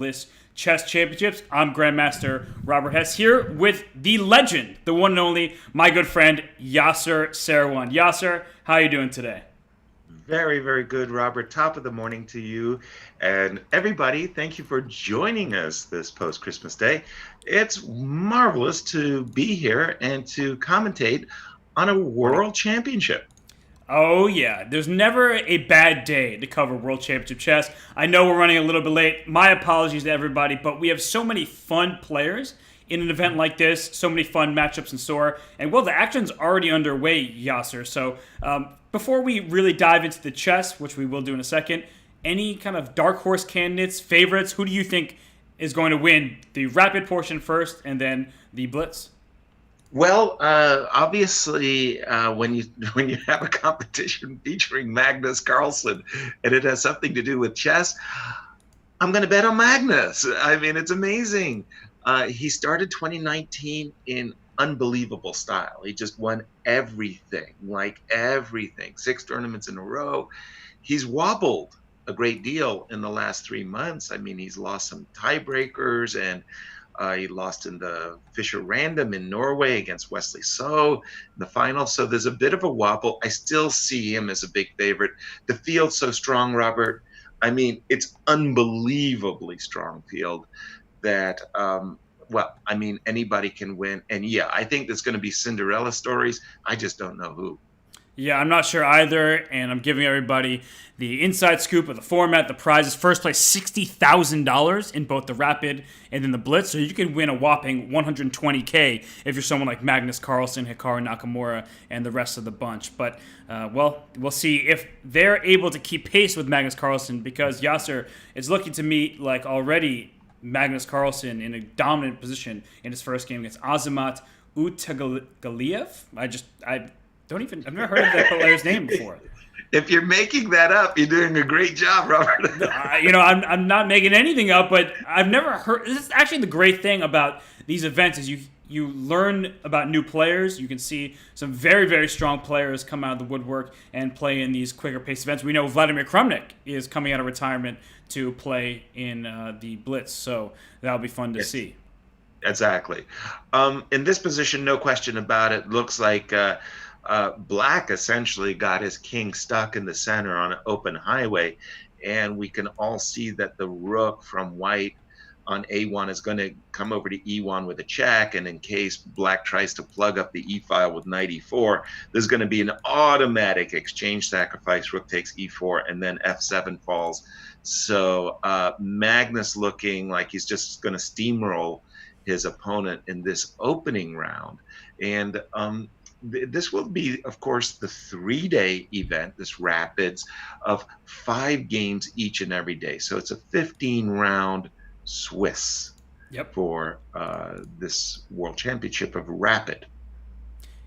List Chess Championships. I'm Grandmaster Robert Hess here with the legend, the one and only, my good friend Yasser Seirawan. Yasser, how are you doing today? Very, very good, Robert. Top of the morning to you and everybody. Thank you for joining us this post-Christmas day. It's marvelous to be here and to commentate on a world championship. Oh yeah, there's never a bad day to cover World Championship Chess. I know we're running a little bit late. My apologies to everybody, but we have so many fun players in an event like this, so many fun matchups in store, and well, the action's already underway, Yasser. So before we really dive into the chess, which we will do in a second, any kind of dark horse candidates, favorites? Who do you think is going to win the rapid portion first, and then the blitz? Well, obviously, when you when you have a competition featuring Magnus Carlsen and it has something to do with chess, I'm going to bet on Magnus. I mean, it's amazing. He started 2019 in unbelievable style. He just won everything, like everything, 6 tournaments in a row. He's wobbled a great deal in the last 3 months. I mean, he's lost some tiebreakers and he lost in the Fisher Random in Norway against Wesley So in the final. So there's a bit of a wobble. I still see him as a big favorite. The field's so strong, Robert. I mean, it's unbelievably strong field that, well, I mean, anybody can win. And yeah, I think there's going to be Cinderella stories. I just don't know who. Yeah, I'm not sure either, and I'm giving everybody the inside scoop of the format. The prize is first place $60,000 in both the Rapid and then the Blitz, so you can win a whopping $120K if you're someone like Magnus Carlsen, Hikaru, Nakamura, and the rest of the bunch. But, well, we'll see if they're able to keep pace with Magnus Carlsen, because Yasser is looking to me like already Magnus Carlsen in a dominant position in his first game against Azamat Utagaliev. I've never heard of that player's name before. If you're making that up, you're doing a great job, Robert. I'm not making anything up, but I've never heard. This is actually the great thing about these events is you learn about new players. You can see some very, very strong players come out of the woodwork and play in these quicker paced events. We know Vladimir Krumnik is coming out of retirement to play in the Blitz, so that'll be fun to see. Exactly. In this position, no question about it, looks like Black essentially got his king stuck in the center on an open highway, and we can all see that the rook from White on A1 is going to come over to E1 with a check, and in case Black tries to plug up the E file with knight E4, there's going to be an automatic exchange sacrifice. Rook takes E4, and then F7 falls. So Magnus looking like he's just going to steamroll his opponent in this opening round, and this will be, of course, the 3-day event, this Rapids, of 5 games each and every day. So it's a 15-round Swiss for this World Championship of Rapid.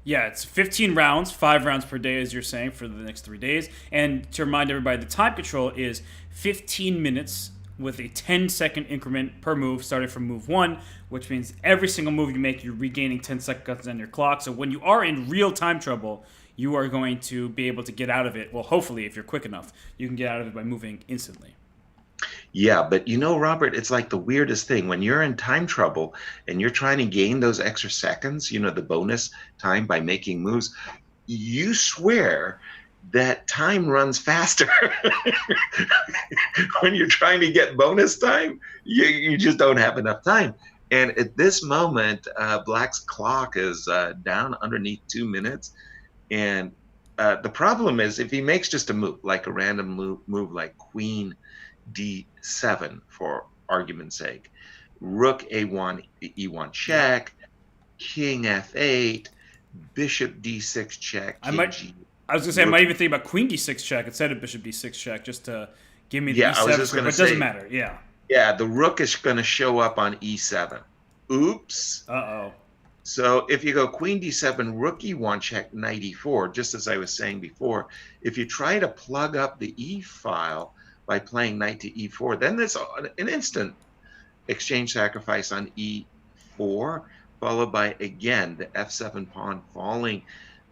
Yeah, it's 15 rounds, 5 rounds per day, as you're saying, for the next 3 days. And to remind everybody, the time control is 15 minutes with a 10-second increment per move, starting from move 1, which means every single move you make, you're regaining 10 seconds on your clock. So when you are in real time trouble, you are going to be able to get out of it. Well, hopefully, if you're quick enough, you can get out of it by moving instantly. Yeah, but you know, Robert, it's like the weirdest thing. When you're in time trouble and you're trying to gain those extra seconds, you know, the bonus time by making moves, you swear that time runs faster. When you're trying to get bonus time, you just don't have enough time. And at this moment, Black's clock is down underneath 2 minutes. And the problem is if he makes just a move, like a random move like Queen D7, for argument's sake, Rook A1, E1 check, King F8, Bishop D6 check, King G. I was going to say, I might even think about Queen D6 check instead of Bishop D6 check, just to give me the E7 square, but it doesn't matter, yeah. Yeah, the rook is going to show up on E7. Oops. Uh-oh. So if you go Queen D7, Rook E1 check, Knight E4, just as I was saying before, if you try to plug up the E file by playing Knight to E4, then there's an instant exchange sacrifice on E4, followed by, again, the F7 pawn falling,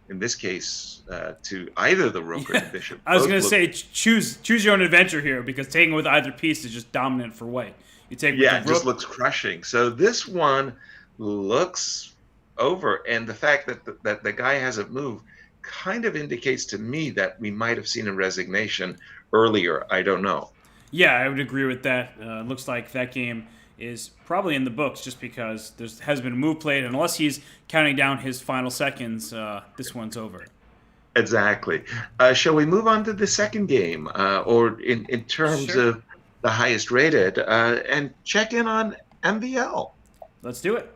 in this case, to either the rook or the bishop. I was going to say, choose your own adventure here, because taking with either piece is just dominant for white. You take with Yeah, the it just rook. looks crushing. So this one looks over, and the fact that the guy hasn't moved kind of indicates to me that we might have seen a resignation earlier. I don't know. Yeah, I would agree with that. Looks like that game is probably in the books just because there has been a move played, and unless he's counting down his final seconds, this one's over. Exactly. Shall we move on to the second game, or in terms Sure. of the highest rated, and check in on MVL? Let's do it.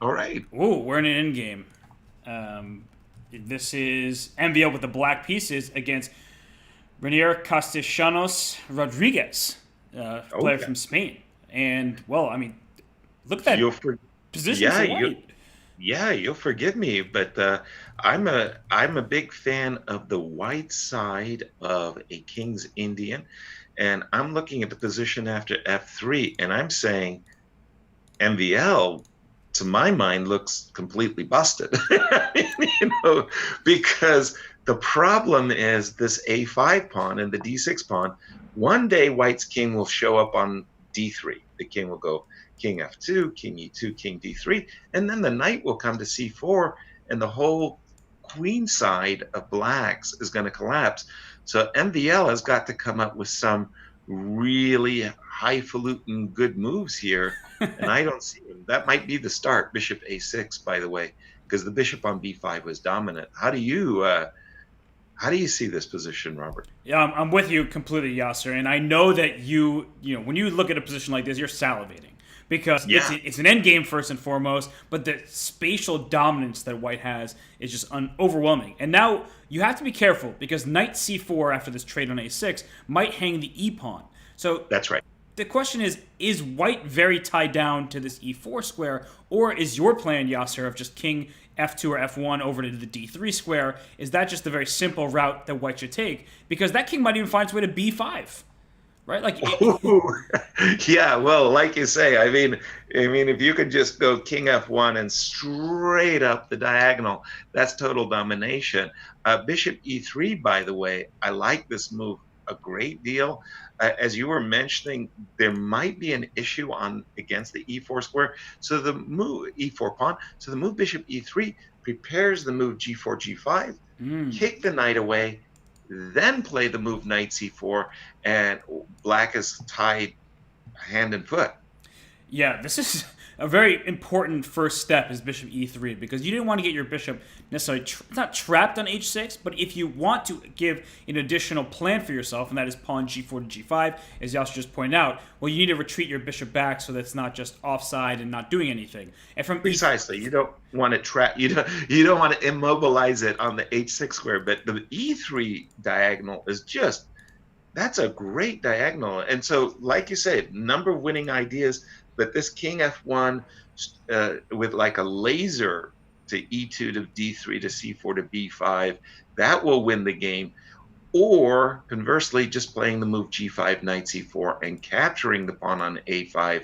All right. Ooh, we're in an end game. This is MVL with the black pieces against Renier Castellanos Rodriguez, Oh player yeah. from Spain. And, well, I mean, look at that You'll for position yeah for you white. yeah you'll forgive me, but I'm a big fan of the white side of a King's Indian, and I'm looking at the position after F3, and I'm saying MVL, to my mind, looks completely busted. you know, because the problem is this A5 pawn and the D6 pawn. One day, White's king will show up on D3. The king will go King F2, King E2, King D3, and then the knight will come to C4, and the whole queen side of blacks is going to collapse. So MVL has got to come up with some really highfalutin good moves here, and I don't see him. That might be the start. Bishop A6, by the way, because the bishop on B5 was dominant. How do you see this position, Robert? Yeah, I'm with you completely, Yasser. And I know that when you look at a position like this, you're salivating because Yeah. it's an end game first and foremost. But the spatial dominance that White has is just overwhelming. And now you have to be careful because Knight C4 after this trade on A6 might hang the E pawn. So That's right. the question is White very tied down to this E4 square, or is your plan, Yasser, of just King F2 or F1 over to the D3 square? Is that just the very simple route that White should take? Because that king might even find its way to B5, right? Yeah, well, like you say, I mean, if you could just go King F1 and straight up the diagonal, that's total domination. Bishop E3, by the way, I like this move a great deal. As you were mentioning, there might be an issue on against the E4 square. So the move E4 pawn. So the move Bishop E3 prepares the move G4 G5, kick the knight away, then play the move Knight C4, and Black is tied hand and foot. Yeah, this is a very important first step is bishop e3 because you didn't want to get your bishop necessarily not trapped on h6, but if you want to give an additional plan for yourself, and that is pawn g4 to g5, as Yasser just pointed out, well, you need to retreat your bishop back so that's not just offside and not doing anything. And from Precisely, you don't want to trap. You don't want to immobilize it on the h6 square, but the e3 diagonal is just that's a great diagonal. And so, like you said, number of winning ideas, but this king f1 with like a laser to e2 to d3 to c4 to b5, that will win the game. Or conversely, just playing the move g5, knight c4, and capturing the pawn on a5,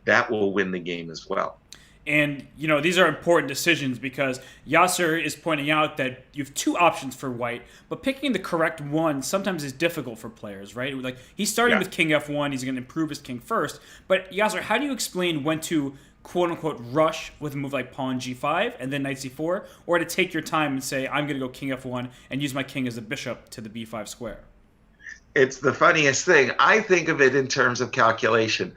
that will win the game as well. And, these are important decisions because Yasser is pointing out that you have two options for white, but picking the correct one sometimes is difficult for players, right? Like, he's starting Yeah. with king f1, he's going to improve his king first. But, Yasser, how do you explain when to quote-unquote rush with a move like pawn g5 and then knight c4, or to take your time and say, I'm going to go king f1 and use my king as a bishop to the b5 square? It's the funniest thing. I think of it in terms of calculation.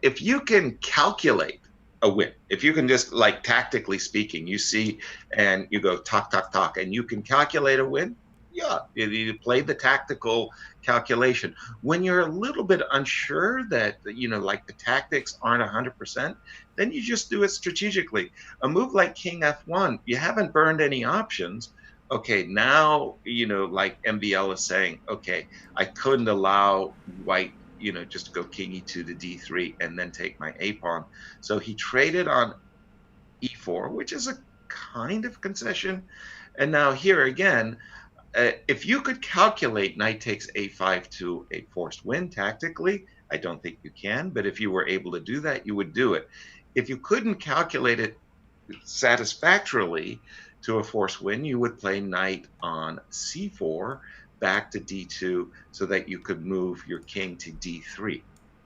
If you can calculate a win, if you can just, like, tactically speaking, you see and you go talk, talk, talk, and you can calculate a win, yeah, you play the tactical calculation. When you're a little bit unsure that, like the tactics aren't 100%, then you just do it strategically. A move like King F1, you haven't burned any options. Okay, now, like MBL is saying, okay, I couldn't allow white, just to go king e2 to d3 and then take my a pawn. So he traded on e4, which is a kind of concession. And now here again, if you could calculate knight takes a5 to a forced win tactically, I don't think you can, but if you were able to do that, you would do it. If you couldn't calculate it satisfactorily to a forced win, you would play knight on c4 back to d2 so that you could move your king to d3.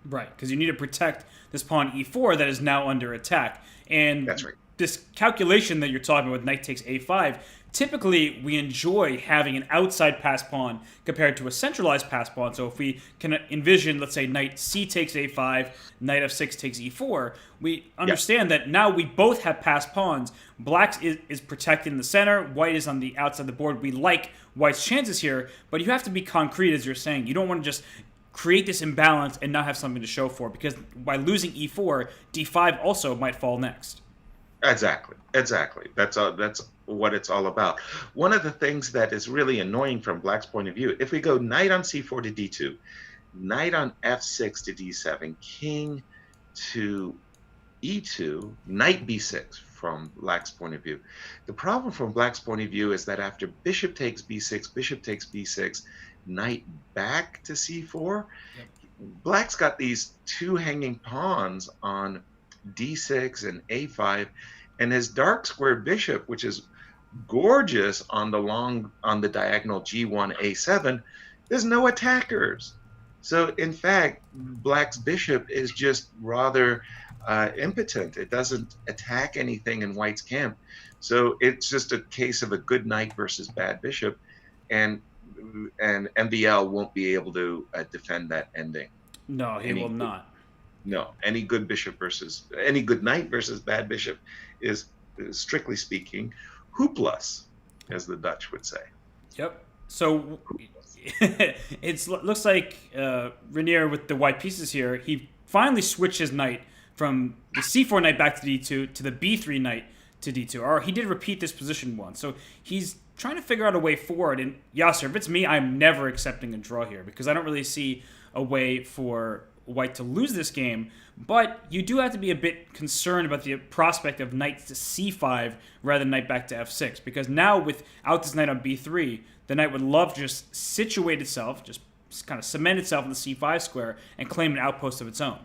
Right, because you need to protect this pawn e4 that is now under attack. And That's right. this calculation that you're talking about, knight takes a5, typically we enjoy having an outside pass pawn compared to a centralized pass pawn. So if we can envision, let's say, knight c takes a5, knight f6 takes e4, we understand that now we both have pass pawns. Black is protected in the center, white is on the outside of the board. We like white's chances here, but you have to be concrete, as you're saying. You don't want to just create this imbalance and not have something to show for, because by losing e4, d5 also might fall next. Exactly. That's what it's all about. One of the things that is really annoying from Black's point of view, if we go knight on c4 to d2, knight on f6 to d7, king to e2, knight b6 from Black's point of view. The problem from Black's point of view is that after bishop takes b6, knight back to c4, Black's got these two hanging pawns on d6 and a5, and his dark squared bishop, which is gorgeous on the diagonal g1 a7, there's no attackers. So in fact, Black's bishop is just rather impotent. It doesn't attack anything in White's camp. So it's just a case of a good knight versus bad bishop, and MBL won't be able to defend that ending. No, he will not. No, any good knight versus bad bishop is, strictly speaking, hoopless, as the Dutch would say. Yep. So it looks like Rainier with the white pieces here, he finally switched his knight from the c4 knight back to d2 to the b3 knight to d2. Or he did repeat this position once. So he's trying to figure out a way forward. And Yasser, if it's me, I'm never accepting a draw here, because I don't really see a way for White to lose this game. But you do have to be a bit concerned about the prospect of knight to c5 rather than knight back to f6, because now without this knight on b3, the knight would love to just situate itself, just kind of cement itself in the c5 square and claim an outpost of its own.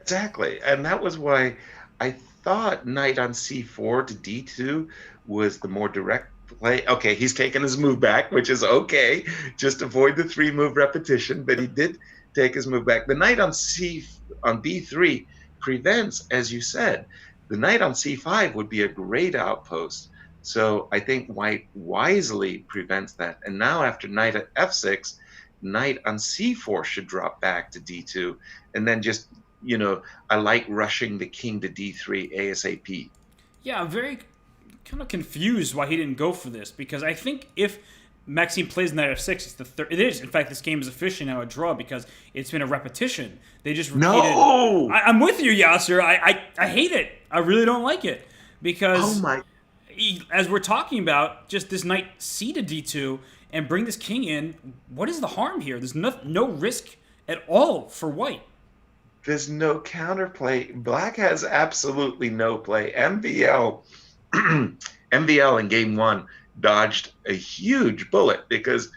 Exactly. And that was why I thought knight on c4 to d2 was the more direct play. Okay, he's taken his move back, which is okay. Just avoid the 3-move repetition, but he did take his move back. The knight on b3 prevents, as you said, the knight on c5 would be a great outpost. So I think White wisely prevents that. And now after knight at f6, knight on c4 should drop back to d2. And then just, I like rushing the king to d3 ASAP. Yeah, I'm very kind of confused why he didn't go for this, because I think if Maxime plays knight f6, it's the third. It is. In fact, this game is officially now a draw because it's been a repetition. They just repeated. No! I'm with you, Yasser. I hate it. I really don't like it because, as we're talking about, just this knight c to d2 and bring this king in. What is the harm here? There's no risk at all for White. There's no counterplay. Black has absolutely no play. MVL in game one dodged a huge bullet, because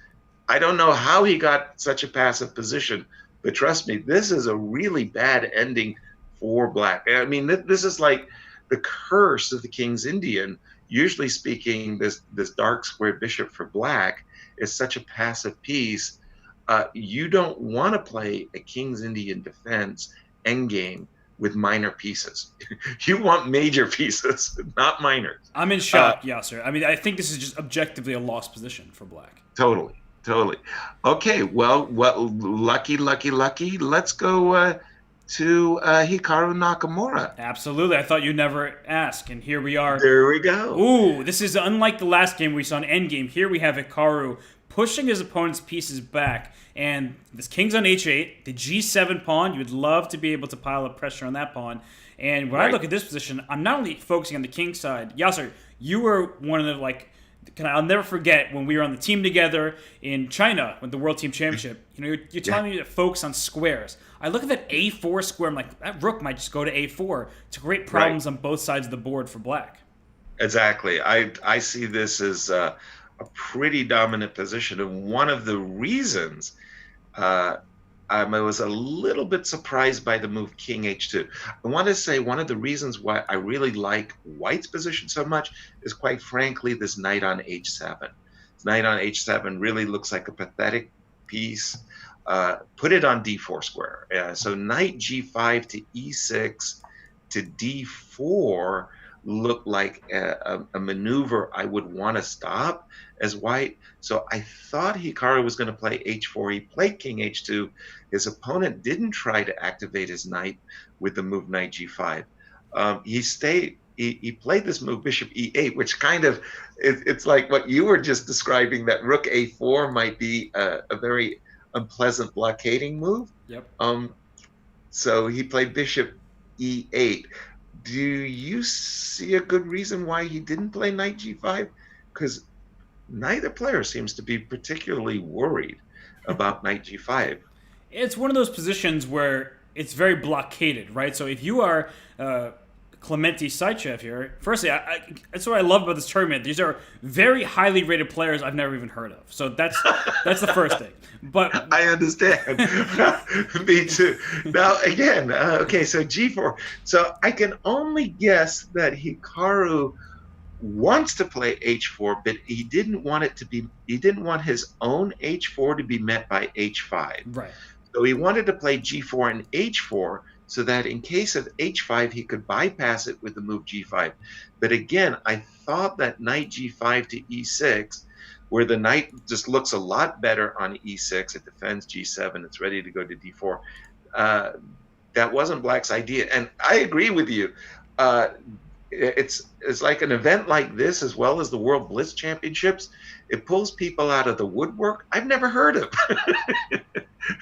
I don't know how he got such a passive position, but trust me, this is a really bad ending for Black. I mean, this is like the curse of the King's Indian. Usually speaking, this dark square bishop for Black is such a passive piece. You don't want to play a King's Indian defense endgame with minor pieces. You want major pieces, not minor. I'm in shock, Yasser. I mean, I think this is just objectively a lost position for Black. Totally. Okay, well, lucky. Let's go to Hikaru Nakamura. Absolutely. I thought you'd never ask, and here we are. There we go. Ooh, this is unlike the last game we saw in Endgame. Here we have Hikaru pushing his opponent's pieces back, and this king's on h8, the g7 pawn. You would love to be able to pile up pressure on that pawn. And when I look at this position, I'm not only focusing on the king side. Yasser, you were one of the, I'll never forget when we were on the team together in China with the World Team Championship. You're telling me to focus on squares. I look at that a4 square, I'm like, that rook might just go to a4 to create problems on both sides of the board for Black. Exactly. I see this as a pretty dominant position, and one of the reasons I was a little bit surprised by the move king h2. I want to say one of the reasons why I really like White's position so much is, quite frankly, this knight on h7. This knight on h7 really looks like a pathetic piece. put it on d4 square. So knight g5 to e6 to d4 looked like a maneuver I would want to stop as white. So I thought Hikaru was going to play h4. He played king h2. His opponent didn't try to activate his knight with the move knight g5. He stayed. He played this move bishop e8, which kind of it's like what you were just describing. That rook a4 might be a very unpleasant blockading move. Yep. So he played bishop e8. Do you see a good reason why he didn't play knight g5? Because neither player seems to be particularly worried about knight g5. It's one of those positions where it's very blockaded, right? So if you are Clementi Saichev here, firstly, that's what I love about this tournament. These are very highly rated players I've never even heard of. So that's the first thing. But I understand. Me too. Now again, okay, so g4. So I can only guess that Hikaru wants to play h4, but he didn't want it to be. He didn't want his own h4 to be met by h5. right. So he wanted to play g4 and h4 so that in case of h5, he could bypass it with the move g5. But again, I thought that knight g5 to e6, where the knight just looks a lot better on e6, it defends g7, it's ready to go to d4. That wasn't Black's idea. And I agree with you. It's like an event like this, as well as the World Blitz Championships, it pulls people out of the woodwork I've never heard of.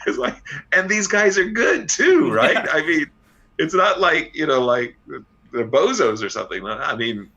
It's like, and these guys are good too, right? Yeah. I mean, it's not like, like they're bozos or something. I mean,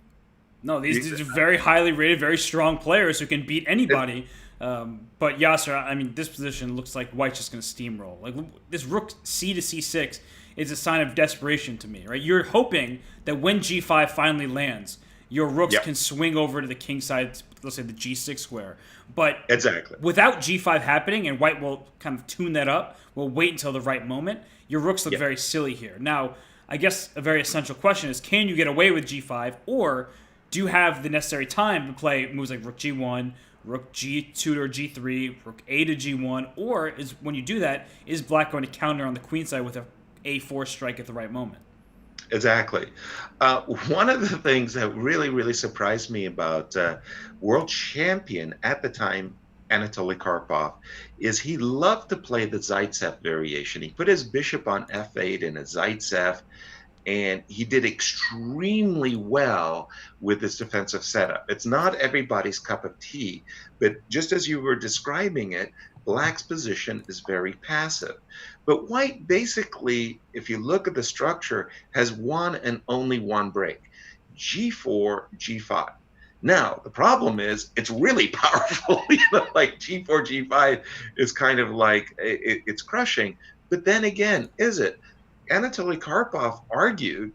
No, these are very highly rated, very strong players who can beat anybody. But Yasser, I mean, this position looks like White's just going to steamroll. Like this rook c to c6 is a sign of desperation to me, right? You're hoping that when g5 finally lands, your rooks can swing over to the king side, let's say the g6 square. But exactly, without g5 happening, and White will kind of tune that up, will wait until the right moment, your rooks look very silly here. Now, I guess a very essential question is, can you get away with g5, or do you have the necessary time to play moves like rook g1, rook g2 or g3, rook a to g1, or is when you do that, is Black going to counter on the queen side with a a4 strike at the right moment? exactly. One of the things that really, really surprised me about world champion at the time, Anatoly Karpov, is he loved to play the Zaitsev variation. He put his bishop on f8 in a Zaitsev, and he did extremely well with this defensive setup. It's not everybody's cup of tea, but just as you were describing it, Black's position is very passive. But White basically, if you look at the structure, has one and only one break, g4, g5. Now, the problem is it's really powerful. Like g4, g5 is kind of like it's crushing. But then again, is it? Anatoly Karpov argued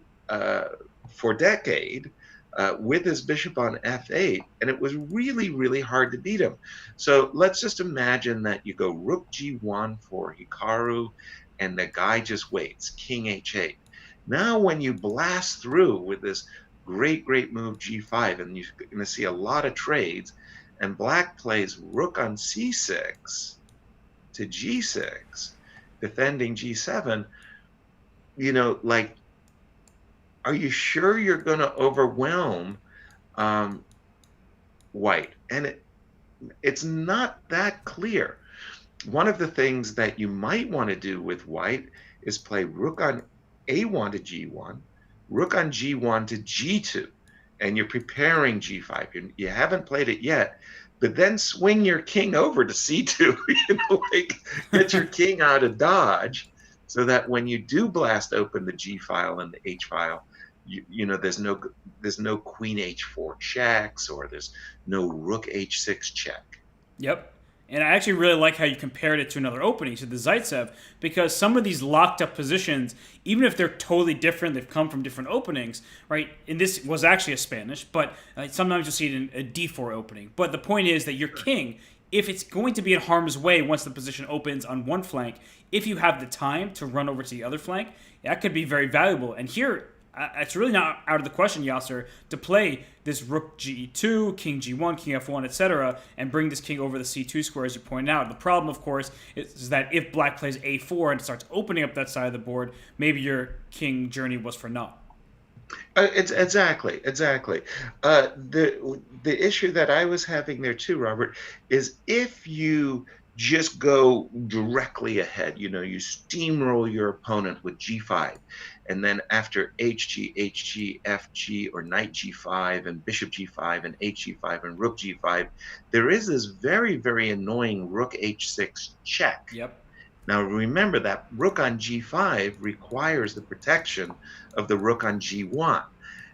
for a decade with his bishop on f8, and it was really, really hard to beat him. So let's just imagine that you go rook g1 for Hikaru, and the guy just waits, king h8. Now when you blast through with this great, great move g5, and you're going to see a lot of trades, and Black plays rook on c6 to g6, defending g7, like, are you sure you're going to overwhelm White? And it's not that clear. One of the things that you might want to do with White is play rook on a1 to g1, rook on g1 to g2, and you're preparing g5. You haven't played it yet, but then swing your king over to c2, like get your king out of dodge, so that when you do blast open the G file and the H file, there's no queen H4 checks, or there's no rook H6 check. Yep. And I actually really like how you compared it to another opening, to the Zaitsev, because some of these locked up positions, even if they're totally different, they've come from different openings, right? And this was actually a Spanish, but sometimes you'll see it in a D4 opening. But the point is that your king, if it's going to be in harm's way once the position opens on one flank, if you have the time to run over to the other flank, that could be very valuable. And here, It's really not out of the question, Yasser, to play this rook g2, king g1, king f1, etc., and bring this king over the c2 square, as you pointed out. The problem, of course, is that if black plays a4 and starts opening up that side of the board, maybe your king journey was for naught. It's exactly. The issue that I was having there too, Robert, is if you just go directly ahead, you steamroll your opponent with g5, and then after hg, fg, or knight g5, and bishop g5, and hg5, and rook g5, there is this very, very annoying rook h6 check. Yep. Now remember that rook on g5 requires the protection of the rook on g1.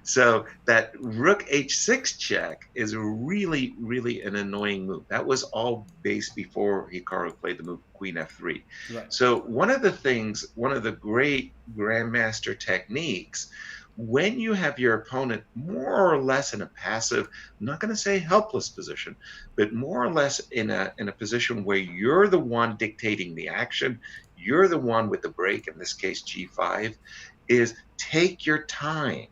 So that rook h6 check is really, really an annoying move. That was all based before Hikaru played the move queen f3. Right. So one of the great grandmaster techniques, when you have your opponent more or less in a passive, I'm not going to say helpless position, but more or less in a position where you're the one dictating the action, you're the one with the break, in this case g5, is take your time.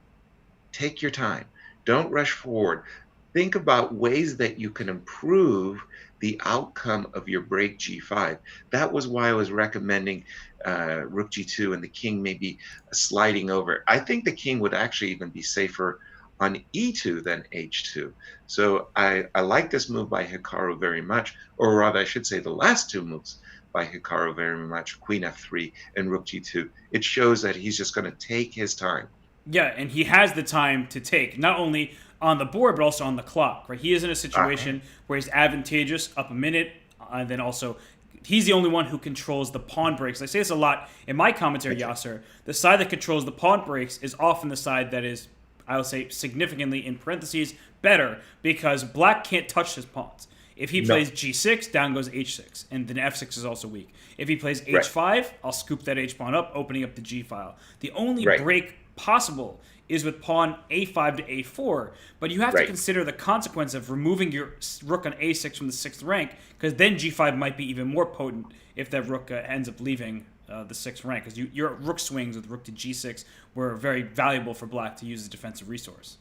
Take your time. Don't rush forward. Think about ways that you can improve the outcome of your break g5. That was why I was recommending rook g2 and the king maybe sliding over. I think the king would actually even be safer on e2 than h2. So I like this move by Hikaru very much, or rather I should say the last two moves by Hikaru very much, queen f3 and rook g2. It shows that he's just going to take his time. Yeah, and he has the time to take, not only on the board, but also on the clock, right? He is in a situation where he's advantageous up a minute, and then also he's the only one who controls the pawn breaks. I say this a lot in my commentary, Yasser. The side that controls the pawn breaks is often the side that is, I would say, significantly, in parentheses, better, because black can't touch his pawns. If he plays g6, down goes h6, and then f6 is also weak. If he plays h5, I'll scoop that h-pawn up, opening up the g file. The only break possible is with pawn a5 to a4, but you have to consider the consequence of removing your rook on a6 from the 6th rank, because then g5 might be even more potent if that rook ends up leaving the 6th rank, because your rook swings with rook to g6 were very valuable for black to use as a defensive resource.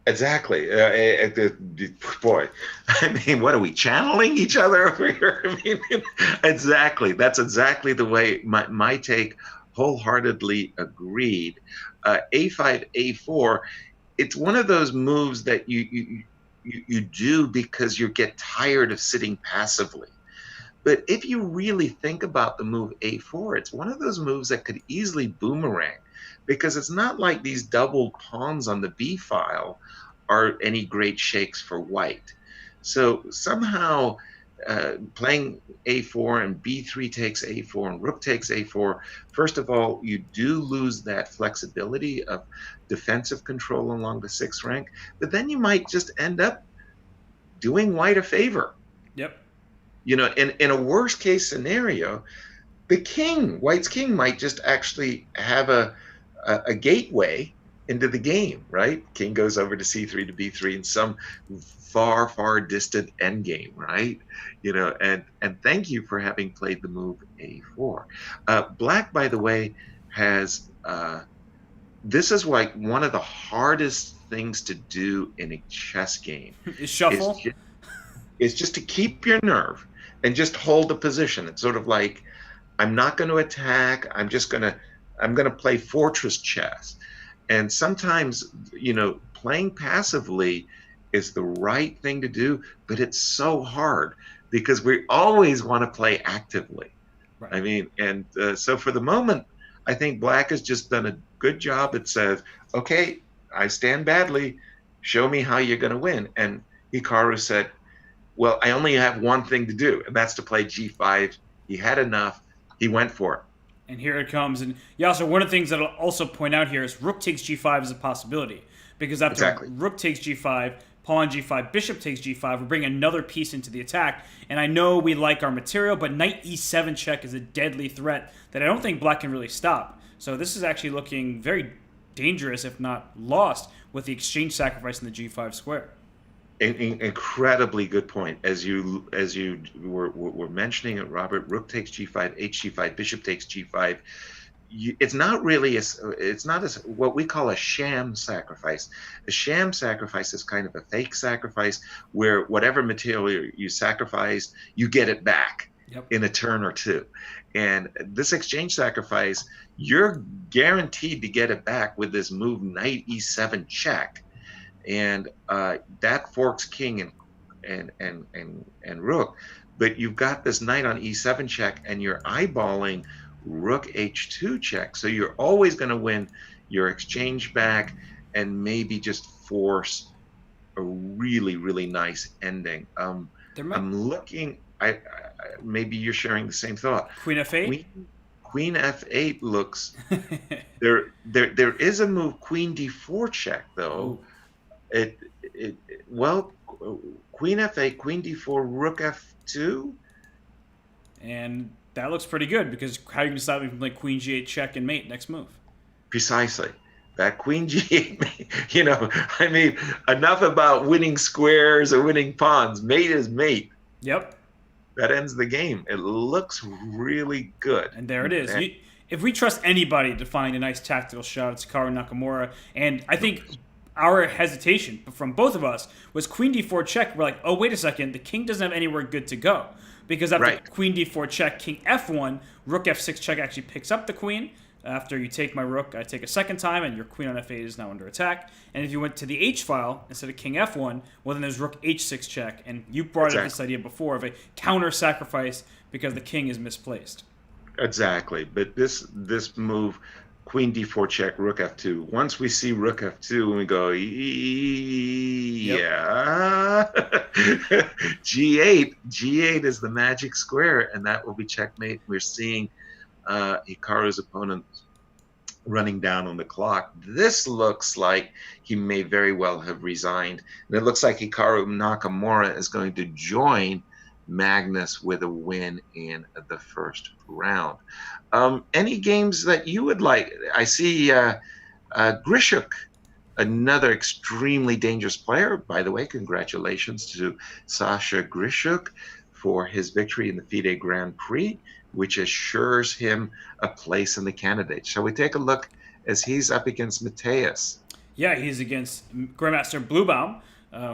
Exactly. Boy, I mean, what are we channeling each other over here? I mean, exactly. That's exactly the way my take wholeheartedly agreed. A5, A4, it's one of those moves that you do because you get tired of sitting passively. But if you really think about the move A4, it's one of those moves that could easily boomerang, because it's not like these doubled pawns on the B file are any great shakes for white. So somehow playing A4 and B3 takes A4 and rook takes A4, first of all, you do lose that flexibility of defensive control along the 6th rank, but then you might just end up doing white a favor. Yep. In a worst case scenario, white's king might just actually have a gateway into the game, right? King goes over to c3 to b3 in some far, far distant endgame, right? And thank you for having played the move a4. Black, by the way, has this is like one of the hardest things to do in a chess game. Is shuffle? Is just to keep your nerve and just hold the position. It's sort of like, I'm not going to attack. I'm going to play fortress chess. And sometimes, playing passively is the right thing to do, but it's so hard because we always want to play actively. Right. I mean, and so for the moment, I think black has just done a good job. It says, okay, I stand badly. Show me how you're going to win. And Hikaru said, well, I only have one thing to do, and that's to play g5. He had enough. He went for it. And here it comes. And Yasser, one of the things that I'll also point out here is rook takes g5 is a possibility. Because after rook takes g5, pawn g5, bishop takes g5, we're bringing another piece into the attack. And I know we like our material, but knight e7 check is a deadly threat that I don't think black can really stop. So this is actually looking very dangerous, if not lost, with the exchange sacrifice in the g5 square. Incredibly good point. As you were mentioning it, Robert, rook takes g5, h g5, bishop takes g5. it's not really it's not as what we call a sham sacrifice. A sham sacrifice is kind of a fake sacrifice where whatever material you sacrificed, you get it back Yep. in a turn or two. And this exchange sacrifice, you're guaranteed to get it back with this move knight e7 check, and that forks king and rook. But you've got this knight on e7 check, and you're eyeballing rook h2 check. So you're always going to win your exchange back and maybe just force a really, really nice ending. I'm looking. Maybe you're sharing the same thought. Queen f8. Queen f8 looks. There is a move queen d4 check though. Ooh. Well, queen f8, queen d4, rook f2, and that looks pretty good because how are you going to stop me from playing queen g8 check and mate next move? Precisely. That queen g8, you know, I mean, enough about winning squares or winning pawns. Mate is mate. Yep. That ends the game. It looks really good. And there it is. If we trust anybody to find a nice tactical shot, it's Hikaru Nakamura. And I think our hesitation from both of us was queen d4 check. We're like, oh, wait a second. The king doesn't have anywhere good to go. Because after queen d4 check, king f1, rook f6 check actually picks up the queen. After you take my rook, I take a second time, and your queen on f8 is now under attack. And if you went to the h file instead of king f1, well, then there's rook h6 check. And you brought up this idea before of a counter sacrifice because the king is misplaced. Exactly. But this move, queen d4 check, rook f2. Once we see rook f2, we go, yeah. G8 is the magic square, and that will be checkmate. We're seeing Hikaru's opponent running down on the clock. This looks like he may very well have resigned. And it looks like Hikaru Nakamura is going to join Magnus with a win in the first round. Any games that you would like? I see Grishuk, another extremely dangerous player. By the way, congratulations to Sasha Grishuk for his victory in the FIDE Grand Prix, which assures him a place in the candidates. Shall we take a look as he's up against Mateus? Yeah, he's against Grandmaster Bluebaum,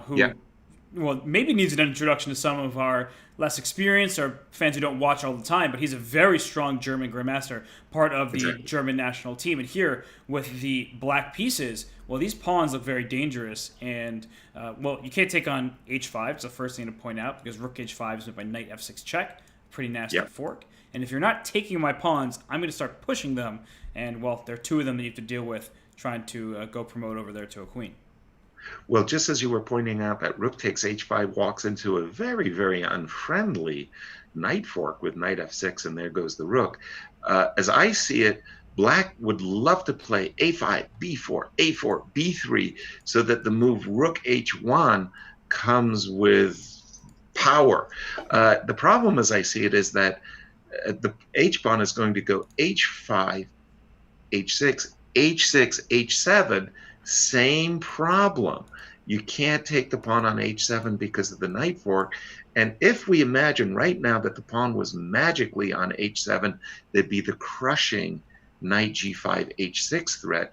who well, maybe needs an introduction to some of our less experienced or fans who don't watch all the time, but he's a very strong German Grandmaster, part of the German national team. And here, with the black pieces, well, these pawns look very dangerous. And, well, you can't take on h5. It's the first thing to point out, because rook h5 is with my knight f6 check. Pretty nasty fork. And if you're not taking my pawns, I'm going to start pushing them. And, well, there are two of them that you have to deal with trying to go promote over there to a queen. Well, just as you were pointing out, that rook takes h5 walks into a very, very unfriendly knight fork with knight f6, and there goes the rook. As I see it, black would love to play a5, b4, a4, b3, so that the move rook h1 comes with power. The problem, as I see it, is that the h-pawn is going to go h5, h6, h6, h7, same problem. You can't take the pawn on h7 because of the knight fork. And if we imagine right now that the pawn was magically on h7, there'd be the crushing knight g5, h6 threat.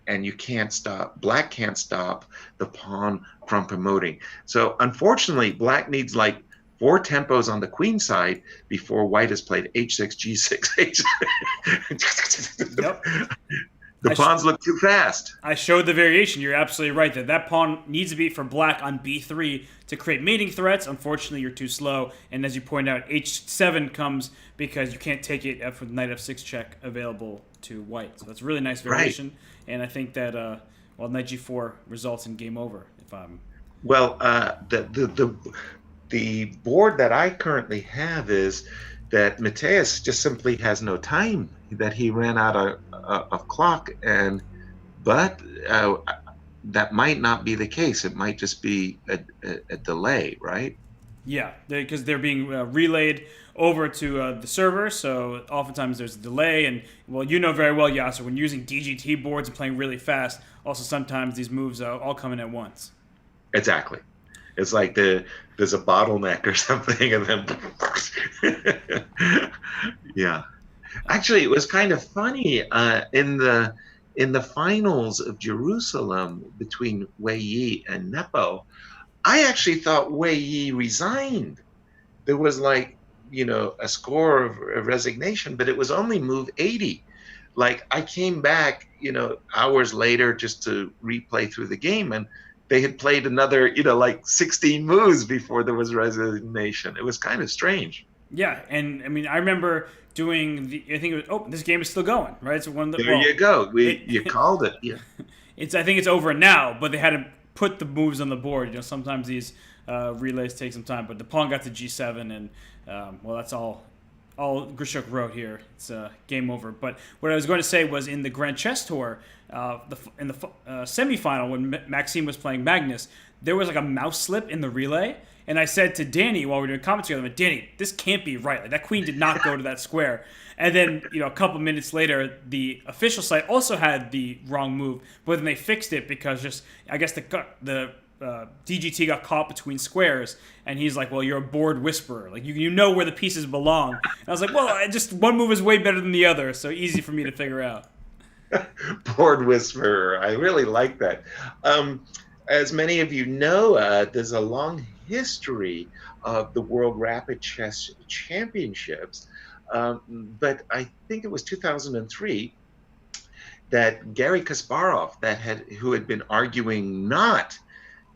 And you can't stop, black can't stop the pawn from promoting. So unfortunately, black needs like 4 tempos on the queen side before white has played h6, g6, h6. Yep. The pawns look too fast. I showed the variation. You're absolutely right that pawn needs to be for black on b3 to create mating threats. Unfortunately, you're too slow. And as you point out, h7 comes because you can't take it with knight f6 check available to white. So that's a really nice variation. Right. And I think that well, knight g4 results in game over. If I'm well, the board that I currently have is that Mateus just simply has no time, that he ran out of clock, but that might not be the case. It might just be a delay, right? Yeah, because they're being relayed over to the server, so oftentimes there's a delay. And, well, you know very well, Yasser, when using DGT boards and playing really fast, also sometimes these moves all come in at once. Exactly. It's like there's a bottleneck or something, and then yeah. Actually, it was kind of funny in the finals of Jerusalem between Wei Yi and Nepo. I actually thought Wei Yi resigned. There was like, a score of resignation, but it was only move 80. Like I came back, hours later just to replay through the game, and they had played another, like 16 moves before there was resignation. It was kind of strange. Yeah, and I mean, I remember doing the. I think it was. Oh, this game is still going, right? It's one that. There Well, you go. You it, called it. Yeah. it's. I think it's over now, but they had to put the moves on the board. Sometimes these relays take some time, but the pawn got to G7, and well, that's all Grishuk wrote here. It's game over. But what I was going to say was in the Grand Chess Tour, in the semifinal when Maxime was playing Magnus, there was like a mouse slip in the relay. And I said to Danny while we were doing commentary, I went, Danny, this can't be right. Like that queen did not go to that square. And then, a couple minutes later, the official site also had the wrong move, but then they fixed it because I guess the DGT got caught between squares, and he's like, well, you're a board whisperer. Like, you know where the pieces belong. And I was like, well, one move is way better than the other, so easy for me to figure out. Board whisperer. I really like that. As many of you know, there's a long history of the World Rapid Chess Championships, but I think it was 2003 that Garry Kasparov, who had been arguing not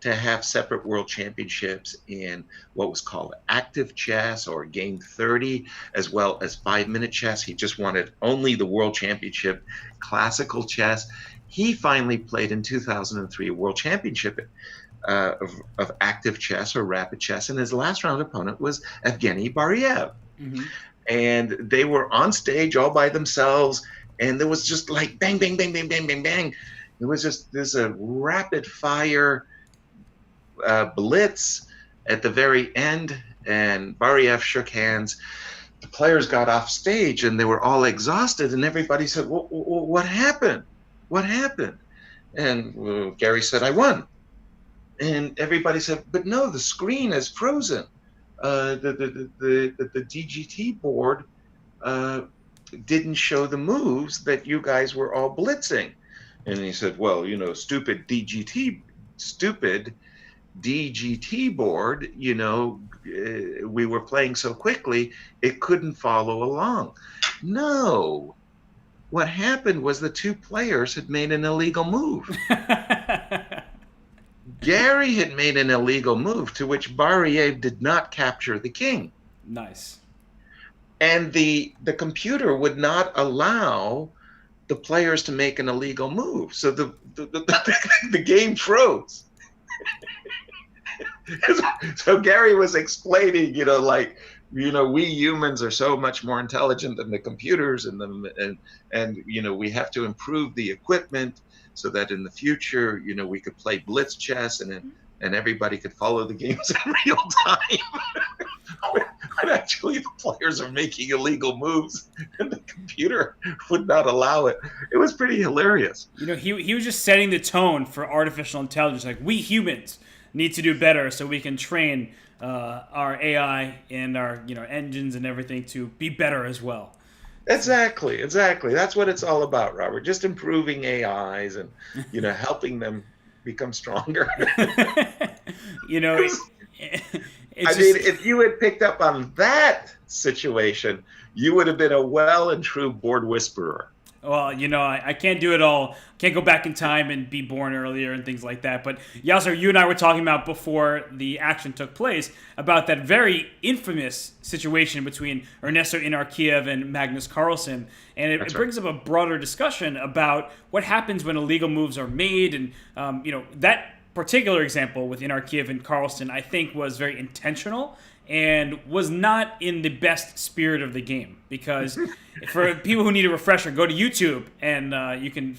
to have separate world championships in what was called active chess or game 30, as well as 5-minute chess. He just wanted only the world championship, classical chess. He finally played in 2003 a world championship of active chess or rapid chess, and his last round opponent was Evgeny Bariev. Mm-hmm. And they were on stage all by themselves, and there was just like bang, bang, bang, bang, bang, bang, bang. It was just a rapid fire blitz at the very end, and Bariev shook hands. The players got off stage, and they were all exhausted, and everybody said, what happened? What happened? And Garry said, I won. And everybody said, but no, the screen is frozen. The DGT board didn't show the moves that you guys were all blitzing. And he said, well, stupid DGT board, we were playing so quickly, it couldn't follow along. No. What happened was the two players had made an illegal move. Garry had made an illegal move to which Bariev did not capture the king. Nice. And the computer would not allow the players to make an illegal move. So the game froze. So Garry was explaining, we humans are so much more intelligent than the computers, and we have to improve the equipment so that in the future, we could play blitz chess and everybody could follow the games in real time. But actually, the players are making illegal moves, and the computer would not allow it. It was pretty hilarious. He was just setting the tone for artificial intelligence. Like, we humans need to do better so we can train our AI and our engines and everything to be better as well. Exactly. That's what it's all about, Robert. Just improving AIs and helping them become stronger. If you had picked up on that situation, you would have been a well and true board whisperer. Well, I can't do it all. Can't go back in time and be born earlier and things like that. But Yasser, you and I were talking about before the action took place about that very infamous situation between Ernesto Inarkiev and Magnus Carlsen. And it brings up a broader discussion about what happens when illegal moves are made. And, that particular example with Inarkiev and Carlsen, I think, was very intentional and was not in the best spirit of the game. Because for people who need a refresher, go to YouTube and you can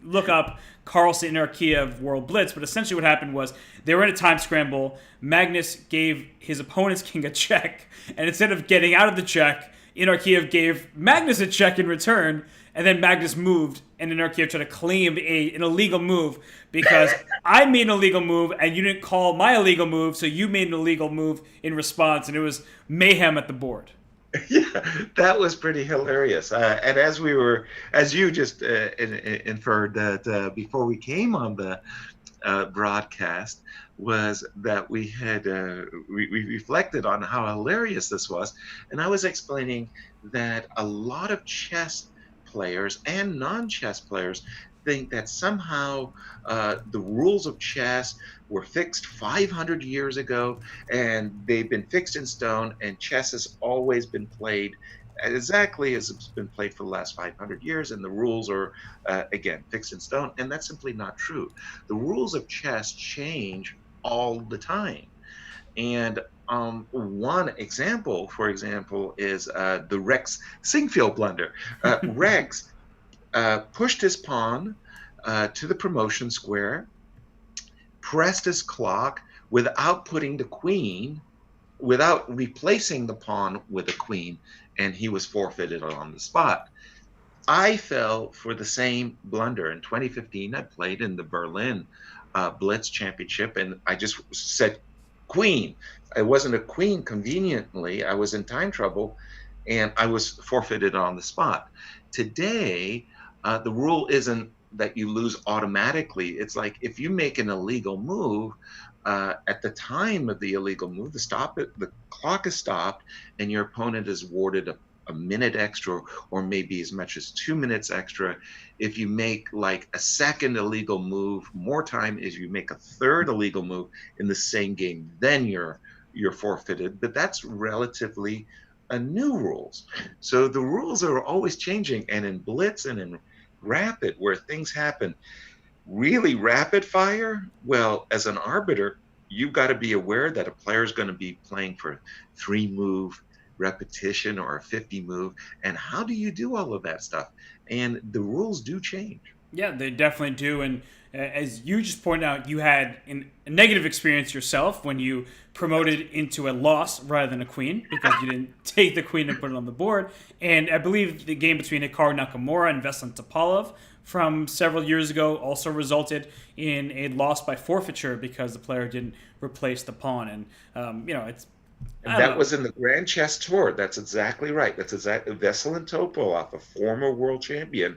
look up Carlsen Inarkiev World Blitz. But essentially what happened was they were in a time scramble. Magnus gave his opponent's king a check. And instead of getting out of the check, Inarkiev gave Magnus a check in return. And then Magnus moved, and Inarkiev tried to claim an illegal move because I made an illegal move and you didn't call my illegal move, so you made an illegal move in response, and it was mayhem at the board. Yeah, that was pretty hilarious. And as you just inferred that before we came on the broadcast, was that we reflected on how hilarious this was, and I was explaining that a lot of chess players and non-chess players think that somehow the rules of chess were fixed 500 years ago, and they've been fixed in stone, and chess has always been played exactly as it's been played for the last 500 years, and the rules are again fixed in stone, and that's simply not true. The rules of chess change all the time. And one example, for example, is the Rex Singfield blunder. Rex pushed his pawn to the promotion square, pressed his clock without putting the queen, without replacing the pawn with a queen, and he was forfeited on the spot. I fell for the same blunder. In 2015, I played in the Berlin Blitz Championship, and I just said queen. I wasn't a queen conveniently. I was in time trouble, and I was forfeited on the spot. Today, the rule isn't that you lose automatically. It's like if you make an illegal move, at the time of the illegal move, the clock is stopped, and your opponent is awarded a minute extra, or maybe as much as 2 minutes extra. If you make like a second illegal move, more time is you make a third illegal move in the same game, then you're forfeited. But that's relatively a new rules. So the rules are always changing, and in Blitz and in Rapid, where things happen really rapid fire, well, as an arbiter, you've got to be aware that a player is going to be playing for 3 move repetition or a 50 move. And how do you do all of that stuff? And the rules do change. Yeah, they definitely do. And as you just pointed out, you had a negative experience yourself when you promoted into a loss rather than a queen because you didn't take the queen and put it on the board. And I believe the game between Hikaru Nakamura and Veselin Topalov from several years ago also resulted in a loss by forfeiture because the player didn't replace the pawn. And, it's. And that was in the Grand Chess Tour. That's exactly right. That's exactly Veselin Topalov, a former world champion,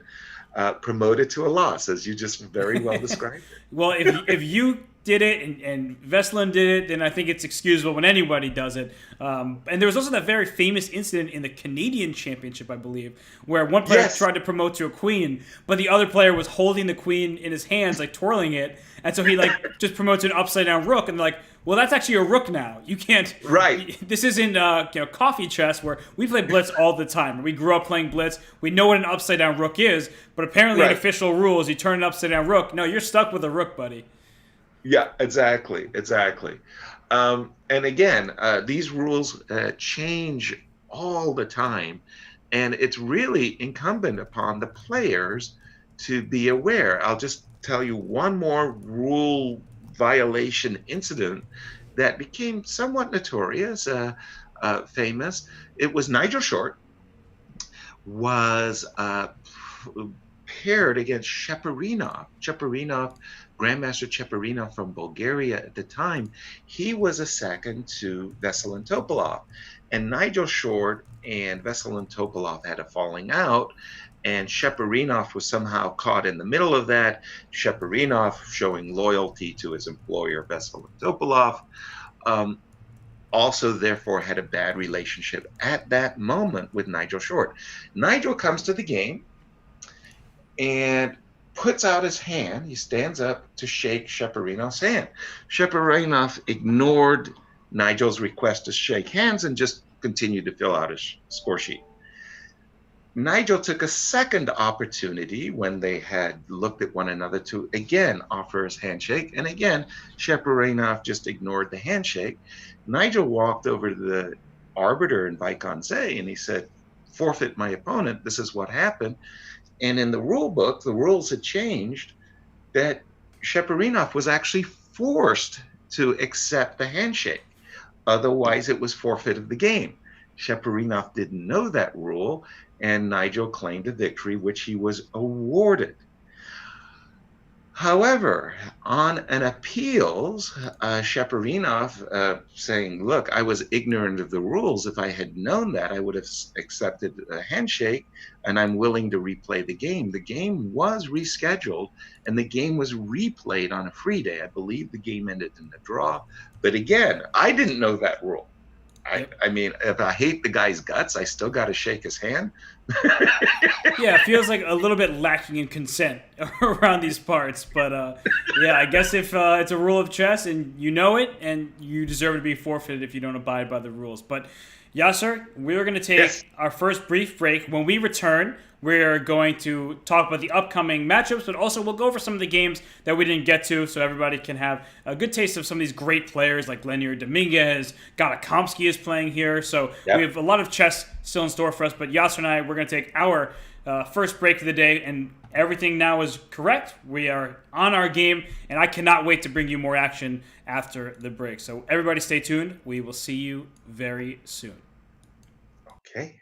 promoted to a loss, as you just very well described it. Well, if you did it and Veselin did it, then I think it's excusable when anybody does it. And there was also that very famous incident in the Canadian Championship, I believe, where one player tried to promote to a queen, but the other player was holding the queen in his hands, like twirling it, and so he just promotes an upside down rook, and they're like, well, that's actually a rook now. You can't. Right. This isn't coffee chess where we play Blitz all the time. We grew up playing Blitz. We know what an upside down rook is, but apparently in official rules, you turn an upside down rook. No, you're stuck with a rook, buddy. Yeah, exactly. And again, these rules change all the time, and it's really incumbent upon the players to be aware. I'll just tell you one more rule violation incident that became somewhat notorious, famous. It was Nigel Short was paired against Sheparinov. Grandmaster Sheparinov from Bulgaria at the time. He was a second to Veselin Topalov. And Nigel Short and Veselin Topalov had a falling out, and Sheparinov was somehow caught in the middle of that. Sheparinov, showing loyalty to his employer, Veselin Topalov, also therefore had a bad relationship at that moment with Nigel Short. Nigel comes to the game and puts out his hand. He stands up to shake Sheparinov's hand. Sheparinov ignored Nigel's request to shake hands and just continued to fill out his score sheet. Nigel took a second opportunity when they had looked at one another to again offer his handshake. And again, Sheparinov just ignored the handshake. Nigel walked over to the arbiter in Vachier-Lagrave and he said, forfeit my opponent. This is what happened. And in the rule book, the rules had changed that Sheparinov was actually forced to accept the handshake. Otherwise, it was forfeited the game. Sheparinov didn't know that rule, and Nigel claimed a victory, which he was awarded. However, on an appeals, Shaparinov saying, look, I was ignorant of the rules. If I had known that, I would have accepted a handshake, and I'm willing to replay the game. The game was rescheduled, and the game was replayed on a free day. I believe the game ended in a draw. But again, I didn't know that rule. I mean, if I hate the guy's guts, I still got to shake his hand. Yeah, it feels like a little bit lacking in consent around these parts. But yeah, I guess if it's a rule of chess and you know it, and you deserve to be forfeited if you don't abide by the rules. But Yasser, we're going to take our first brief break. When we return, we're going to talk about the upcoming matchups, but also we'll go over some of the games that we didn't get to so everybody can have a good taste of some of these great players like Leonid Dominguez, Galakomsky is playing here. So we have a lot of chess still in store for us, but Yasser and I, we're going to take our first break of the day, and everything now is correct. We are on our game, and I cannot wait to bring you more action after the break. So everybody stay tuned. We will see you very soon. Okay.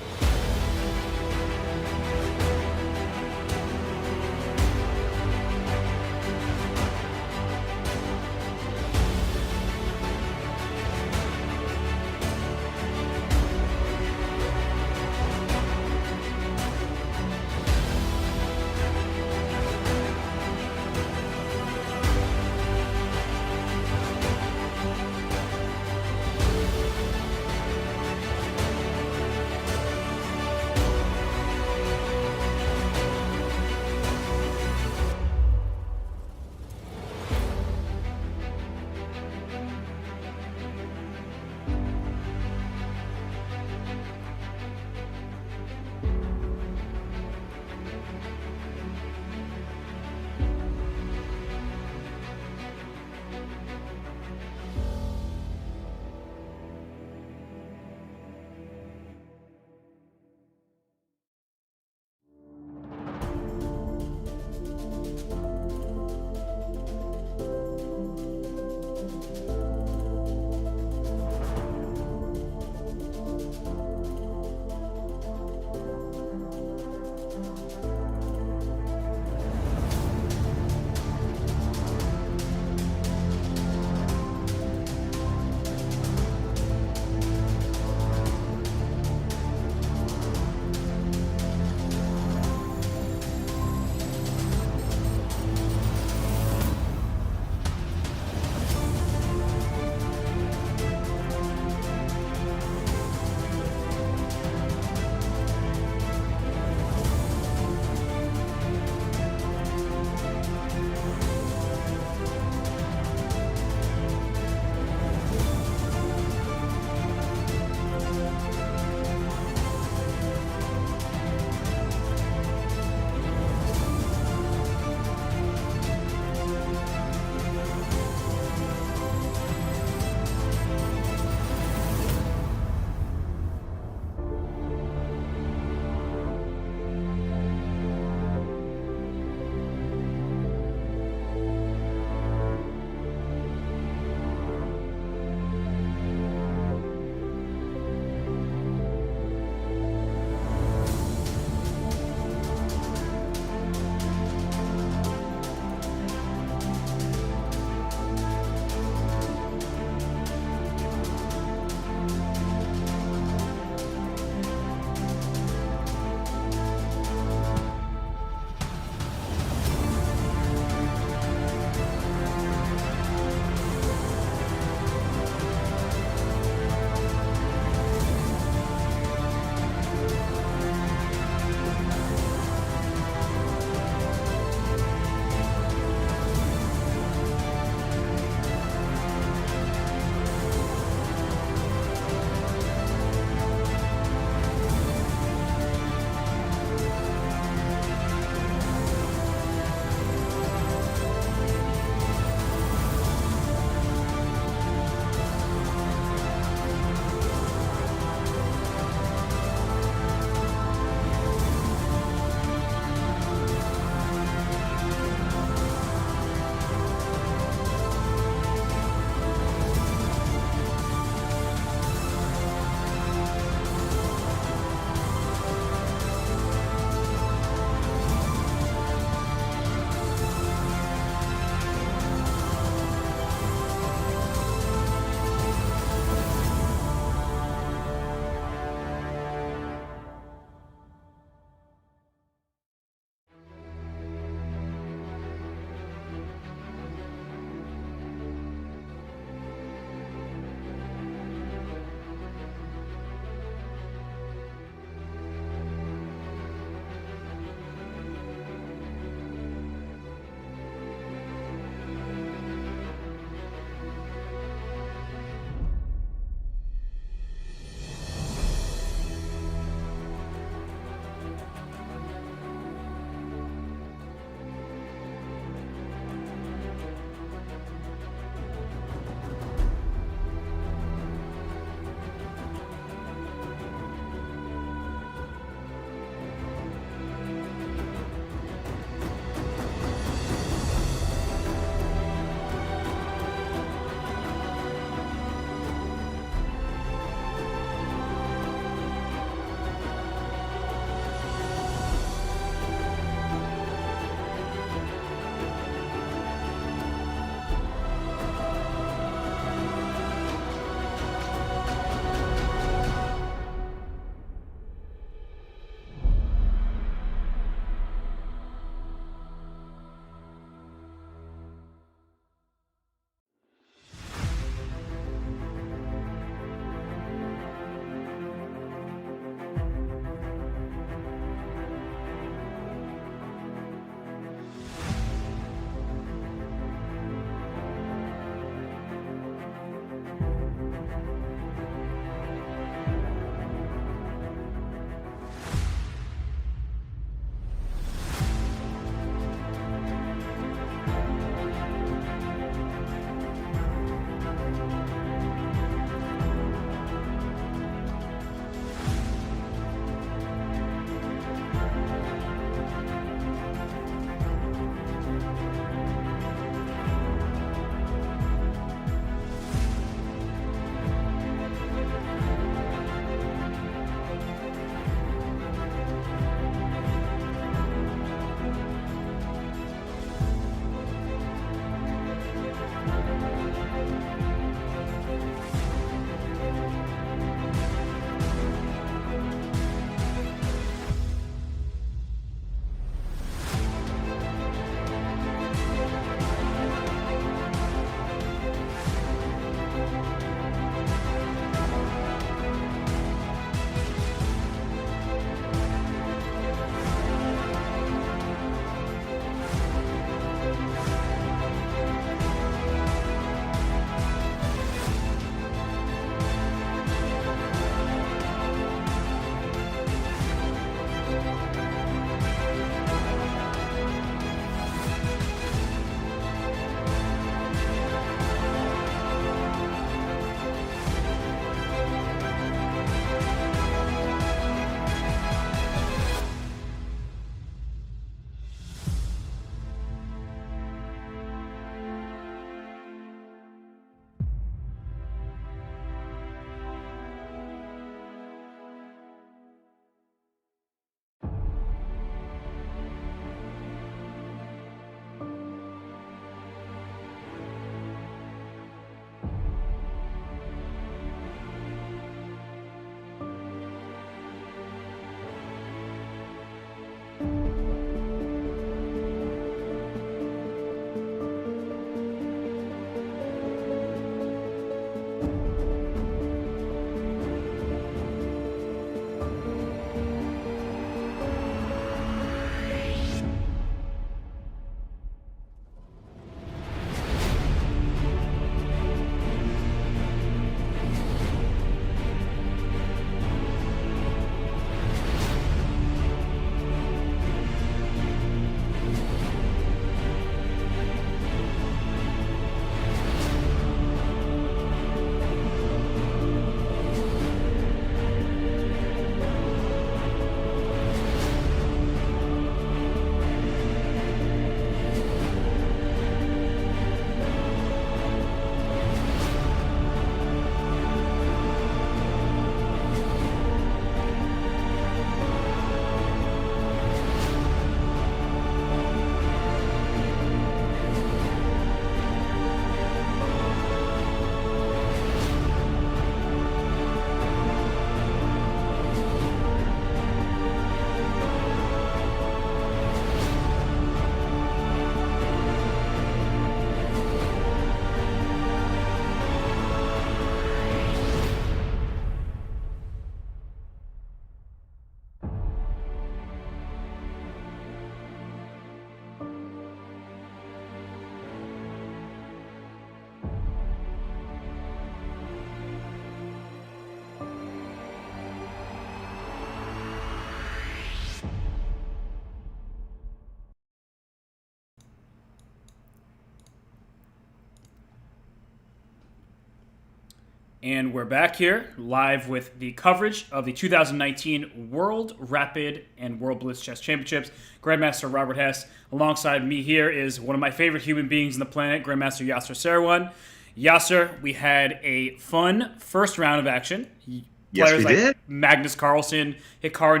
And we're back here live with the coverage of the 2019 World Rapid and World Blitz Chess Championships. Grandmaster Robert Hess. Alongside me here is one of my favorite human beings on the planet, Grandmaster Yasser Seirawan. Yasser, we had a fun first round of action. Yes, Players we like did. Magnus Carlsen, Hikaru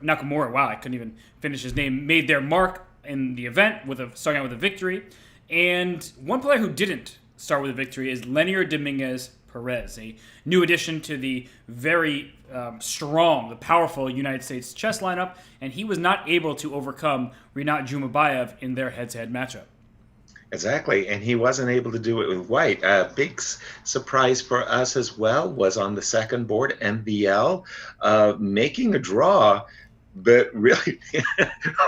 Nakamura, wow, I couldn't even finish his name, made their mark in the event, starting out with a victory. And one player who didn't start with a victory is Leonard Dominguez Perez, a new addition to the very strong, the powerful United States chess lineup, and he was not able to overcome Rinat Jumabayev in their head-to-head matchup. Exactly, and he wasn't able to do it with white. A big surprise for us as well was on the second board, MVL, making a draw, but really,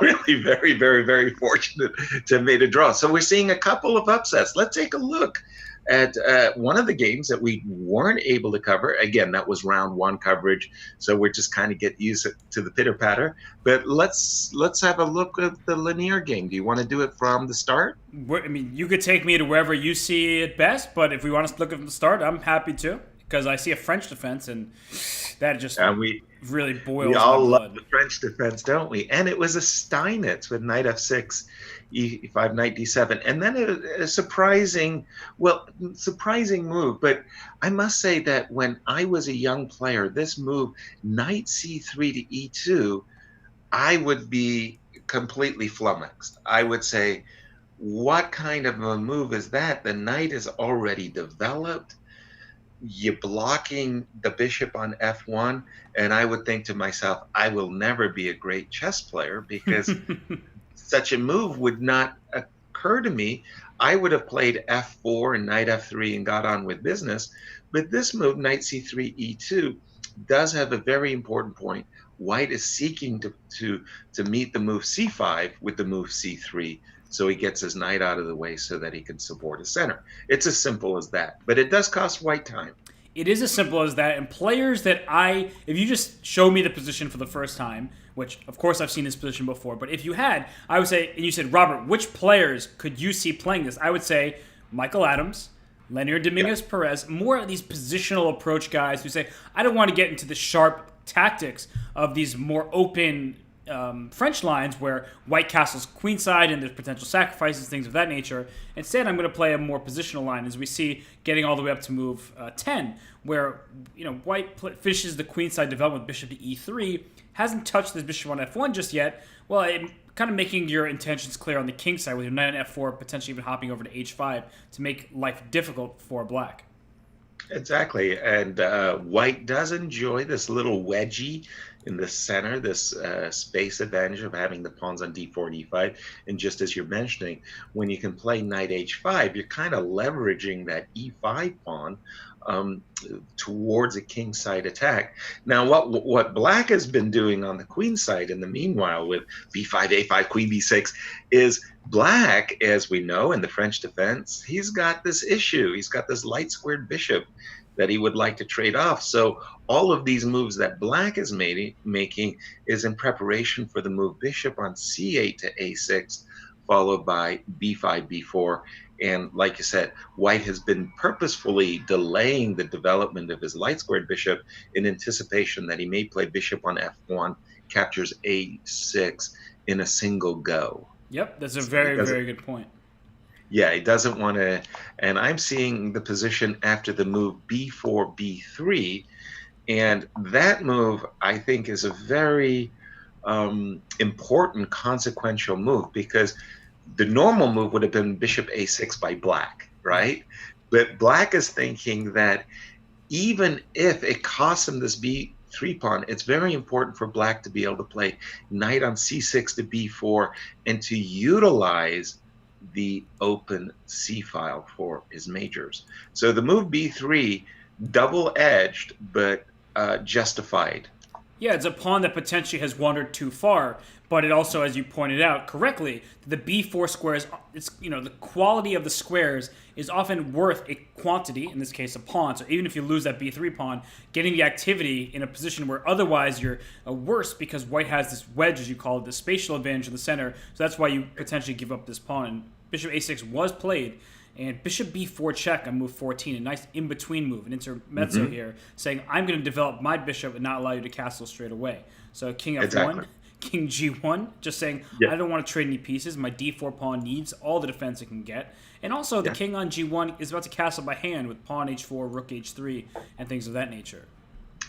really very, very, very fortunate to have made a draw. So we're seeing a couple of upsets. Let's take a look at one of the games that we weren't able to cover. Again, that was round one coverage, so we're just kind of get used to the pitter patter. But let's have a look at the linear game. Do you want to do it from the start? I mean, you could take me to wherever you see it best, but if we want to look at the start, I'm happy to, because I see a French defense, and that just really boils We all my blood. love the French defense, don't we? And it was a Steinitz with knight f6, e5, knight d7, and then a surprising move. But I must say that when I was a young player, this move, knight c3 to e2, I would be completely flummoxed. I would say, what kind of a move is that? The knight is already developed. You're blocking the bishop on f1, and I would think to myself, I will never be a great chess player, because such a move would not occur to me. I would have played f4 and knight f3 and got on with business. But this move, knight c3 e2, does have a very important point. White is seeking to meet the move c5 with the move c3, so he gets his knight out of the way so that he can support his center. It's as simple as that, but it does cost white time. It is as simple as that, and players that if you just show me the position for the first time, which of course I've seen this position before, but if you had, I would say, and you said, Robert, which players could you see playing this? I would say Michael Adams, Leonard Dominguez Perez, more of these positional approach guys who say, I don't want to get into the sharp tactics of these more open French lines where white castles queenside and there's potential sacrifices, things of that nature. Instead, I'm going to play a more positional line, as we see getting all the way up to move 10, where white finishes the queenside development with bishop to e3, hasn't touched this bishop on f1 just yet. Well, kind of making your intentions clear on the king side with your knight on f4, potentially even hopping over to h5 to make life difficult for black. Exactly, and white does enjoy this little wedgie in the center, this space advantage of having the pawns on d4, d5, and just as you're mentioning, when you can play knight h5, you're kind of leveraging that e5 pawn towards a king side attack. Now, what black has been doing on the queen side in the meanwhile with b5, a5, queen b6 is black, as we know in the French defense, he's got this issue. He's got this light squared bishop that he would like to trade off. So all of these moves that black is making is in preparation for the move bishop on c8 to a6, followed by b5, b4. And like you said, white has been purposefully delaying the development of his light squared bishop in anticipation that he may play bishop on f1, captures a6 in a single go. Yep, that's a very, very good point. Yeah, he doesn't want to, and I'm seeing the position after the move b4, b3, and that move, I think, is a very important, consequential move, because the normal move would have been bishop a6 by black, right? But black is thinking that even if it costs him this b3 pawn, it's very important for black to be able to play knight on c6 to b4 and to utilize the open c file for his majors. So the move b3, double-edged, but justified. Yeah, it's a pawn that potentially has wandered too far, but it also, as you pointed out correctly, the b4 squares, it's the quality of the squares is often worth a quantity, in this case a pawn. So even if you lose that b3 pawn, getting the activity in a position where otherwise you're worse because white has this wedge, as you call it, the spatial advantage in the center. So that's why you potentially give up this pawn. And bishop a6 was played And bishop b4 check on move 14, a nice in-between move, an intermezzo Hmm. here, saying I'm going to develop my bishop and not allow you to castle straight away. So king Exactly. f1, king g1, just saying Yeah. I don't want to trade any pieces. My d4 pawn needs all the defense it can get. And also the Yeah. king on g1 is about to castle by hand with pawn h4, rook h3, and things of that nature.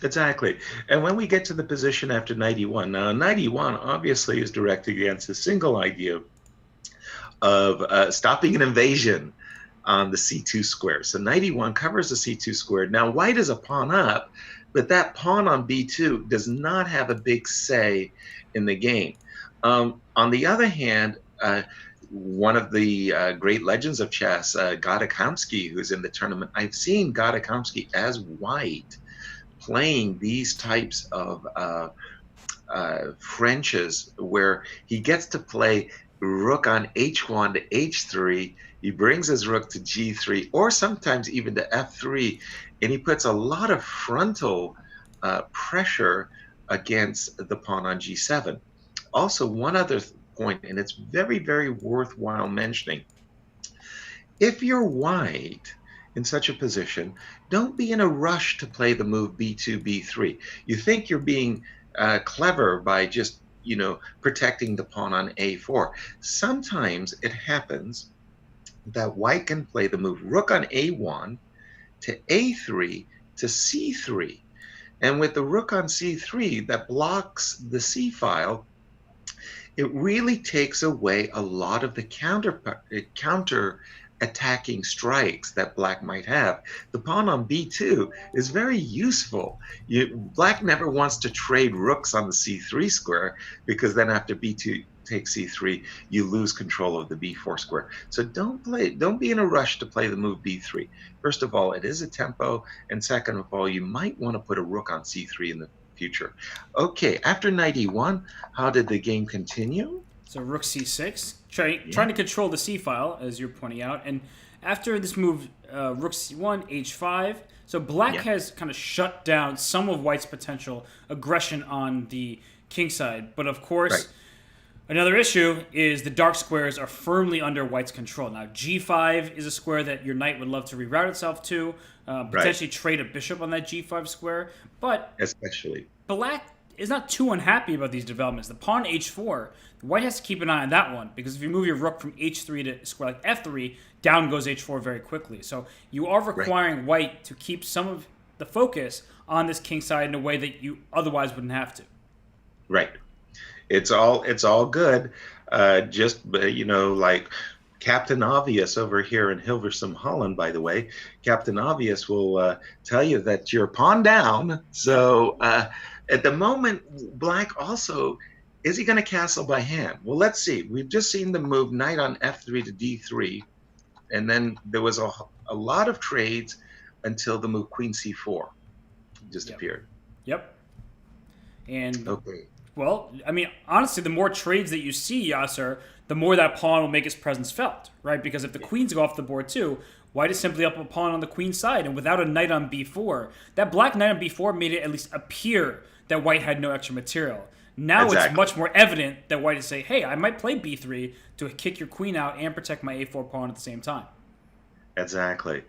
Exactly. And when we get to the position after knight e1, now knight e1 obviously is directed against a single idea of stopping an invasion on the c2 square. So knight e1 covers the c2 square. Now white is a pawn up, but that pawn on b2 does not have a big say in the game. On the other hand, one of the great legends of chess, Gadakamsky, who's in the tournament, I've seen Gadakamsky as white playing these types of Frenches where he gets to play rook on h1 to h3. He brings his rook to g3 or sometimes even to f3, and he puts a lot of frontal pressure against the pawn on g7. Also, one other point, and it's very, very worthwhile mentioning. If you're white in such a position, don't be in a rush to play the move b2, b3. You think you're being clever by just, protecting the pawn on a4. Sometimes it happens that white can play the move rook on a1 to a3 to c3. And with the rook on c3 that blocks the c file, it really takes away a lot of the counter attacking strikes that black might have. The pawn on b2 is very useful. Black never wants to trade rooks on the c3 square, because then after b2 takes c3, you lose control of the b4 square. So don't be in a rush to play the move b3. First of all, it is a tempo, and second of all, you might want to put a rook on c3 in the future. Okay, after knight e1, how did the game continue? So rook c6, trying Yeah, to control the c file, as you're pointing out. And after this move, rook c1, h5. So black yeah, has kind of shut down some of white's potential aggression on the king side. But of right, course, another issue is the dark squares are firmly under white's control. Now, g5 is a square that your knight would love to reroute itself to, right, potentially trade a bishop on that g5 square. But especially. black is not too unhappy about these developments. The pawn h4, white has to keep an eye on that one, because if you move your rook from h3 to a square like f3, down goes h4 very quickly. So you are Right, requiring white to keep some of the focus on this king side in a way that you otherwise wouldn't have to. right. It's all good. Just like Captain Obvious over here in Hilversum, Holland, by the way. Captain Obvious will tell you that you're pawn down. Yep. So at the moment, black also, is he going to castle by hand? Well, let's see. We've just seen the move knight on f3 to d3, and then there was a lot of trades until the move queen c4 just Yep. appeared. Yep. And Okay. well, I mean, honestly, the more trades that you see, Yasser, the more that pawn will make its presence felt, right? Because if the queens go off the board too, white is simply up a pawn on the queen side, and without a knight on b4, that black knight on b4 made it at least appear that white had no extra material. Now it's Exactly. much more evident that white is saying, hey, I might play b3 to kick your queen out and protect my a4 pawn at the same time. Exactly.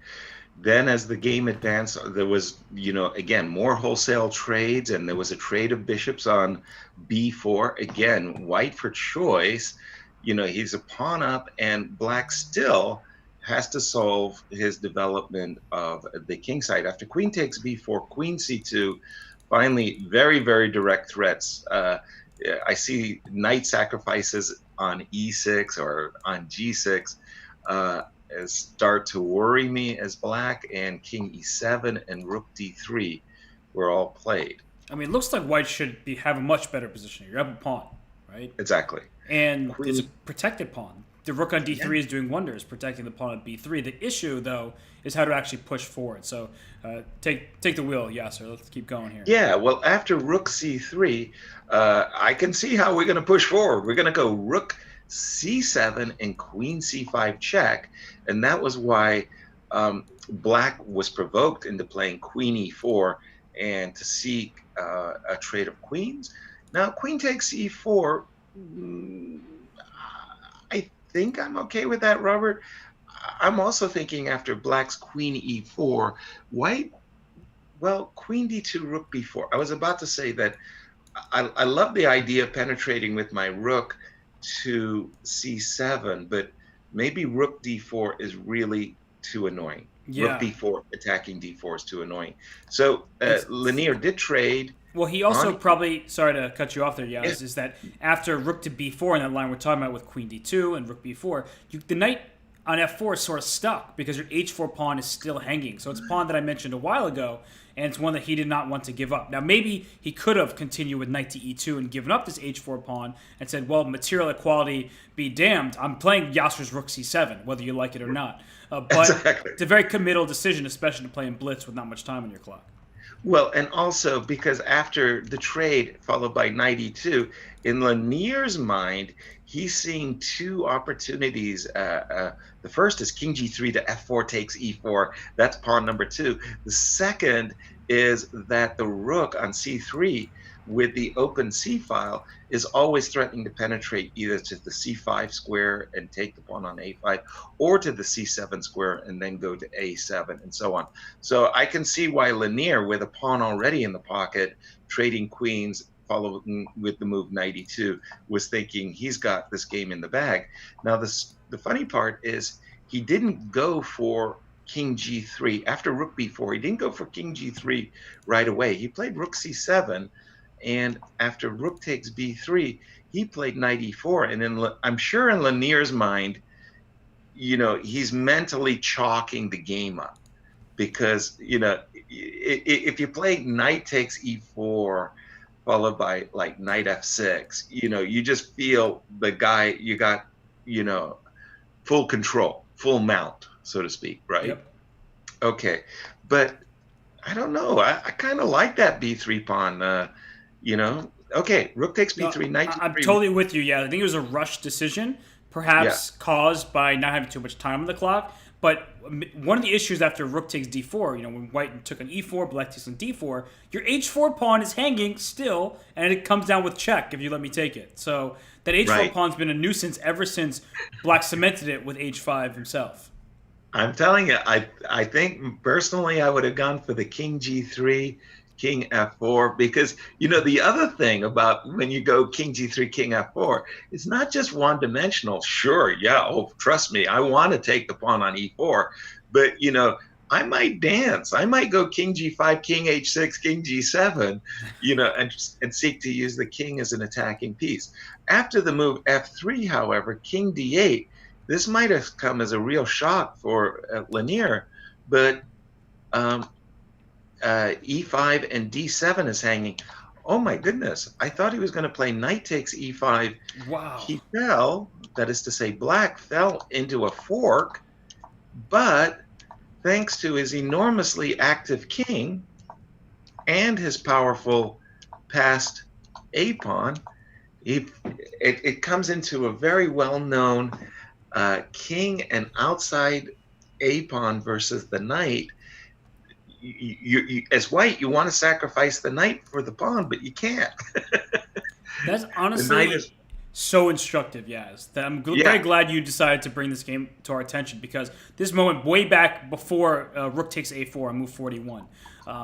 Then as the game advanced, there was, again, more wholesale trades, and there was a trade of bishops on b4. Again, white for choice. He's a pawn up, and black still has to solve his development of the king side. After queen takes b4, queen c2, finally, very, very direct threats. I see knight sacrifices on e6 or on g6. Start to worry me as black, and king e7 and rook d3 were all played. I mean, it looks like white should have a much better position here. You have a pawn, right? Exactly. And it's a Queen, protected pawn. The rook on yeah. d3 is doing wonders, protecting the pawn on b3. The issue, though, is how to actually push forward. So take the wheel, Yasser. Let's keep going here. Yeah, well, after rook c3, I can see how we're going to push forward. We're going to go rook c7 and queen c5 check, and that was why black was provoked into playing queen e4 and to seek a trade of queens. Now, queen takes e4. I think I'm okay with that, Robert. I'm also thinking after black's queen e4, white, well, queen d2, rook b4. I was about to say that I love the idea of penetrating with my rook to c7, but maybe rook d4 is really too annoying. Rook Yeah. d4 attacking d4 is too annoying. So It's Lanier did trade Well, he also on. probably, sorry to cut you off there, Yeah, Yaz, is that after rook to b4 in that line we're talking about with queen d2 and rook b4, the knight on f4 is sort of stuck because your h4 pawn is still hanging. So it's a pawn that I mentioned a while ago, and it's one that he did not want to give up. Now, maybe he could have continued with knight to e2 and given up this h4 pawn and said, well, material equality be damned. I'm playing Yasser's rook c7, whether you like it or not. But exactly. it's a very committal decision, especially to play in Blitz with not much time on your clock. Well, and also because after the trade followed by 92, in Lanier's mind, he's seeing two opportunities. The first is king g3 to f4 takes e4. That's pawn number two. The second is that the rook on c3 with the open c file is always threatening to penetrate either to the c5 square and take the pawn on a5 or to the c7 square and then go to a7 and so on. So I can see why Lanier, with a pawn already in the pocket, trading queens, following with the move knight e2, was thinking he's got this game in the bag. Now, the funny part is he didn't go for king g3 after rook b4. He didn't go for king g3 right away. He played rook c7, and after rook takes b3, he played knight e4. And I'm sure in Lanier's mind, he's mentally chalking the game up because if you play knight takes e4 followed by like knight f6, you just feel the guy, you got full control, full mount, so to speak, right? Yep. Okay, but I don't know, I kind of like that b3 pawn. Okay, rook takes No, b3, knight I'm g3. totally with you. Yeah, I think it was a rushed decision, Yeah, perhaps caused by not having too much time on the clock. But one of the issues after rook takes d4, when white took on e4, black takes on d4, your h4 pawn is hanging still, and it comes down with check if you let me take it. So that h4 right. pawn's been a nuisance ever since black cemented it with h5 himself. I'm telling you, I think personally I would have gone for the king g3, king f4, because the other thing about when you go king g3, king f4, it's not just one dimensional. Sure, yeah, oh, trust me, I want to take the pawn on e4, but I might dance. I might go king g5, king h6, king g7, and seek to use the king as an attacking piece. After the move f3, however, king d8, this might have come as a real shock for Lanier, but e5 and d7 is hanging. Oh my goodness, I thought he was going to play knight takes e5. Wow. He fell, that is to say, black fell into a fork, but thanks to his enormously active king and his powerful passed a pawn, it comes into a very well-known king and outside a pawn versus the knight. You, as white, you want to sacrifice the knight for the pawn, but you can't. That's The knight honestly is, so instructive, Yaz. That I'm very yeah, glad you decided to bring this game to our attention because this moment, way back before Rook takes a4 on move 41,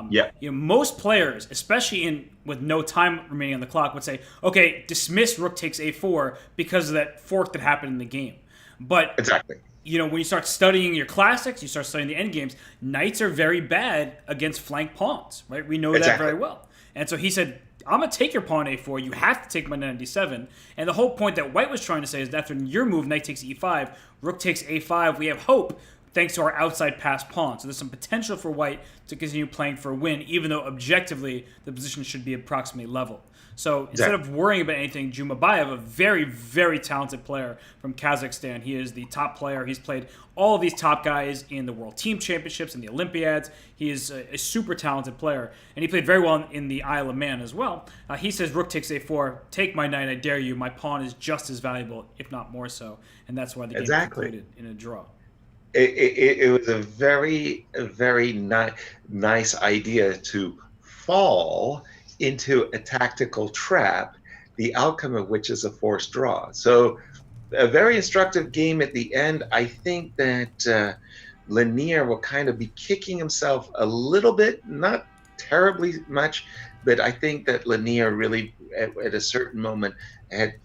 yeah, most players, especially with no time remaining on the clock, would say, "Okay, dismiss Rook takes a4 because of that fork that happened in the game." But exactly, when you start studying your classics, you start studying the end games. Knights are very bad against flank pawns, right? We know that exactly, very well. And so he said, I'm going to take your pawn a4. You have to take my knight on d7. And the whole point that white was trying to say is that after your move, knight takes e5, rook takes a5, we have hope thanks to our outside pass pawn. So there's some potential for white to continue playing for a win, even though objectively the position should be approximately level. So instead of worrying about anything, Jumabayev, a very, very talented player from Kazakhstan, he is the top player. He's played all of these top guys in the World Team Championships and the Olympiads. He is a super talented player, and he played very well in the Isle of Man as well. He says, rook takes a4, take my knight, I dare you. My pawn is just as valuable, if not more so, and that's why the game exactly. concluded in a draw. It was a very, very nice idea to fall into a tactical trap, the outcome of which is a forced draw. So a very instructive game at the end. I think that Lanier will kind of be kicking himself a little bit, not terribly much, but I think that Lanier really, at a certain moment, had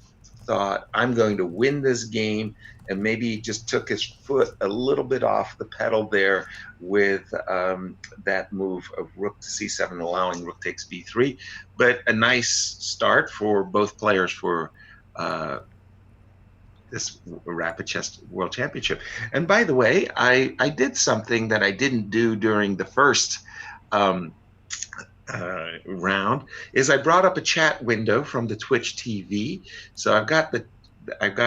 thought, I'm going to win this game, and maybe he just took his foot a little bit off the pedal there with that move of rook to c7, allowing rook takes b3. But a nice start for both players for this Rapid Chess World Championship. And by the way, I did something that I didn't do during the first round, is I brought up a chat window from the Twitch TV. So I've got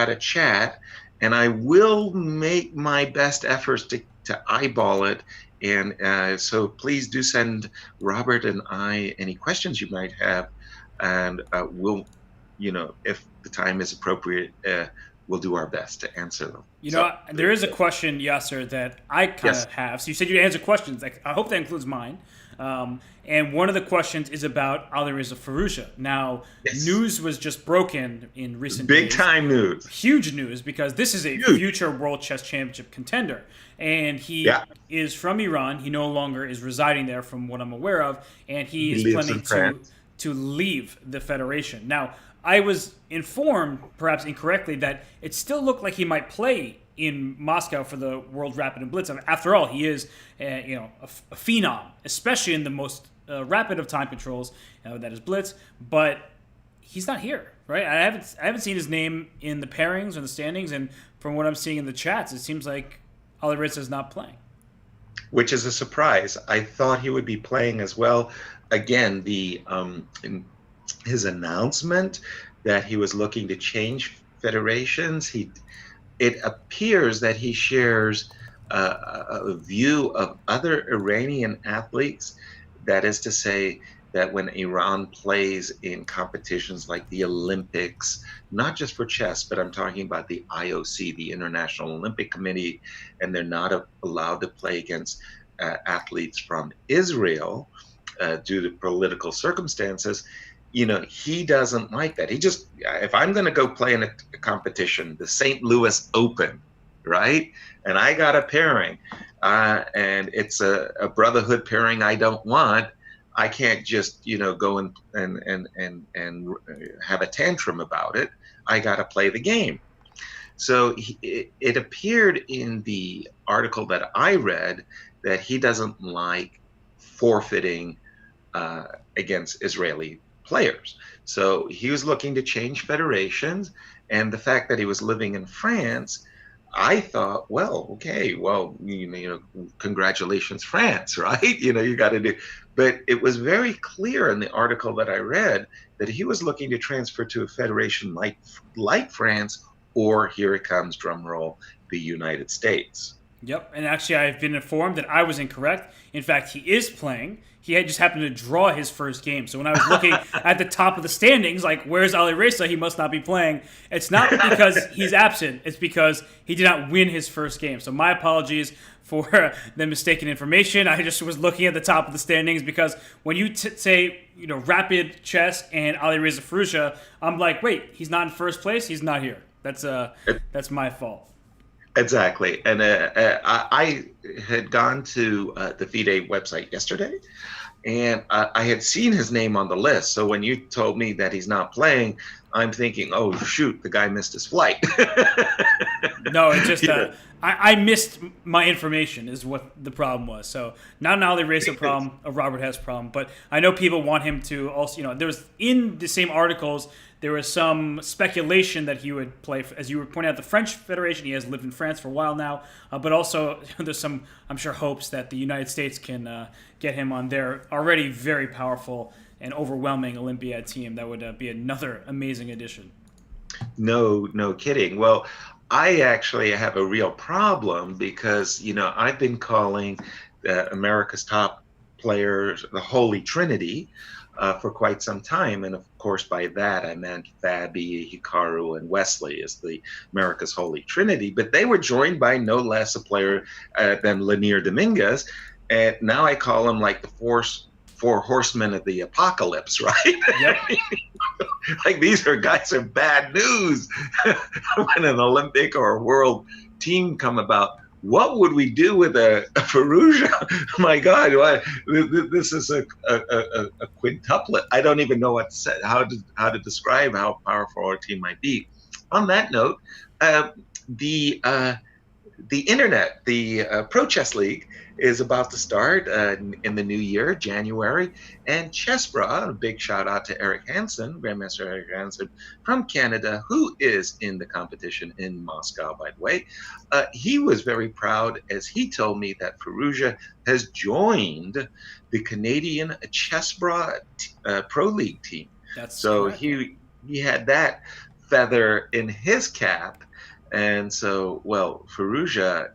a chat, and I will make my best efforts to eyeball it. And so please do send Robert and I any questions you might have, and we'll, if the time is appropriate, we'll do our best to answer them. There is a question, Yasser, that I kind of have. So you said you'd answer questions. I hope that includes mine. And one of the questions is about Alireza Firouzja. Now, news was just broken in recent days. Big time news. Huge news, because this is a future World Chess Championship contender. And he is from Iran. He no longer is residing there, from what I'm aware of. And he is planning to leave the federation. Now, I was informed, perhaps incorrectly, that it still looked like he might play in Moscow for the World Rapid and Blitz. After all, he is a phenom, especially in the most rapid of time controls, that is Blitz. But he's not here, right? I haven't seen his name in the pairings or the standings, and from what I'm seeing in the chats, it seems like Alireza is not playing. Which is a surprise. I thought he would be playing as well. Again, his announcement that he was looking to change federations, it appears that he shares a view of other Iranian athletes. That is to say, that when Iran plays in competitions like the Olympics, not just for chess, but I'm talking about the IOC, the International Olympic Committee, and they're not allowed to play against athletes from Israel due to political circumstances. He doesn't like that. If I'm going to go play in a competition, the St. Louis Open, right? And I got a pairing, and it's a brotherhood pairing I don't want, I can't just, go and have a tantrum about it. I got to play the game. So it appeared in the article that I read that he doesn't like forfeiting against Israeli players. So he was looking to change federations, and the fact that he was living in France, I thought, congratulations, France, right? You got to do. But it was very clear in the article that I read that he was looking to transfer to a federation like France, or here it comes, drum roll, the United States. Yep, and actually I've been informed that I was incorrect. In fact, he is playing. He had just happened to draw his first game. So when I was looking at the top of the standings, like, where's Alireza? He must not be playing. It's not because he's absent. It's because he did not win his first game. So my apologies for the mistaken information. I just was looking at the top of the standings, because when you say, Rapid Chess and Alireza Firouzja, I'm like, wait, he's not in first place? He's not here. That's my fault. Exactly. And I had gone to the FIDE website yesterday, and I had seen his name on the list. So when you told me that he's not playing, I'm thinking, oh, shoot, the guy missed his flight. No, it's just I missed my information is what the problem was. So not an Alireza problem, a Robert Hess problem. But I know people want him to also, there was, in the same articles, there was some speculation that he would play, as you were pointing out, the French Federation. He has lived in France for a while now. But also there's some, I'm sure, hopes that the United States can get him on their already very powerful and overwhelming Olympiad team. That would be another amazing addition. No kidding. Well, I actually have a real problem because, I've been calling America's top players the Holy Trinity for quite some time. And of course, by that, I meant Fabi, Hikaru, and Wesley as the America's Holy Trinity. But they were joined by no less a player than Lanier Dominguez. And now I call him like the four horsemen of the apocalypse, right? Yep. Like these guys are bad news when an Olympic or a world team come about. What would we do with a Firouzja? My God, this is a quintuplet. I don't even know what to say, how to describe how powerful our team might be. On that note, the internet, the Pro Chess League, is about to start in the new year, January. And Chessbra, a big shout out to Eric Hansen, Grandmaster Eric Hansen from Canada, who is in the competition in Moscow, by the way. He was very proud as he told me that Firouzja has joined the Canadian Chessbra Pro League team. That's so correct. he had that feather in his cap. And so, well, Firouzja,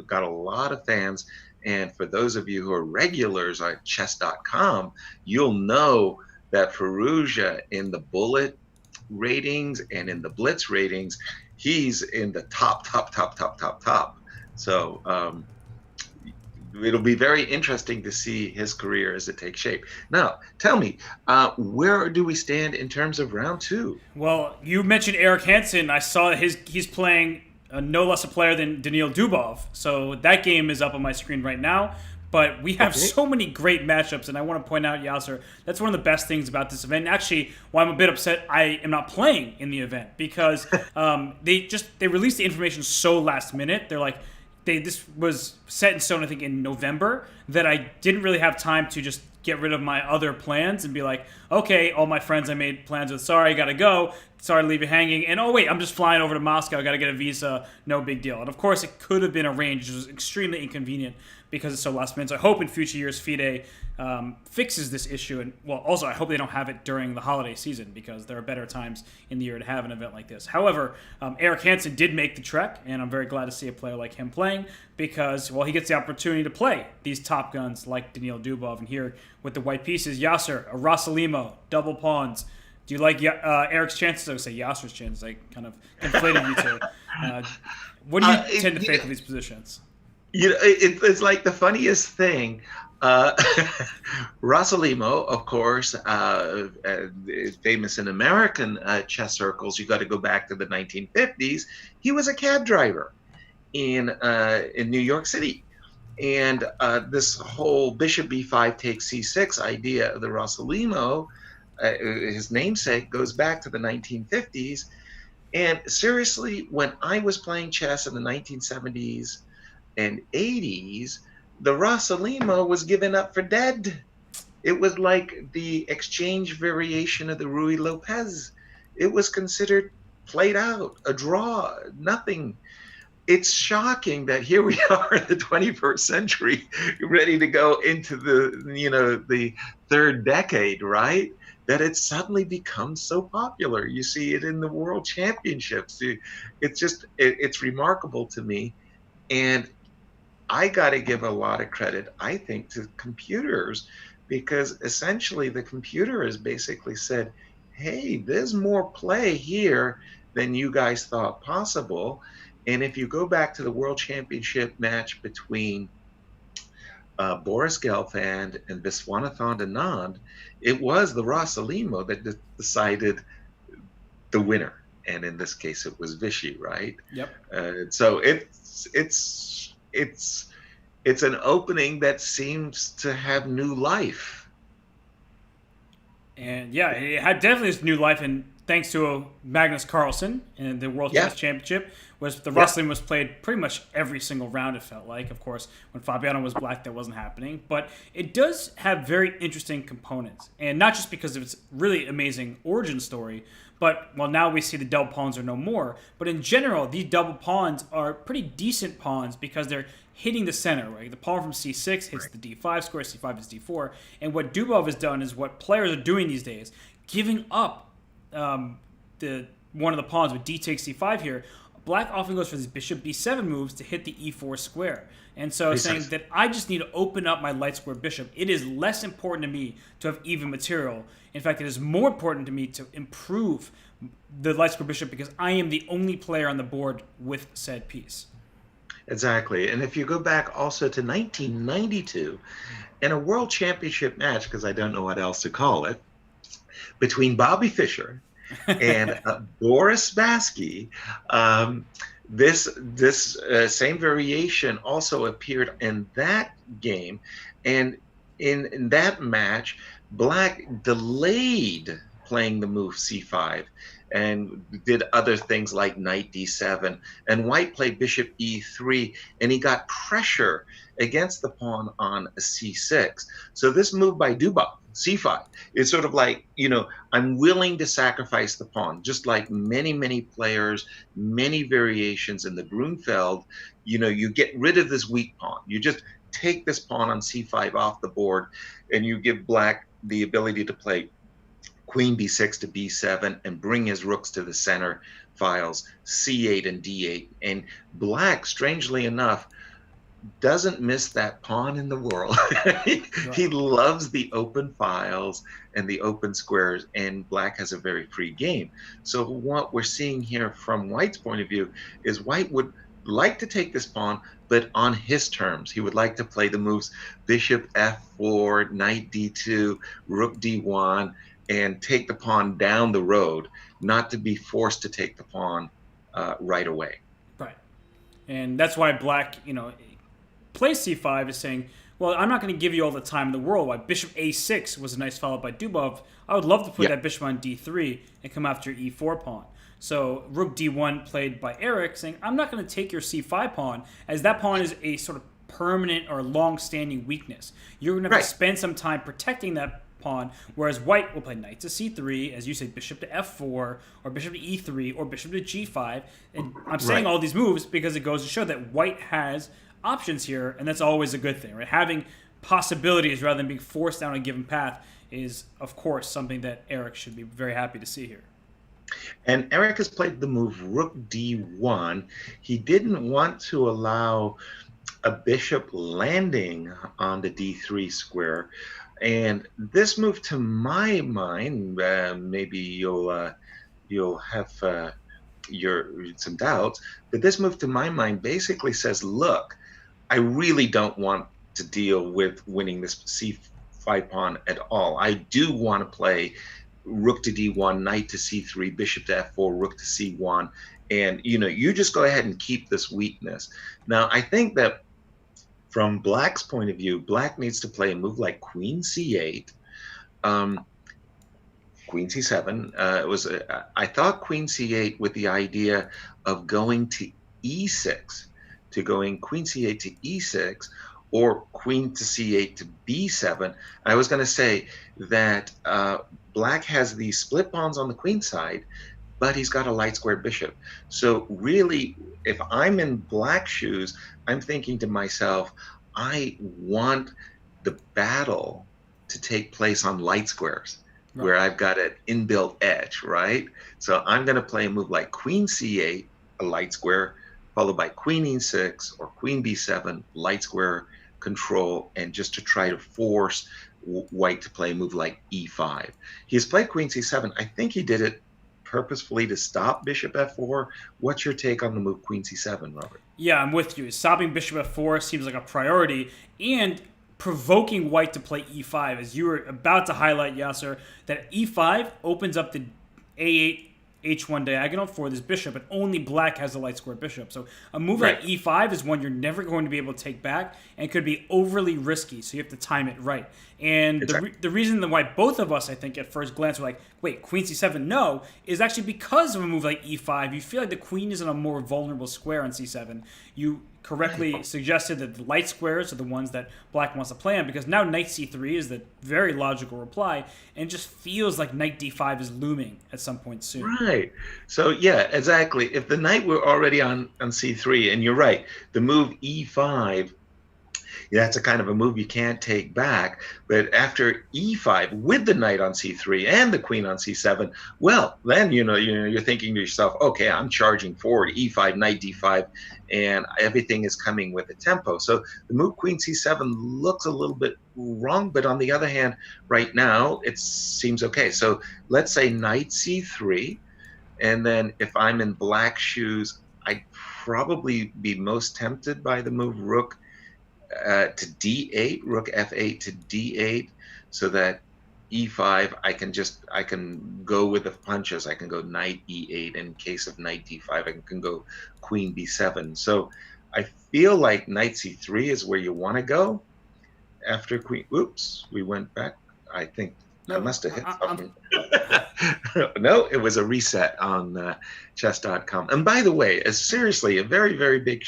got a lot of fans. And for those of you who are regulars on Chess.com, you'll know that Firouzja in the bullet ratings and in the blitz ratings, he's in the top. So it'll be very interesting to see his career as it takes shape. Now, tell me, where do we stand in terms of round two? Well, you mentioned Eric Hansen. I saw that he's playing no less a player than Daniil Dubov. So that game is up on my screen right now. But we have so many great matchups, and I want to point out, Yasser, that's one of the best things about this event. And actually, why I'm a bit upset I am not playing in the event, because they released the information so last minute. They're like, this was set in stone, I think, in November, that I didn't really have time to just get rid of my other plans and be like, okay, all my friends I made plans with, sorry, I gotta go, sorry to leave you hanging, and oh wait, I'm just flying over to Moscow, I gotta get a visa, no big deal. And of course, it could have been arranged, it was extremely inconvenient because it's so last minute. So I hope in future years FIDE fixes this issue, and well, also I hope they don't have it during the holiday season, because there are better times in the year to have an event like this. However, Eric Hansen did make the trek, and I'm very glad to see a player like him playing, because, well, he gets the opportunity to play these top guns like Daniil Dubov. And here with the white pieces, Yasser, a Rossalimo, double pawns. Do you like Eric's chances? I would say Yasser's chances. I kind of conflated you two. What do you tend to think of these positions? It's like the funniest thing. Rossalimo, of course, is famous in American chess circles. You got to go back to the 1950s. He was a cab driver in New York City. And this whole bishop b5 takes c6 idea of the Rossalimo, his namesake, goes back to the 1950s. And seriously, when I was playing chess in the 1970s and 80s, the Rossalimo was given up for dead. It was like the exchange variation of the Ruy Lopez. It was considered played out, a draw, nothing. It's shocking that here we are in the 21st century, ready to go into the third decade, right? That it's suddenly become so popular. You see it in the World Championships. It's remarkable to me. And I got to give a lot of credit, I think, to computers, because essentially the computer has basically said, hey, there's more play here than you guys thought possible. And if you go back to the World Championship match between Boris Gelfand and Viswanathan Anand, it was the Rossalimo that decided the winner. And in this case, it was Vichy, right? Yep. So it's an opening that seems to have new life. And yeah, it had definitely this new life, and thanks to Magnus Carlsen in the World Chess Championship, was the wrestling was played pretty much every single round, it felt like. Of course, when Fabiano was black, that wasn't happening. But it does have very interesting components, and not just because of its really amazing origin story, but, well, now we see the double pawns are no more. But in general, these double pawns are pretty decent pawns because they're hitting the center, right? The pawn from c6 hits the d5 square, c5 is d4. And what Dubov has done is what players are doing these days, giving up the one of the pawns with d takes c5 here. Black often goes for these bishop b7 moves to hit the e4 square. And so saying that I just need to open up my light square bishop. It is less important to me to have even material. In fact, it is more important to me to improve the light square bishop because I am the only player on the board with said piece. Exactly. And if you go back also to 1992, in a world championship match, because I don't know what else to call it, between Bobby Fischer and Boris Spassky, um, this same variation also appeared in that game, and in that match, Black delayed playing the move c5 and did other things like knight d7, and White played bishop e3, and he got pressure against the pawn on c6. So this move by Dubov, c5, is sort of like, I'm willing to sacrifice the pawn, just like many, many players, many variations in the Grunfeld. You get rid of this weak pawn. You just take this pawn on c5 off the board, and you give Black the ability to play queen b6 to b7 and bring his rooks to the center files, c8 and d8. And Black, strangely enough, doesn't miss that pawn in the world. He loves the open files and the open squares, and Black has a very free game. So what we're seeing here from White's point of view is White would like to take this pawn, but on his terms. He would like to play the moves bishop f4, knight d2, rook d1, and take the pawn down the road, not to be forced to take the pawn right away. Right. And that's why Black, plays c5 is saying, well, I'm not going to give you all the time in the world. Why bishop a6 was a nice follow by Dubov. I would love to put that bishop on d3 and come after your e4 pawn. So rook d1 played by Eric, saying, I'm not going to take your c5 pawn, as that pawn is a sort of permanent or long-standing weakness. You're going to have to spend some time protecting that pawn, whereas White will play knight to c3, as you say, bishop to f4, or bishop to e3, or bishop to g5. And I'm saying all these moves because it goes to show that White has options here, and that's always a good thing, right? Having possibilities rather than being forced down a given path is, of course, something that Eric should be very happy to see here. And Eric has played the move rook d1. He didn't want to allow a bishop landing on the d3 square. And this move, to my mind, maybe you'll have some doubts, but this move, to my mind, basically says, look, I really don't want to deal with winning this c5 pawn at all. I do want to play rook to d1, knight to c3, bishop to f4, rook to c1, and you just go ahead and keep this weakness. Now, I think that from Black's point of view, Black needs to play a move like queen c8, queen c7. I thought queen c8 with the idea of going to e6, to going queen c8 to e6, or queen to c8 to b7. I was going to say that Black has these split pawns on the queen side, but he's got a light square bishop. So really, if I'm in Black's shoes, I'm thinking to myself, I want the battle to take place on light squares, where I've got an inbuilt edge, right? So I'm going to play a move like queen c8, a light square, followed by queen e6 or queen b7, light square control, and just to try to force White to play a move like e5. He's played queen c7. I think he did it purposefully to stop bishop f4. What's your take on the move queen c7, Robert? Yeah, I'm with you. Stopping bishop f4 seems like a priority, and provoking White to play e5, as you were about to highlight, Yasser, that e5 opens up the a8 h1 diagonal for this bishop, and only Black has a light square bishop. So a move like e5 is one you're never going to be able to take back, and could be overly risky, so you have to time it right. And the reason that why both of us, I think, at first glance were like, wait, queen c7, no, is actually because of a move like e5. You feel like the queen is in a more vulnerable square on c7. You correctly suggested that the light squares are the ones that Black wants to play on, because now knight c3 is the very logical reply, and it just feels like knight d5 is looming at some point soon. Right. So yeah, exactly. If the knight were already on c3, and you're right, the move e5, that's a kind of a move you can't take back. But after e5 with the knight on c3 and the queen on c7, well, then you're thinking to yourself, okay, I'm charging forward, e5, knight d5, and everything is coming with a tempo. So the move queen c7 looks a little bit wrong, but on the other hand, right now it seems okay. So let's say knight c3, and then if I'm in Black's shoes, I'd probably be most tempted by the move rook to d8, rook f8 to d8, so that e5, I can go with the punches. I can go knight e8. In case of knight d5, I can go queen b7. So I feel like knight c3 is where you want to go after queen. Oops, we went back. I think I No, must have hit I'm something. No, it was a reset on chess.com. And by the way, seriously, a very, very big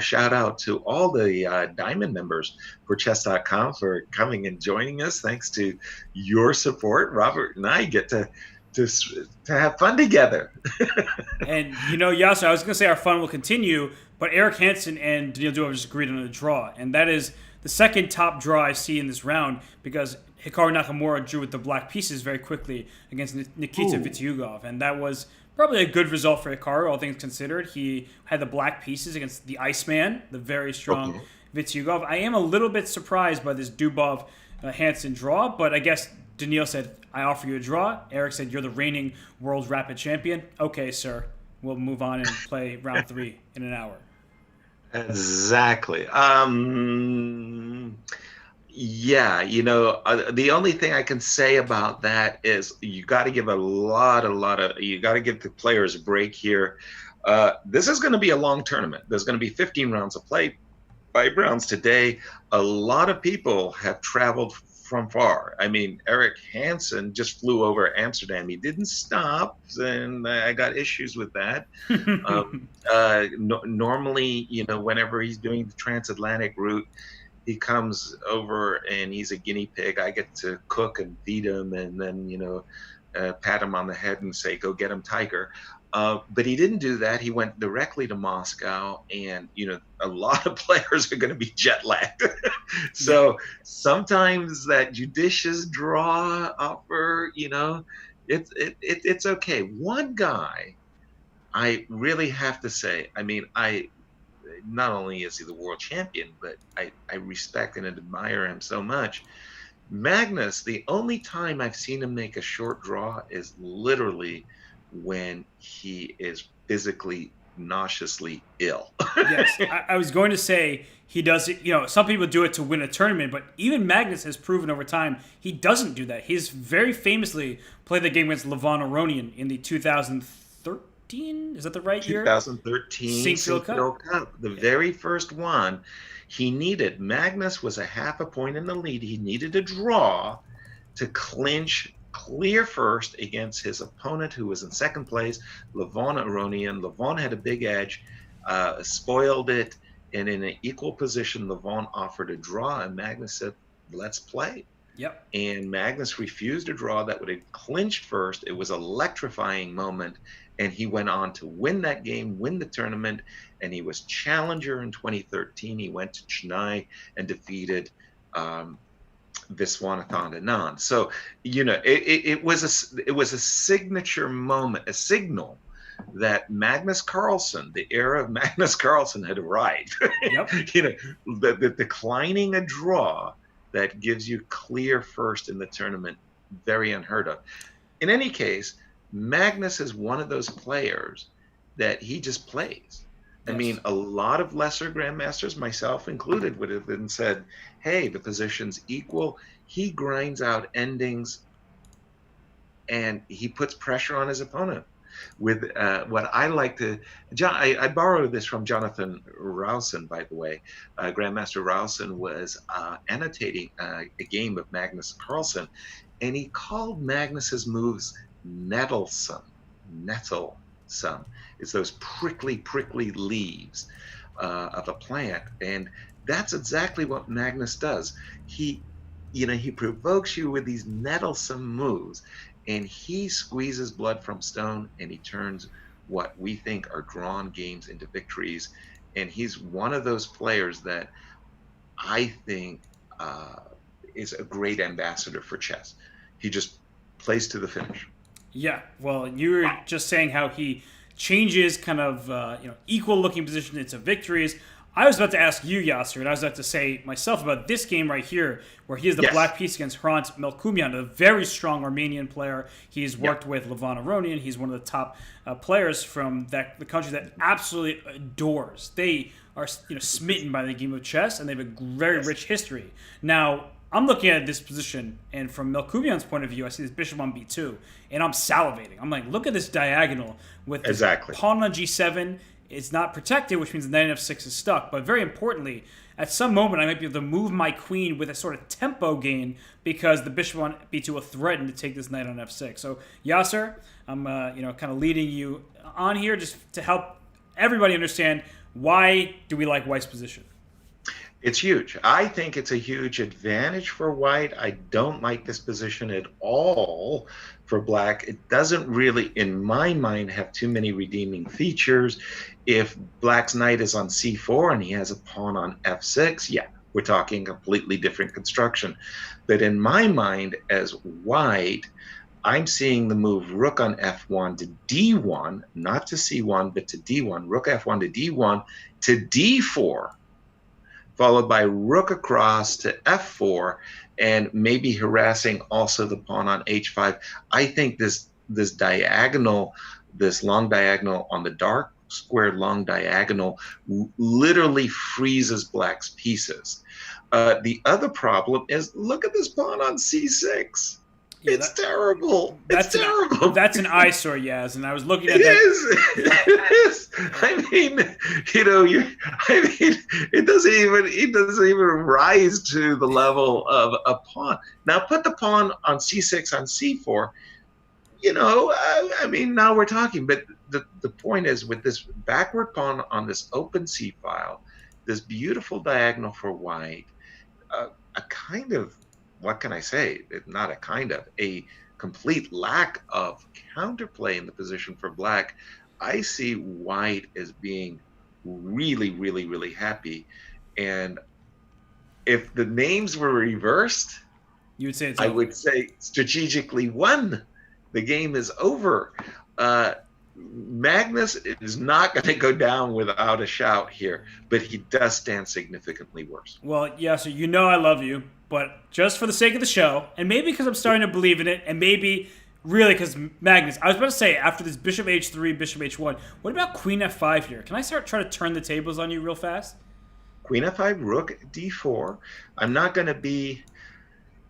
shout out to all the Diamond members for chess.com for coming and joining us. Thanks to your support, Robert and I get to have fun together. And Yasser, I was going to say our fun will continue, but Eric Hansen and Daniil Dubov just agreed on a draw, and that is the second top draw I see in this round because Hikaru Nakamura drew with the black pieces very quickly against Nikita Vityugov, and that was probably a good result for Hikaru, all things considered. He had the black pieces against the Iceman, the very strong Vityugov. I am a little bit surprised by this Dubov Hansen draw, but I guess Daniil said, I offer you a draw. Eric said, you're the reigning world rapid champion. Okay, sir. We'll move on and play round 3 in an hour. Exactly. Yeah, the only thing I can say about that is you got to give you got to give the players a break here. This is going to be a long tournament. There's going to be 15 rounds of play, 5 rounds today. A lot of people have traveled from far. I mean, Eric Hansen just flew over Amsterdam. He didn't stop, and I got issues with that. Normally, whenever he's doing the transatlantic route, he comes over and he's a guinea pig. I get to cook and feed him, and then pat him on the head and say, "Go get him, Tiger." But he didn't do that. He went directly to Moscow, and a lot of players are going to be jet lagged. So sometimes that judicious draw offer, it's okay. One guy, I really have to say, I mean, not only is he the world champion, but I respect and admire him so much. Magnus, the only time I've seen him make a short draw is literally when he is physically nauseously ill. Yes, I was going to say he does it. Some people do it to win a tournament, but even Magnus has proven over time he doesn't do that. He's very famously played the game against Levon Aronian in the 2013. Is that the right year? 2013 St. Phil Cup, the very first one. Magnus was a half a point in the lead. He needed a draw to clear first against his opponent, who was in second place, Levon Aronian. Levon had a big edge, spoiled it, and in an equal position, Levon offered a draw, and Magnus said, let's play. Yep. And Magnus refused a draw that would have clinched first. It was an electrifying moment, and he went on to win that game, win the tournament, and he was challenger in 2013. He went to Chennai and defeated Viswanathan Anand. So, it was a signature moment, a signal that Magnus Carlsen, the era of Magnus Carlsen, had arrived. Yep. The declining a draw that gives you clear first in the tournament, very unheard of. In any case, Magnus is one of those players that he just plays. I mean, a lot of lesser grandmasters, myself included, would have been said, hey, the position's equal. He grinds out endings, and he puts pressure on his opponent. With what I like to, I borrowed this from Jonathan Rowson, by the way. Grandmaster Rowson was annotating a game of Magnus Carlsen, and he called Magnus's moves nettlesome. It's those prickly leaves of a plant, and that's exactly what Magnus does. He provokes you with these nettlesome moves, and he squeezes blood from stone, and he turns what we think are drawn games into victories. And he's one of those players that I think is a great ambassador for chess. He just plays to the finish. Yeah, well, you were just saying how he changes kind of equal looking position into victories. I was about to ask you, Yasser, and I was about to say myself about this game right here, where he has the Yes. black piece against Hrant Melkumian, a very strong Armenian player. He's worked with Levan Aronian. He's one of the top players from the country that absolutely adores. They are smitten by the game of chess, and they have a very rich history. Now, I'm looking at this position, and from Melkumian's point of view, I see this bishop on b2, and I'm salivating. I'm like, look at this diagonal with this pawn on g7. It's not protected, which means the knight on f6 is stuck. But very importantly, at some moment, I might be able to move my queen with a sort of tempo gain because the bishop on b2 will threaten to take this knight on f6. So, Yasser, I'm kind of leading you on here just to help everybody understand why do we like White's position. It's huge. I think it's a huge advantage for White. I don't like this position at all for Black. It doesn't really, in my mind, have too many redeeming features. If Black's knight is on c4 and he has a pawn on f6, yeah, we're talking completely different construction. But in my mind, as White, I'm seeing the move rook on f1 to d1, not to c1, but to d1, rook f1 to d1 to d4, followed by rook across to f4, and maybe harassing also the pawn on h5. I think this diagonal, this long diagonal on the dark squared long diagonal literally freezes Black's pieces. The other problem is, look at this pawn on c6. Yeah, it's terrible. It's terrible. That's an eyesore, Yaz. And I was looking at It is. I mean, it doesn't even rise to the level of a pawn. Now put the pawn on c6 on c4. I mean, now we're talking. But the point is, with this backward pawn on this open c file, this beautiful diagonal for White, a kind of, what can I say? Not a kind of, a complete lack of counterplay in the position for Black. I see White as being really, really, really happy. And if the names were reversed, you would say it's I would say strategically won. The game is over. Magnus is not going to go down without a shout here, but he does stand significantly worse. Well, yeah, so I love you, but just for the sake of the show, and maybe because I'm starting to believe in it, and maybe really because Magnus, I was about to say, after this bishop h3, bishop h1, what about queen f5 here? Can I try to turn the tables on you real fast? Queen f5, rook d4. I'm not going to be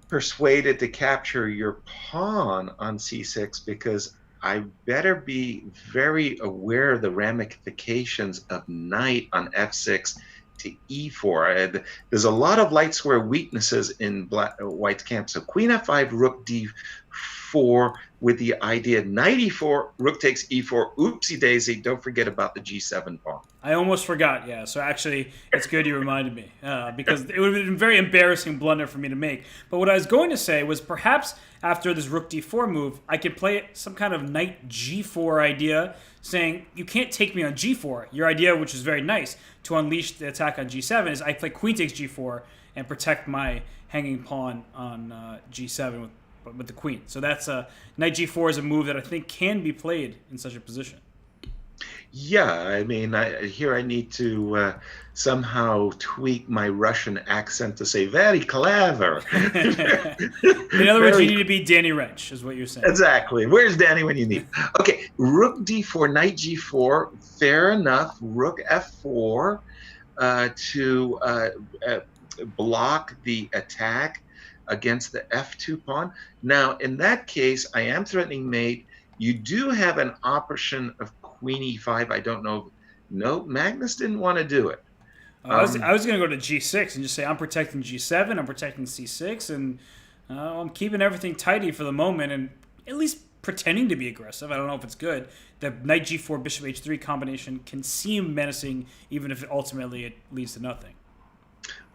persuaded to capture your pawn on c6 because I better be very aware of the ramifications of knight on f6 to e4. There's a lot of light square weaknesses in White's camp. So queen f5, rook d4 with the idea knight e4, rook takes e4. Oopsie daisy, don't forget about the g7 pawn. I almost forgot, yeah. So actually, it's good you reminded me because it would have been a very embarrassing blunder for me to make. But what I was going to say was perhaps after this rook d4 move, I could play some kind of knight g4 idea, saying, you can't take me on g4. Your idea, which is very nice, to unleash the attack on g7 is I play queen takes g4 and protect my hanging pawn on g7 with the queen. So that's knight g4 is a move that I think can be played in such a position. Yeah, I mean, here I need to somehow tweak my Russian accent to say very clever. In other words, you need to be Danny Wrench, is what you're saying. Exactly. Where's Danny when you need him? Okay, rook d4, knight g4, fair enough. Rook f4 to block the attack against the f2 pawn. Now, in that case, I am threatening mate. You do have an option of queen e5. I don't know. No, Magnus didn't want to do it. I was going to go to g6 and just say I'm protecting g7, I'm protecting c6, and I'm keeping everything tidy for the moment and at least pretending to be aggressive. I don't know if it's good. The knight g4, bishop h3 combination can seem menacing even if ultimately it leads to nothing.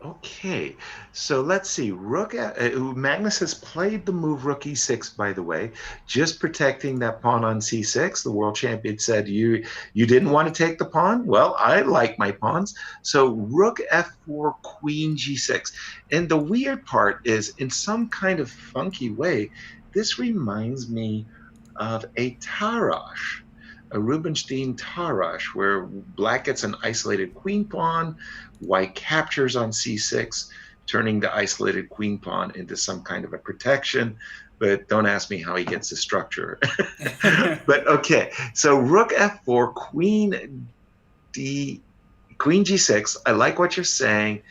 Okay, so let's see. Magnus has played the move rook e6, by the way, just protecting that pawn on c6. The world champion said, you didn't want to take the pawn? Well, I like my pawns. So rook f4, queen g6. And the weird part is, in some kind of funky way, this reminds me of a Tarrasch. a Rubinstein Tarash, where black gets an isolated queen pawn, white captures on c6, turning the isolated queen pawn into some kind of a protection. But don't ask me how he gets the structure. But okay, so rook f4, queen g6. I like what you're saying,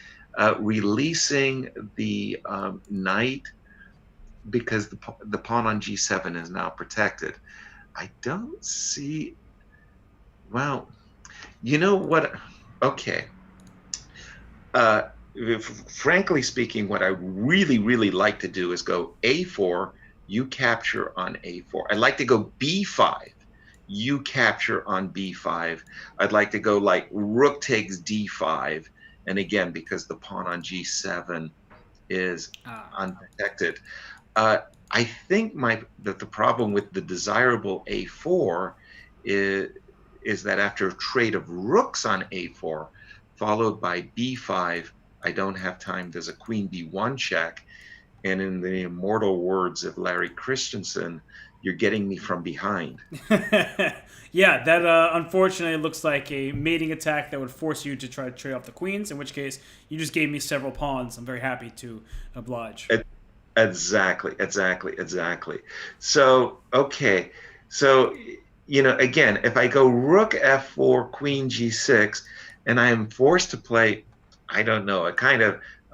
releasing the knight, because the pawn on g7 is now protected. I don't see. Well, you know what? Okay. Frankly speaking, what I really, really like to do is go a4, you capture on a4. I'd like to go b5, you capture on b5. I'd like to go like rook takes d5. And again, because the pawn on g7 is unprotected. I think that the problem with the desirable a4 is that after a trade of rooks on a4, followed by b5, I don't have time. There's a queen b1 check. And in the immortal words of Larry Christensen, you're getting me from behind. Yeah, that unfortunately looks like a mating attack that would force you to try to trade off the queens, in which case you just gave me several pawns. I'm very happy to oblige. Exactly. So, okay. So, again, if I go rook f4, queen g6, and I am forced to play, I don't know,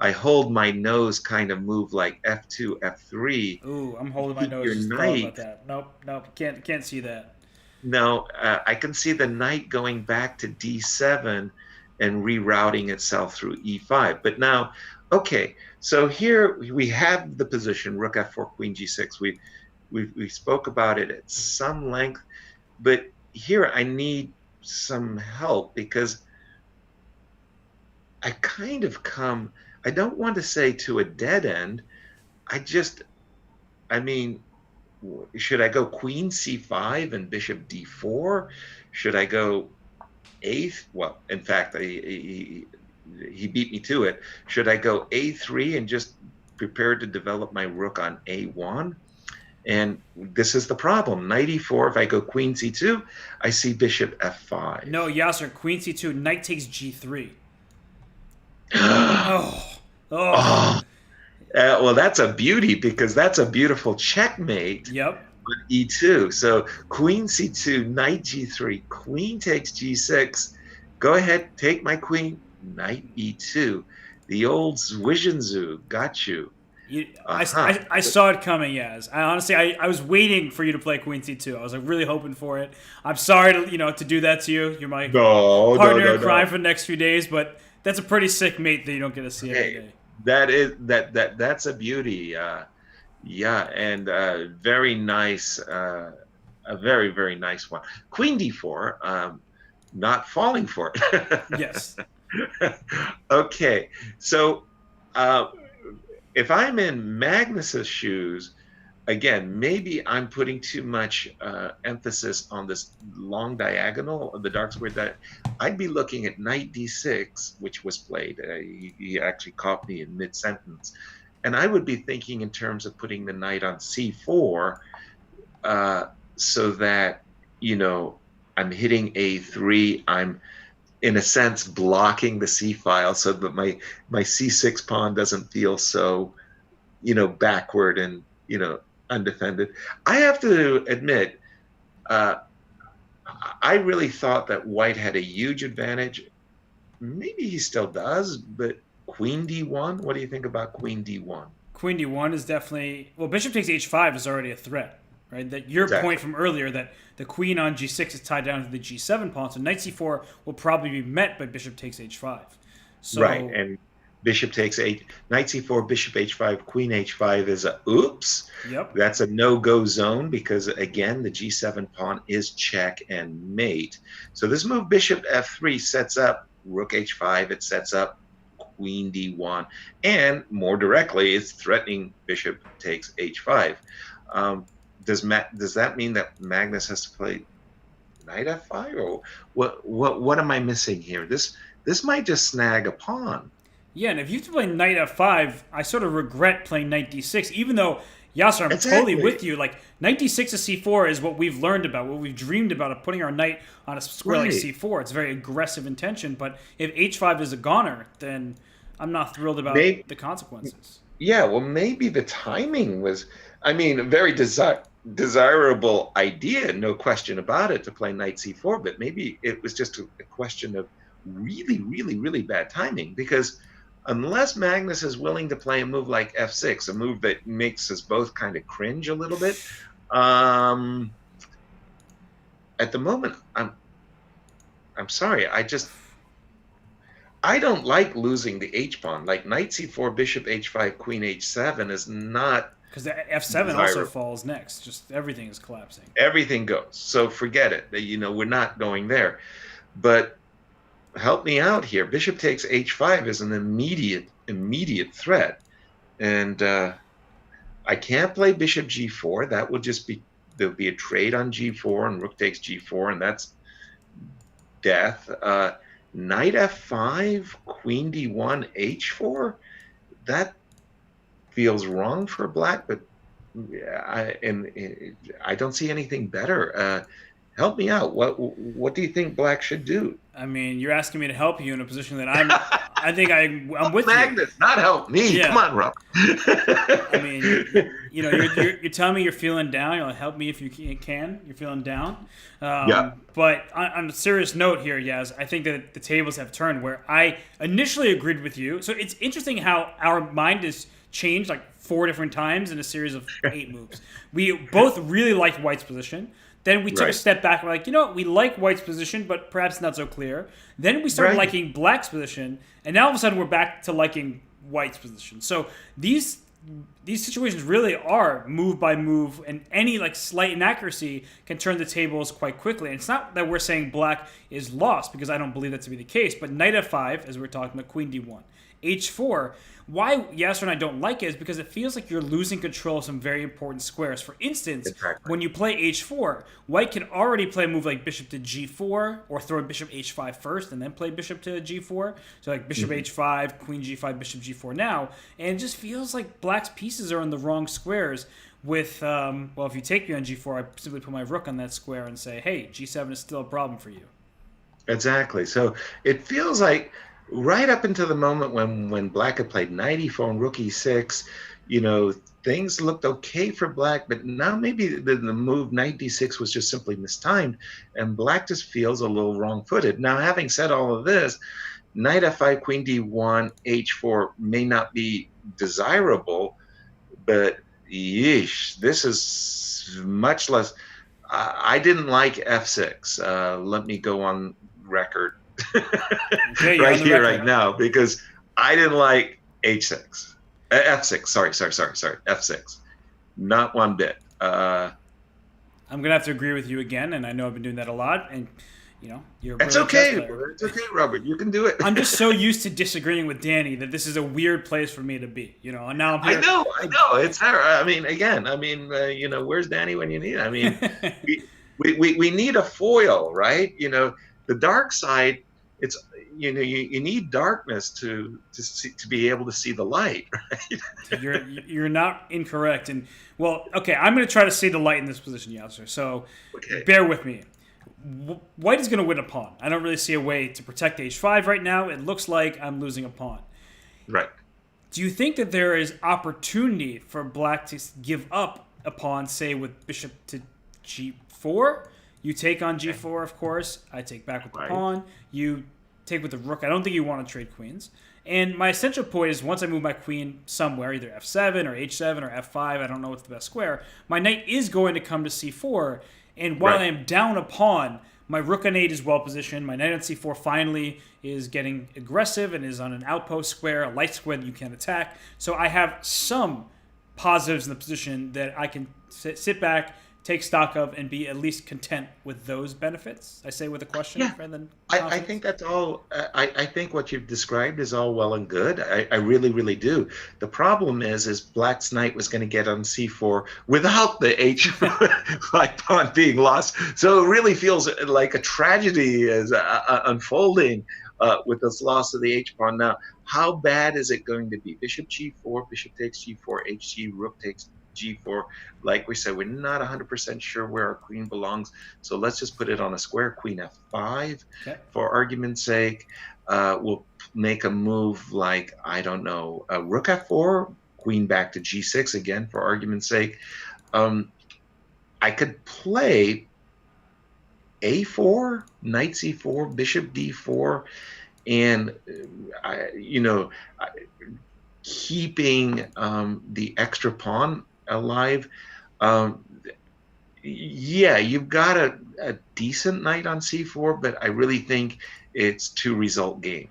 I hold my nose kind of move like f2, f3. Ooh, I'm holding my nose just thought about that. Nope, can't see that. No, I can see the knight going back to d7 and rerouting itself through e5. But now, okay, so here we have the position, rook f4, queen g6. We spoke about it at some length, but here I need some help, because I kind of come, I don't want to say to a dead end. I mean, should I go queen c5 and bishop d4? Should I go eighth? Well, in fact, he beat me to it. Should I go a3 and just prepare to develop my rook on a1? And this is the problem. Knight e4, if I go queen c2, I see bishop f5. No, Yasser, queen c2, knight takes g3. Oh. Well, that's a beauty, because that's a beautiful checkmate. Yep. On e2. So queen c2, knight g3, queen takes g6. Go ahead, take my queen, knight e2. The old Zwischenzug got you. I saw it coming, yes. I was waiting for you to play queen c2. I was like really hoping for it. I'm sorry to do that to you. You're my partner in crime for the next few days, but that's a pretty sick mate that you don't get to see every day. That's a beauty. And very nice, a very, very nice one. Queen d4, not falling for it. Yes. Okay, so if I'm in Magnus's shoes, again, maybe I'm putting too much emphasis on this long diagonal of the dark square. That I'd be looking at knight d6, which was played. He actually caught me in mid-sentence. And I would be thinking in terms of putting the knight on c4, so that, I'm hitting a3. I'm, in a sense, blocking the c file so that my c6 pawn doesn't feel so, backward and, undefended. I have to admit, I really thought that white had a huge advantage. Maybe he still does, but queen d1? What do you think about queen d1? Queen d1 is definitely... Well, bishop takes h5 is already a threat, right? That your point from earlier that the queen on g6 is tied down to the g7 pawn, so knight c4 will probably be met by bishop takes h5. So, right, and bishop takes knight c4, bishop h5, queen h5 is a oops. Yep. That's a no-go zone, because again, the g7 pawn is check and mate. So this move, bishop f3, sets up rook h5. It sets up queen d1, and more directly, it's threatening bishop takes h5. Does that mean that Magnus has to play knight f5, or what am I missing here? This might just snag a pawn. Yeah, and if you have to play knight f5, I sort of regret playing knight d6, even though Yasser, I'm totally Exactly. with you. Like, knight d6 to c4 is what we've learned about, what we've dreamed about, of putting our knight on a square like Right. c4. It's a very aggressive intention, but if h5 is a goner, then I'm not thrilled about Maybe, the consequences. yeah, well, maybe the timing was, I mean, a very desirable idea, no question about it, to play knight c4, but maybe it was just a question of really, really, really bad timing, because unless Magnus is willing to play a move like f6, a move that makes us both kind of cringe a little bit, um, at the moment, I'm sorry, I don't like losing the h pawn. Like knight c4, bishop h5, queen h7 is not Because the f7 also desirable. falls next. Just everything is collapsing. Everything goes. So forget it. You know, we're not going there. But help me out here. Bishop takes h5 is an immediate threat. And I can't play bishop g4. That would just be, there'll be a trade on g4 and rook takes g4, and that's death. Knight f5, queen d1, h4. That feels wrong for black, but I don't see anything better. Help me out. What do you think black should do? I mean, you're asking me to help you in a position that I think I'm with you. Magnus, not help me. Yeah. Come on, Rob. I mean, you know, you're telling me you're feeling down. You'll help me if you can. You're feeling down. Yeah. But on a serious note here, Yaz, I think that the tables have turned where I initially agreed with you. So it's interesting how our mind has changed like 4 different times in a series of 8 moves. We both really liked White's position. Then we took a Right. step back. We're like, you know what? We like White's position, but perhaps not so clear. Then we started Right. liking Black's position, and now all of a sudden we're back to liking White's position. So these situations really are move by move, and any like slight inaccuracy can turn the tables quite quickly. And it's not that we're saying Black is lost, because I don't believe that to be the case. But Knight f5, as we're talking about, Queen d1, h4. Why Yasser and I don't like it is because it feels like you're losing control of some very important squares. For instance, Exactly. when you play h4, White can already play a move like bishop to g4, or throw bishop h5 first and then play bishop to g4. So like bishop h5, queen g5, bishop g4 now. And it just feels like Black's pieces are in the wrong squares with, well, if you take me on g4, I simply put my rook on that square and say, hey, g7 is still a problem for you. Exactly. So it feels like right up until the moment when black had played knight e4 and rook e6, you know, things looked okay for black, but now maybe the move knight d6 was just simply mistimed, and black just feels a little wrong-footed. Now, having said all of this, knight f5, queen d1, h4 may not be desirable, but yeesh, this is much less. I didn't like f6. Let me go on record Okay, you're right on the here, record. right now, because I didn't like h6, f6. Sorry, f6. Not one bit. I'm gonna have to agree with you again, and I know I've been doing that a lot. And you know, you're a It's brilliant chess okay. player. It's okay, Robert. You can do it. I'm just so used to disagreeing with Danny that this is a weird place for me to be. You know, and now I'm I here. know. It's her. I mean, again, you know, where's Danny when you need it? I mean, we need a foil, right? You know, the dark side. It's, you know, you need darkness to be able to see the light, right? You're not incorrect. And well, okay, I'm gonna try to see the light in this position, Yasser. So Okay. bear with me. White is gonna win a pawn. I don't really see a way to protect h5 right now. It looks like I'm losing a pawn. Right. Do you think that there is opportunity for Black to give up a pawn, say with bishop to g4? You take on g4, of course. I take back with the Right. pawn. You take with the rook. I don't think you want to trade queens. And my essential point is once I move my queen somewhere, either f7 or h7 or f5, I don't know what's the best square, my knight is going to come to c4. And while Right. I am down a pawn, my rook on 8 is well positioned. My knight on c4 finally is getting aggressive and is on an outpost square, a light square that you can attack. So I have some positives in the position that I can sit back, take stock of, and be at least content with those benefits. I say with a question Yeah. rather than I confidence. think that's all. I think what you've described is all well and good. I really, really do. The problem is Black's knight was going to get on c4 without the h5 pawn being lost. So it really feels like a tragedy is unfolding with this loss of the h pawn. Now, how bad is it going to be? Bishop g4, bishop takes g4, hg, rook takes g4. Like we said, we're not 100% sure where our queen belongs, so let's just put it on a square. Queen f5, Okay. for argument's sake. We'll make a move like, I don't know, rook f4, queen back to g6 again, for argument's sake. I could play a4, knight c4, bishop d4, and keeping the extra pawn alive. Yeah, you've got a decent knight on c4, but I really think it's two-result game.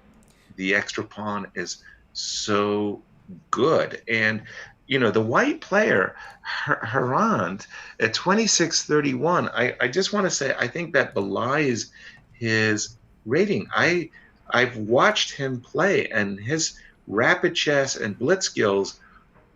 The extra pawn is so good. And, the white player, Harand, at 26-31, I just want to say, I think that belies his rating. I've watched him play, and his rapid chess and blitz skills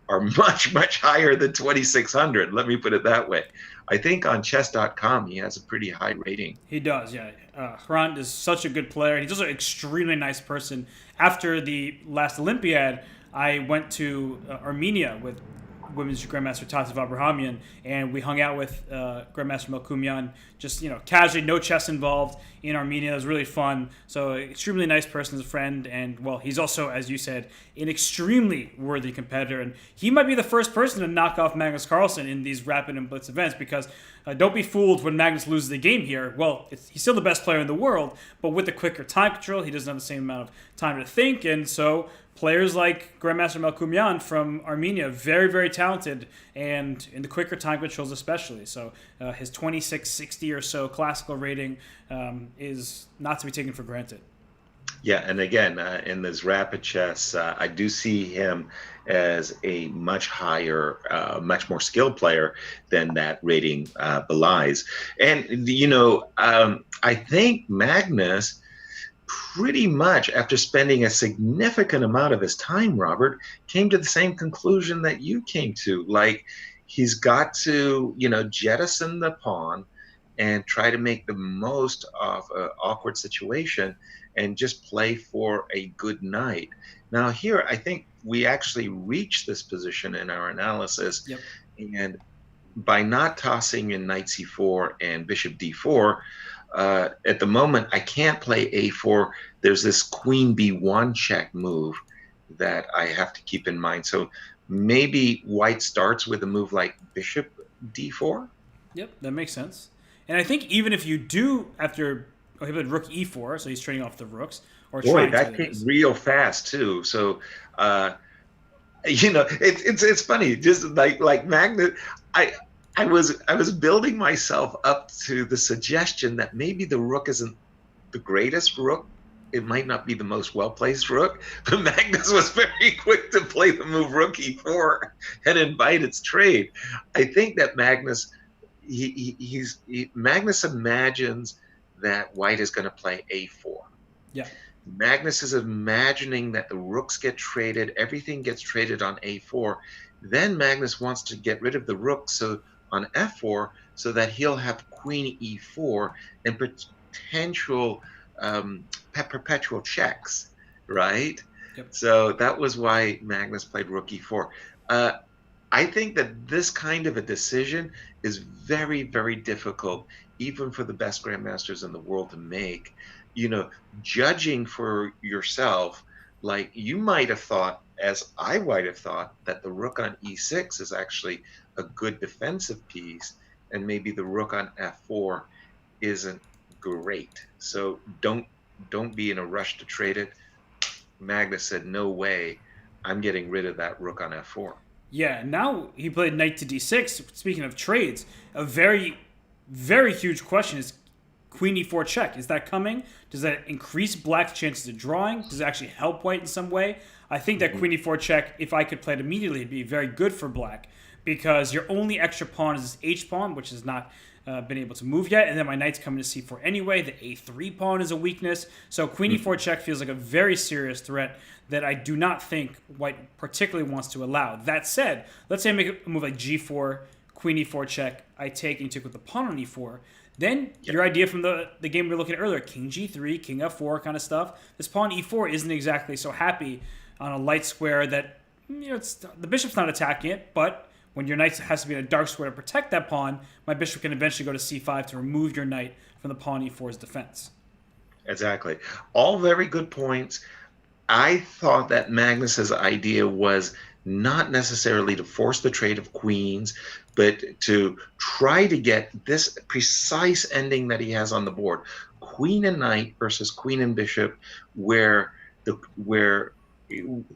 are much, much higher than 2600. Let me put it that way. I think on Chess.com he has a pretty high rating. He does, yeah. Hrant is such a good player. He's also an extremely nice person. After the last Olympiad, I went to Armenia with women's Grandmaster Tatev Abrahamian, and we hung out with Grandmaster Melkumyan, just casually, no chess involved in Armenia. It was really fun. So extremely nice person as a friend, and well, he's also, as you said, an extremely worthy competitor, and he might be the first person to knock off Magnus Carlsen in these rapid and blitz events, because don't be fooled when Magnus loses the game here. Well, he's still the best player in the world, but with the quicker time control, he doesn't have the same amount of time to think, and so players like Grandmaster Melkumyan from Armenia, very, very talented, and in the quicker time controls especially. So his 2660 or so classical rating is not to be taken for granted. Yeah, and again, in this rapid chess, I do see him as a much higher, much more skilled player than that rating belies. And, I think Magnus, pretty much after spending a significant amount of his time, Robert, came to the same conclusion that you came to. Like, he's got to, jettison the pawn and try to make the most of an awkward situation and just play for a good knight. Now here, I think we actually reached this position in our analysis. Yep. And by not tossing in knight c4 and bishop d4, at the moment, I can't play a4. There's this queen b1 check move that I have to keep in mind. So maybe white starts with a move like bishop d4. Yep, that makes sense. And I think even if you do, after he played rook e4, so he's trading off the rooks. Or boy, that came real fast too. So, it's funny. Just like Magnus, I was building myself up to the suggestion that maybe the rook isn't the greatest rook. It might not be the most well-placed rook, but Magnus was very quick to play the move rook e4 and invite its trade. I think that Magnus, Magnus imagines that white is going to play a4. Yeah. Magnus is imagining that the rooks get traded, everything gets traded on a4. Then Magnus wants to get rid of the rook on f4 so that he'll have queen e4 and potential perpetual checks, right? Yep. So that was why Magnus played rook e4. I think that this kind of a decision is very, very difficult, even for the best grandmasters in the world to make. Judging for yourself, like you might have thought, as I might have thought, that the rook on e6 is actually a good defensive piece, and maybe the rook on f4 isn't great. So don't be in a rush to trade it. Magnus said, no way, I'm getting rid of that rook on f4. Yeah, now he played knight to d6. Speaking of trades, a very, very huge question is queen e4 check. Is that coming? Does that increase black's chances of drawing? Does it actually help white in some way? I think that queen e4 check, if I could play it immediately, it'd be very good for black, because your only extra pawn is this h pawn, which has not been able to move yet, and then my knight's coming to c4 anyway. The a3 pawn is a weakness. So queen e4 check feels like a very serious threat that I do not think white particularly wants to allow. That said, let's say I make a move like g4, queen e4 check, I take and take with the pawn on e4. Then your idea from the game we were looking at earlier, king g3, king f4 kind of stuff, this pawn e4 isn't exactly so happy on a light square that, the bishop's not attacking it, but when your knight has to be in a dark square to protect that pawn, my bishop can eventually go to c5 to remove your knight from the pawn e4's defense. Exactly. All very good points. I thought that Magnus's idea was not necessarily to force the trade of queens, but to try to get this precise ending that he has on the board. Queen and knight versus queen and bishop, where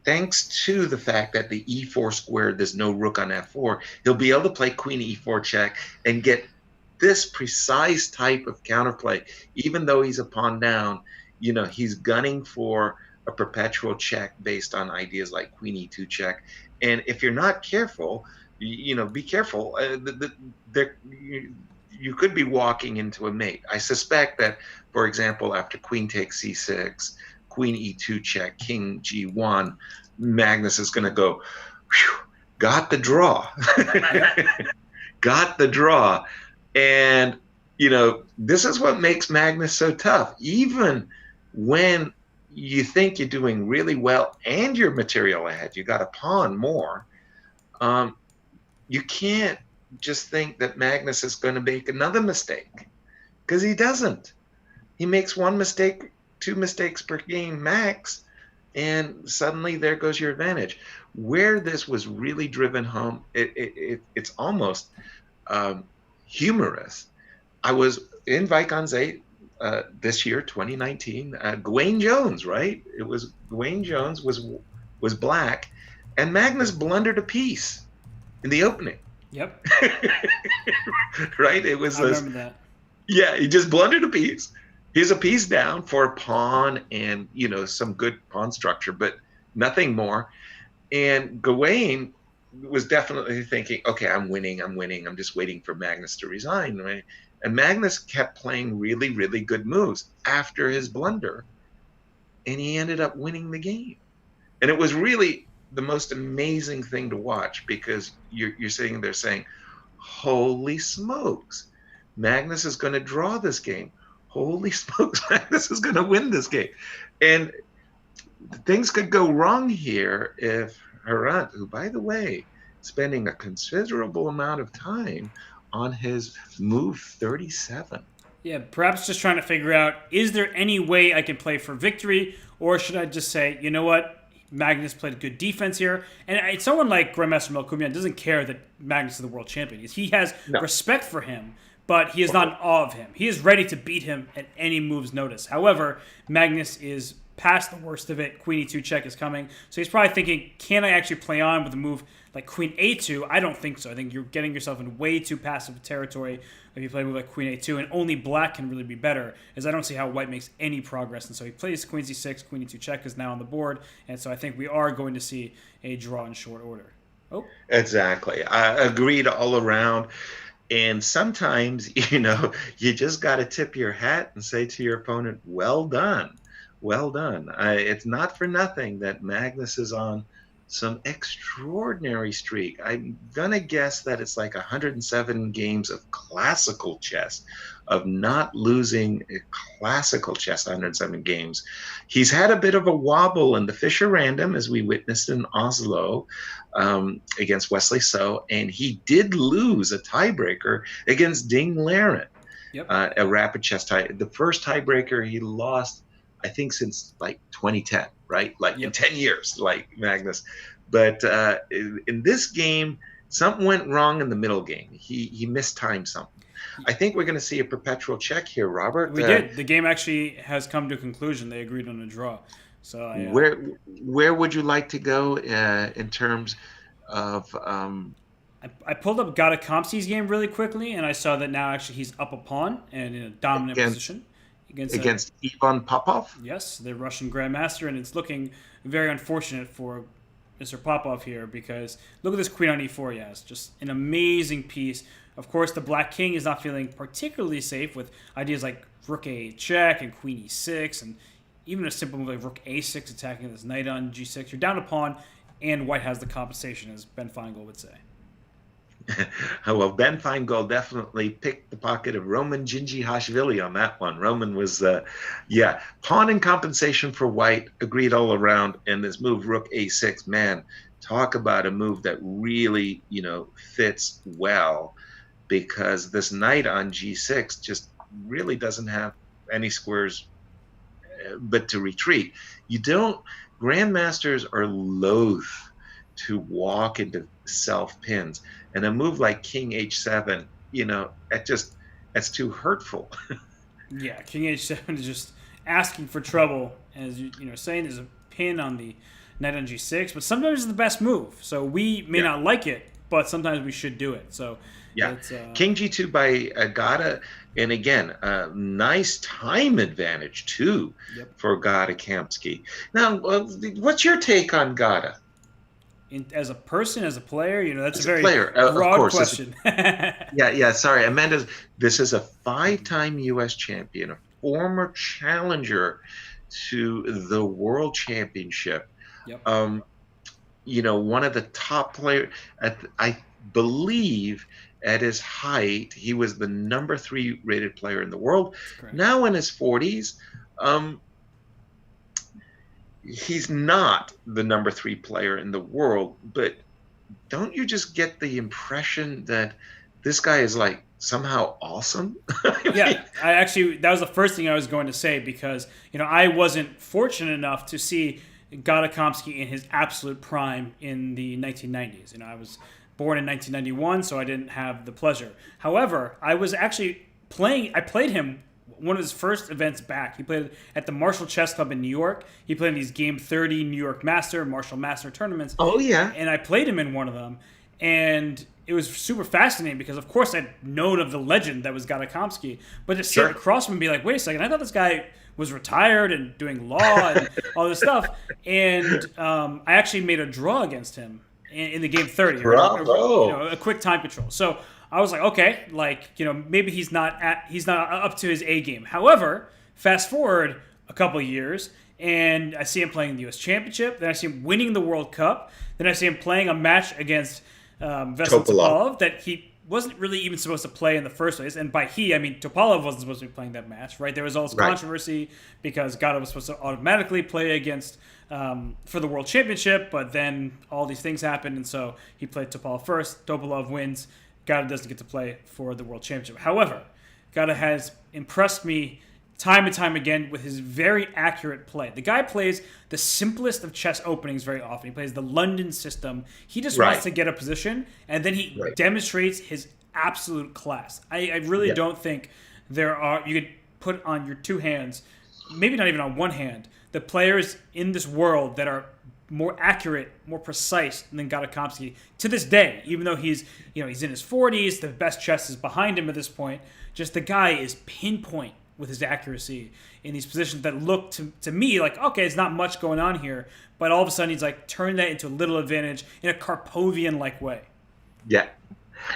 thanks to the fact that the e4 squared, there's no rook on f4, he'll be able to play queen e4 check and get this precise type of counterplay. Even though he's a pawn down, he's gunning for a perpetual check based on ideas like queen e2 check. And if you're not careful, be careful. You could be walking into a mate. I suspect that, for example, after queen takes c6, queen e2 check, king g1, Magnus is going to go, got the draw. Got the draw. And, this is what makes Magnus so tough. Even when you think you're doing really well and your material ahead, you got a pawn more, you can't just think that Magnus is going to make another mistake, because he doesn't. He makes one mistake, two mistakes per game max, and suddenly there goes your advantage. Where this was really driven home, it's almost humorous. I was in Vaikonze this year, 2019. Gawain Jones, right? It was Gawain Jones was black, and Magnus blundered a piece in the opening. Yep. Right? It was. I remember that. Yeah, he just blundered a piece. He's a piece down for a pawn and some good pawn structure, but nothing more. And Gawain was definitely thinking, okay, I'm winning. I'm just waiting for Magnus to resign, right? And Magnus kept playing really, really good moves after his blunder, and he ended up winning the game. And it was really the most amazing thing to watch, because you're sitting there saying, holy smokes, Magnus is going to draw this game. Holy smokes, Magnus is going to win this game. And things could go wrong here if Harant, who, by the way, spending a considerable amount of time on his move 37. Yeah, perhaps just trying to figure out, is there any way I can play for victory, or should I just say, you know what, Magnus played good defense here. And someone like Grandmaster Melkumian doesn't care that Magnus is the world champion. He has respect for him, but he is not in awe of him. He is ready to beat him at any move's notice. However, Magnus is past the worst of it. Queen e2 check is coming. So he's probably thinking, can I actually play on with a move like queen a2? I don't think so. I think you're getting yourself in way too passive territory if you play a move like queen a2, and only black can really be better, as I don't see how white makes any progress. And so he plays queen c6, queen e2 check is now on the board, and so I think we are going to see a draw in short order. Oh, exactly. I agreed all around. And sometimes, you just got to tip your hat and say to your opponent, well done. Well done. It's not for nothing that Magnus is on some extraordinary streak. I'm going to guess that it's like 107 games of classical chess, of not losing classical chess, 107 games. He's had a bit of a wobble in the Fischer Random, as we witnessed in Oslo against Wesley So, and he did lose a tiebreaker against Ding Laren, a rapid chess tie. The first tiebreaker he lost, I think, since like 2010, right? Like in 10 years, like Magnus. But in this game, something went wrong in the middle game. He mistimed something. I think we're going to see a perpetual check here, Robert. We did. The game actually has come to a conclusion. They agreed on a draw. So where would you like to go in terms of? I pulled up Gata Kamsi's game really quickly, and I saw that now actually he's up a pawn and in a dominant position. Against Ivan Popov? Yes, the Russian Grandmaster, and it's looking very unfortunate for Mr. Popov here, because look at this queen on e4 he has. Just an amazing piece. Of course, the black king is not feeling particularly safe with ideas like rook a8 check and queen e6, and even a simple move like rook a6 attacking this knight on g6. You're down a pawn, and white has the compensation, as Ben Feingold would say. Well, Ben Feingold definitely picked the pocket of Roman Djindjiashvili on that one. Roman was, pawn in compensation for white, agreed all around, and this move, rook a6, man, talk about a move that really, fits well, because this knight on g6 just really doesn't have any squares but to retreat. You don't, grandmasters are loath to walk into self pins, and a move like king h7, that's too hurtful. Yeah, King H7 is just asking for trouble, as saying there's a pin on the knight on G6, but sometimes it's the best move. So we may Yeah. not like it, but sometimes we should do it. So Yeah, it's king g2 by Agata, and again, a nice time advantage too yep. for Gata Kamsky. Now, what's your take on Gata As a person, as a player, that's a as a very player? Of broad course, question. yeah. Sorry, Amanda. This is a five-time U.S. champion, a former challenger to the World Championship. Yep. One of the top players. I believe at his height, he was the number 3 rated player in the world. Now in his 40s, he's not the number 3 player in the world. But don't you just get the impression that this guy is like somehow awesome? Yeah, that was the first thing I was going to say, because I wasn't fortunate enough to see Gatakomsky in his absolute prime in the 1990s. I was born in 1991, so I didn't have the pleasure. However, I was actually I played him one of his first events back. He played at the Marshall Chess Club in New York. He played in these Game 30 New York Master, Marshall Master tournaments. Oh, yeah. And I played him in one of them. And it was super fascinating because, of course, I'd known of the legend that was Gatakomsky. But to sit across from him and be like, wait a second, I thought this guy was retired and doing law and all this stuff. And I actually made a draw against him in the Game 30. Bravo. A quick time control. So I was like, okay, maybe he's not up to his A game. However, fast forward a couple of years, and I see him playing the U.S. Championship. Then I see him winning the World Cup. Then I see him playing a match against Vesel Topalov that he wasn't really even supposed to play in the first place. And by he, I mean Topalov wasn't supposed to be playing that match, right? There was all this controversy because Gata was supposed to automatically play against for the World Championship, but then all these things happened, and so he played Topalov first. Topalov wins. Gata doesn't get to play for the World Championship. However, Gata has impressed me time and time again with his very accurate play. The guy plays the simplest of chess openings very often. He plays the London system. He just wants to get a position, and then he demonstrates his absolute class. I really don't think you could put on your two hands, maybe not even on one hand, the players in this world that are more accurate, more precise than Gatakomsky to this day. Even though he's in his 40s, the best chess is behind him at this point. Just the guy is pinpoint with his accuracy in these positions that look to me like, okay, it's not much going on here, but all of a sudden he's like turned that into a little advantage in a Karpovian-like way.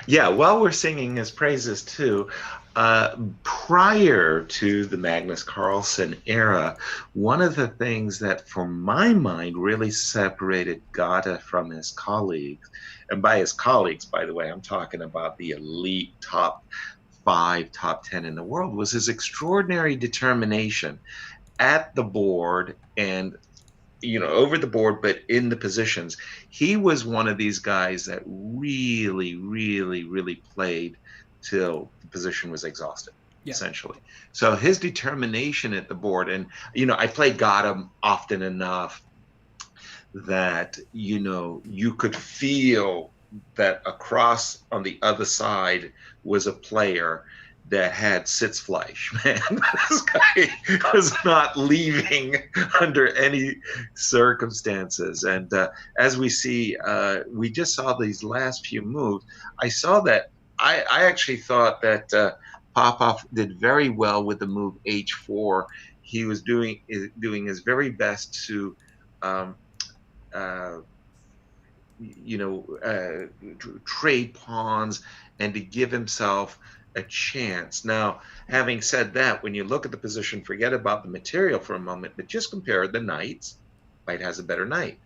Yeah, while we're singing his praises too, prior to the Magnus Carlsen era, one of the things that, for my mind, really separated Gata from his colleagues, and by his colleagues, by the way, I'm talking about the elite top 5, top 10 in the world, was his extraordinary determination at the board and over the board, but in the positions. He was one of these guys that really, really, really played till the position was exhausted, essentially. So his determination at the board, and I played Gata often enough that you could feel that across on the other side was a player that had Sitzfleisch, man. This guy was not leaving under any circumstances. And as we see, we just saw these last few moves. I saw that. I actually thought that Popov did very well with the move H4. He was doing his very best to trade pawns and to give himself a chance. Now, having said that, when you look at the position, forget about the material for a moment, but just compare the knights. White has a better knight.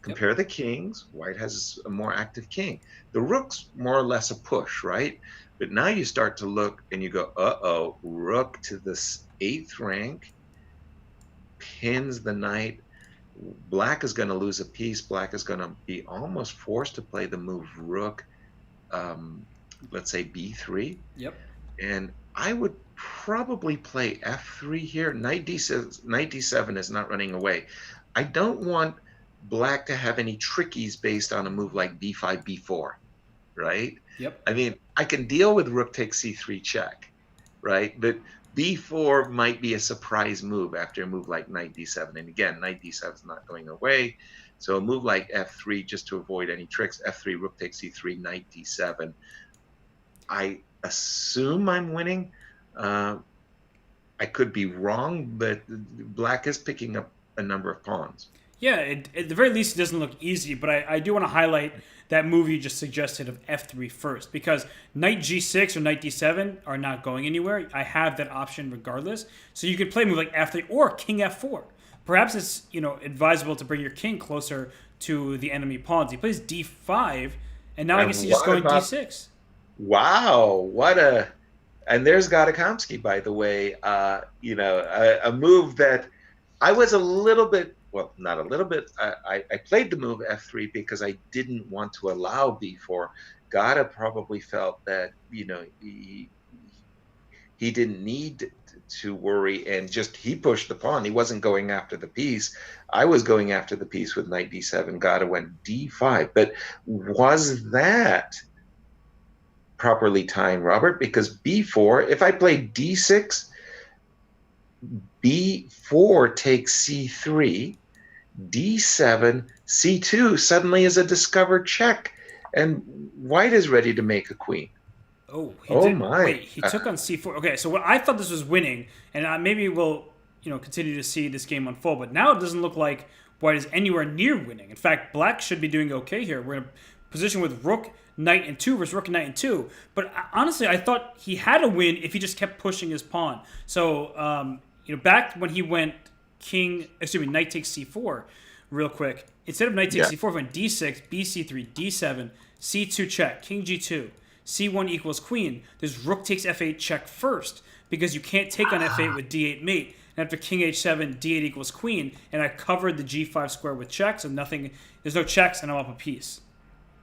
Compare the kings. White has a more active king. The rook's more or less a push, right? But now you start to look and you go, uh-oh, rook to this 8th rank, pins the knight. Black is going to lose a piece. Black is going to be almost forced to play the move rook, let's say b3. Yep. And I would probably play f3 here. Knight d7 is not running away. I don't want black to have any trickies based on a move like b5, b4, right? Yep. I mean, I can deal with rook takes c3 check, right? But b4 might be a surprise move after a move like knight d7. And again, knight d7 is not going away. So a move like f3, just to avoid any tricks, f3, rook takes c3, knight d7. I assume I'm winning. I could be wrong, but black is picking up a number of pawns. Yeah, at the very least, it doesn't look easy, but I do want to highlight that move you just suggested of f3 first, because knight g6 or knight d7 are not going anywhere. I have that option regardless. So you could play a move like f3 or king f4. Perhaps it's advisable to bring your king closer to the enemy pawns. He plays d5, and now I guess he's just going d6. Wow, and there's Gadakomsky, by the way. A move that I was a little bit, well, not a little bit. I played the move f3 because I didn't want to allow b4. Gada probably felt that he didn't need to worry, and he pushed the pawn. He wasn't going after the piece. I was going after the piece with knight d7. Gada went d5. But was that properly timed, Robert? Because b4, if I play d6, b4 takes c3, d7, c2 suddenly is a discovered check, and white is ready to make a queen. My! Wait, he took on c4. Okay, so I thought this was winning, and maybe we'll continue to see this game unfold. But now it doesn't look like white is anywhere near winning. In fact, black should be doing okay here. We're in a position with rook, knight, and 2 versus rook and knight and 2. But honestly, I thought he had a win if he just kept pushing his pawn. So back when he went knight takes c4, real quick. Instead of knight takes c4, he went d6, bc3, d7, c2 check, king g2. c1 equals queen. There's rook takes f8 check first, because you can't take on f8 with d8 mate. And after king h7, d8 equals queen, and I covered the g5 square with checks, so there's no checks, and I'm up a piece.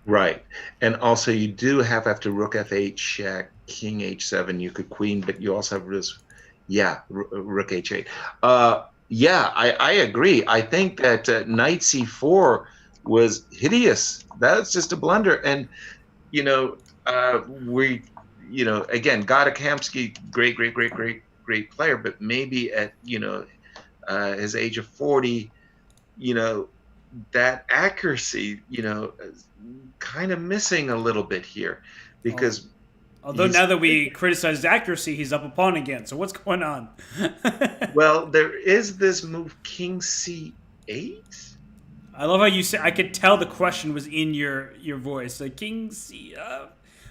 Right. And also you do have, after rook f8 check, king h7, you could queen, but you also have this, rook h8. I agree. I think that knight c4 was hideous. That's just a blunder. And, again, Gadakomsky, great player, but maybe at, his age of 40, that accuracy, kind of missing a little bit here, because although now that we criticize his accuracy, he's up a pawn again. So what's going on? Well, there is this move, king c8. I love how you say. I could tell the question was in your voice. Like king c.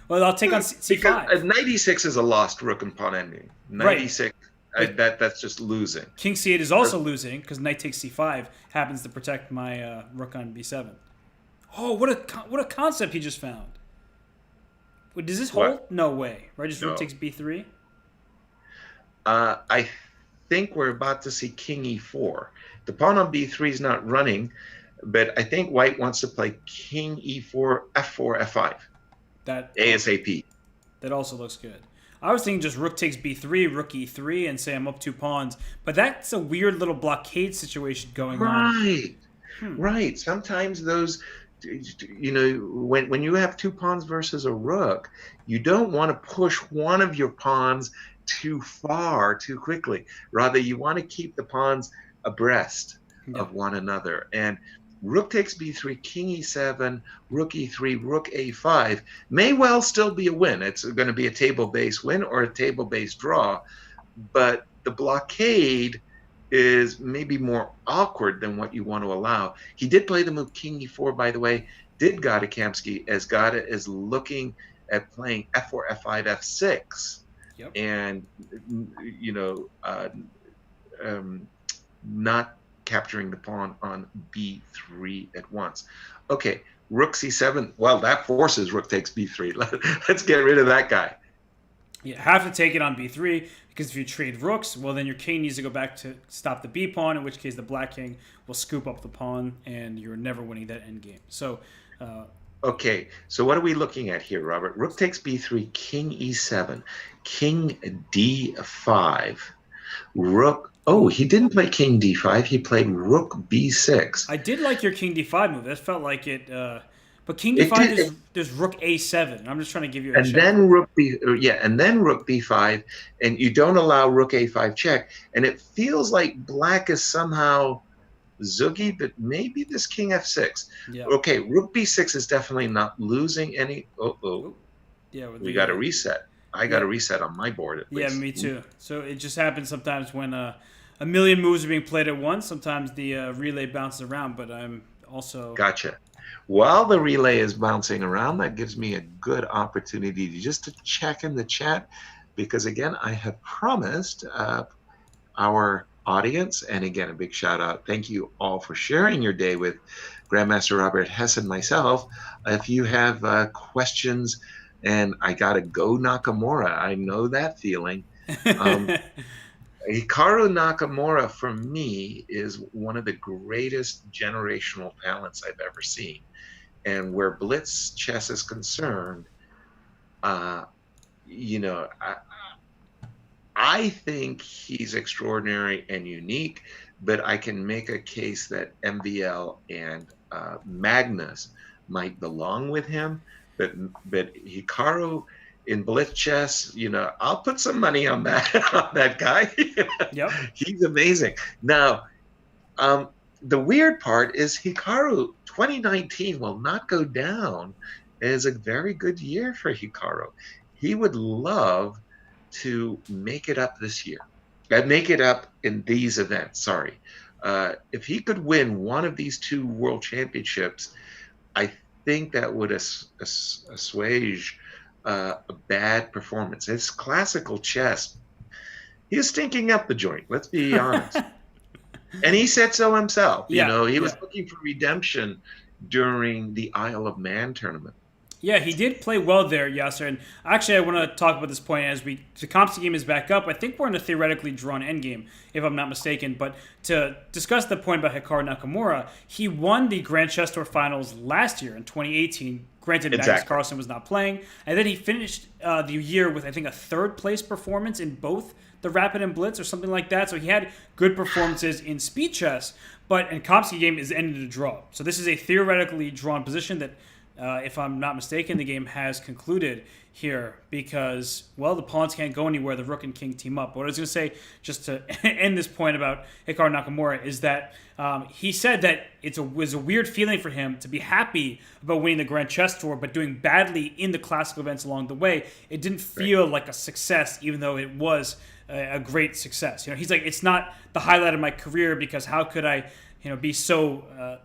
Well, I'll take on c5. Knight e6 is a lost rook and pawn ending. Knight e6. That's just losing. King c8 is also losing because knight takes c5 happens to protect my rook on b7. Oh, what a concept he just found. Wait, does this hold? No way. Right, just rook takes b3. I think we're about to see king e4. The pawn on b3 is not running, but I think white wants to play king e4, f4, f5. That ASAP. That also looks good. I was thinking just rook takes b3, rook e3, and say I'm up 2 pawns. But that's a weird little blockade situation going on. Right. Sometimes those, when you have 2 pawns versus a rook, you don't want to push one of your pawns too far too quickly. Rather, you want to keep the pawns abreast of one another. And rook takes b3, king e7, rook e3, rook a5 may well still be a win. It's going to be a table-based win or a table-based draw, but the blockade is maybe more awkward than what you want to allow. He did play the move king e4, by the way, did Gadakomsky, as Gada is looking at playing f4, f5, f6, and not capturing the pawn on b3 at once. Okay, rook c7. Well, that forces rook takes b3. Let's get rid of that guy. You have to take it on b3 because if you trade rooks, well, then your king needs to go back to stop the b pawn, in which case the black king will scoop up the pawn, and you're never winning that endgame. So, uh, Okay, so what are we looking at here, Robert? Rook takes b3, king e7, king d5, rook. Oh, ooh, he didn't play king d5. He played rook b6. I did like your king d5 move. That felt like it. But king It d5, did, there's rook a7. I'm just trying to give you a and check. then and then rook b5, and you don't allow rook a5 check, and it feels like black is somehow zoogie, but maybe this king f6. Yeah. Okay, rook b6 is definitely not losing any. Oh, Ooh. Yeah. With we got to the reset. I got yeah. to reset on my board at Yeah, least. me too. So it just happens sometimes when a million moves are being played at once. Sometimes the relay bounces around, but I'm also Gotcha. While the relay is bouncing around, that gives me a good opportunity to just to check in the chat, because again, I have promised our audience, and again, a big shout out. Thank you all for sharing your day with Grandmaster Robert Hess and myself. If you have questions, and I gotta go Nakamura, I know that feeling. Um, Hikaru Nakamura, for me, is one of the greatest generational talents I've ever seen. And where Blitz chess is concerned, uh, you know, I think he's extraordinary and unique, but I can make a case that MVL and Magnus might belong with him. But Hikaru in Blitz chess, I'll put some money on that on that guy. yep. He's amazing. Now, the weird part is Hikaru 2019 will not go down as a very good year for Hikaru. He would love to make it up this year. Make it up in these events. Sorry. If he could win one of these two world championships, I think that would assuage a bad performance. It's classical chess. He was stinking up the joint. Let's be honest. And he said so himself. Yeah. He Yeah. was looking for redemption during the Isle of Man tournament. Yeah, he did play well there, Yasser. And actually, I want to talk about this point as the Comps game is back up. I think we're in a theoretically drawn endgame, if I'm not mistaken. But to discuss the point about Hikaru Nakamura, he won the Grand Chess Tour Finals last year in 2018. Granted, Magnus Exactly. Carlsen was not playing, and then he finished the year with I think a third place performance in both the Rapid and Blitz or something like that. So he had good performances in speed chess, but in Komsky game is ended a draw. So this is a theoretically drawn position that. If I'm not mistaken, the game has concluded here because, well, the pawns can't go anywhere. The rook and king team up. But what I was going to say, just to end this point about Hikaru Nakamura, is that he said that it was a weird feeling for him to be happy about winning the Grand Chess Tour, but doing badly in the classical events along the way. It didn't feel like a success, even though it was a great success. He's like, it's not the highlight of my career because how could I, be so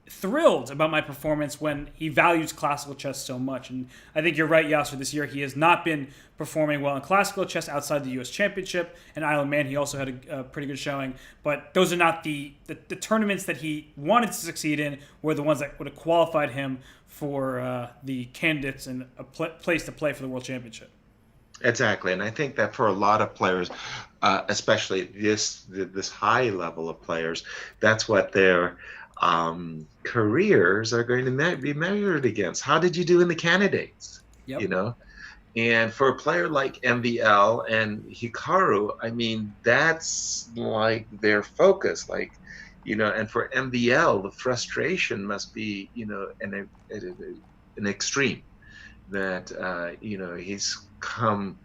thrilled about my performance when he values classical chess so much. And I think you're right, Yasser. This year he has not been performing well in classical chess outside the U.S. Championship. And Isle of Man, he also had a pretty good showing. But those are not the tournaments that he wanted to succeed in, were the ones that would have qualified him for the candidates and a place to play for the World Championship. Exactly, and I think that for a lot of players, especially this high level of players, that's what their careers are going to be measured against. How did you do in the candidates? Yep. And for a player like MVL and Hikaru, I mean, that's like their focus. And for MVL, the frustration must be, an extreme that, he's come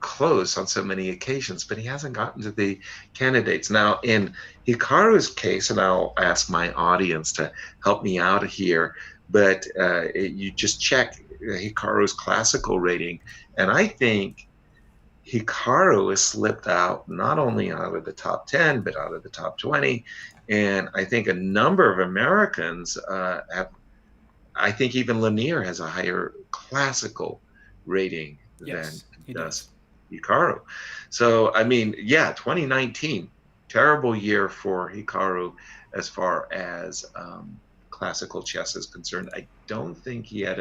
close on so many occasions, but he hasn't gotten to the candidates. Now, in Hikaru's case, and I'll ask my audience to help me out here, but you just check Hikaru's classical rating, and I think Hikaru has slipped out not only out of the top 10, but out of the top 20. And I think a number of Americans have, I think even Lanier has a higher classical rating Yes, than he does Hikaru. So, I mean, 2019, terrible year for Hikaru as far as classical chess is concerned. I don't think he had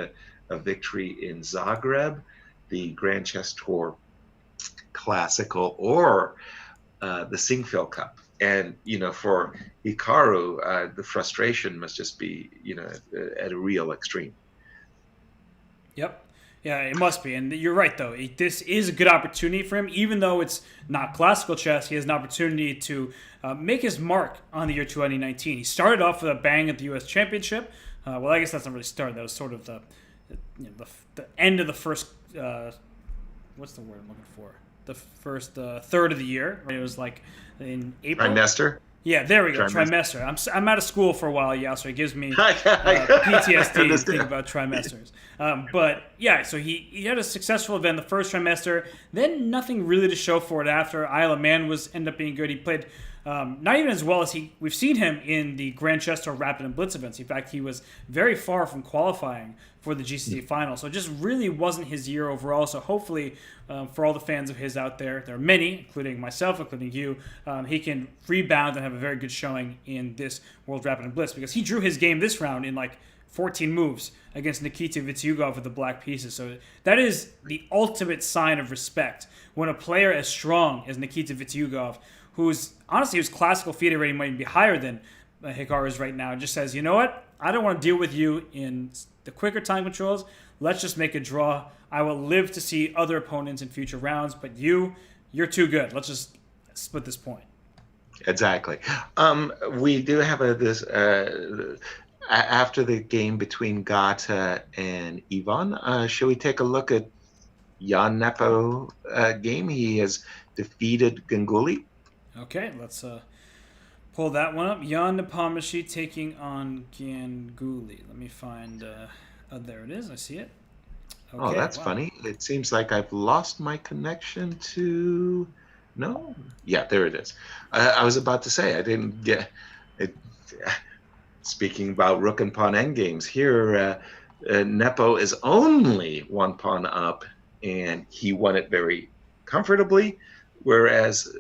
a victory in Zagreb, the Grand Chess Tour classical or the Singfield Cup. And, for Hikaru, the frustration must just be, at a real extreme. Yep. Yeah, it must be. And you're right, though. This is a good opportunity for him. Even though it's not classical chess, he has an opportunity to make his mark on the year 2019. He started off with a bang at the U.S. Championship. Well, I guess that's not really started. That was sort of the end of the first, what's the word I'm looking for? The first third of the year. It was like in April. Trimester? Yeah, there we go. Trimester. I'm out of school for a while, Yasser. It gives me PTSD to think about trimesters. But yeah, so he had a successful event the first trimester. Then nothing really to show for it after. Isle of Man ended up being good. He played not even as well as we've seen him in the Grand Chess Tour Rapid and Blitz events. In fact, he was very far from qualifying for the GCC final. So it just really wasn't his year overall. So hopefully for all the fans of his out there are many, including myself, including you, he can rebound and have a very good showing in this World Rapid and Blitz, because he drew his game this round in like 14 moves against Nikita Vityugov with the black pieces. So that is the ultimate sign of respect when a player as strong as Nikita Vityugov, who's honestly his classical FIDE rating might be higher than Hikaru's right now, just says, you know what, I don't want to deal with you in the quicker time controls. Let's just make a draw. I will live to see other opponents in future rounds, but you're too good. Let's just split this point. Exactly. We do have this after the game between Gata and Ivan. Shall we take a look at Jan Nepo game? He has defeated Ganguly. Okay, let's pull that one up. Jan Nepomniachtchi taking on Ganguly. Let me find. There it is. I see it. Okay, oh, that's funny. It seems like I've lost my connection to. No? Yeah, there it is. I was about to say I didn't get it. Speaking about rook and pawn endgames, here Nepo is only one pawn up, and he won it very comfortably, whereas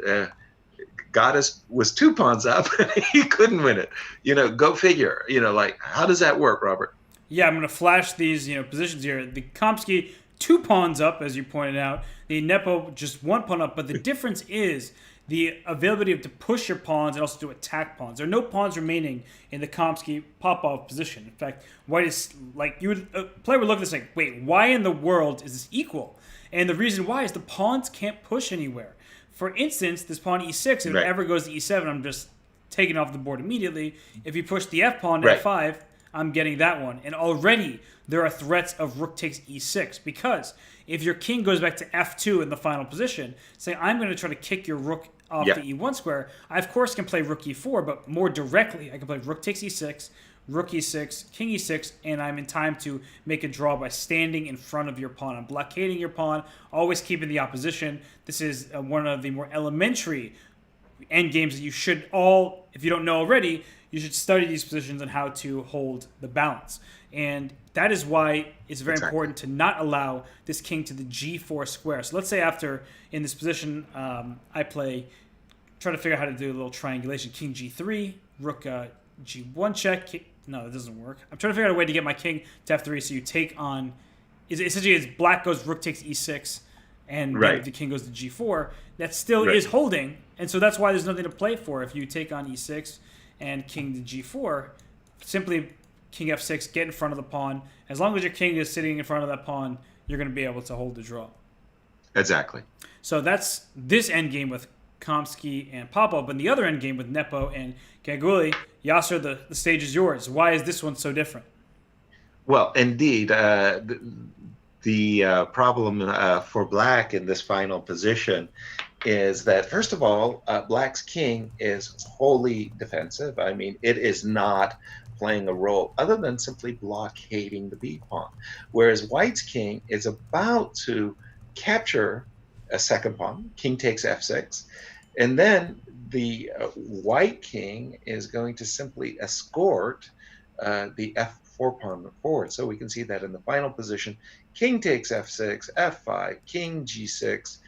Goddess was 2 pawns up, and he couldn't win it. Go figure. Like, how does that work, Robert? Yeah, I'm going to flash these positions here. The Kamsky 2 pawns up, as you pointed out. The Nepo just 1 pawn up, but the difference is the availability to push your pawns and also to attack pawns. There are no pawns remaining in the Kamsky Popov position. In fact, white is like a player would look at this like, wait, why in the world is this equal? And the reason why is the pawns can't push anywhere. For instance, this pawn e6, if it ever goes to e7, I'm just taking off the board immediately. If you push the f pawn to f5, I'm getting that one. And already there are threats of rook takes e6, because if your king goes back to f2 in the final position, say I'm going to try to kick your rook off the e1 square, I of course can play rook e4, but more directly I can play rook takes e6, rook e6, king e6, and I'm in time to make a draw by standing in front of your pawn. I'm blockading your pawn, always keeping the opposition. This is one of the more elementary endgames that you should all, if you don't know already, you should study these positions and how to hold the balance. And that is why it's very important to not allow this king to the g4 square. So let's say after, in this position, I try to figure out how to do a little triangulation. King g3, rook g1 check. No, that doesn't work. I'm trying to figure out a way to get my king to f3, so you take on, essentially it's black goes rook takes e6, and then the king goes to g4. That still is holding, and so that's why there's nothing to play for. If you take on e6 and king to g4, simply king f6, get in front of the pawn. As long as your king is sitting in front of that pawn, you're going to be able to hold the draw. Exactly. So that's this endgame with Kamsky and Popov. But the other endgame with Nepo and Ganguly, Yasser, the stage is yours. Why is this one so different? Well, indeed, the problem for Black in this final position is that, first of all, Black's king is wholly defensive. I mean, it is not playing a role other than simply blockading the b pawn, whereas White's king is about to capture a second pawn. King takes f6, and then the White king is going to simply escort the f4 pawn forward. So we can see that in the final position, king takes f6, f5, king g6,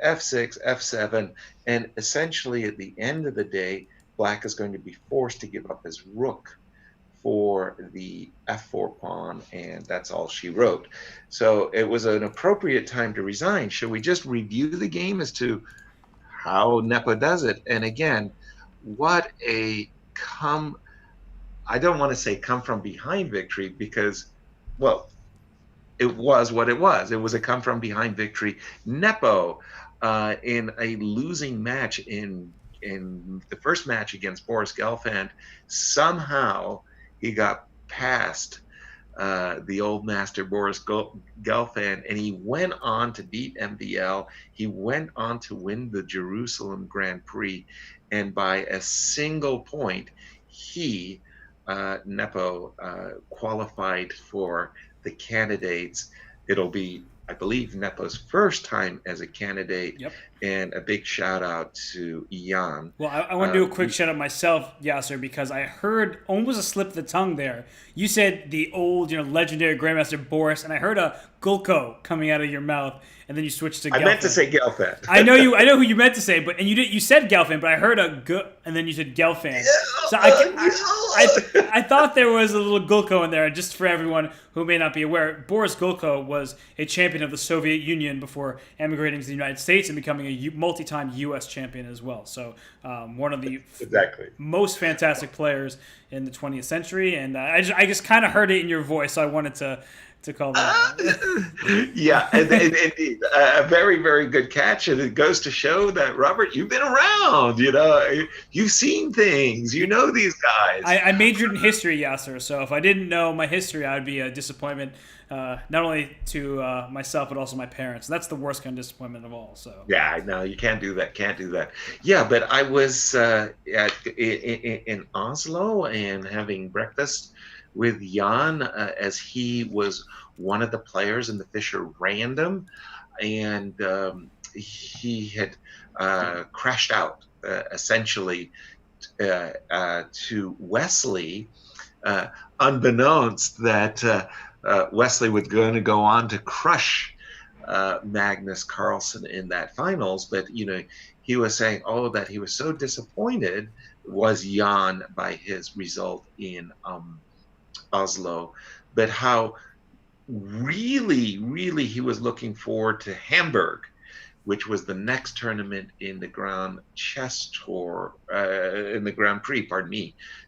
f6, f7, and essentially at the end of the day, Black is going to be forced to give up his rook for the f4 pawn, and that's all she wrote. So it was an appropriate time to resign. Should we just review the game as to how Nepo does it? And again, what a I don't want to say come from behind victory, because, well, it was what it was. It was a come from behind victory. Nepo, in a losing match in the first match against Boris Gelfand, somehow he got past the old master Boris Gelfand, and he went on to beat MVL. He went on to win the Jerusalem Grand Prix, and by a single point, he, Nepo, qualified for the candidates. It'll be, I believe, Nepo's first time as a candidate. Yep. And a big shout out to Jan. Well, I want to do a quick shout out myself, Yasser, because I heard almost a slip of the tongue there. You said the old, legendary Grandmaster Boris, and I heard a Gulko coming out of your mouth, and then you switched to Gelfand. I meant to say Gelfand. I know who you meant to say, but you said Gelfand, but I heard and then you said Gelfand. So I thought there was a little Gulko in there, just for everyone who may not be aware. Boris Gulko was a champion of the Soviet Union before emigrating to the United States and becoming a multi-time U.S. champion as well. So one of the most fantastic players in the 20th century, and I just kind of heard it in your voice, so I wanted to call that. Yeah, and indeed, a very, very good catch, and it goes to show that, Robert, you've been around. You've seen things. You know these guys. I majored in history, Yasser, so if I didn't know my history, I would be a disappointment, not only to myself but also my parents. And that's the worst kind of disappointment of all. So yeah, no, you can't do that. Yeah, but I was in Oslo and having breakfast with Jan, as he was one of the players in the Fischer Random, and he had crashed out, essentially, to Wesley, unbeknownst that Wesley was going to go on to crush Magnus Carlsen in that finals. But he was saying, that he was so disappointed, was Jan, by his result in Oslo, but how really, really he was looking forward to Hamburg, which was the next tournament in the Grand Chess Tour, in the Grand Prix,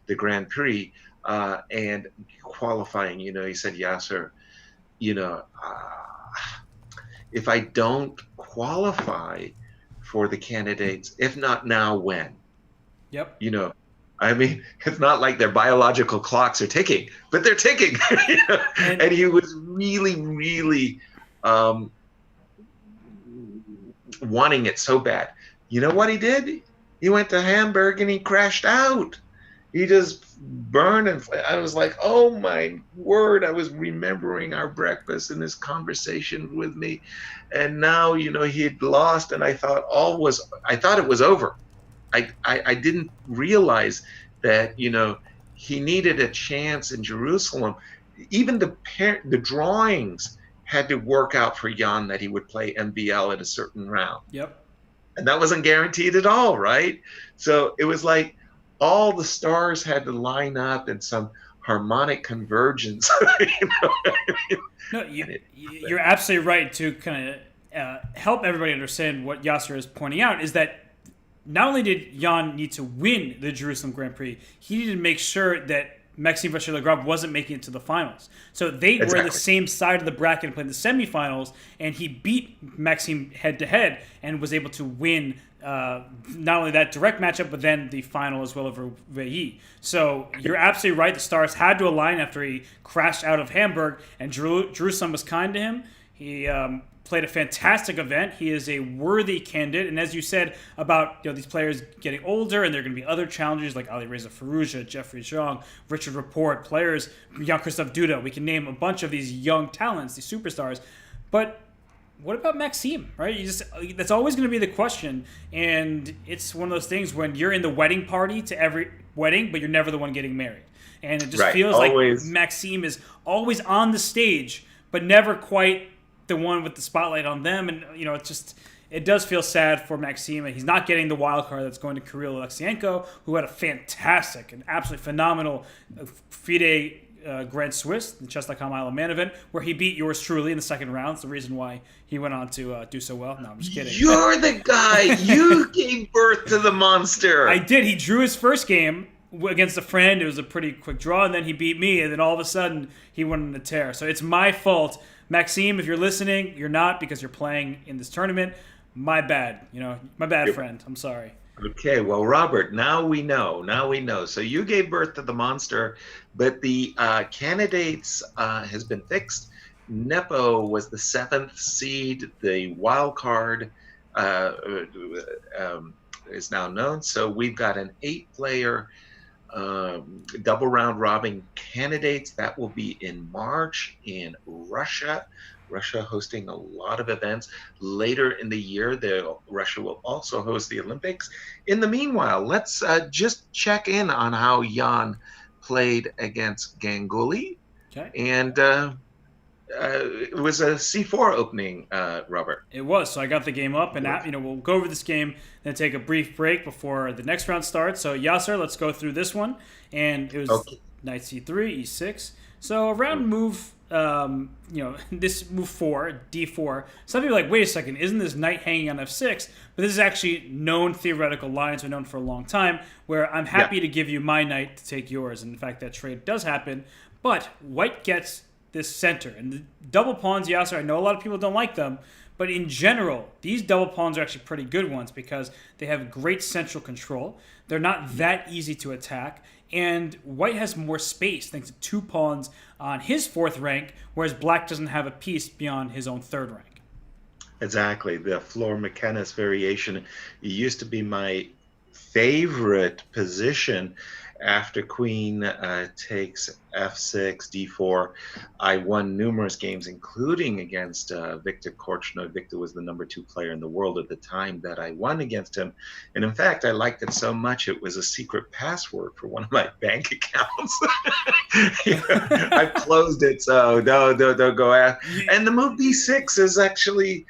the Grand Prix, and qualifying. He said, Yasser, if I don't qualify for the candidates, if not now, when? Yep. I mean, it's not like their biological clocks are ticking, but they're ticking. And he was really, really wanting it so bad. You know what he did? He went to Hamburg and he crashed out. He just burned, and I was like, oh my word, I was remembering our breakfast and his conversation with me. And now, he had lost, and I thought it was over. I didn't realize that, he needed a chance in Jerusalem. Even the drawings had to work out for Jan that he would play MVL at a certain round. Yep. And that wasn't guaranteed at all, right? So it was like all the stars had to line up in some harmonic convergence. No, you're absolutely right to kind of help everybody understand what Yasser is pointing out, is that not only did Jan need to win the Jerusalem Grand Prix, he needed to make sure that Maxime Vachier-Lagrave wasn't making it to the finals. So they were in the same side of the bracket and played the semifinals, and he beat Maxime head-to-head and was able to win not only that direct matchup, but then the final as well over Vachier. So you're absolutely right. The stars had to align after he crashed out of Hamburg, and Jerusalem was kind to him. He played a fantastic event. He is a worthy candidate. And as you said about these players getting older, and there are going to be other challenges like Ali Reza Firouzja, Jeffrey Zhang, Richard Rapport, players, Jan-Christophe Duda. We can name a bunch of these young talents, these superstars. But what about Maxime, right? That's always going to be the question. And it's one of those things when you're in the wedding party to every wedding, but you're never the one getting married. And it just feels always like Maxime is always on the stage, but never quite the one with the spotlight on them. And it's it does feel sad for Maxime. He's not getting the wild card that's going to Kirill Alexienko, who had a fantastic and absolutely phenomenal FIDE Grand Swiss, the Chess.com Isle of Man event, where he beat yours truly in the second round. It's the reason why he went on to do so well. No, I'm just kidding. You're the guy. You gave birth to the monster. I did. He drew his first game against a friend. It was a pretty quick draw, and then he beat me, and then all of a sudden he went on a tear. So it's my fault. Maxime, if you're listening, you're not, because you're playing in this tournament. My bad. My bad, friend. I'm sorry. Okay, well, Robert, now we know. So you gave birth to the monster, but the candidates has been fixed. Nepo was the 7th seed. The wild card is now known. So we've got an 8-player double round robin candidates. That will be in March in Russia. Russia hosting a lot of events. Later in the year, Russia will also host the Olympics. In the meanwhile, let's just check in on how Jan played against Ganguly. Okay. And it was a C4 opening, Robert. It was. So I got the game up, and we'll go over this game, then take a brief break before the next round starts. So Yasser, let's go through this one. And it was knight c3, e6. So around move, this move 4, d4. Some people are like, wait a second, isn't this knight hanging on f6? But this is actually known theoretical lines, been known for a long time, where I'm happy to give you my knight to take yours. And in fact, that trade does happen. But white gets this center. And the double pawns, Yasser, I know a lot of people don't like them, but in general, these double pawns are actually pretty good ones because they have great central control. They're not that easy to attack. And white has more space thanks to 2 pawns on his 4th rank, whereas black doesn't have a piece beyond his own 3rd rank. Exactly. The floor mechanist variation. It used to be my favorite position after queen takes f6, d4. I won numerous games, including against Viktor Korchnoi. Viktor was the number 2 player in the world at the time that I won against him. And in fact, I liked it so much, it was a secret password for one of my bank accounts. I closed it, so don't go after. And the move b6 is actually,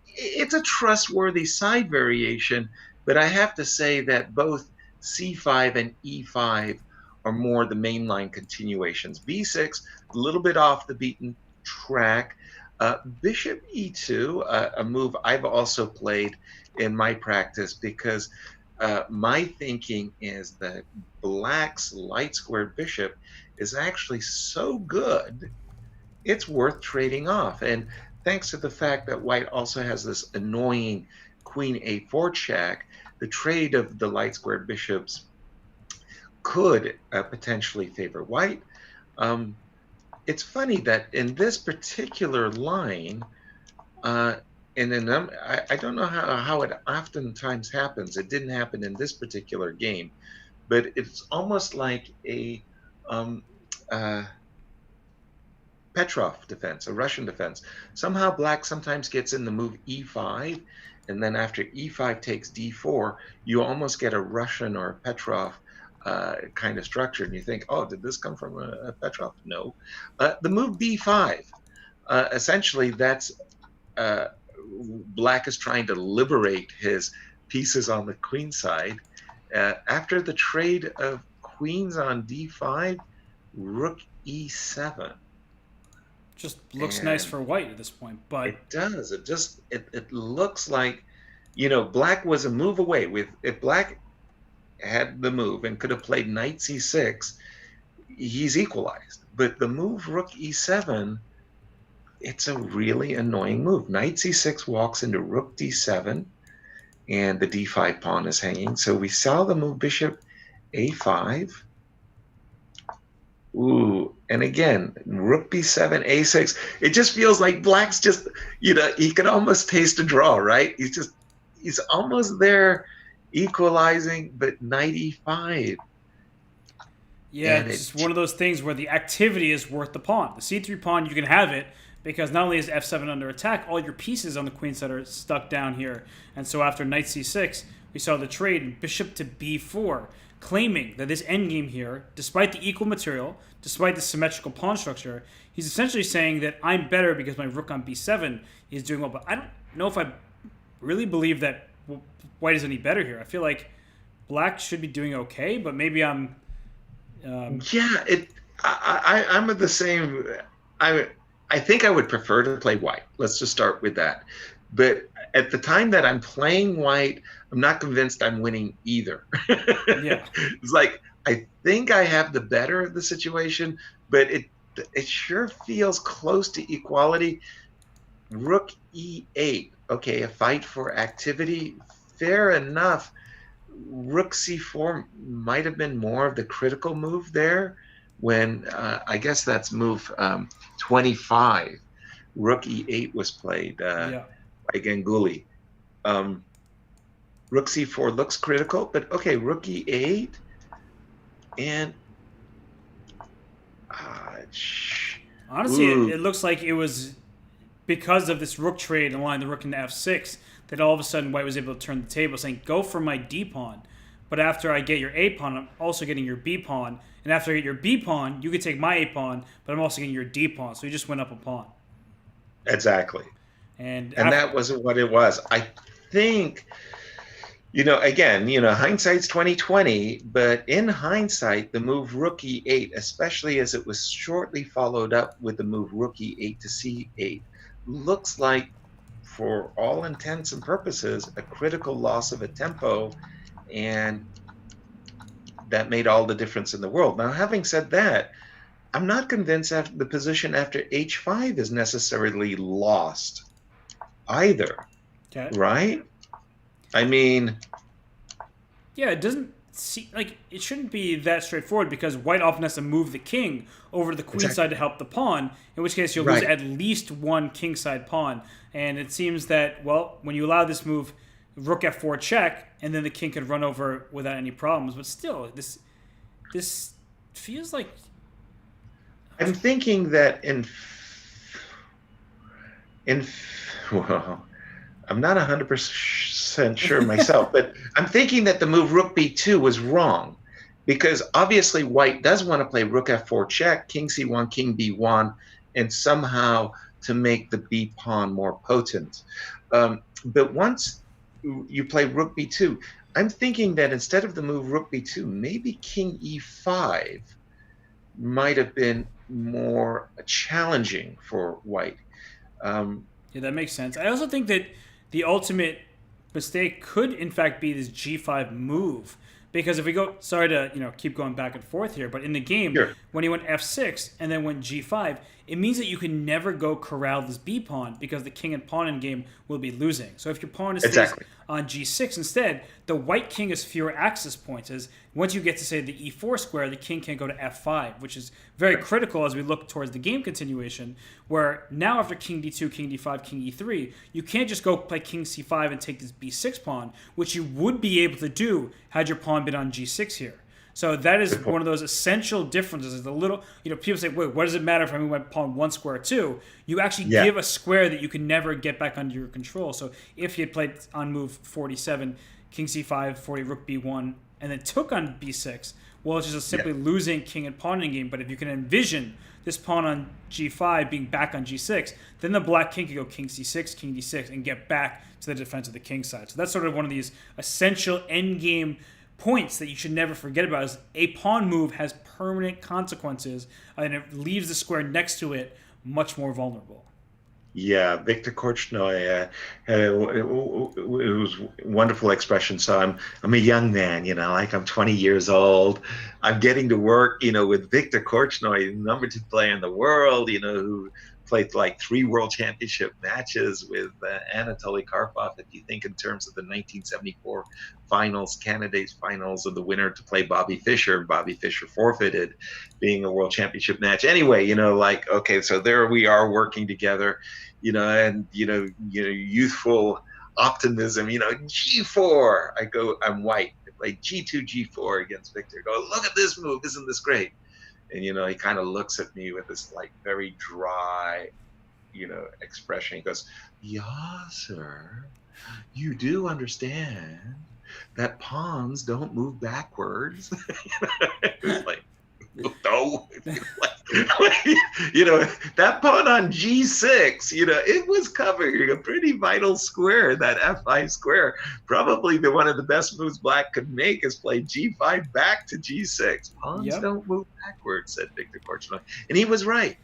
it's a trustworthy side variation, but I have to say that both c5 and e5 are more the mainline continuations. b6, a little bit off the beaten track. Bishop e2, a move I've also played in my practice because my thinking is that black's light squared bishop is actually so good, it's worth trading off. And thanks to the fact that white also has this annoying queen a4 check, the trade of the light squared bishops could potentially favor white. It's funny that in this particular line, I don't know how it oftentimes happens. It didn't happen in this particular game, but it's almost like a Petrov defense, a Russian defense. Somehow black sometimes gets in the move e5, and then after e5 takes d4, you almost get a Russian or a Petrov kind of structure, and you think, oh, did this come from a Petrov? No. The move b5, essentially that's black is trying to liberate his pieces on the queen side. After the trade of queens on d5, rook e7. Just looks nice for white at this point, but it does. It looks like, black was a move away. If black had the move and could have played knight c6, he's equalized. But the move rook e7, it's a really annoying move. Knight c6 walks into rook d7, and the d5 pawn is hanging. So we saw the move bishop a5. Ooh, and again, rook b7, a6. It just feels like black's just, he could almost taste a draw, right? He's almost there equalizing, but knight e5. Yeah, it's one of those things where the activity is worth the pawn. The c3 pawn, you can have it, because not only is f7 under attack, all your pieces on the queen side are stuck down here. And so after knight c6, we saw the trade bishop to b4, claiming that this endgame here, despite the equal material, despite the symmetrical pawn structure, he's essentially saying that I'm better because my rook on b7 is doing well. But I don't know if I really believe that white is any better here. I feel like black should be doing okay, but maybe I'm. Yeah, I'm of the same. I I think I would prefer to play white. Let's just start with that. But at the time that I'm playing white, I'm not convinced I'm winning either. Yeah. It's like I think I have the better of the situation, but it sure feels close to equality. Rook e8. Okay, a fight for activity. Fair enough. Rook c4 might have been more of the critical move there when I guess that's move 25. Rook e8 was played Yeah. by Ganguly. Um, Rook c4 looks critical, but okay, Rook e8 and Honestly, it looks like it was because of this rook trade and allowing the rook into f6 that all of a sudden white was able to turn the table, saying, go for my d pawn. But after I get your a pawn, I'm also getting your b pawn. And after I get your b pawn, you can take my a pawn, but I'm also getting your d pawn. So you just went up a pawn. exactly. And That wasn't what it was. I think, again, hindsight's 2020, but in hindsight, the move rook e8, especially as it was shortly followed up with the move rook e8 to c8, looks like, for all intents and purposes, a critical loss of a tempo, and that made all the difference in the world. Now, having said that, I'm not convinced that the position after h5 is necessarily lost either, okay. right? I mean, Yeah, it doesn't see like it shouldn't be that straightforward because white often has to move the king over to the queen side to help the pawn, in which case you'll lose at least one king side pawn. And it seems that, well, when you allow this move, rook f4 check, and then the king could run over without any problems. But still, this feels like I'm thinking that well, I'm not 100% sure myself, but I'm thinking that the move rook b2 was wrong, because obviously white does want to play rook f4 check, king c1, king b1, and somehow to make the b pawn more potent. But once you play rook b2, I'm thinking that instead of the move rook b2, maybe king e5 might have been more challenging for white. yeah, that makes sense. I also think that the ultimate mistake could, in fact, be this g5 move. Because if we go, sorry to keep going back and forth here, but in the game, when he went f6 and then went g5, it means that you can never go corral this b pawn because the king and pawn in game will be losing. So if your pawn is on g6 instead, the white king has fewer access points. As once you get to say the e4 square, the king can go to f5, which is very critical as we look towards the game continuation. Where now after king d2, king d5, king e3, you can't just go play king c5 and take this b6 pawn, which you would be able to do had your pawn been on g6 here. So that is one of those essential differences. Is the little, people say, wait, what does it matter if I move my pawn one square two? You actually give a square that you can never get back under your control. So if you had played on move 47, king c5, 40, rook b1, and then took on b6, well, it's just simply losing king and pawn in game. But if you can envision this pawn on g5 being back on g6, then the black king can go king c6, king d6, and get back to the defense of the king side. So that's sort of one of these essential endgame points that you should never forget about. Is a pawn move has permanent consequences, and it leaves the square next to it much more vulnerable. Yeah, Victor Korchnoi, it was a wonderful expression. So I'm a young man, like I'm 20 years old. I'm getting to work, with Victor Korchnoi, number 2 player in the world, who played like 3 world championship matches with Anatoly Karpov. If you think in terms of the 1974 finals, candidates finals, of the winner to play Bobby Fischer, Bobby Fischer forfeited, being a world championship match. Anyway, okay, so there we are working together, and youthful optimism. G4. I'm white. I play G2, G4 against Victor. Go, look at this move. Isn't this great? And, he kind of looks at me with this very dry, expression. He goes, Yasser, you do understand that pawns don't move backwards. It's like, no. that pawn on G6, it was covering a pretty vital square, that F5 square. Probably one of the best moves Black could make is play G5 back to G6. Pawns don't move backwards, said Victor Korchnoi. And he was right.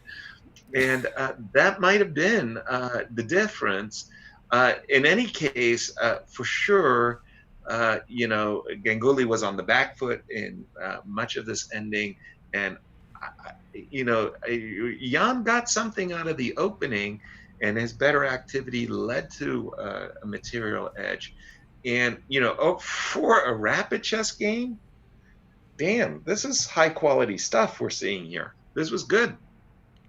And that might have been the difference. In any case, for sure, Ganguly was on the back foot in much of this ending. And Jan got something out of the opening, and his better activity led to a material edge. And, for a rapid chess game, damn, this is high quality stuff we're seeing here. This was good.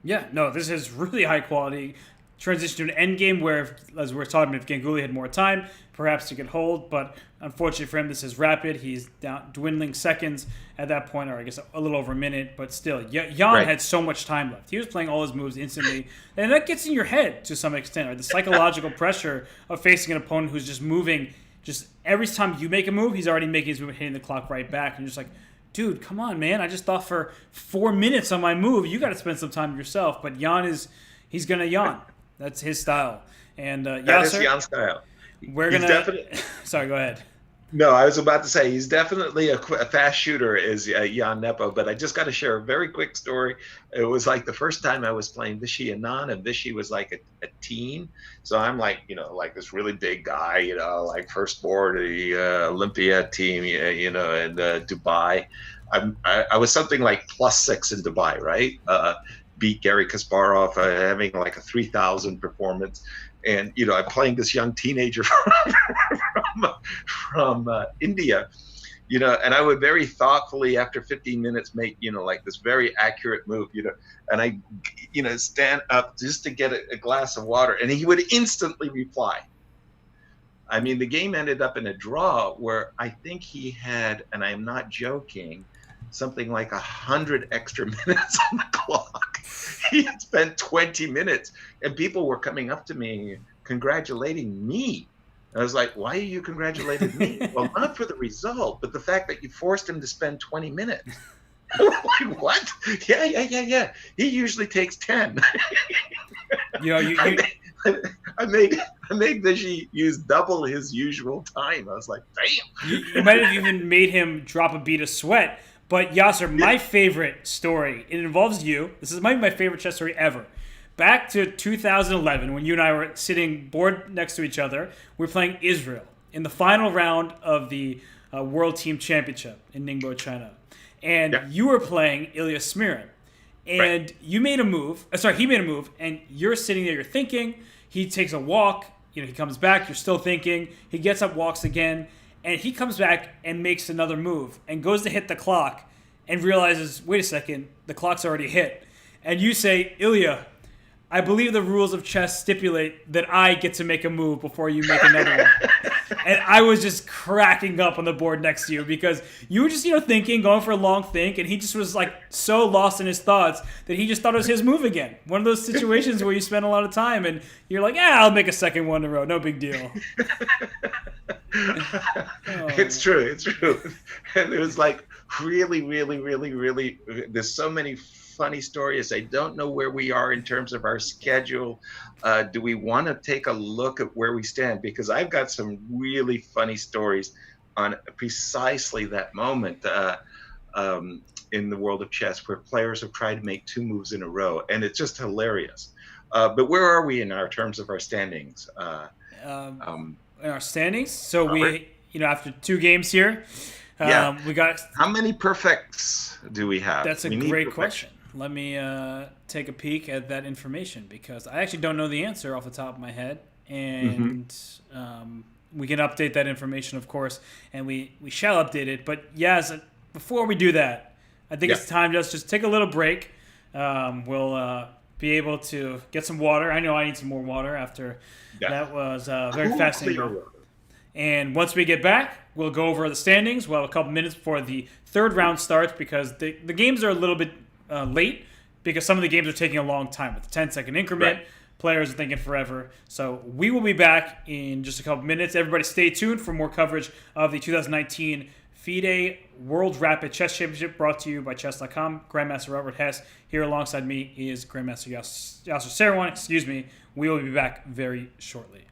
Yeah, no, this is really high quality. Transition to an end game where, as we're talking, if Ganguly had more time, perhaps he could hold. But unfortunately for him, this is rapid. He's down, dwindling seconds at that point, or I guess a little over a minute. But still, Jan had so much time left. He was playing all his moves instantly. And that gets in your head to some extent, right? The psychological pressure of facing an opponent who's just moving. Just every time you make a move, he's already making his move, hitting the clock right back. And you're just like, dude, come on, man. I just thought for 4 minutes on my move, you got to spend some time yourself. But he's going to Jan. That's his style. And that is Jan's style. We're going to... Sorry, go ahead. No, I was about to say he's definitely a fast shooter, is Jan Nepo. But I just got to share a very quick story. It was like the first time I was playing Vichy Anand, and Vichy was like a teen. So I'm like, like this really big guy, like first board of the Olympia team, in Dubai. I was something like +6 in Dubai, right? Beat Garry Kasparov, having like a 3,000 performance. And, I'm playing this young teenager from India, and I would very thoughtfully, after 15 minutes, make, like this very accurate move, and I, stand up just to get a glass of water. And he would instantly reply. I mean, the game ended up in a draw where I think he had, and I'm not joking, something like 100 extra minutes on the clock. He had spent 20 minutes, and people were coming up to me congratulating me. I was like, why are you congratulating me? Well, not for the result, but the fact that you forced him to spend 20 minutes. Like, what? Yeah. He usually takes 10. I made Vichy use double his usual time. I was like, damn. You might have even made him drop a bead of sweat. But Yasser, my favorite story, it involves you. This is might be my favorite chess story ever. Back to 2011, when you and I were sitting board next to each other, we were playing Israel in the final round of the World Team Championship in Ningbo, China. And you were playing Ilya Smirin. And you made a move. He made a move, and you're sitting there, you're thinking. He takes a walk. He comes back. You're still thinking. He gets up, walks again. And he comes back and makes another move and goes to hit the clock and realizes, wait a second, the clock's already hit. And you say, Ilya, I believe the rules of chess stipulate that I get to make a move before you make another one. And I was just cracking up on the board next to you because you were just, thinking, going for a long think, and he just was like so lost in his thoughts that he just thought it was his move again. One of those situations where you spend a lot of time and you're like, I'll make a second one in a row. No big deal. It's true. And it was like really, really, really, really, there's so many funny stories. I don't know where we are in terms of our schedule. Do we want to take a look at where we stand? Because I've got some really funny stories on precisely that moment in the world of chess where players have tried to make 2 moves in a row, and it's just hilarious. But where are we in our terms of our standings? In our standings? So we, after 2 games here, we got... How many perfects do we have? That's a great question. Let me take a peek at that information because I actually don't know the answer off the top of my head. And we can update that information, of course, and we shall update it. But before we do that, I think it's time to just take a little break. We'll be able to get some water. I know I need some more water after that was very fascinating. And once we get back, we'll go over the standings. We'll have a couple minutes before the 3rd round starts because the games are a little bit late because some of the games are taking a long time with the 10-second increment. Right. Players are thinking forever. So we will be back in just a couple minutes. Everybody stay tuned for more coverage of the 2019 FIDE World Rapid Chess Championship brought to you by Chess.com. Grandmaster Robert Hess. Here alongside me is Grandmaster Yasser Seirawan. We will be back very shortly.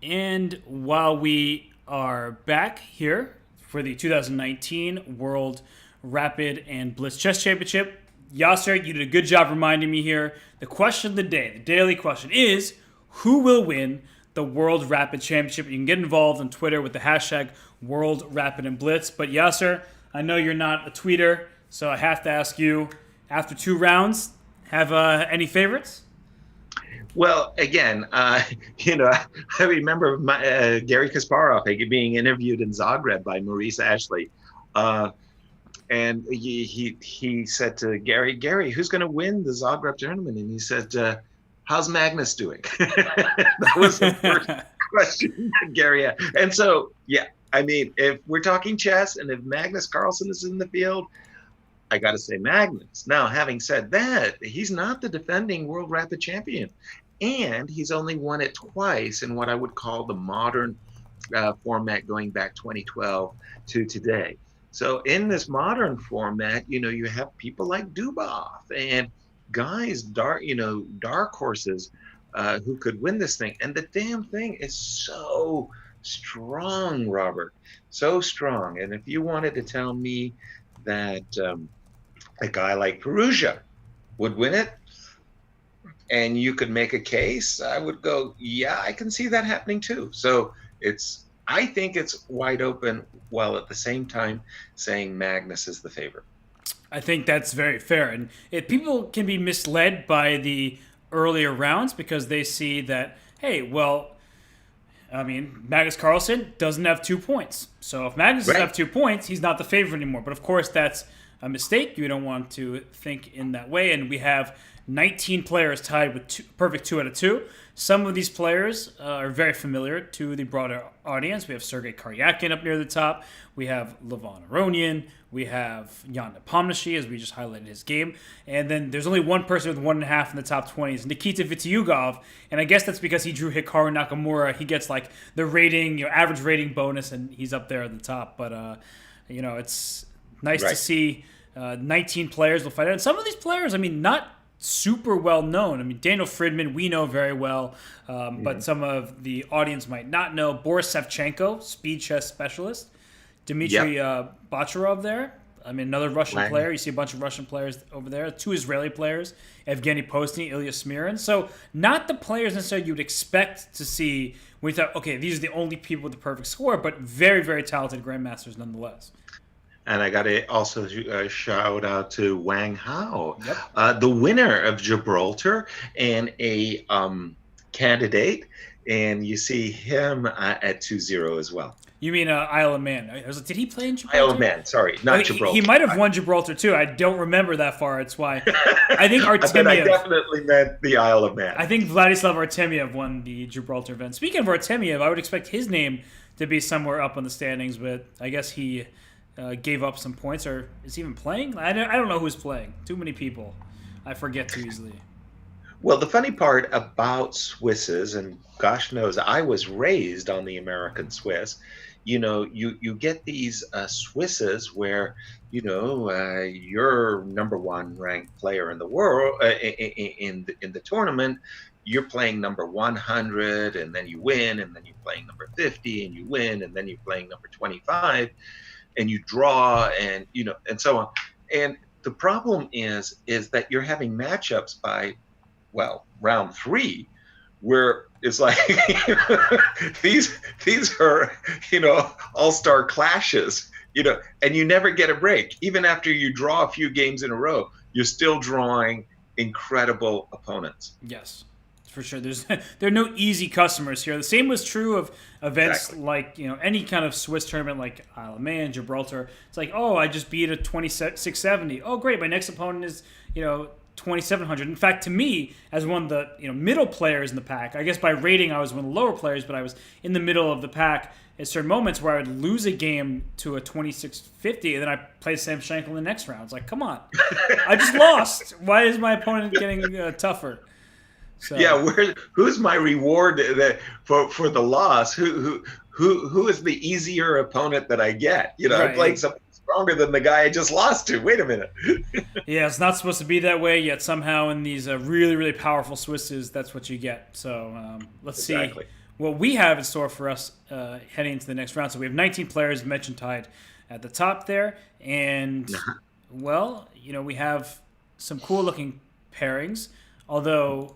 And while we are back here for the 2019 World Rapid and Blitz Chess Championship, Yasser, you did a good job reminding me here. The question of the day, the daily question is, who will win the World Rapid Championship? You can get involved on Twitter with the hashtag World Rapid and Blitz. But Yasser, I know you're not a tweeter, so I have to ask you, after 2 rounds, have any favorites? Well, again, I remember Gary Kasparov being interviewed in Zagreb by Maurice Ashley. And he said to Gary, who's going to win the Zagreb tournament? And he said, how's Magnus doing? That was the first question that Gary had. And so, yeah, I mean, if we're talking chess and if Magnus Carlsen is in the field, I got to say Magnus. Now, having said that, he's not the defending World Rapid champion. And he's only won it twice in what I would call the modern format going back 2012 to today. So in this modern format, you have people like Dubov and guys, dark horses who could win this thing. And the damn thing is so strong, Robert, so strong. And if you wanted to tell me that a guy like Perugia would win it, and you could make a case, I would go, yeah, I can see that happening too. So I think it's wide open, while at the same time saying Magnus is the favorite. I think that's very fair. And people can be misled by the earlier rounds because they see that, hey, well, I mean, Magnus Carlsen doesn't have 2 points. So if Magnus doesn't have 2 points, he's not the favorite anymore. But of course, that's a mistake. You don't want to think in that way. And we have 19 players tied with perfect 2 out of 2. Some of these players are very familiar to the broader audience. We have Sergei Karyakin up near the top. We have Levon Aronian. We have Jan Nepomniachtchi, as we just highlighted his game. And then there's only one person with 1.5 in the top 20s, Nikita Vitiugov. And I guess that's because he drew Hikaru Nakamura. He gets like the rating, average rating bonus, and he's up there at the top. But, it's nice to see 19 players will fight out. And some of these players, I mean, not super well known. I mean, Daniel Fridman, we know very well, but some of the audience might not know. Boris Savchenko, speed chess specialist. Dmitry Bacharov there. I mean, another Russian player. You see a bunch of Russian players over there. 2 Israeli players, Evgeny Postny, Ilya Smirin. So not the players necessarily you would expect to see when you thought, okay, these are the only people with the perfect score, but very, very talented grandmasters nonetheless. And I got to also shout out to Wang Hao, the winner of Gibraltar and a candidate. And you see him at 2-0 as well. You mean Isle of Man? I was like, did he play in Gibraltar? Isle of Man, sorry, not Gibraltar. He might have won Gibraltar too. I don't remember that far. It's why I think Artemiev. I definitely meant the Isle of Man. I think Vladislav Artemiev won the Gibraltar event. Speaking of Artemiev, I would expect his name to be somewhere up on the standings, but I guess he gave up some points, or is he even playing? I don't know who's playing. Too many people. I forget too easily. Well, the funny part about Swisses, and gosh knows I was raised on the American Swiss, you get these Swisses where, you're number 1 ranked player in the world, in the tournament, you're playing number 100, and then you win, and then you're playing number 50, and you win, and then you're playing number 25. And you draw, and and so on. And the problem is that you're having matchups by, round 3, where it's like these are all-star clashes, and you never get a break. Even after you draw a few games in a row, you're still drawing incredible opponents. Yes. For sure. There are no easy customers here. The same was true of events like, any kind of Swiss tournament like Isle of Man, Gibraltar. It's like, oh, I just beat a 2670. Oh, great. My next opponent is, 2700. In fact, to me, as one of the middle players in the pack, I guess by rating I was one of the lower players, but I was in the middle of the pack at certain moments where I would lose a game to a 2650, and then I played Sam Schenkel in the next round. It's like, come on. I just lost. Why is my opponent getting tougher? So. Yeah, who's my reward for the loss? Who is the easier opponent that I get? I'm playing something stronger than the guy I just lost to. Wait a minute. Yeah, it's not supposed to be that way, yet somehow in these really, really powerful Swisses, that's what you get. So let's see what we have in store for us heading into the next round. So we have 19 players mentioned tied at the top there, and well, we have some cool looking pairings. Although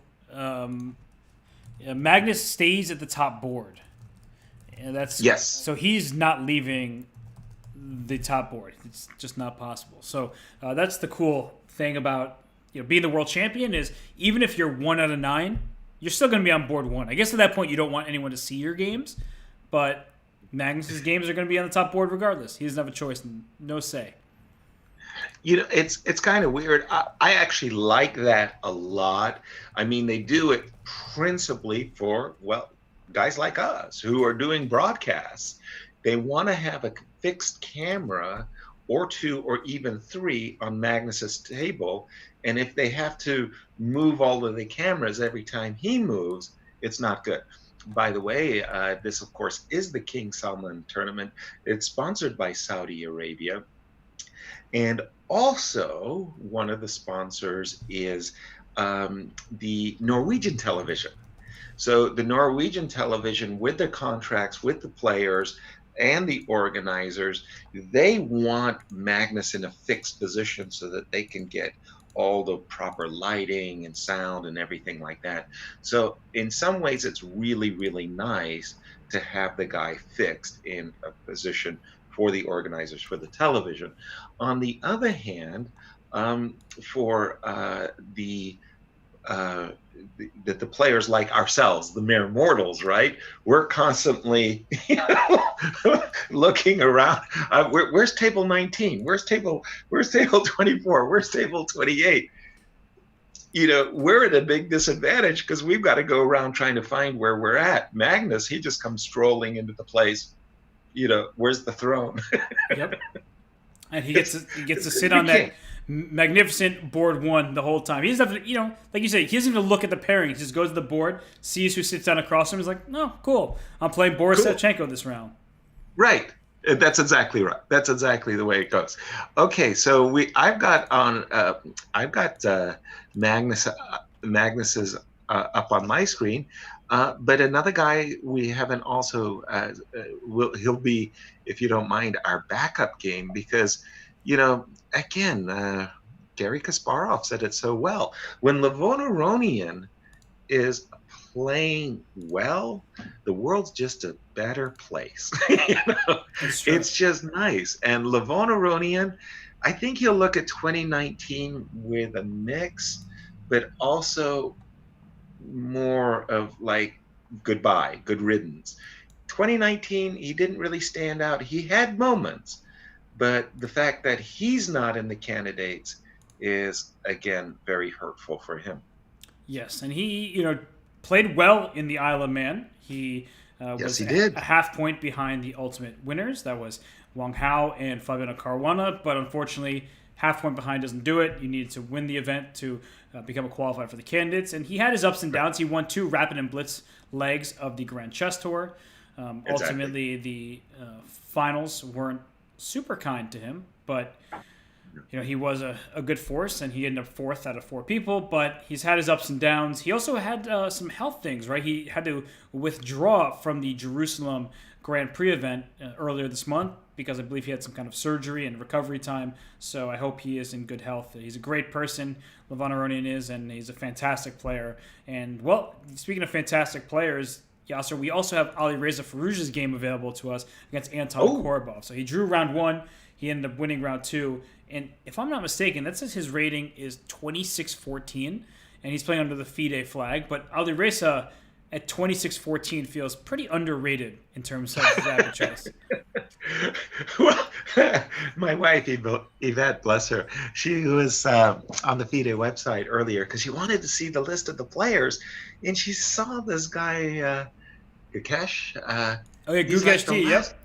Magnus stays at the top board, and that's Yes. So he's not leaving the top board. It's just not possible. So that's the cool thing about being the world champion is even if you're 1 out of 9, you're still going to be on board 1. I guess at that point you don't want anyone to see your games, but Magnus's games are going to be on the top board regardless. He doesn't have a choice, no say. It's kind of weird. I actually like that a lot. I mean, they do it principally for, well, guys like us who are doing broadcasts. They want to have a fixed camera or 2 or even 3 on Magnus's table. And if they have to move all of the cameras every time he moves, it's not good. By the way, this, of course, is the King Salman tournament. It's sponsored by Saudi Arabia. And also, one of the sponsors is the Norwegian television. So the Norwegian television, with their contracts with the players and the organizers, they want Magnus in a fixed position so that they can get all the proper lighting and sound and everything like that. So in some ways, it's really, really nice to have the guy fixed in a position for the organizers for the television. On the other hand, for the players like ourselves, the mere mortals, right? We're constantly looking around. Where's table 19? Where's table 24? Where's table 28? We're at a big disadvantage because we've got to go around trying to find where we're at. Magnus, he just comes strolling into the place. Where's the throne? Yep. And he gets to sit on that magnificent board 1 the whole time. He doesn't have to, like you said, he doesn't even look at the pairing. He just goes to the board, sees who sits down across him. He's like, "No, cool. I'm playing Boris Shevchenko this round." Right. That's exactly right. That's exactly the way it goes. Okay, so I've got Magnus's up on my screen. But another guy we haven't also he'll be, if you don't mind, our backup game because again, Garry Kasparov said it so well. When Levon Aronian is playing well, the world's just a better place. It's just nice. And Levon Aronian, I think he'll look at 2019 with a mix, but also more of like goodbye, good riddance. 2019, he didn't really stand out. He had moments, but the fact that he's not in the candidates is, again, very hurtful for him. Yes, and he, played well in the Isle of Man. He was a half point behind the ultimate winners. That was Wang Hao and Fabiano Caruana, but unfortunately, half point behind doesn't do it. You need to win the event to become a qualifier for the candidates. And he had his ups and downs. He won 2 Rapid and Blitz legs of the Grand Chess Tour. Ultimately, the finals weren't super kind to him, but he was a good force, and he ended up 4th out of 4 people. But he's had his ups and downs. He also had some health things, right? He had to withdraw from the Jerusalem Grand Prix event earlier this month because I believe he had some kind of surgery and recovery time. So I hope he is in good health. He's a great person, Levon Aronian is, and he's a fantastic player. And, well, speaking of fantastic players, Yasser, we also have Alireza Firouzja's game available to us against Anton Korbov. So he drew round 1. He ended up winning round 2. And if I'm not mistaken, that says his rating is 26-14, and he's playing under the FIDE flag. But Alireza at 26-14 feels pretty underrated in terms of rapid chess. Well, my wife, Yvette, bless her, she was on the FIDE website earlier because she wanted to see the list of the players, and she saw this guy, Gukesh. Gukesh T, yep.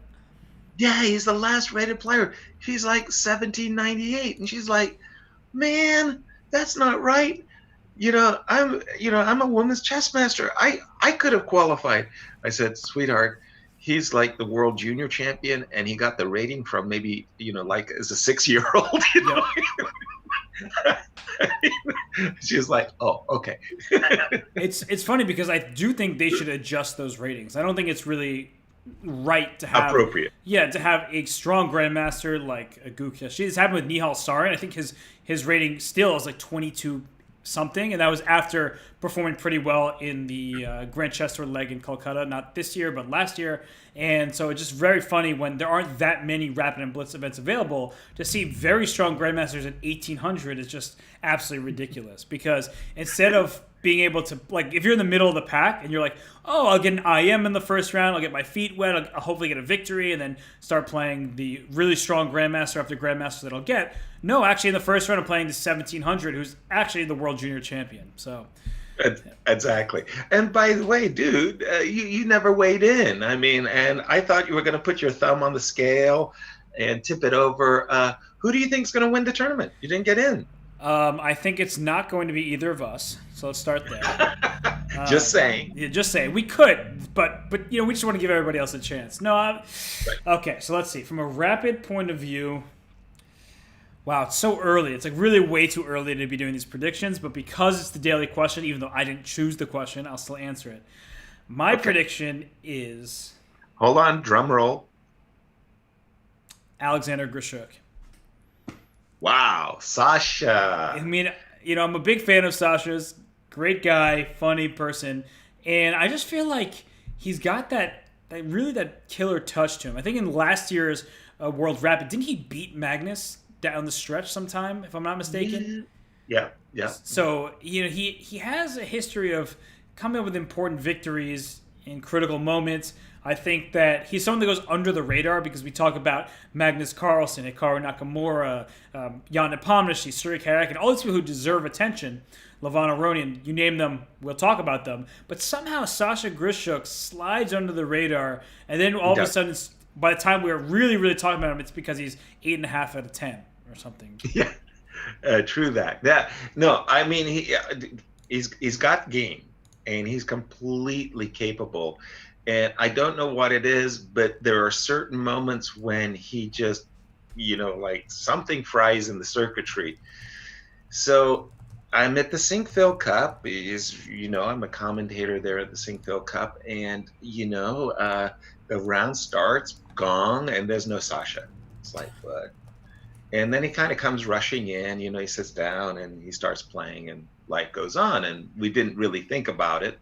Yeah, he's the last rated player. He's like 1798, and she's like, "Man, that's not right. I'm a women's chess master. I could have qualified." I said, "Sweetheart, he's like the world junior champion, and he got the rating from maybe, like as a 6-year-old, She was like, "Oh, okay." It's funny because I do think they should adjust those ratings. I don't think it's really right to have Appropriate. to have a strong grandmaster like Agukia. She's happened with Nihal Sarin. I think his rating still is like 22 something, and that was after performing pretty well in the Grand Chess Tour leg in Kolkata, not this year but last year. And so it's just very funny when there aren't that many Rapid and Blitz events available to see very strong grandmasters at 1800 is just absolutely ridiculous. Because instead of being able to, like, if you're in the middle of the pack and you're like, oh, I'll get an IM in the first round, I'll get my feet wet, I'll hopefully get a victory, and then start playing the really strong grandmaster after grandmaster that I'll get. No, actually, in the first round, I'm playing the 1700, who's actually the world junior champion. So, exactly. And by the way, dude, you never weighed in. I mean, and I thought you were going to put your thumb on the scale and tip it over. Who do you think is going to win the tournament? You didn't get in. I think it's not going to be either of us. So let's start there. Just saying. Yeah, just saying. We could, but you know, we just want to give everybody else a chance. No, Right. Okay. So let's see. From a Rapid point of view, wow, it's so early. It's like really way too early to be doing these predictions. But because it's the daily question, even though I didn't choose the question, I'll still answer it. My prediction is Hold on, drum roll. Alexander Grishuk. Wow, Sasha. I mean, you know, I'm a big fan of Sasha's. Great guy, funny person, and I just feel like he's got that killer touch to him. I think in last year's World Rapid, didn't he beat Magnus down the stretch sometime, if I'm not mistaken? Yeah. So, you know, he has a history of coming up with important victories in critical moments. I think that he's someone that goes under the radar because we talk about Magnus Carlsen, Hikaru Nakamura, Jan Nepomniachtchi, Suri Kayak, and all these people who deserve attention. Levon Aronian, you name them, we'll talk about them. But somehow Sasha Grishuk slides under the radar, and then all of a sudden, by the time we're really, really talking about him, it's because he's 8.5 out of 10 or something. Yeah, true that. Yeah, no, I mean he's got game, and he's completely capable. And I don't know what it is, but there are certain moments when he just, you know, like something fries in the circuitry. So I'm at the Sinkville Cup. I'm a commentator there at the Sinkville Cup, and the round starts, gong, and there's no Sasha. It's like, what? And then he kind of comes rushing in. He sits down and he starts playing, and life goes on. And we didn't really think about it.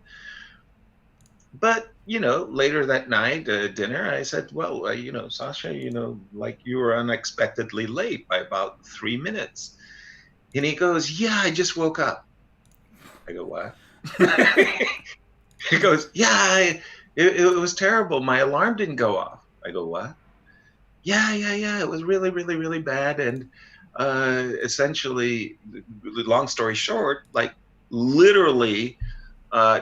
But later that night, dinner, I said, well, Sasha, like you were unexpectedly late by about 3 minutes. And he goes, yeah, I just woke up. I go, what? He goes, yeah, it was terrible. My alarm didn't go off. I go, what? Yeah. It was really, really, really bad. And essentially, long story short, like literally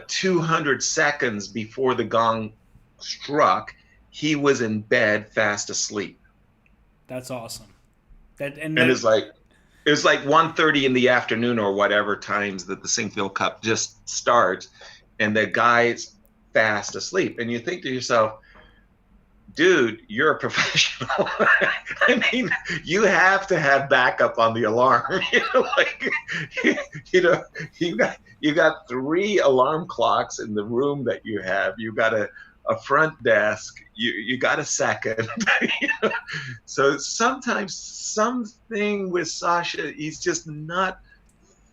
200 seconds before the gong struck, he was in bed fast asleep. That's awesome. And it's like 1:30 in the afternoon or whatever times that the Sinkville Cup just starts, and the guy's fast asleep. And you think to yourself, dude, you're a professional. I mean, you have to have backup on the alarm. You got 3 alarm clocks in the room that you have. You got a front desk. You got a second. So sometimes something with Sasha, he's just not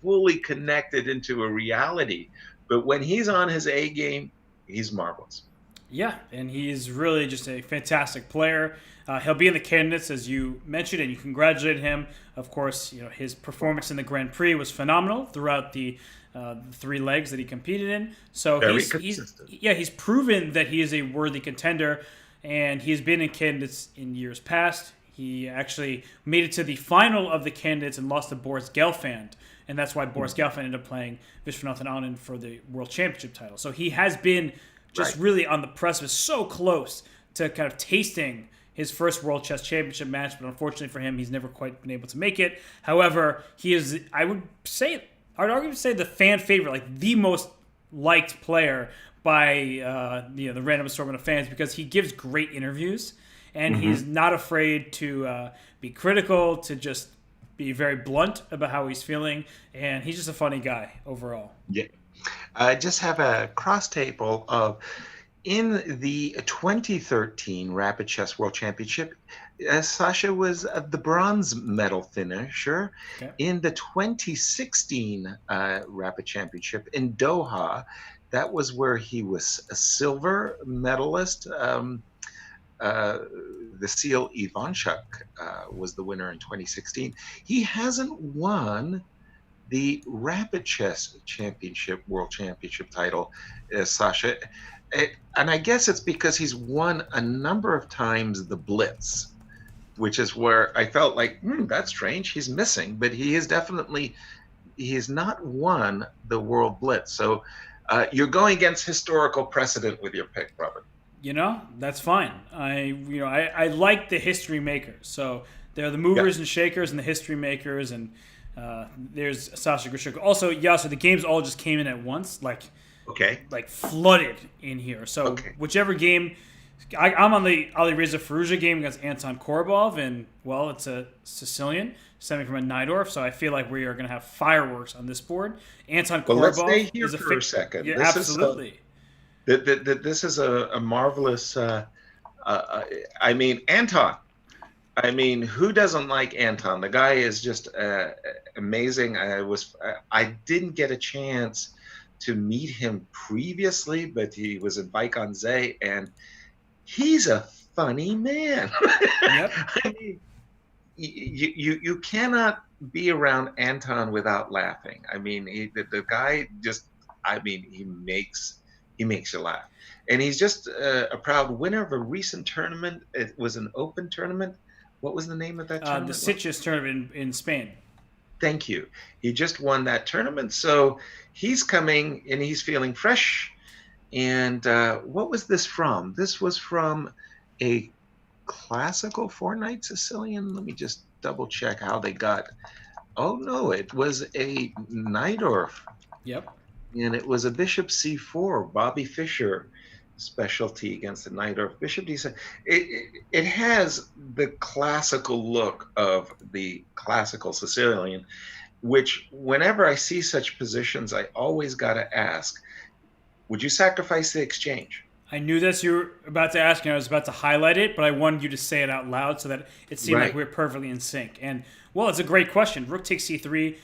fully connected into a reality. But when he's on his A game, he's marvelous. Yeah, and he's really just a fantastic player. He'll be in the candidates, as you mentioned, and you congratulated him. Of course, his performance in the Grand Prix was phenomenal throughout the 3 legs that he competed in. So he's proven that he is a worthy contender, and he's been in candidates in years past. He actually made it to the final of the candidates and lost to Boris Gelfand, and that's why Boris Gelfand ended up playing Viswanathan Anand for the World Championship title. So he has been just really on the precipice, so close to kind of tasting his first World Chess Championship match, but unfortunately for him, he's never quite been able to make it. However, he is, I would argue to say the fan favorite, like the most liked player by the random assortment of fans, because he gives great interviews, and he's not afraid to be critical, to just be very blunt about how he's feeling, and he's just a funny guy overall. Yeah. I just have a cross table of in the 2013 Rapid Chess World Championship, Sasha was the bronze medal finisher. Okay. In the 2016 Rapid Championship in Doha, that was where he was a silver medalist. The Seal Ivanchuk was the winner in 2016. He hasn't won the Rapid Chess Championship, World Championship title, Sasha. And I guess it's because he's won a number of times the Blitz, which is where I felt like, that's strange. He's missing, but he has not won the World Blitz. So you're going against historical precedent with your pick, Robert. That's fine. I like the history makers. So there are the movers and shakers and the history makers, and there's Sasha Grishuk. Also, so the games all just came in at once, like flooded in here. So whichever game, I'm on the Alireza Firouzja game against Anton Korobov, and it's a Sicilian stemming from a Najdorf, so I feel like we are going to have fireworks on this board. Anton Korobov let's stay here for a second. Yeah, absolutely. This is a marvelous. I mean, Anton. I mean, who doesn't like Anton? The guy is just amazing. I didn't get a chance to meet him previously, but he was in Bike on Zay, and he's a funny man. Yep. I mean, you cannot be around Anton without laughing. I mean, the guy just. I mean, he makes you laugh, and he's just a proud winner of a recent tournament. It was an open tournament. What was the name of that tournament? The Sitges tournament in Spain. Thank you. He just won that tournament, so he's coming and he's feeling fresh. And what was this from? This was from a classical four-night Sicilian. Let me just double check how they got. Oh no, it was a Najdorf. Yep. And it was a Bishop C4, Bobby Fischer specialty against the Najdorf. Bishop D7. It has the classical look of the classical Sicilian, which whenever I see such positions, I always got to ask, would you sacrifice the exchange? I knew this you were about to ask, and I was about to highlight it, but I wanted you to say it out loud so that it seemed like we were perfectly in sync. And, it's a great question. Rook takes C3.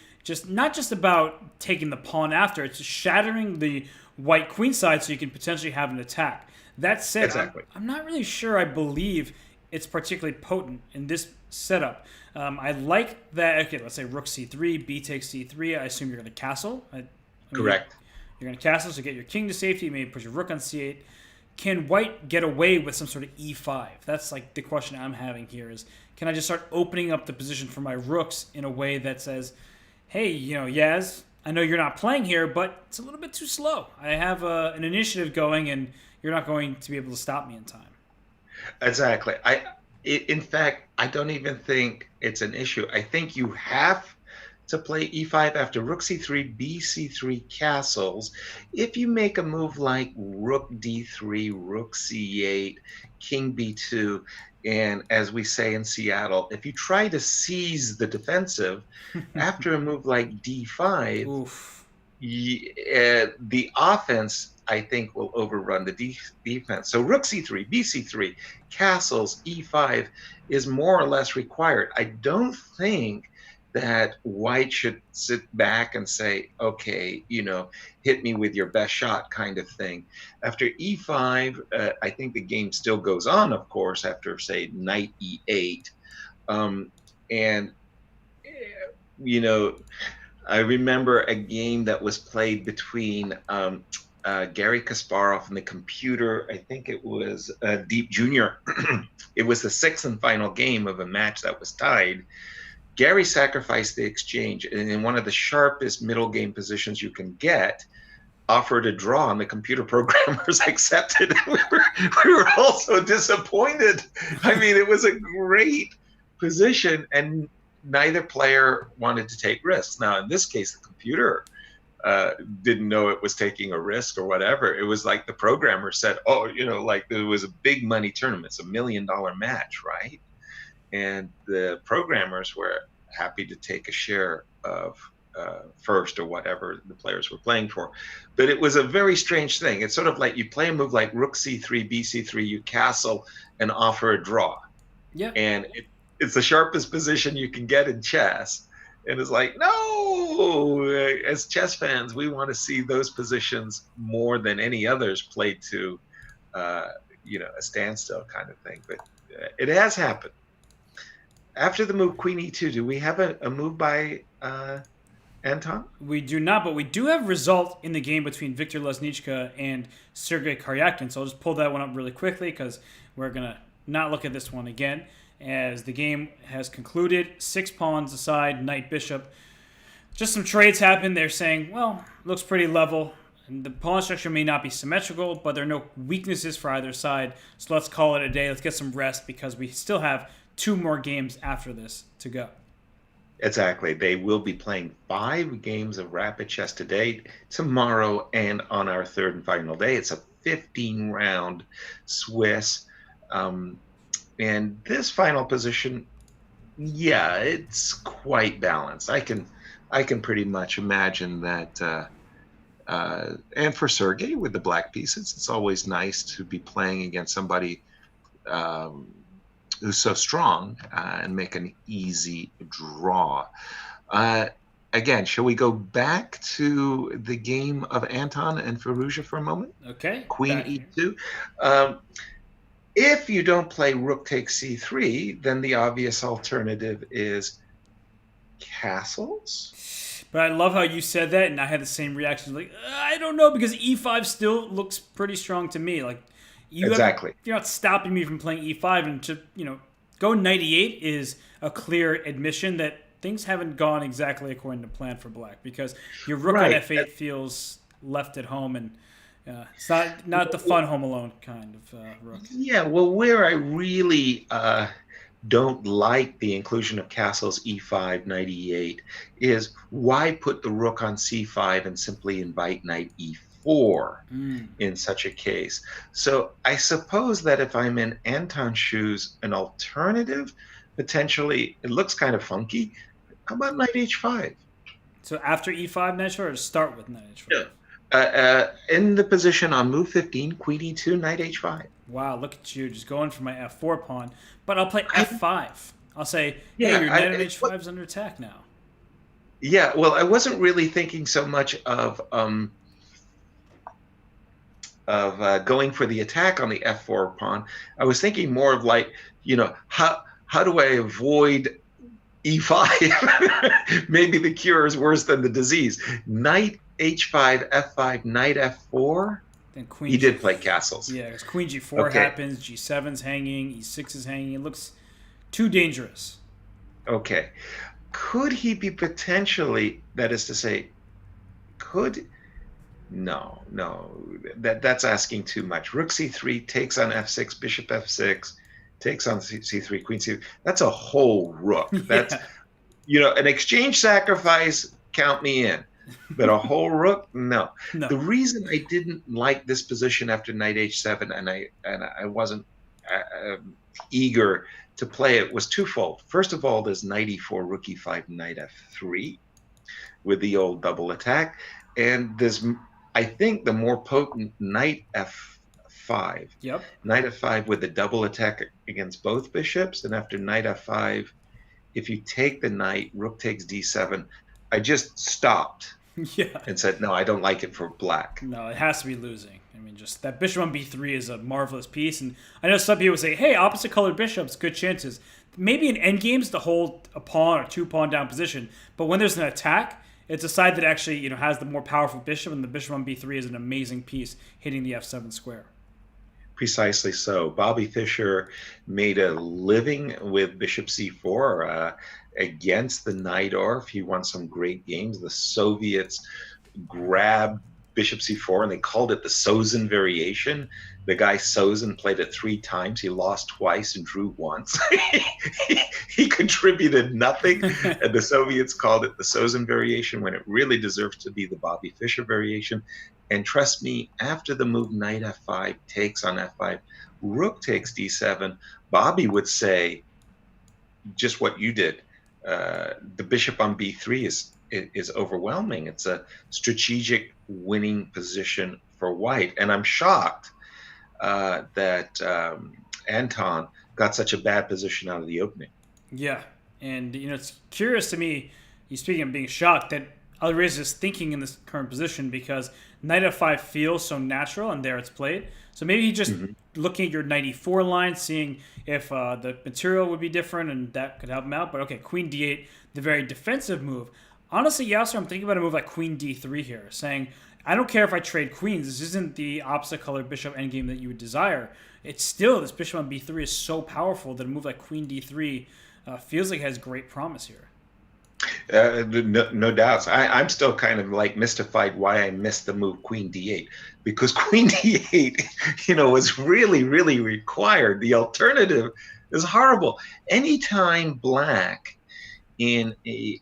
Not just about taking the pawn after, it's just shattering the white queen side so you can potentially have an attack. That said, I'm not really sure I believe it's particularly potent in this setup. I like that. Okay, let's say rook c3, b takes c3. I assume you're going to castle. Correct. You're going to castle to get your king to safety. Maybe put your rook on c8. Can white get away with some sort of e5? That's like the question I'm having here is, can I just start opening up the position for my rooks in a way that says, hey, Yaz, I know you're not playing here, but it's a little bit too slow. I have an initiative going, and you're not going to be able to stop me in time. Exactly. In fact, I don't even think it's an issue. I think you have to play e5 after rook c3, b c3 castles. If you make a move like rook d3, rook c8, king b2, and as we say in Seattle, if you try to seize the defensive after a move like d5, the offense, I think, will overrun the defense. So rook c3, b c3, castles, e5 is more or less required. I don't think that white should sit back and say, okay, hit me with your best shot kind of thing. After e5, I think the game still goes on, of course, after, say, knight e8. I remember a game that was played between Garry Kasparov and the computer. I think it was Deep Jr. It was the sixth and final game of a match that was tied. Garry sacrificed the exchange, and in one of the sharpest middle game positions you can get, offered a draw, and the computer programmers accepted. We were also disappointed. I mean, it was a great position, and neither player wanted to take risks. Now, in this case, the computer didn't know it was taking a risk or whatever. It was like the programmer said, like there was a big money tournament. It's $1 million match, right? And the programmers were happy to take a share of first or whatever the players were playing for. But it was a very strange thing. It's sort of like you play a move like rook c3, bc3, you castle and offer a draw. Yeah. And it's the sharpest position you can get in chess. And it's like, no, as chess fans, we want to see those positions more than any others played to, a standstill kind of thing. But it has happened. After the move Queen E2, do we have a move by Anton? We do not, but we do have a result in the game between Viktor Luzhniki and Sergei Karyakin. So I'll just pull that one up really quickly because we're going to not look at this one again. As the game has concluded, 6 pawns aside, knight, bishop. Just some trades happened. They're saying, well, looks pretty level. And the pawn structure may not be symmetrical, but there are no weaknesses for either side. So let's call it a day. Let's get some rest because we still have 2 more games after this to go. Exactly. They will be playing 5 games of rapid chess today, tomorrow, and on our 3rd and final day. It's a 15-round Swiss. And this final position, yeah, it's quite balanced. I can pretty much imagine that. And for Sergei with the black pieces, it's always nice to be playing against somebody who's so strong and make an easy draw. Again, shall we go back to the game of Anton and Firouzja for a moment? Okay. Queen E2. If you don't play rook takes c3, then the obvious alternative is castles. But I love how you said that, and I had the same reaction. Like, I don't know, because e5 still looks pretty strong to me. Like, exactly. You're not stopping me from playing e5, and to go knight e8 is a clear admission that things haven't gone exactly according to plan for black, because your rook on f8 feels left at home, and it's not the fun Home Alone kind of rook. Yeah, well, where I really don't like the inclusion of castles e5, knight e8 is why put the rook on c5 and simply invite knight e4 in such a case. So I suppose that if I'm in Anton's shoes, an alternative, potentially, it looks kind of funky. How about knight h5? So after e5 knight h5, or start with knight h5? Yeah. In the position on move 15, queen e2, knight h5. Wow, look at you, just going for my f4 pawn. But I'll play f5. I'll say, hey, your knight on h5 is under attack now. Yeah, well, I wasn't really thinking so much of going for the attack on the f4 pawn. I was thinking more of like, how do I avoid e5? Maybe the cure is worse than the disease. Knight h5, f5, knight f4. Then queen. He did play castles. Yeah, because queen g4 happens, g7's hanging, e6 is hanging. It looks too dangerous. Okay. Could he be potentially, that is to say, no, that's asking too much. Rook c3 takes on f6, bishop f6, takes on c3, queen c3. That's a whole rook. That's, an exchange sacrifice, count me in. But a whole rook, no. The reason I didn't like this position after knight h7 and I wasn't eager to play it was twofold. First of all, there's knight e4, rook e5, knight f3 with the old double attack, and there's, I think, the more potent knight f5. Yep. Knight f5 with the double attack against both bishops, and after knight f5, if you take the knight, rook takes d7. I just stopped. And said, no, I don't like it for black. No, it has to be losing. I mean, just that bishop on b3 is a marvelous piece. And I know some people say, hey, opposite colored bishops, good chances. Maybe in endgames to hold a pawn or 2 pawn down position. But when there's an attack, it's a side that actually has the more powerful bishop. And the bishop on b3 is an amazing piece hitting the f7 square. Precisely so. Bobby Fischer made a living with bishop c4 against the Najdorf. He won some great games. The Soviets grabbed bishop c4 and they called it the Sozin variation. The guy Sozin played it 3 times. He lost twice and drew once. He contributed nothing. And the Soviets called it the Sozin variation when it really deserves to be the Bobby Fischer variation. And trust me, after the move knight f5 takes on f5, rook takes d7, Bobby would say just what you did. the bishop on b3 is overwhelming. It's a strategic winning position for white, and I'm shocked that Anton got such a bad position out of the opening. Yeah, and it's curious to me. You speaking of being shocked that Alireza is thinking in this current position because knight f5 feels so natural, and there it's played. So maybe he just looking at your knight e4 line, seeing if the material would be different, and that could help him out. But okay, queen d8, the very defensive move. Honestly, Yasser, I'm thinking about a move like queen d3 here, saying I don't care if I trade queens. This isn't the opposite color bishop endgame that you would desire. It's still, this bishop on b3 is so powerful that a move like queen d3 feels like it has great promise here. No doubts. I'm still kind of like mystified why I missed the move queen d8, because queen d8, was really, really required. The alternative is horrible. Anytime black in a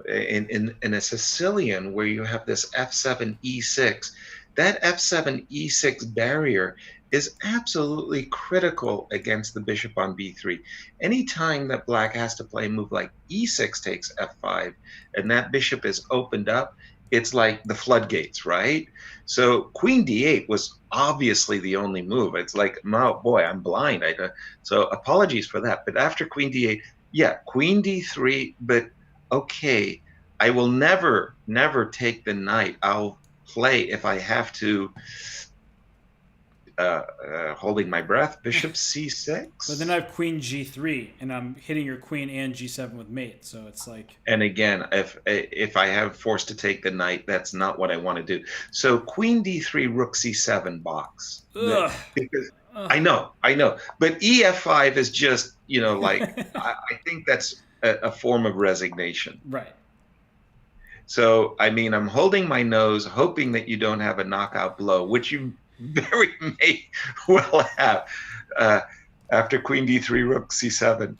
in a Sicilian where you have this f7 e6, that f7 e6 barrier is absolutely critical against the bishop on b3. Anytime that black has to play a move like e6 takes f5 and that bishop is opened up, it's like the floodgates, right? So queen d8 was obviously the only move. It's like, oh boy, I'm blind. So apologies for that. But after queen d8, yeah, queen d3, but okay, I will never take the knight. I'll play if I have to, holding my breath, bishop c6. But then I have queen g3, and I'm hitting your queen and g7 with mate, so it's like... And again, if I have forced to take the knight, that's not what I want to do. So queen d3, rook c7 box. Ugh. Because I know, but ef5 is just, like, I think that's a form of resignation. Right. So, I mean, I'm holding my nose, hoping that you don't have a knockout blow, which you very may well have after queen d3, rook c7.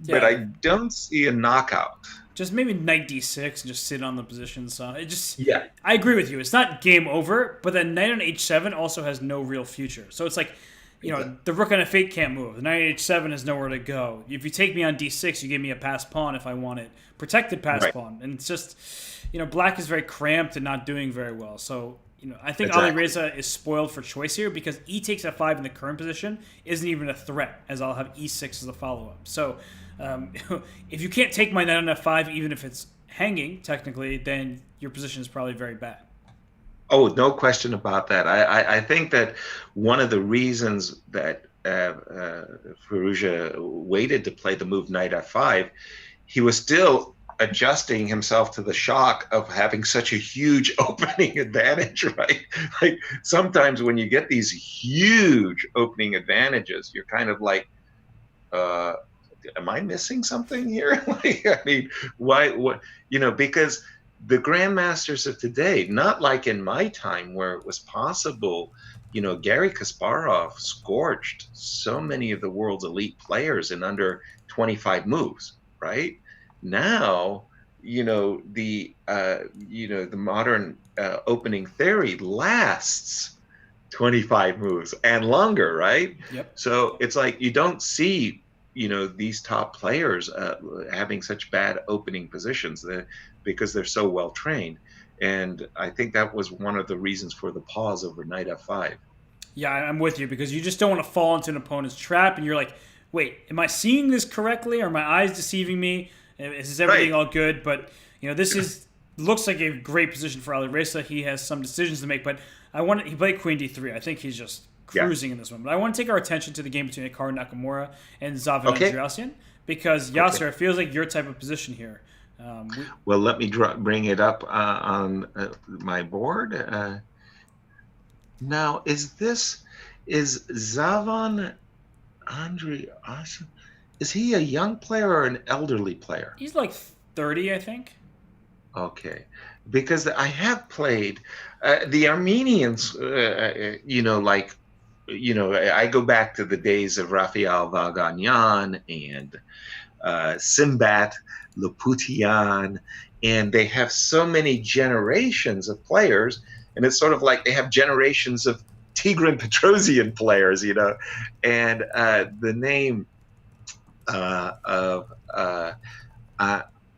Yeah. But I don't see a knockout. Just maybe knight d6 and just sit on the position. So it just, yeah. I agree with you. It's not game over, but then knight on h7 also has no real future. So it's like, the rook on f8 can't move. The knight on h7 has nowhere to go. If you take me on d6, you give me a passed pawn if I want it. Protected passed pawn. And it's just, black is very cramped and not doing very well. So, I think Alireza is spoiled for choice here because e takes f5 in the current position isn't even a threat, as I'll have e6 as a follow-up. So if you can't take my knight on f5, even if it's hanging, technically, then your position is probably very bad. Oh, no question about that. I think that one of the reasons that Firouzja waited to play the move knight f5, he was still adjusting himself to the shock of having such a huge opening advantage, right? Like sometimes when you get these huge opening advantages, you're kind of like, am I missing something here? Like, I mean, why, what, because the grandmasters of today, not like in my time where it was possible, Garry Kasparov scorched so many of the world's elite players in under 25 moves, right? Now, the modern opening theory lasts 25 moves and longer, right? Yep. So it's like you don't see, these top players having such bad opening positions because they're so well trained. And I think that was one of the reasons for the pause over knight f5. Yeah, I'm with you because you just don't want to fall into an opponent's trap and you're like, wait, am I seeing this correctly? Are my eyes deceiving me? Is everything all good? But this looks like a great position for Alireza. He has some decisions to make, but he played queen d3. I think he's just cruising in this one. But I want to take our attention to the game between Hikaru Nakamura and Zavan Andreasyan because Yasser, it feels like your type of position here. Well, let me bring it up on my board. Now, is Zavan Andreasyan? Is he a young player or an elderly player? He's like 30, I think. Okay. Because I have played the Armenians, I go back to the days of Raphael Vaganyan and Simbat Loputian, and they have so many generations of players, and it's sort of like they have generations of Tigran Petrosian players, and the name of uh,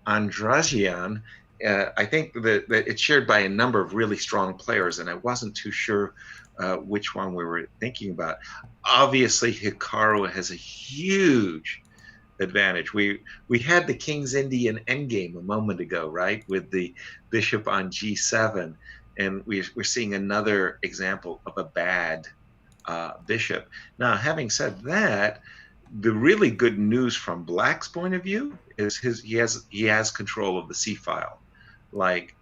Andrasian. I think that it's shared by a number of really strong players, and I wasn't too sure which one we were thinking about. Obviously, Hikaru has a huge advantage. We had the King's Indian endgame a moment ago, right, with the bishop on G7, and we're seeing another example of a bad bishop. Now, having said that, the really good news from Black's point of view is he has control of the C file. Like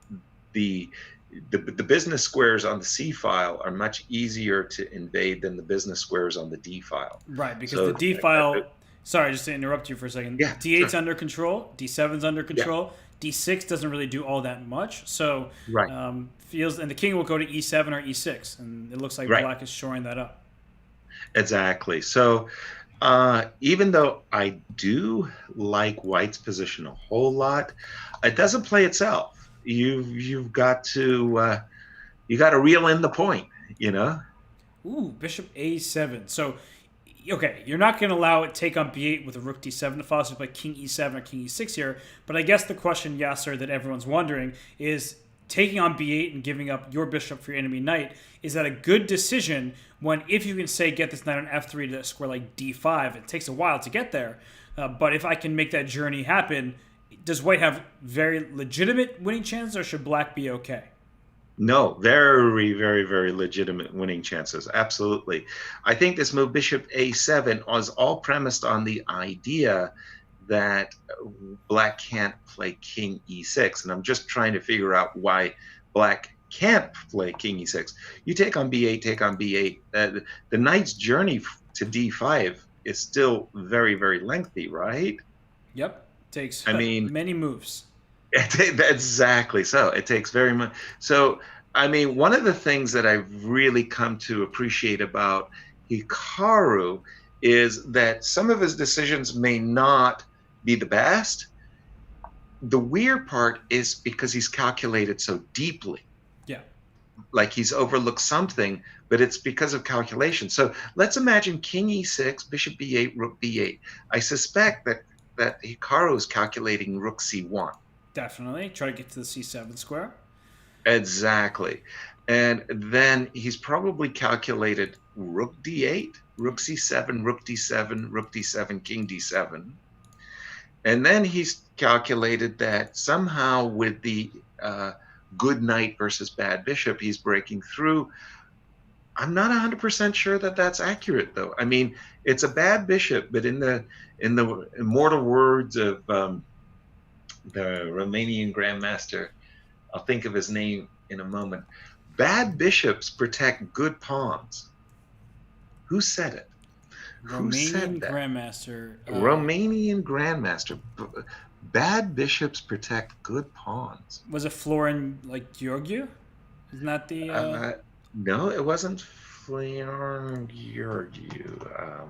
the the business squares on the C file are much easier to invade than the business squares on the D file. Right, because the So D file. Sorry, just to interrupt you for a second. yeah, D8's sure, under control. D7's under yeah, control. D6 doesn't really do all that much. So right, feels and the king will go to E7 or E6, and it looks like right, Black is shoring that up. exactly. So even though I do like White's position a whole lot, it doesn't play itself. You've got to you got to reel in the point, you know. Ooh, Bishop A7. So, okay, you're not going to allow it take on B8 with a Rook D7 to follow, so play King E7 or King E6 here. But I guess the question, Yasser, that everyone's wondering is taking on B8 and giving up your bishop for your enemy knight. Is that a good decision when, if you can say get this knight on F3 to square like D5, it takes a while to get there. But if I can make that journey happen, does White have very legitimate winning chances, or should Black be okay? No, very, very, very legitimate winning chances. Absolutely. I think this move, Bishop A7, was all premised on the idea that Black can't play King E6. And I'm just trying to figure out why Black can't play King E6. You take on B8, take on B8. The knight's journey to D5 is still very, very lengthy, right? Yep. Takes I mean, many moves. exactly. So it takes very much. So, I mean, one of the things that I've really come to appreciate about Hikaru is that some of his decisions may not be the best. The weird part is because he's calculated so deeply, Yeah. like he's overlooked something, but it's because of calculation. So let's imagine King E6, Bishop B8, Rook B8. I suspect that Hikaru is calculating Rook C1. Definitely. Try to get to the C7 square. Exactly. And then he's probably calculated Rook D8, Rook C7, Rook D7, Rook D7, King D7. And then he's calculated that somehow with the good knight versus bad bishop, he's breaking through. I'm not 100% sure that that's accurate, though. I mean, it's a bad bishop, but in the immortal words of the Romanian grandmaster, I'll think of his name in a moment. Bad bishops protect good pawns. Who said it? Who said Romanian that? Grandmaster. Romanian grandmaster. Bad bishops protect good pawns. Was it Florin, like, Georgiou? Isn't that the. No, it wasn't Florin Georgiou.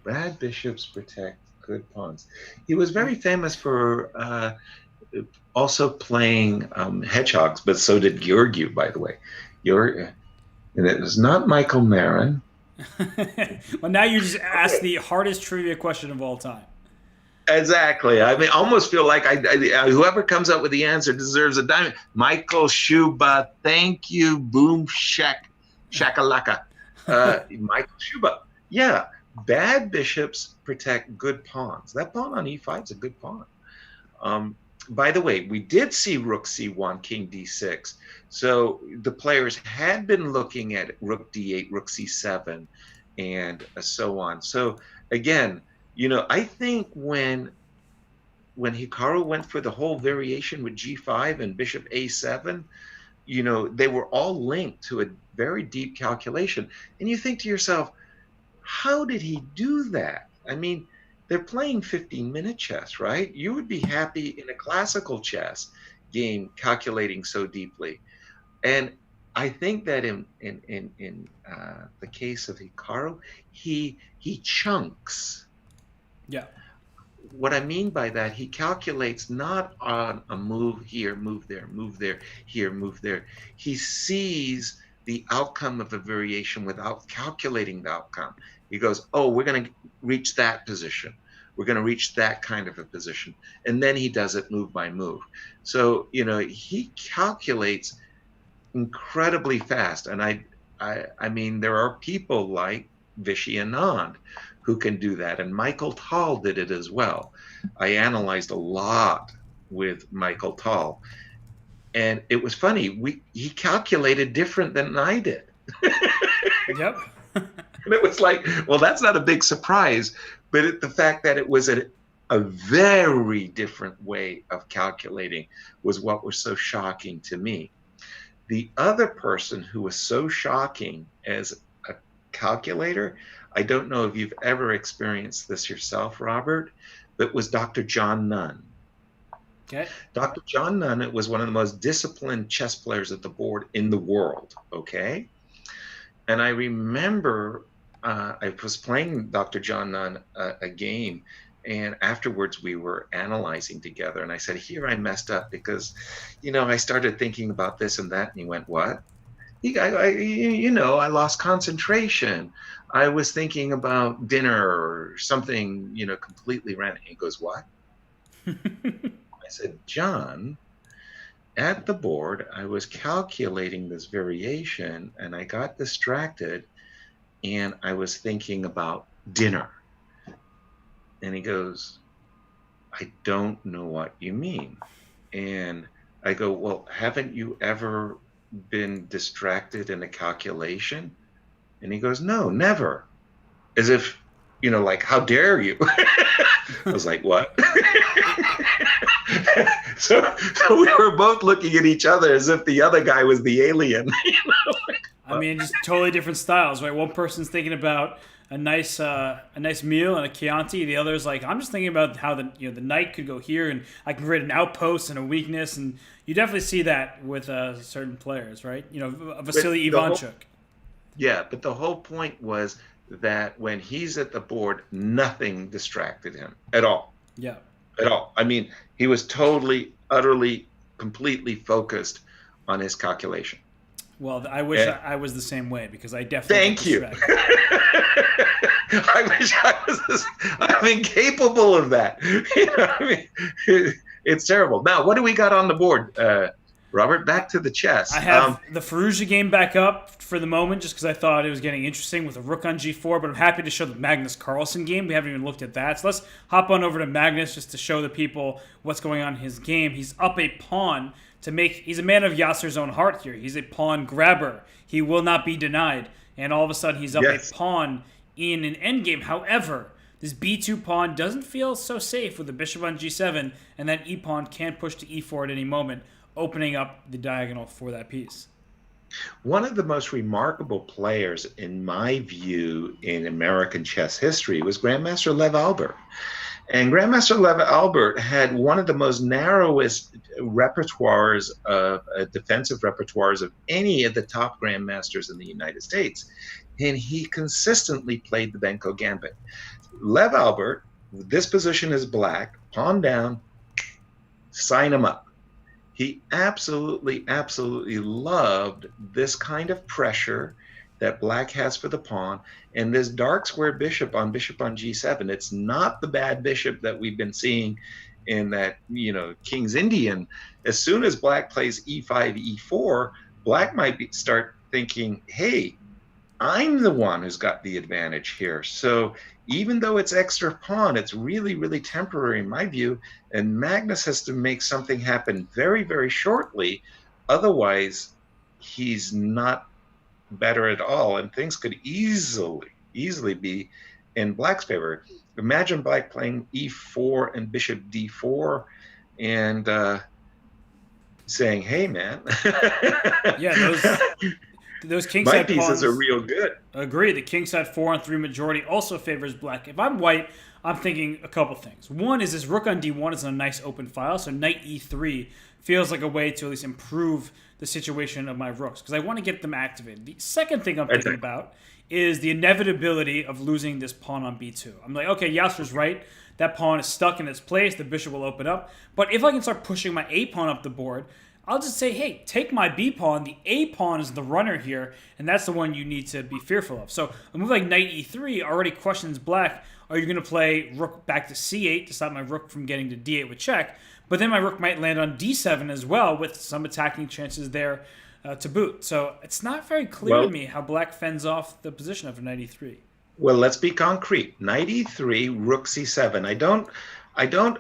Bad bishops protect good pawns. He was very famous for also playing hedgehogs, but so did Georgiou, by the way. And it was not Michael Marin. Well, now you just asked the hardest trivia question of all time. Exactly. I mean, I almost feel like whoever comes up with the answer deserves a diamond. Michael Schuba, thank you. Boom, shakalaka. Michael Schuba. Yeah, bad bishops protect good pawns. That pawn on E5 is a good pawn. By the way, we did see Rook C1, King D6. So the players had been looking at Rook D8, Rook C7, and so on. So again, I think when Hikaru went for the whole variation with G5 and Bishop A7, they were all linked to a very deep calculation. And you think to yourself, how did he do that? I mean, they're playing 15-minute chess, right? You would be happy in a classical chess game calculating so deeply. And I think that in the case of Hikaru, he chunks. Yeah. What I mean by that, he calculates not on a move here, move there, move there, here, move there. He sees the outcome of a variation without calculating the outcome. He goes, oh, we're going to reach that position. we're going to reach that kind of a position. And then he does it move by move. So, he calculates incredibly fast. And I mean, there are people like Vichy Anand who can do that. And Michael Tal did it as well. I analyzed a lot with Michael Tal. And it was funny. He calculated different than I did. Yep. And it was like, well, that's not a big surprise. But the fact that it was a very different way of calculating was what was so shocking to me. The other person who was so shocking as a calculator, I don't know if you've ever experienced this yourself, Robert, but was Dr. John Nunn. Okay. Dr. John Nunn was one of the most disciplined chess players at the board in the world, okay? And I remember I was playing Dr. John Nunn a game, and afterwards we were analyzing together, and I said, here I messed up because, I started thinking about this and that, and he went, what? I lost concentration. I was thinking about dinner or something, completely random. He goes, what? I said, John, at the board, I was calculating this variation and I got distracted and I was thinking about dinner. And he goes, I don't know what you mean. And I go, well, haven't you ever been distracted in a calculation? And he goes, no, never. As if, like, how dare you? I was like, what? so we were both looking at each other as if the other guy was the alien. I mean, just totally different styles, right? One person's thinking about a nice meal and a Chianti. The other's like, I'm just thinking about how the knight could go here, and I can create an outpost and a weakness. And you definitely see that with certain players, right? Vasily Ivanchuk. Yeah, but the whole point was that when he's at the board, nothing distracted him at all. Yeah. At all. I mean, he was totally, utterly, completely focused on his calculation. Well, I wish I was the same way, because I definitely Thank you. I wish I was this. I'm incapable of that. It's terrible. Now, what do we got on the board? Robert, back to the chess. I have the Firouzja game back up for the moment, just because I thought it was getting interesting with a rook on g4, but I'm happy to show the Magnus Carlsen game. We haven't even looked at that. So let's hop on over to Magnus just to show the people what's going on in his game. He's up a pawn to make... He's a man of Yasser's own heart here. He's a pawn grabber. He will not be denied. And all of a sudden, he's up a pawn in an endgame. However, this b2 pawn doesn't feel so safe with the bishop on g7, and that e-pawn can push to e4 at any moment, opening up the diagonal for that piece. One of the most remarkable players, in my view, in American chess history was Grandmaster Lev Albert. And Grandmaster Lev Albert had one of the most narrowest repertoires of defensive repertoires of any of the top grandmasters in the United States. And he consistently played the Benko Gambit. Lev Albert, this position is black, pawn down, sign him up. He absolutely, absolutely loved this kind of pressure that black has for the pawn, and this dark square bishop on g7. It's not the bad bishop that we've been seeing in that, King's Indian. As soon as black plays e5, e4, black might start thinking, hey, I'm the one who's got the advantage here. So even though it's extra pawn, it's really, really temporary in my view. And Magnus has to make something happen very, very shortly. Otherwise, he's not better at all. And things could easily be in black's favor. Imagine black playing e4 and bishop d4 and saying, hey, man. Yeah, those kingside my pieces pawns are real good. Agree. The kingside 4-on-3 majority also favors black. If I'm white, I'm thinking a couple things. One is this rook on d1 is a nice open file, so knight e3 feels like a way to at least improve the situation of my rooks, because I want to get them activated. The second thing I'm thinking about is the inevitability of losing this pawn on b2. I'm like, okay, Yasser's right. That pawn is stuck in its place. The bishop will open up. But if I can start pushing my a pawn up the board, I'll just say, hey, take my B pawn. The A pawn is the runner here, and that's the one you need to be fearful of. So a move like knight E3 already questions black. Are you going to play rook back to C8 to stop my rook from getting to D8 with check? But then my rook might land on D7 as well, with some attacking chances there to boot. So it's not very clear to me how black fends off the position of knight E3. Well, let's be concrete. Knight E3, rook C7. I don't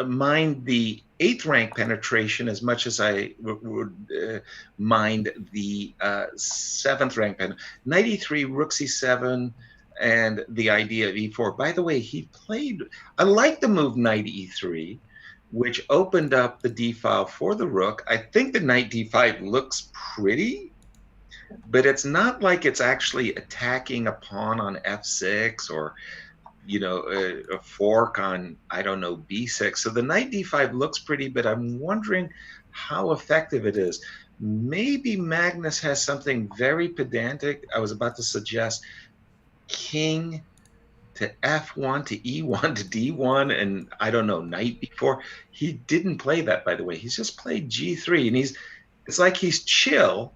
mind the 8th rank penetration as much as I would mind the 7th rank penetration. Knight E3, rook C7, and the idea of E4. By the way, I like the move knight E3, which opened up the D file for the rook. I think the knight D5 looks pretty, but it's not like it's actually attacking a pawn on F6 or, a fork on, I don't know, B6. So the knight D5 looks pretty, but I'm wondering how effective it is. Maybe Magnus has something very pedantic. I was about to suggest king to F1 to E1 to D1, and I don't know, knight B4. He didn't play that, by the way. He's just played G3, and it's like he's chill,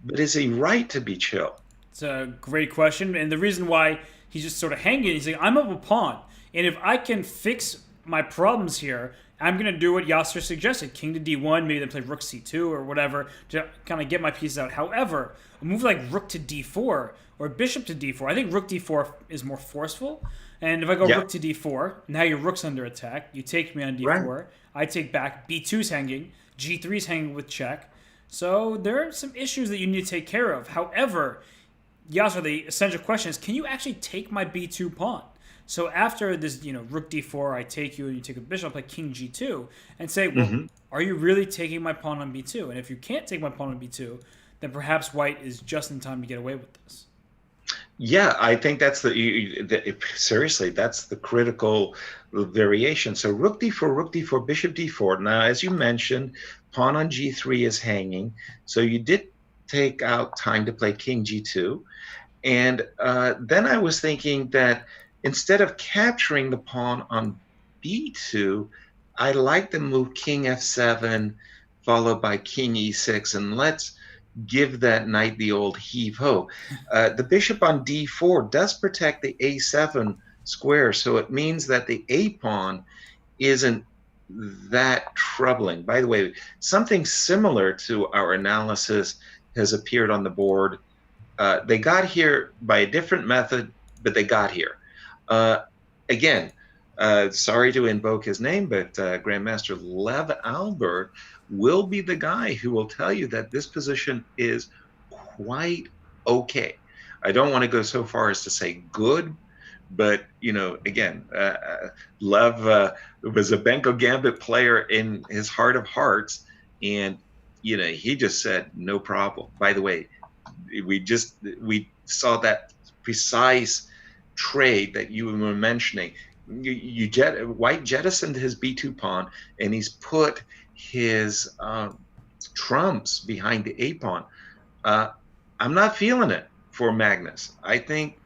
but is he right to be chill? It's a great question, and the reason why he's just sort of hanging, he's like, I'm up a pawn, and if I can fix my problems here, I'm going to do what Yasser suggested, king to D1, maybe then play rook C2 or whatever to kind of get my pieces out. However, a move like rook to D4 or bishop to D4, I think rook D4 is more forceful. And if I go rook to D4, now your rook's under attack. You take me on D4. Right. I take back. B2's hanging. G3's hanging with check. So there are some issues that you need to take care of. However, Yasser, the essential question is, can you actually take my B2 pawn? So after this, rook D4, I take you and you take a bishop, I play king G2 and say, well, are you really taking my pawn on B2? And if you can't take my pawn on B2, then perhaps white is just in time to get away with this. Yeah, I think that's seriously, that's the critical variation. So rook D4, bishop D4. Now, as you mentioned, pawn on G3 is hanging. So you did take out time to play king G2. And then I was thinking that instead of capturing the pawn on B2, I like the move king F7 followed by king E6, and let's give that knight the old heave-ho. The bishop on D4 does protect the A7 square, so it means that the A pawn isn't that troubling. By the way, something similar to our analysis has appeared on the board. They got here by a different method, but they got here. Again, sorry to invoke his name, but Grandmaster Lev Albert will be the guy who will tell you that this position is quite okay. I don't want to go so far as to say good, but, again, Lev was a Benko Gambit player in his heart of hearts, and, he just said, no problem. By the way, we saw that precise trade that you were mentioning. White jettisoned his B2 pawn, and he's put his trumps behind the A pawn. I'm not feeling it for Magnus. I think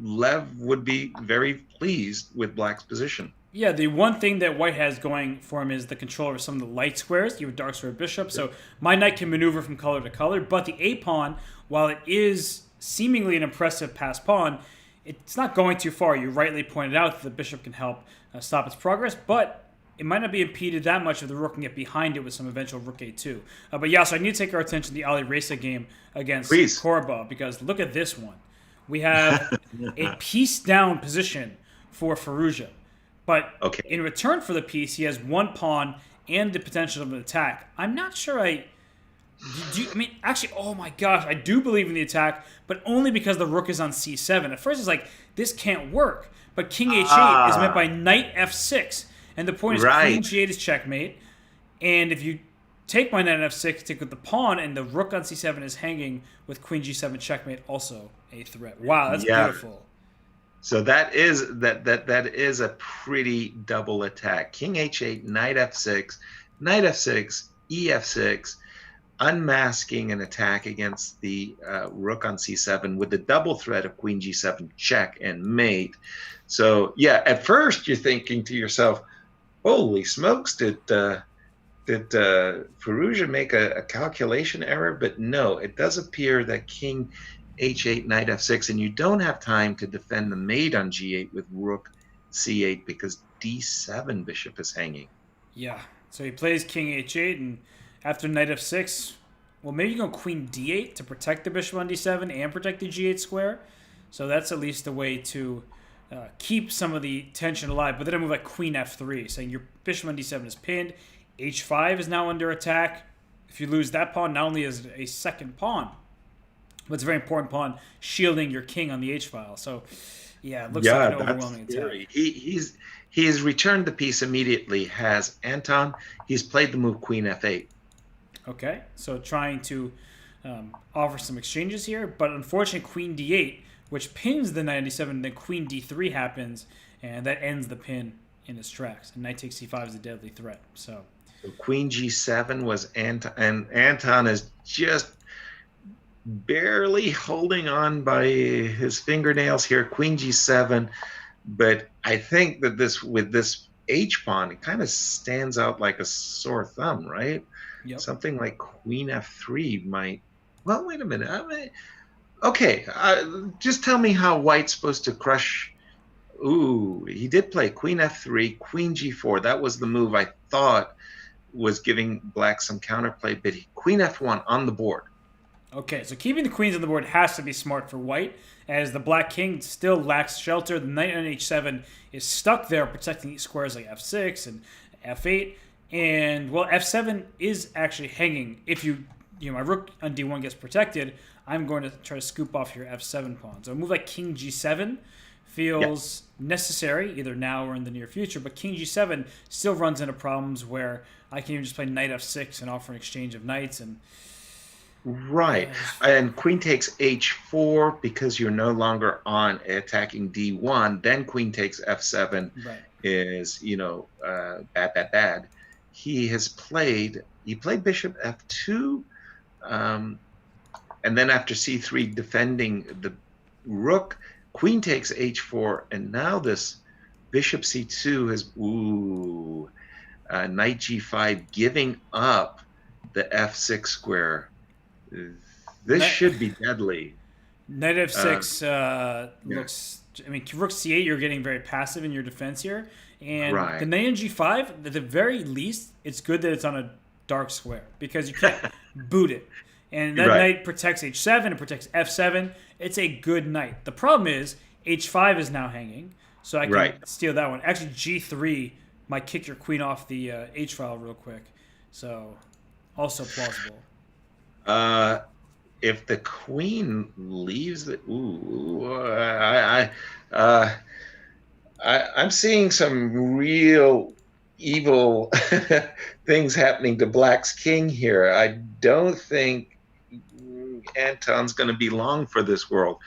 Lev would be very pleased with black's position. Yeah, the one thing that white has going for him is the control over some of the light squares. You have dark square bishop, so my knight can maneuver from color to color, but the A pawn, while it is seemingly an impressive pass pawn, it's not going too far. You rightly pointed out that the bishop can help stop its progress, but it might not be impeded that much if the rook can get behind it with some eventual rook A2. But yeah, so I need to take our attention to the Ali Reza game against Korba, because look at this one. We have a piece down position for Firouzja, but in return for the piece, he has one pawn and the potential of an attack. I'm not sure actually, oh my gosh, I do believe in the attack, but only because the rook is on C7. At first, it's like, this can't work. But king H8 is met by knight F6. And the point is, queen G8 is checkmate. And if you take my knight on F6, take with the pawn, and the rook on C7 is hanging with queen G7 checkmate, also a threat. Wow, that's beautiful. So that is a pretty double attack. King H8, knight F6, EF6, unmasking an attack against the rook on C7 with the double threat of queen G7 check and mate. So yeah, at first you're thinking to yourself, holy smokes, did Did Firouzja make a calculation error? But no, it does appear that king h8, knight f6, and you don't have time to defend the mate on g8 with rook c8 because d7 bishop is hanging. Yeah. So he plays king h8, and after knight f6, well, maybe you go queen d8 to protect the bishop on d7 and protect the g8 square. So that's at least a way to keep some of the tension alive. But then I move like queen f3, saying your bishop on d7 is pinned. h5 is now under attack. If you lose that pawn, not only is it a second pawn, but it's a very important pawn, shielding your king on the h file. So, yeah, it looks like an overwhelming attack. He's returned the piece immediately. Has Anton? He's played the move queen f8. Okay, so trying to offer some exchanges here, but unfortunately, queen d8, which pins the knight on d7, and then queen d3 happens, and that ends the pin in his tracks. And knight takes c5 is a deadly threat. So queen g7 was Anton, and Anton is just barely holding on by his fingernails here. Queen g7, but I think that with this h pawn, it kind of stands out like a sore thumb, right? Yep. Something like queen f3 might. Well, wait a minute. Okay, just tell me how white's supposed to crush. Ooh, he did play queen f3, queen g4. That was the move I thought was giving black some counterplay, but queen f1 on the board. Okay, so keeping the queens on the board has to be smart for white, as the black king still lacks shelter. The knight on h7 is stuck there, protecting squares like f6 and f8. And, well, f7 is actually hanging. If my rook on d1 gets protected, I'm going to try to scoop off your f7 pawn. So a move like king g7 feels necessary, either now or in the near future. But king g7 still runs into problems where I can even just play knight f6 and offer an exchange of knights. And right. And queen takes h4 because you're no longer on attacking d1. Then queen takes f7 is, bad. He played bishop f2, and then after c3 defending the rook, queen takes h4, and now this bishop c2 has knight g5 giving up the f6 square. This should be deadly. Knight f6 looks. I mean, rook c8. You're getting very passive in your defense here, and the knight on g5. At the very least, it's good that it's on a dark square because you can't boot it, and that knight protects h7. It protects f7. It's a good knight. The problem is h5 is now hanging, so I can steal that one. Actually, g3 might kick your queen off the h file real quick, so also plausible. If the queen leaves I'm seeing some real evil things happening to black's king here. I don't think Anton's going to be long for this world.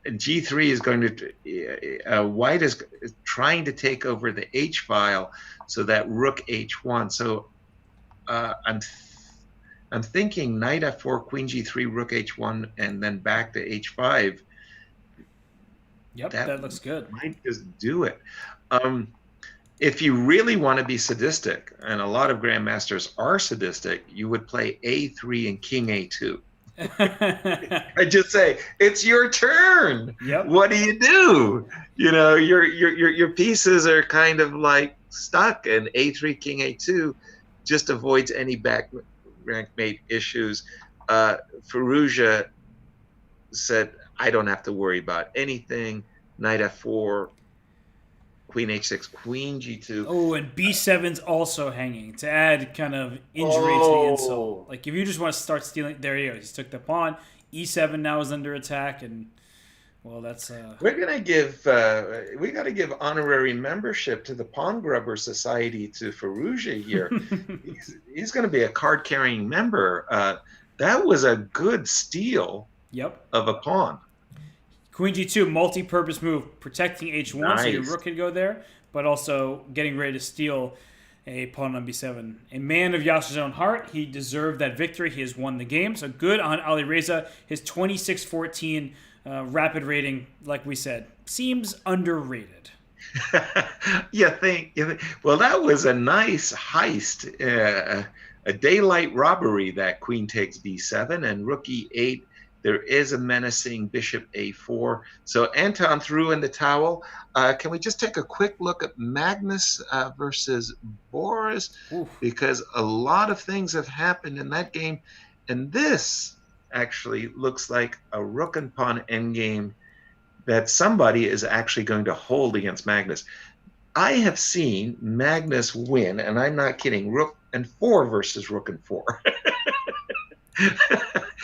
G3 is going to white is trying to take over the h file, so that rook h1. So I'm thinking knight f4, queen g3, rook h1, and then back to h5. Yep, that looks good. Might just do it. If you really want to be sadistic, and a lot of grandmasters are sadistic, you would play a3 and king a2. I just say it's your turn. Yep. What do you do? Your pieces are kind of like stuck, and a3, king a2 just avoids any back rank mate issues. Firouzja said, I don't have to worry about anything. Knight f4, queen h6, queen g2. Oh, and b7's also hanging to add kind of injury to the insult. Like if you just want to start stealing, there you go. He took the pawn. e7 now is under attack, and well, that's we're gonna give we got to give honorary membership to the Pawn Grubber Society to Firouzja here. he's going to be a card carrying member. That was a good steal. Of a pawn. Queen g2, multi-purpose move, protecting h1, so your rook could go there, but also getting ready to steal a pawn on b7. A man of Yasser's own heart, he deserved that victory. He has won the game. So good on Alireza. His 26-14 rapid rating, like we said, seems underrated. You think, well, that was a nice heist, a daylight robbery. That queen takes b7 and rook e8. There is a menacing bishop a4. So Anton threw in the towel. Can we just take a quick look at Magnus versus Boris? Oof. Because a lot of things have happened in that game. And this actually looks like a rook and pawn endgame that somebody is actually going to hold against Magnus. I have seen Magnus win, and I'm not kidding, rook and 4 versus rook and 4.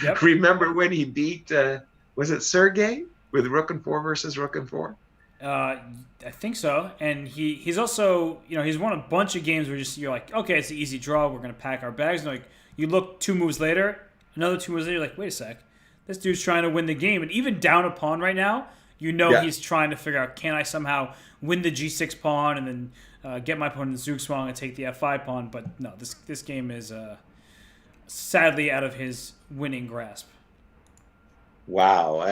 Yep. Remember when he beat, was it Sergey with rook and 4 versus rook and 4? I think so. And he's also, he's won a bunch of games where you're like, okay, it's an easy draw. We're going to pack our bags. And like, you look 2 moves later, another 2 moves later, you're like, wait a sec. This dude's trying to win the game. And even down a pawn right now, he's trying to figure out, can I somehow win the g6 pawn and then get my opponent in Zugzwang and take the f5 pawn? But no, this game is sadly out of his winning grasp. Wow.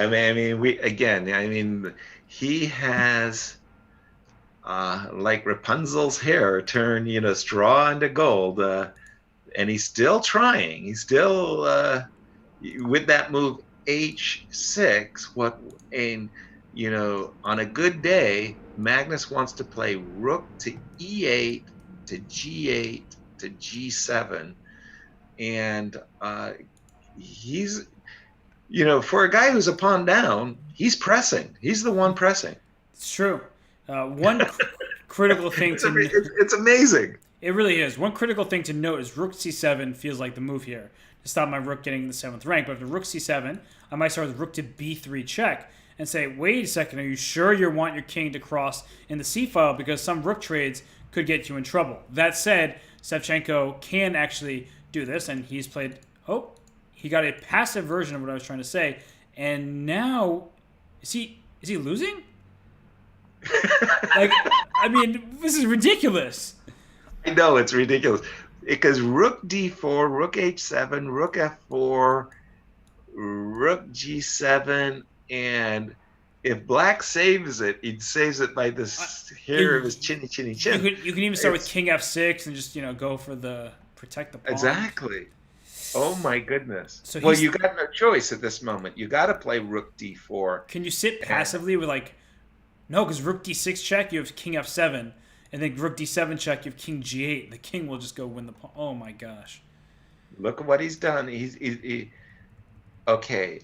He has, like Rapunzel's hair turn, straw into gold. And he's still trying. He's still, with that move h6, on a good day, Magnus wants to play rook to e8 to g8 to g7. And he's, for a guy who's a pawn down, he's pressing. He's the one pressing. It's true. One critical thing it's amazing. It really is. One critical thing to note is rook c7 feels like the move here to stop my rook getting the 7th rank. But after rook c7, I might start with rook to b3 check and say, wait a second, are you sure you want your king to cross in the c-file? Because some rook trades could get you in trouble. That said, Shevchenko can actually do this, and he's played... Oh, he got a passive version of what I was trying to say. And now... Is he losing? This is ridiculous. I know, it's ridiculous. Because rook d4, rook h7, rook f4, rook g7, and if black saves it, he saves it by this hair of his chinny chin. You can even start with king f6 and just go for the protect the pawn. Exactly. Oh my goodness. So you got no choice at this moment. You got to play rook d4. Can you sit passively with no, because rook d6 check, you have king f7, and then rook d7 check, you have king g8. The king will just go win the pawn. Oh my gosh. Look at what he's done. Okay.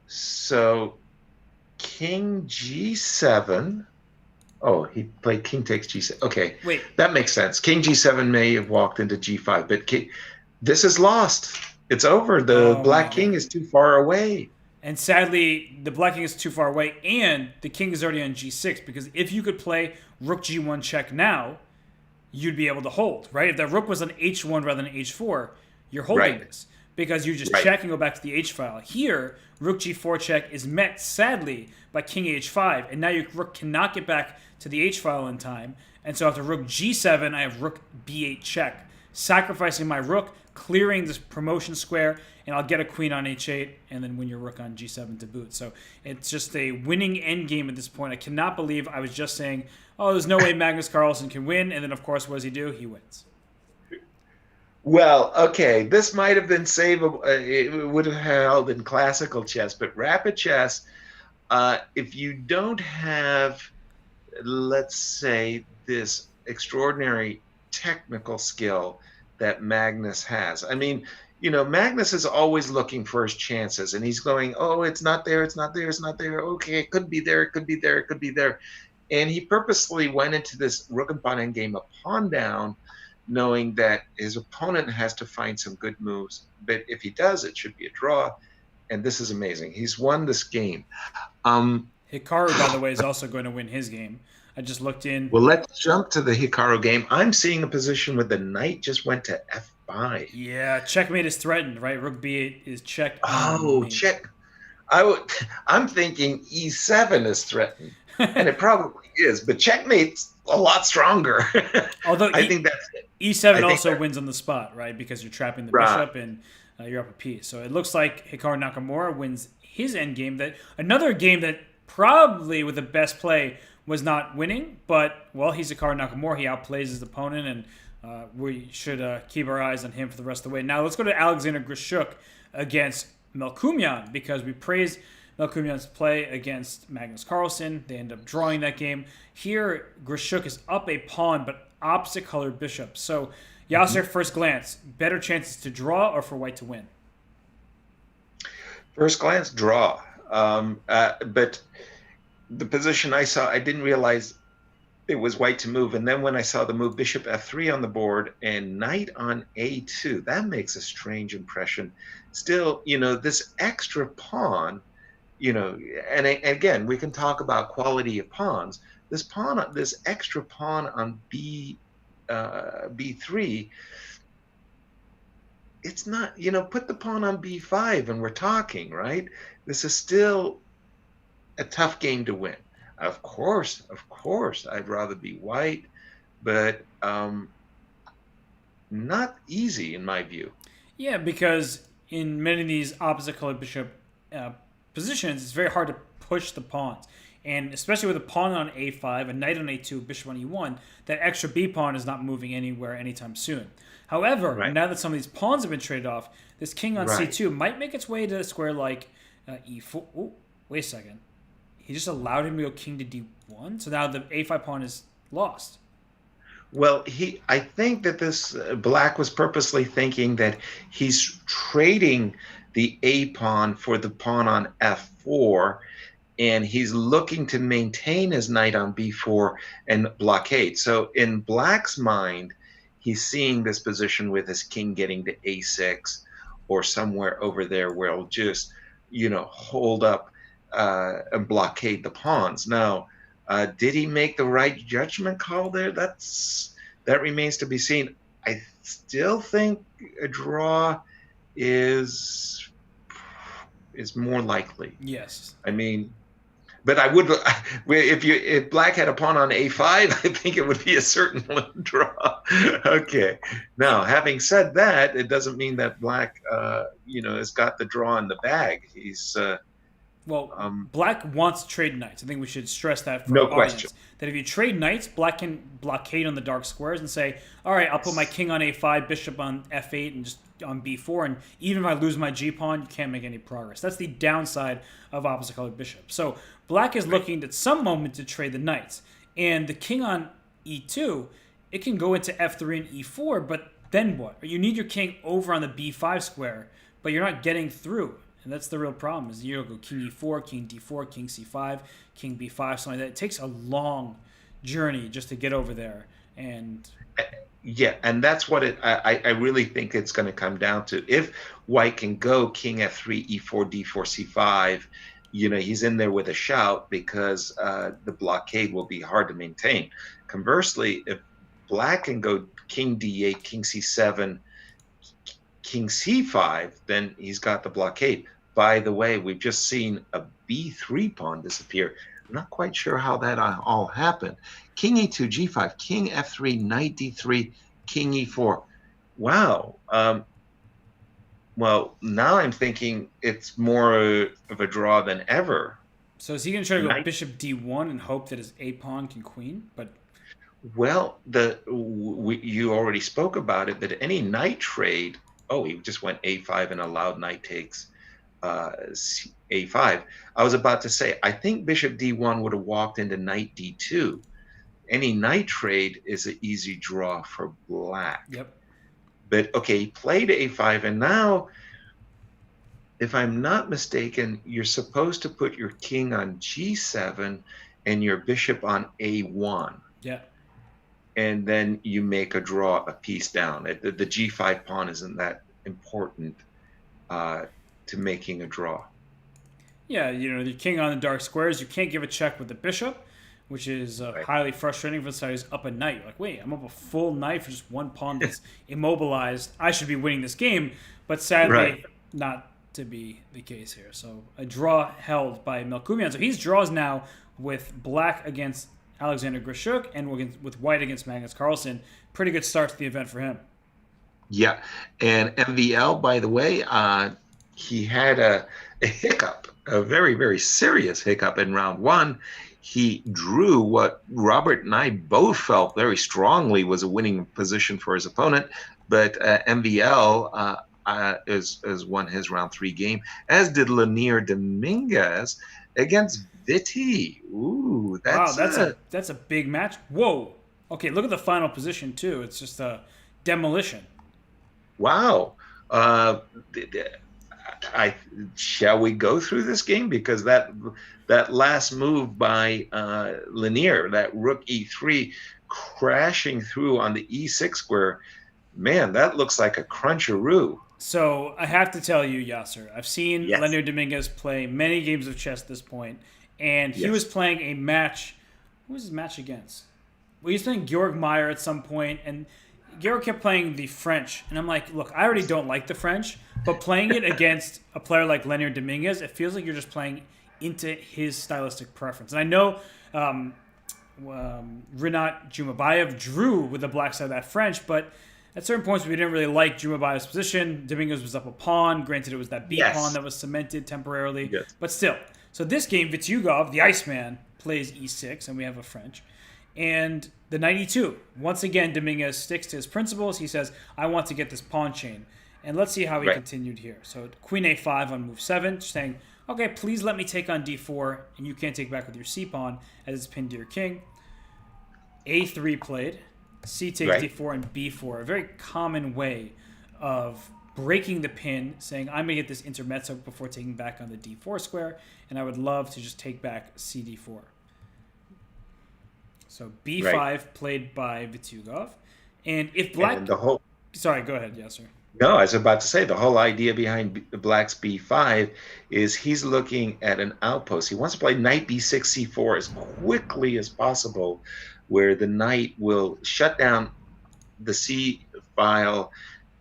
So king g7. Oh, he played king takes g7. Okay. Wait. That makes sense. King g7 may have walked into g5, but this is lost. It's over. The black king is too far away. And sadly, the black king is too far away, and the king is already on g6, because if you could play rook g1 check now, you'd be able to hold, right? If that rook was on h1 rather than h4, you're holding this, because you just check and go back to the h-file. Here, rook g4 check is met, sadly, by king h5, and now your rook cannot get back to the h-file in time, and so after rook g7, I have rook b8 check, sacrificing my rook, clearing this promotion square, and I'll get a queen on h8 and then win your rook on g7 to boot. So it's just a winning endgame at this point. I cannot believe I was just saying, oh, there's no way Magnus Carlsen can win. And then, of course, what does he do? He wins. Well, okay, this might have been savable. It would have held in classical chess, but rapid chess, if you don't have, let's say, this extraordinary technical skill that Magnus has. Magnus is always looking for his chances, and he's going, oh, it's not there, it's not there, it's not there. Okay, it could be there, it could be there, it could be there. And he purposely went into this rook and pawn endgame a pawn down, knowing that his opponent has to find some good moves. But if he does, it should be a draw. And this is amazing. He's won this game. Hikaru, by the way, is also going to win his game. I just looked in. Well, let's jump to the Hikaru game. I'm seeing a position where the knight just went to f5. Yeah, checkmate is threatened, right? Rook b8 is checked. Oh, check. I'm thinking e7 is threatened, and it probably is, but checkmate's a lot stronger. Although I think that's it. e7 also wins on the spot, right? Because you're trapping the bishop and you're up a piece. So it looks like Hikaru Nakamura wins his endgame. Another game that probably with the best play was not winning, but, well, he's Hikaru Nakamura. He outplays his opponent, and we should keep our eyes on him for the rest of the way. Now let's go to Alexander Grishuk against Melkumian, because we praised Melkumian's play against Magnus Carlsen. They end up drawing that game. Here, Grishuk is up a pawn, but opposite colored bishop. So, Yasser, first glance, better chances to draw or for white to win? First glance, draw. But the position I saw, I didn't realize it was white to move. And then when I saw the move bishop f3 on the board and knight on a2, that makes a strange impression. Still, this extra pawn, and again, we can talk about quality of pawns. This extra pawn on b3, it's not, put the pawn on b5 and we're talking, right? This is still a tough game to win. Of course, I'd rather be white, but not easy in my view. Yeah, because in many of these opposite colored bishop positions, it's very hard to push the pawns. And especially with a pawn on a5, a knight on a2, bishop on e1, that extra b pawn is not moving anywhere anytime soon. However, now that some of these pawns have been traded off, this king on c2 might make its way to a square like e4. Ooh, wait a second. He just allowed him to go king to d1, so now the a5 pawn is lost. Well, I think that this black was purposely thinking that he's trading the a pawn for the pawn on f4, and he's looking to maintain his knight on b4 and blockade. So in black's mind, he's seeing this position with his king getting to a6 or somewhere over there where it'll just, hold up and blockade the pawns. Now, did he make the right judgment call there? That remains to be seen. I still think a draw is more likely. Yes. I mean, but I would, if black had a pawn on a5, I think it would be a certain draw. Okay. Now, having said that, it doesn't mean that black, has got the draw in the bag. He's black wants to trade knights. I think we should stress that for no our audience. question. That if you trade knights, black can blockade on the dark squares and say, all right, I'll put my king on a5, bishop on f8, and just on b4, and even if I lose my g-pawn, you can't make any progress. That's the downside of opposite colored bishop. So black is looking at some moment to trade the knights. And the king on e2, it can go into f3 and e4, but then what? You need your king over on the b5 square, but you're not getting through. And that's the real problem, is you go king e4, king d4, king c5, king b5, something like that. It takes a long journey just to get over there. And yeah, and that's what I really think it's going to come down to. If white can go king f3, e4, d4, c5, he's in there with a shout, because the blockade will be hard to maintain. Conversely, if black can go king d8, king c7, king c5, then he's got the blockade. By the way, we've just seen a b3 pawn disappear. I'm not quite sure how that all happened. King e2, g5, king f3, knight d3, king e4. Wow. Well, now I'm thinking it's more of a draw than ever. So is he going to try to go bishop d1 and hope that his a pawn can queen? Well, you already spoke about it, that any knight trade. Oh, he just went a5 and allowed knight takes a5. I was about to say, I think bishop d1 would have walked into knight d2. Any knight trade is an easy draw for black. Yep. But, okay, he played a5, and now, if I'm not mistaken, you're supposed to put your king on g7 and your bishop on a1. Yeah. And then you make a draw a piece down. The g5 pawn isn't that important to making a draw. Yeah, the king on the dark squares, you can't give a check with the bishop, which is highly frustrating for the side who's up a knight. You're like, wait, I'm up a full knight for just one pawn that's immobilized. I should be winning this game, but sadly, not to be the case here. So a draw held by Melkumian. So he's draws now with black against Alexander Grishuk and with white against Magnus Carlsen. Pretty good start to the event for him. Yeah, and MVL, by the way, he had a hiccup, a very, very serious hiccup in round one. he drew what Robert and I both felt very strongly was a winning position for his opponent, but MVL is won his round 3 game, as did Lanier Dominguez against Viti. Ooh, Wow, that's a that's a big match. Whoa. Okay, look at the final position too. It's just a demolition. wow. Uh, I shall we go through this game, because that last move by Lanier, that rook e3 crashing through on the e6 square, man, that looks like a cruncheroo. So I have to tell you, Yasser, I've seen Yes, Leonard Dominguez play many games of chess at this point, and he was yes, playing a match. Who was his match against? Well, he was playing Georg Meyer at some point, and Georg kept playing the French. And I'm like, look, I already don't like the French, but playing it against a player like Leonard Dominguez, it feels like you're just playing into his stylistic preference. And I know Rinat Jumabayev drew with the black side of that French, but at certain points we didn't really like Jumabayev's position. Dominguez was up a pawn. Granted, it was that B pawn yes, that was cemented temporarily, yes. but still. So this game, Vityugov, the Iceman, plays e6, and we have a French. And the knight e2. Once again, Dominguez sticks to his principles. He says, I want to get this pawn chain. And let's see how he Right, continued here. So queen a5 on move 7, saying, okay, please let me take on d4, and you can't take back with your c pawn as it's pinned to your king. a3 played, c takes right. d4, and b4. A very common way of breaking the pin, saying, I'm going to get this intermezzo before taking back on the d4 square, and I would love to just take back cd4. So b5 Right. played by Vityugov. And if black... And the whole Sorry, go ahead. Yes, sir. No, I was about to say, the whole idea behind Black's b5 is he's looking at an outpost. He wants to play knight b6, c4 as quickly as possible, where the knight will shut down the c file,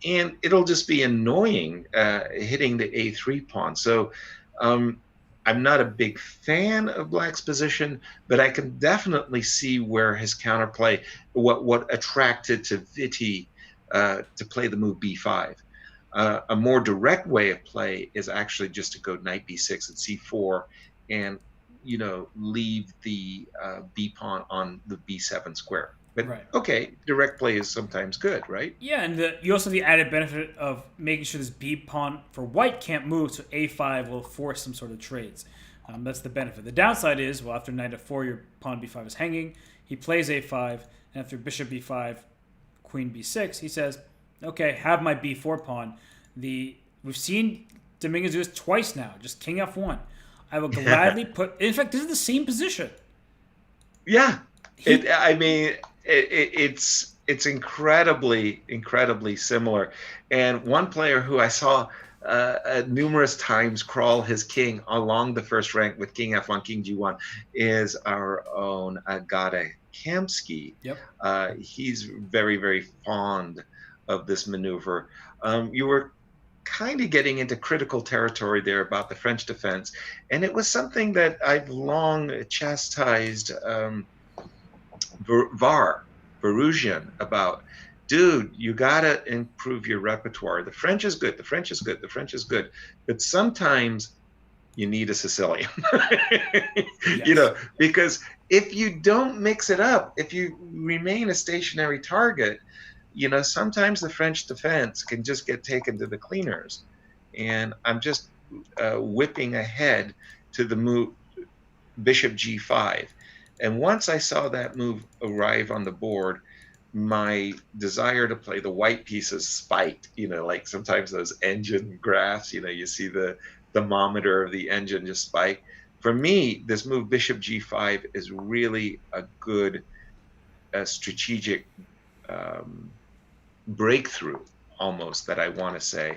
and it'll just be annoying hitting the a3 pawn. So I'm not a big fan of Black's position, but I can definitely see where his counterplay, what attracted to Viti to play the move b5. A more direct way of play is actually just to go knight b6 and c4, and leave the b pawn on the b7 square. But Right. okay, direct play is sometimes good, right? Yeah, and you also have the added benefit of making sure this b pawn for white can't move, so a5 will force some sort of trades. That's the benefit. The downside is, well, after knight f4, your pawn b5 is hanging. He plays a5, and after bishop b5, queen b6, he says, okay, have my b4 pawn. We've seen Dominguez do this twice now, just king f1. I will gladly put... In fact, this is the same position. Yeah. It's incredibly similar. And one player who I saw numerous times crawl his king along the first rank with king f1, king g1 is our own Agate Kamsky. Yep. He's very, very fond of this maneuver. You were kind of getting into critical territory there about the French defense, and it was something that I've long chastised Varusian about. Dude, you gotta improve your repertoire. The French is good. The French is good. The French is good. But sometimes you need a Sicilian. Yes. Because if you don't mix it up, if you remain a stationary target, sometimes the French defense can just get taken to the cleaners. And I'm just whipping ahead to the move bishop g5. And once I saw that move arrive on the board, my desire to play the white pieces spiked. Like sometimes those engine graphs, you see the thermometer of the engine just spike. For me, this move bishop g5 is really a good strategic breakthrough, almost, that I want to say,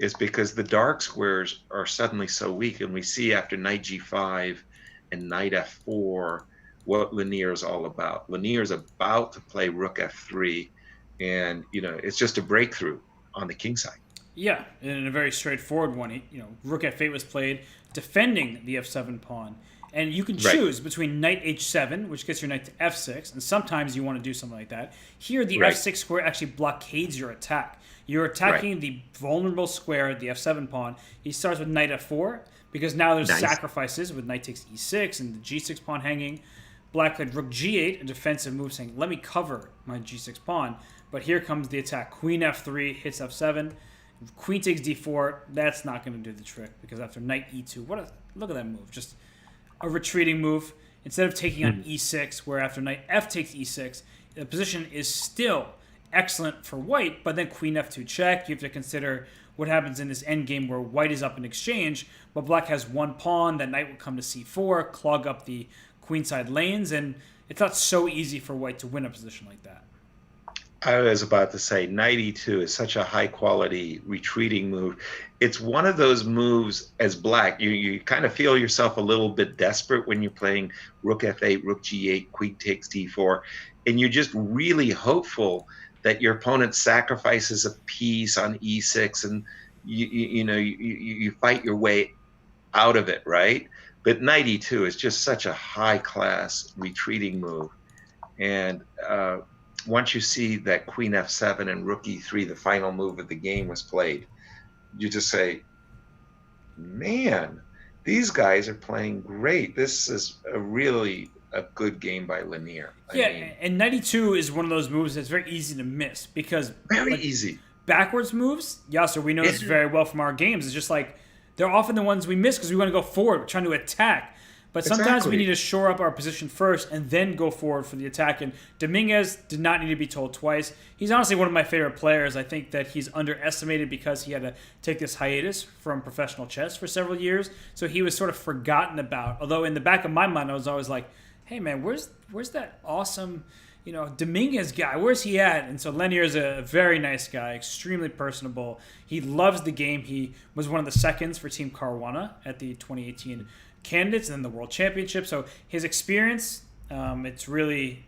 is because the dark squares are suddenly so weak, and we see after knight g5 and knight f4 what Lanier is all about. Lanier is about to play rook f3, and it's just a breakthrough on the king side. Yeah, in a very straightforward one. Rook f8 was played, defending the f7 pawn. And you can Right. choose between knight h7, which gets your knight to f6, and sometimes you want to do something like that. Here, the Right. f6 square actually blockades your attack. You're Right. attacking the vulnerable square, the f7 pawn. He starts with knight f4, because now there's Nice. sacrifices with knight takes e6 and the g6 pawn hanging. Black played rook g8, a defensive move saying, let me cover my g6 pawn. But here comes the attack. Queen f3 hits f7. Queen takes d4. That's not going to do the trick, because after knight e2, look at that move. Just a retreating move. Instead of taking on e6, where after knight f takes e6, the position is still excellent for white, but then queen f2 check. You have to consider what happens in this endgame where white is up in exchange, but black has one pawn. That knight will come to c4, clog up the queenside lanes, and it's not so easy for white to win a position like that. I was about to say knight e2 is such a high quality retreating move. It's one of those moves as black. You kind of feel yourself a little bit desperate when you're playing rook f8, rook g8, queen takes d4, and you're just really hopeful that your opponent sacrifices a piece on e6, and you fight your way out of it, right? But knight e2 is just such a high class retreating move, and once you see that queen f7 and rook e3, the final move of the game, was played, you just say, man, these guys are playing great. This is a good game by Lanier. And knight e2 is one of those moves that's very easy to miss, because Very easy. Backwards moves, Yasser, we know this very well from our games. It's just like they're often the ones we miss because we want to go forward. We're trying to attack. But sometimes we need to shore up our position first and then go forward for the attack. And Dominguez did not need to be told twice. He's honestly one of my favorite players. I think that he's underestimated because he had to take this hiatus from professional chess for several years. So he was sort of forgotten about. Although in the back of my mind, I was always like, hey, man, where's that awesome, Dominguez guy? Where's he at? And so Lanier is a very nice guy, extremely personable. He loves the game. He was one of the seconds for Team Caruana at the 2018 candidates and then the World Championship. So his experience, it's really,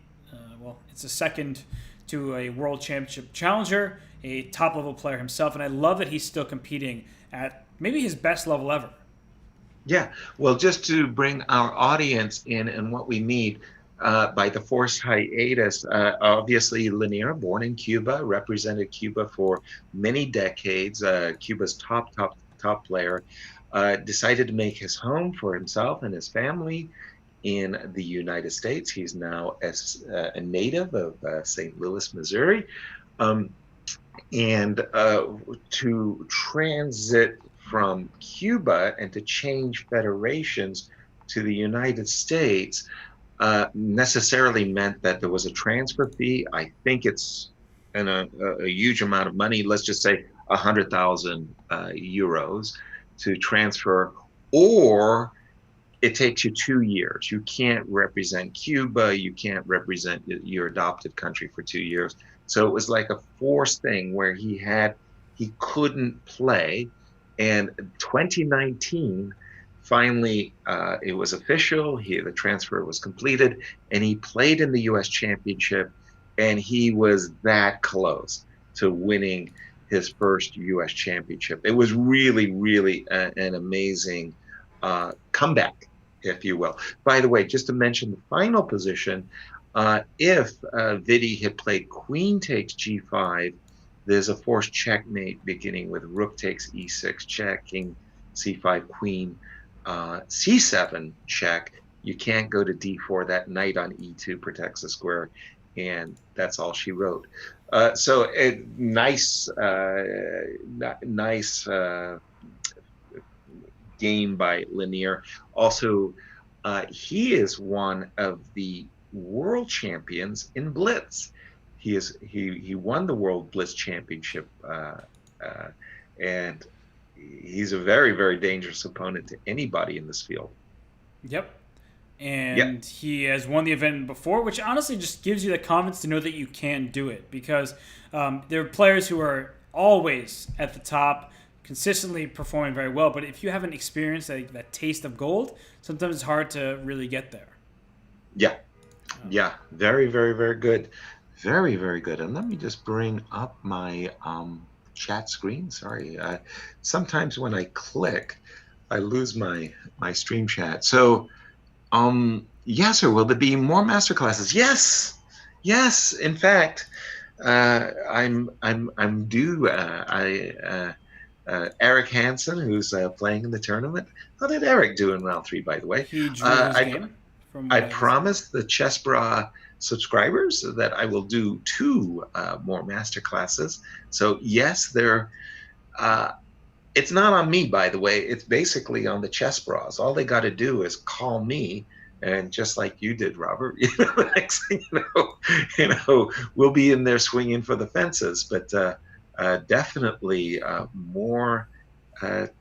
it's a second to a World Championship challenger, a top-level player himself, and I love that he's still competing at maybe his best level ever. Yeah, well, just to bring our audience in and what we need, by the forced hiatus, obviously Lanier, born in Cuba, represented Cuba for many decades, Cuba's top player, decided to make his home for himself and his family in the United States. He's now a native of St. Louis, Missouri. And to transit from Cuba and to change federations to the United States necessarily meant that there was a transfer fee. I think it's a huge amount of money. Let's just say 100,000 euros to transfer, or it takes you 2 years. You can't represent Cuba. You can't represent your adopted country for 2 years. So it was like a forced thing where he couldn't play. And 2019, finally, it was official. The transfer was completed, and he played in the U.S. Championship, and he was that close to winning his first U.S. Championship. It was really, really an amazing comeback, if you will. By the way, just to mention the final position, if Vidi had played queen takes g5, there's a forced checkmate beginning with rook takes e6 check, king c5, queen c7 check. You can't go to d4. That knight on e2 protects the square, and that's all she wrote. So nice game by Lanier. Also, he is one of the world champions in Blitz. He won the World Blitz Championship, and he's a very, very dangerous opponent to anybody in this field. Yep. And he has won the event before, which honestly just gives you the confidence to know that you can do it, because there are players who are always at the top, consistently performing very well, but if you haven't experienced that taste of gold, sometimes it's hard to really get there. Yeah, very, very, very good. Very, very good. And let me just bring up my chat screen. Sorry. Sometimes when I click, I lose my stream chat. So Yasser, will there be more master classes? Yes, yes. In fact, I'm due. Eric Hansen, who's playing in the tournament. How did Eric do in round three, by the way? He drew his game, from I what I understand. promised the Chess Bra subscribers that I will do two more master classes. So yes, there. It's not on me, by the way. It's basically on the Chess Bras. All they got to do is call me, and just like you did, Robert, the next thing we'll be in there swinging for the fences. But definitely more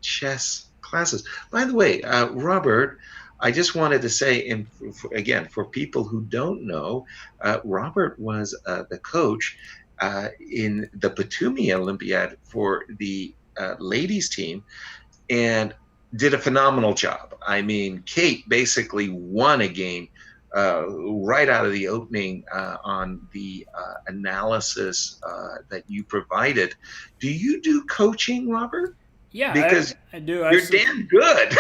chess classes. By the way, Robert, I just wanted to say, and again, for people who don't know, Robert was the coach in the Batumi Olympiad for the ladies team, and did a phenomenal job. I mean, Kate basically won a game right out of the opening on the analysis that you provided. Do you do coaching, Robert? Yeah, Because I do. you're damn good.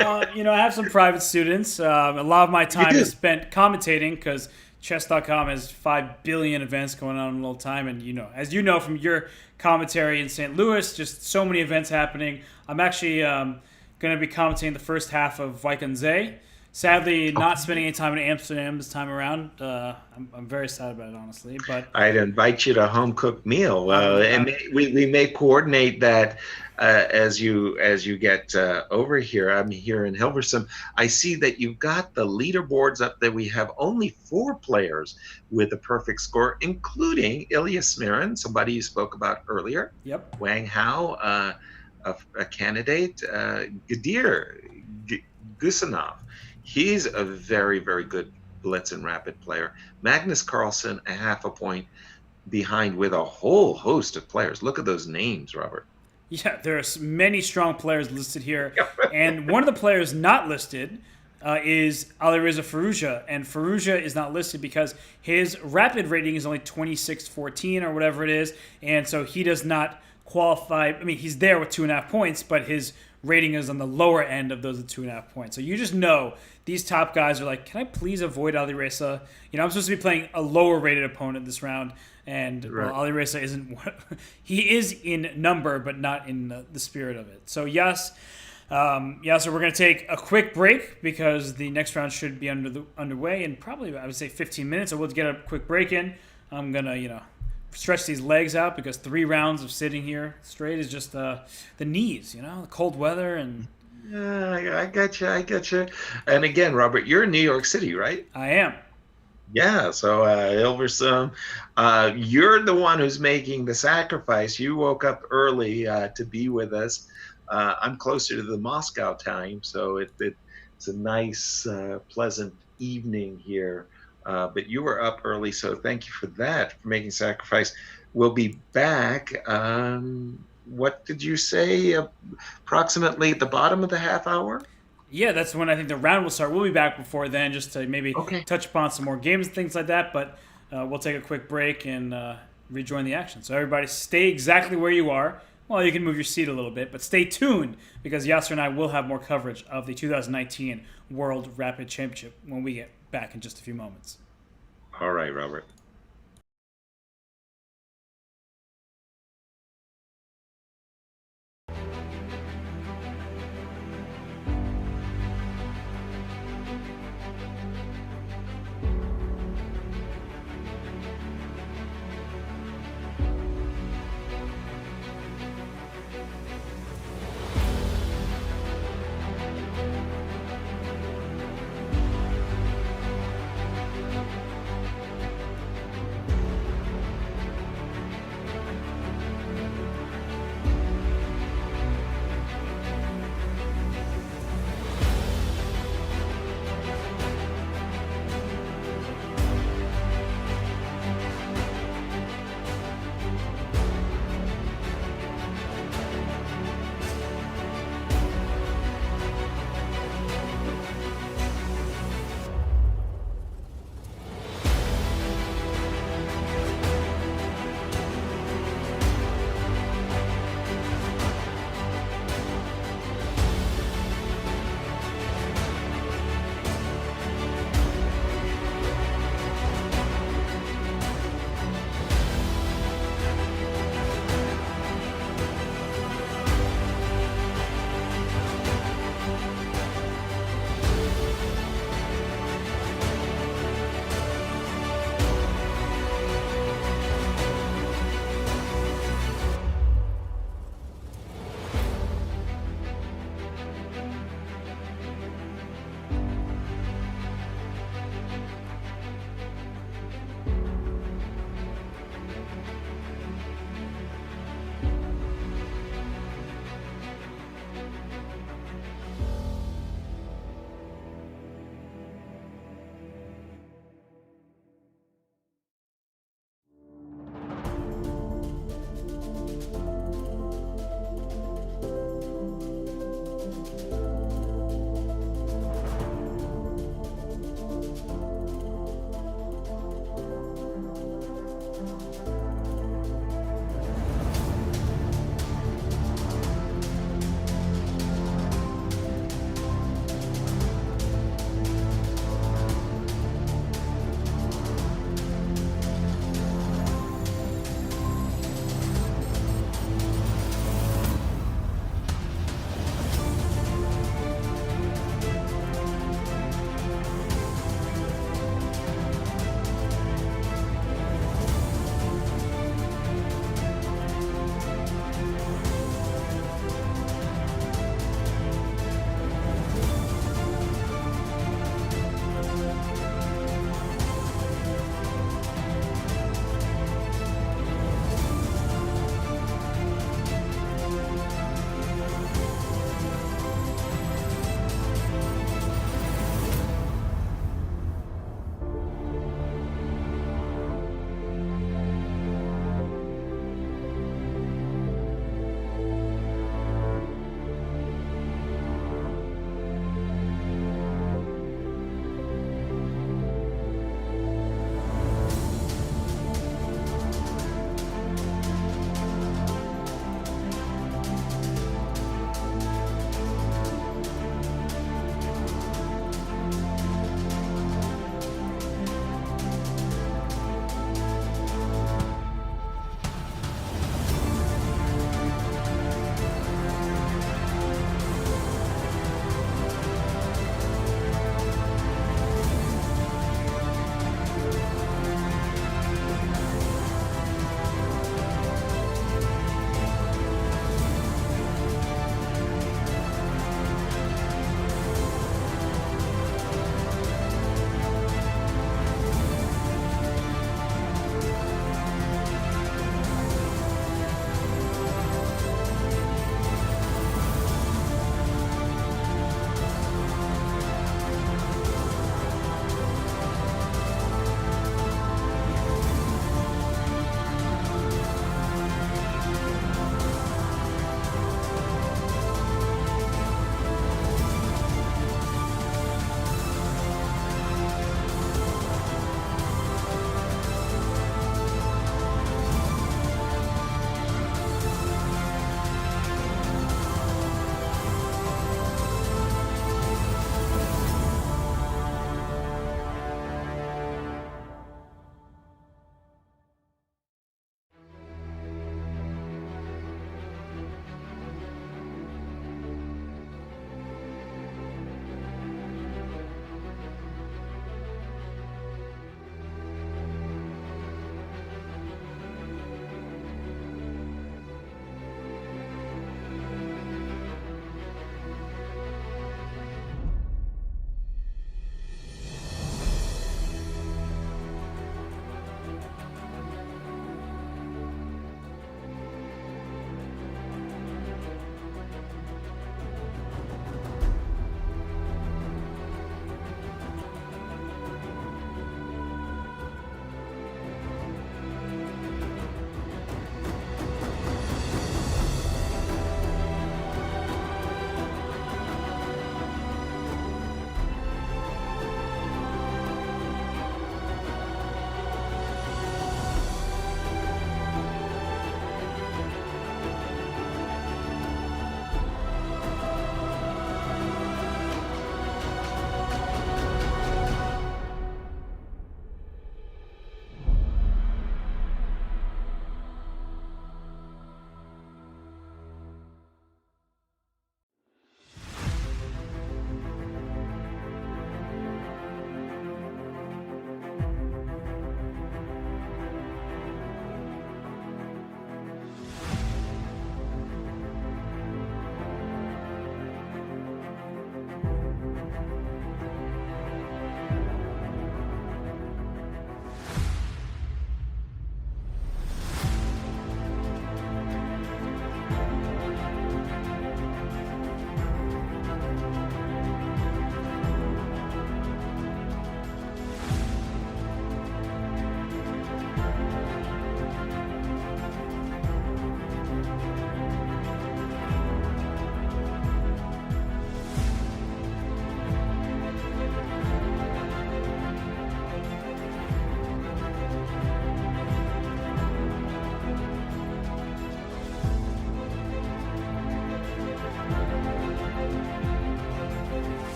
I have some private students. A lot of my You time do. is spent commentating because Chess.com has 5 billion events going on in a little time. And, as you know from your commentary in St. Louis, just so many events happening. I'm actually going to be commentating the first half of Vachier-Lagrave. Sadly, not spending any time in Amsterdam this time around. I'm very sad about it, honestly. But I'd invite you to a home cooked meal, and I'm- we may coordinate that as you get over here. I'm here in Hilversum. I see that you've got the leaderboards up there. We have only 4 players with a perfect score, including Ilya Smirin, somebody you spoke about earlier. Yep. Wang Hao, a candidate. Gadir Gusanov. He's a very, very good blitz and rapid player. Magnus Carlsen, a half a point behind with a whole host of players. Look at those names, Robert. Yeah, there's many strong players listed here, and one of the players not listed is Alireza Firouzja, and Firouzja is not listed because his rapid rating is only 26-14 or whatever it is, and so he does not qualify. I mean, he's there with 2.5 points, but his rating is on the lower end of those 2.5 points. So you just know these top guys are like, can I please avoid Alireza? I'm supposed to be playing a lower rated opponent this round, and Right. Alireza isn't. He is in number, but not in the spirit of it. So yes. So we're going to take a quick break because the next round should be underway in probably, I would say, 15 minutes. So we'll get a quick break in. I'm going to, stretch these legs out because 3 rounds of sitting here straight is just the knees, the cold weather. And Yeah, I got you. I got you. And again, Robert, you're in New York City, right? I am. Yeah. So, Hilversum, you're the one who's making the sacrifice. You woke up early to be with us. I'm closer to the Moscow time, so it's a nice, pleasant evening here. But you were up early, so thank you for that, for making sacrifice. We'll be back. What did you say? Approximately at the bottom of the half hour? Yeah, that's when I think the round will start. We'll be back before then just to maybe Okay. touch upon some more games and things like that. But we'll take a quick break and rejoin the action. So everybody stay exactly where you are. Well, you can move your seat a little bit, but stay tuned because Yasser and I will have more coverage of the 2019 World Rapid Championship when we get back in just a few moments. All right, Robert.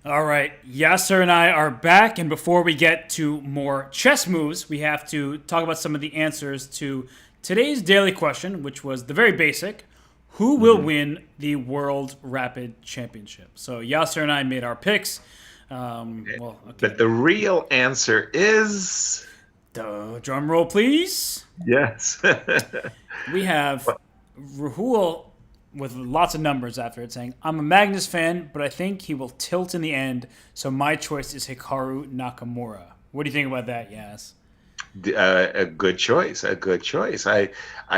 All right, Yasser and I are back, and before we get to more chess moves, we have to talk about some of the answers to today's daily question, which was the very basic: who will Mhm. win the World Rapid Championship? So Yasser and I made our picks. Well, okay, But the real answer is drum roll, please. yes. We have Rahul with lots of numbers after it saying, I'm a Magnus fan, but I think he will tilt in the end, so my choice is Hikaru Nakamura. What do you think about that, Yas? A good choice. A good choice. I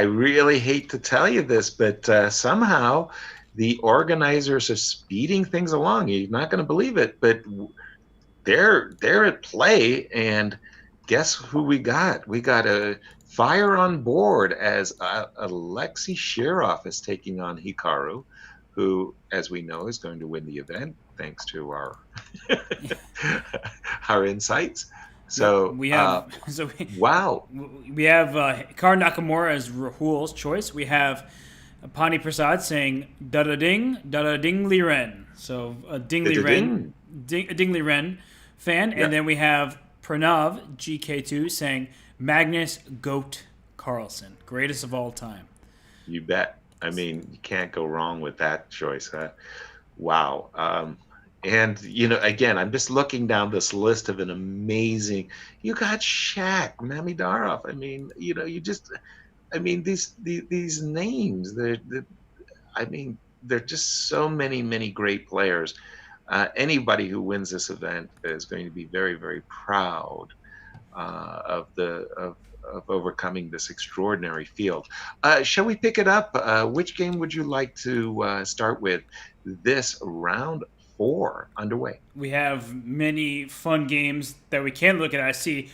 really hate to tell you this, but somehow the organizers are speeding things along. You're not going to believe it, but they're at play, and guess who we got? We got a fire on board as Alexei Shirov is taking on Hikaru, who, as we know, is going to win the event thanks to our our insights. Yep, So, we have wow. we have Hikaru Nakamura as Rahul's choice. We have Pani Prasad saying da da ding li ren. So a Dingley Ren, Ding. a Dingley Ren fan, Yeah, and then we have Pranav GK2 saying Magnus Goat Carlsen, greatest of all time. you bet. I mean, you can't go wrong with that choice. Huh? Wow. And again, I'm just looking down this list of an amazing. You got Shaq, Mamidarov. I mean, I mean, these names. I mean, they're just so many great players. Anybody who wins this event is going to be very, very proud of overcoming this extraordinary field. Shall we pick it up? Which game would you like to start with? This round four underway. We have many fun games that we can look at. I see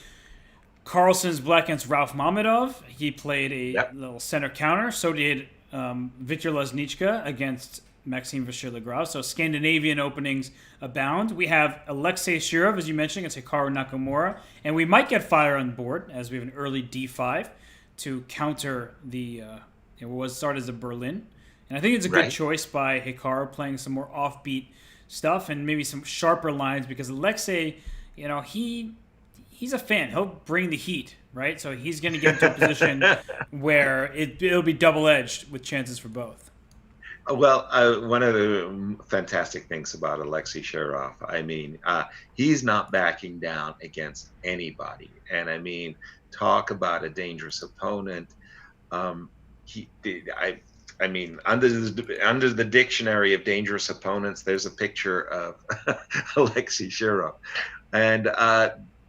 Carlsen's black against Ralph Mamedov. He played a Yep. little center counter. So did Vachier-Lagrave against Maxime Vachier-Lagrave. So Scandinavian openings abound. We have Alexei Shirov, as you mentioned, against Hikaru Nakamura. And we might get fire on board as we have an early d5 to counter the what was started as a Berlin. And I think it's a good Right. choice by Hikaru playing some more offbeat stuff and maybe some sharper lines because Alexei, he's a fan. He'll bring the heat, right? So he's going to get into a position where it'll be double edged with chances for both. Well, one of the fantastic things about Alexei Shirov, I mean, he's not backing down against anybody. And I mean, talk about a dangerous opponent. He, I mean, under the dictionary of dangerous opponents, there's a picture of Alexei Shirov, and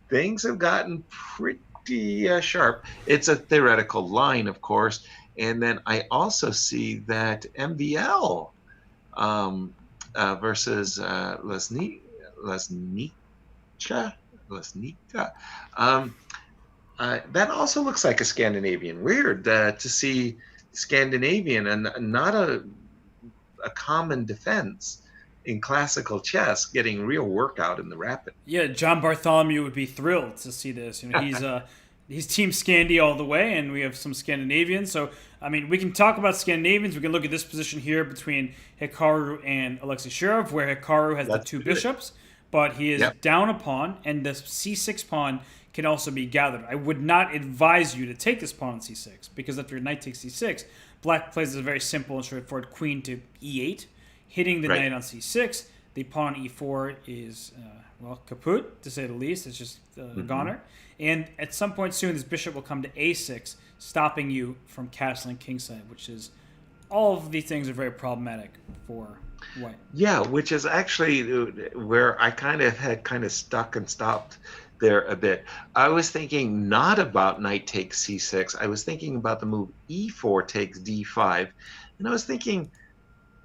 things have gotten pretty sharp. It's a theoretical line, of course. And then I also see that MVL versus Lesnica. That also looks like a Scandinavian. Weird to see Scandinavian and not a common defense in classical chess getting real workout in the rapid. Yeah, John Bartholomew would be thrilled to see this. He's Team Scandi all the way, and we have some Scandinavians. So, I mean, we can talk about Scandinavians. We can look at this position here between Hikaru and Alexei Shirov, where Hikaru has That's the two good. bishops, but he is Yep. down a pawn, and the c6 pawn can also be gathered. I would not advise you to take this pawn on c6, because after knight takes c6, black plays a very simple and straightforward queen to e8, hitting the Right. knight on c6. The pawn on e4 is, kaput, to say the least. It's just a goner. And at some point soon, this bishop will come to a6, stopping you from castling kingside, which is all of these things are very problematic for white. Yeah, which is actually where I had stuck and stopped there a bit. I was thinking not about knight takes c6. I was thinking about the move e4 takes d5. And I was thinking,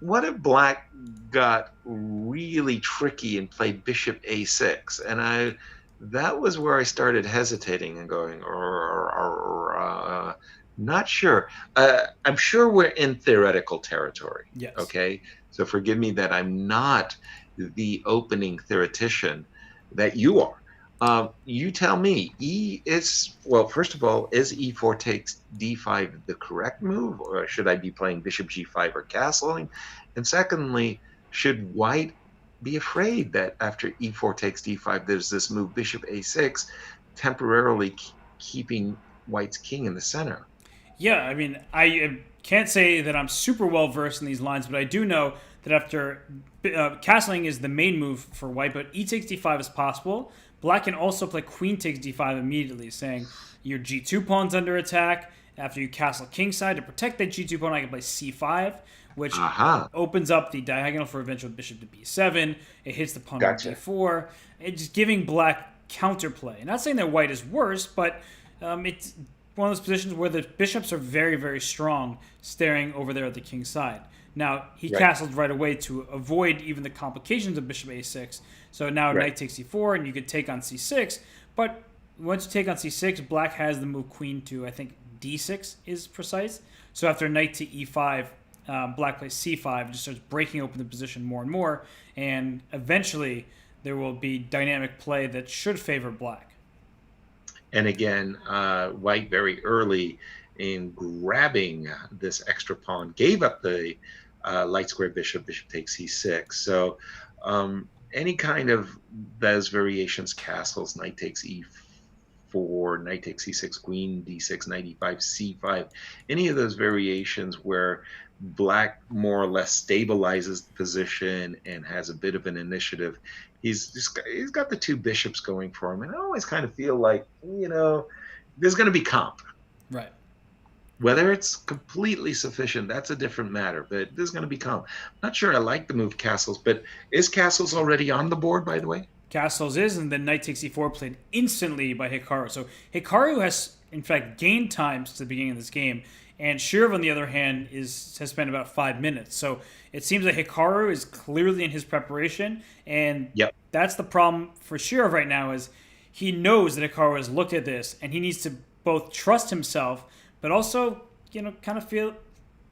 what if black got really tricky and played bishop a6? And that was where I started hesitating and going, not sure. I'm sure we're in theoretical territory. Yes. Okay. So forgive me that I'm not the opening theoretician that you are. You tell me. First of all, is e4 takes d5 the correct move, or should I be playing bishop g5 or castling? And secondly, should white be afraid that after e4 takes d5, there's this move bishop a6, temporarily keeping white's king in the center. Yeah, I mean, I can't say that I'm super well versed in these lines, but I do know that after castling is the main move for white, but e takes d5 is possible. Black can also play queen takes d5 immediately, saying your g2 pawn's under attack. After you castle kingside to protect that g2 pawn, I can play c5, which Aha, opens up the diagonal for eventual bishop to b7. It hits the pawn with gotcha. d4. It's just giving black counterplay. Not saying that white is worse, but it's one of those positions where the bishops are very, very strong, staring over there at the king's side. Now, he Right, castled right away to avoid even the complications of bishop a6. So now right. knight takes c4, and you could take on c6. But once you take on c6, black has the move queen to, I think, d6 is precise. So after knight to e5, black plays c5, just starts breaking open the position more and more. And eventually, there will be dynamic play that should favor black. And again, white very early in grabbing this extra pawn gave up the light square bishop. Bishop takes c6. So any kind of those variations, castles, knight takes e4, knight takes c6, queen d6, knight e5, c5, any of those variations where black more or less stabilizes the position and has a bit of an initiative. He's got the two bishops going for him, and I always kind of feel like, there's going to be comp. Right. Whether it's completely sufficient, that's a different matter, but there's going to be comp. I'm not sure I like the move castles, but is castles already on the board, by the way? Castles is, and then knight takes e4 played instantly by Hikaru. So Hikaru has, in fact, gained time since the beginning of this game, and Shirov, on the other hand, has spent about 5 minutes. So it seems that Hikaru is clearly in his preparation, and Yep. that's the problem for Shirov right now is he knows that Hikaru has looked at this, and he needs to both trust himself, but also, kind of feel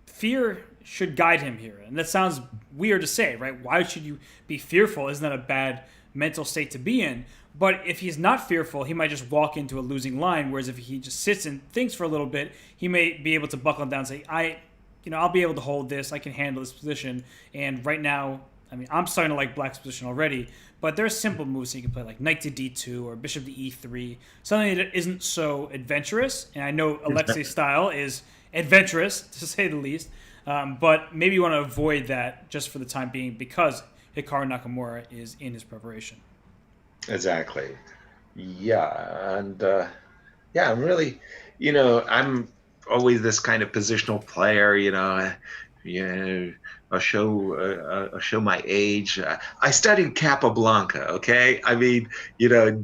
fear should guide him here. And that sounds weird to say, right? Why should you be fearful? Isn't that a bad mental state to be in? But if he's not fearful, he might just walk into a losing line. Whereas if he just sits and thinks for a little bit, he may be able to buckle down and say, I'll be able to hold this. I can handle this position. And right now, I mean, I'm starting to like black's position already. But there's simple moves that you can play, like knight to d2 or bishop to e3, something that isn't so adventurous. And I know Alexei's style is adventurous, to say the least. But maybe you want to avoid that just for the time being because Hikaru Nakamura is in his preparation. Exactly. Yeah, and I'm really, I'm always this kind of positional player. I'll show my age. I studied Capablanca. Okay, I mean,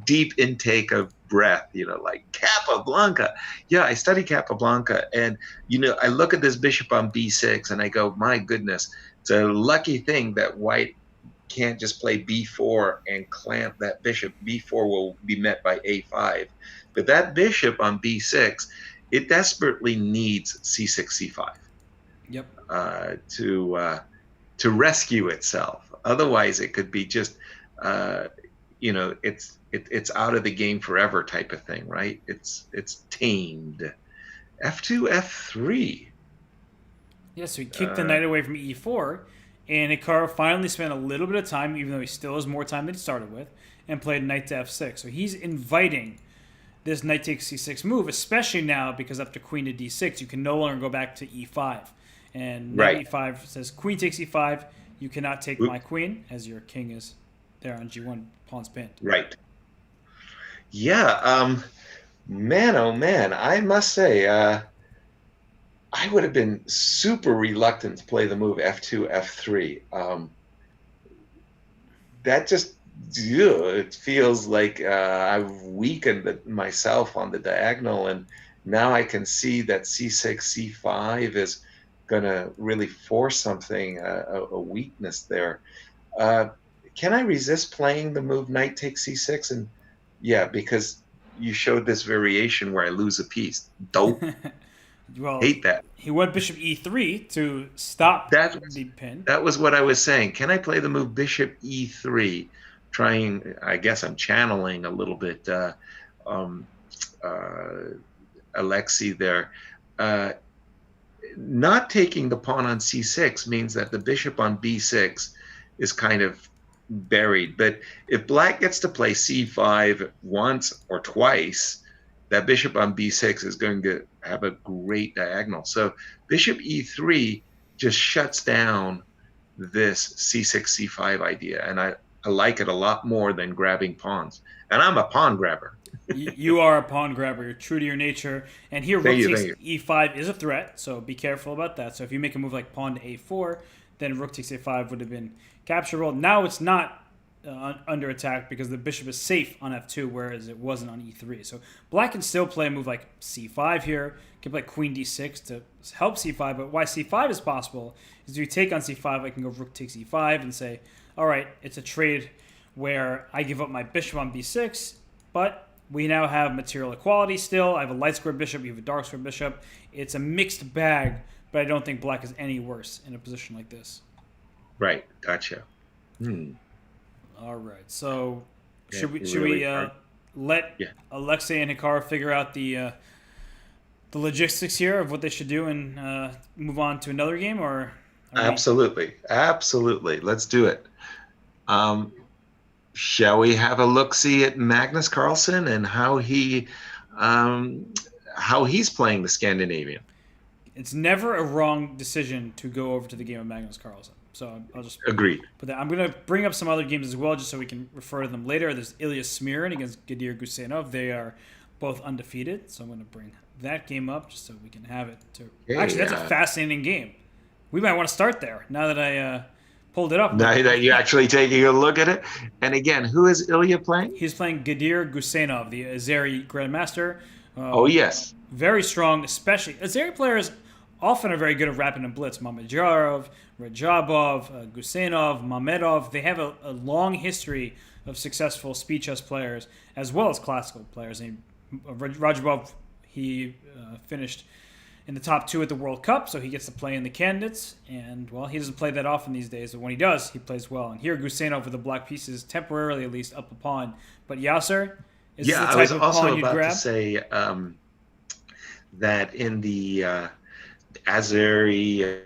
deep intake of breath. Like Capablanca. Yeah, I studied Capablanca, and I look at this bishop on b6, and I go, my goodness, it's a lucky thing that white can't just play b4 and clamp that bishop. b4 will be met by a5, but that bishop on b6, it desperately needs c6, c5 Yep. to rescue itself. Otherwise, it could be just it's out of the game forever type of thing, right? It's tamed. f2, f3. Yeah, so he kicked the knight away from e4, and Hikaru finally spent a little bit of time, even though he still has more time than he started with, and played knight to f6. So he's inviting this knight takes c6 move, especially now because after queen to d6, you can no longer go back to e5. And knight Right. e5 says queen takes e5, you cannot take my queen, as your king is there on g1, pawn's pinned. Right. Yeah. Man, oh man, I must say, I would have been super reluctant to play the move f2, f3. That just, it feels like I've weakened myself on the diagonal, and now I can see that c6, c5 is going to really force something, a weakness there. Can I resist playing the move knight takes c6? And yeah, because you showed this variation where I lose a piece. Dope. Well, Hate that. he went bishop e3 to stop That the pin. that was what I was saying. Can I play the move bishop e3? Trying, I guess I'm channeling a little bit Alexei there. Not taking the pawn on c6 means that the bishop on b6 is kind of buried. But if black gets to play c5 once or twice, that bishop on b6 is going to have a great diagonal. So bishop e3 just shuts down this c6, c5 idea. And I like it a lot more than grabbing pawns. And I'm a pawn grabber. You are a pawn grabber. You're true to your nature. And here, rook takes e5 is a threat, so be careful about that. So if you make a move like pawn to a4, then rook takes a5 would have been capturable. Now it's not under attack because the bishop is safe on f2, whereas it wasn't on e3. So black can still play a move like c5 here. Can play queen d6 to help c5, but why c5 is possible is if you take on c5, I can go rook takes e5 and say, all right, it's a trade where I give up my bishop on b6, but we now have material equality still. I have a light square bishop, you have a dark square bishop. It's a mixed bag, but I don't think black is any worse in a position like this. Right, gotcha. All right, so should we let Alexei and Hikaru figure out the logistics here of what they should do and move on to another game, or? Absolutely. Let's do it. Shall we have a look-see at Magnus Carlsen and how he's playing the Scandinavian? It's never a wrong decision to go over to the game of Magnus Carlsen. So I'll just agreed. But I'm going to bring up some other games as well, just so we can refer to them later. There's Ilya Smirin against Gadir Gusenov. They are both undefeated, so I'm going to bring that game up just so we can have it. Actually, that's a fascinating game. We might want to start there now that I pulled it up. Now that you're actually taking a look at it. And again, who is Ilya playing? He's playing Gadir Gusenov, the Azeri Grandmaster. Oh, yes. Very strong, especially. Azeri players often are very good at rapid and blitz. Mamedyarov, Rajabov, Gusenov, Mamedov. They have a long history of successful speed chess players as well as classical players. And Rajabov, he finished in the top 2 at the World Cup, so he gets to play in the candidates. And, well, he doesn't play that often these days, but when he does, he plays well. And here, Gusenov with the black pieces, temporarily at least, up a pawn. But Yasser, is this the type of pawn you'd grab? I was also about to say that in the Azeri...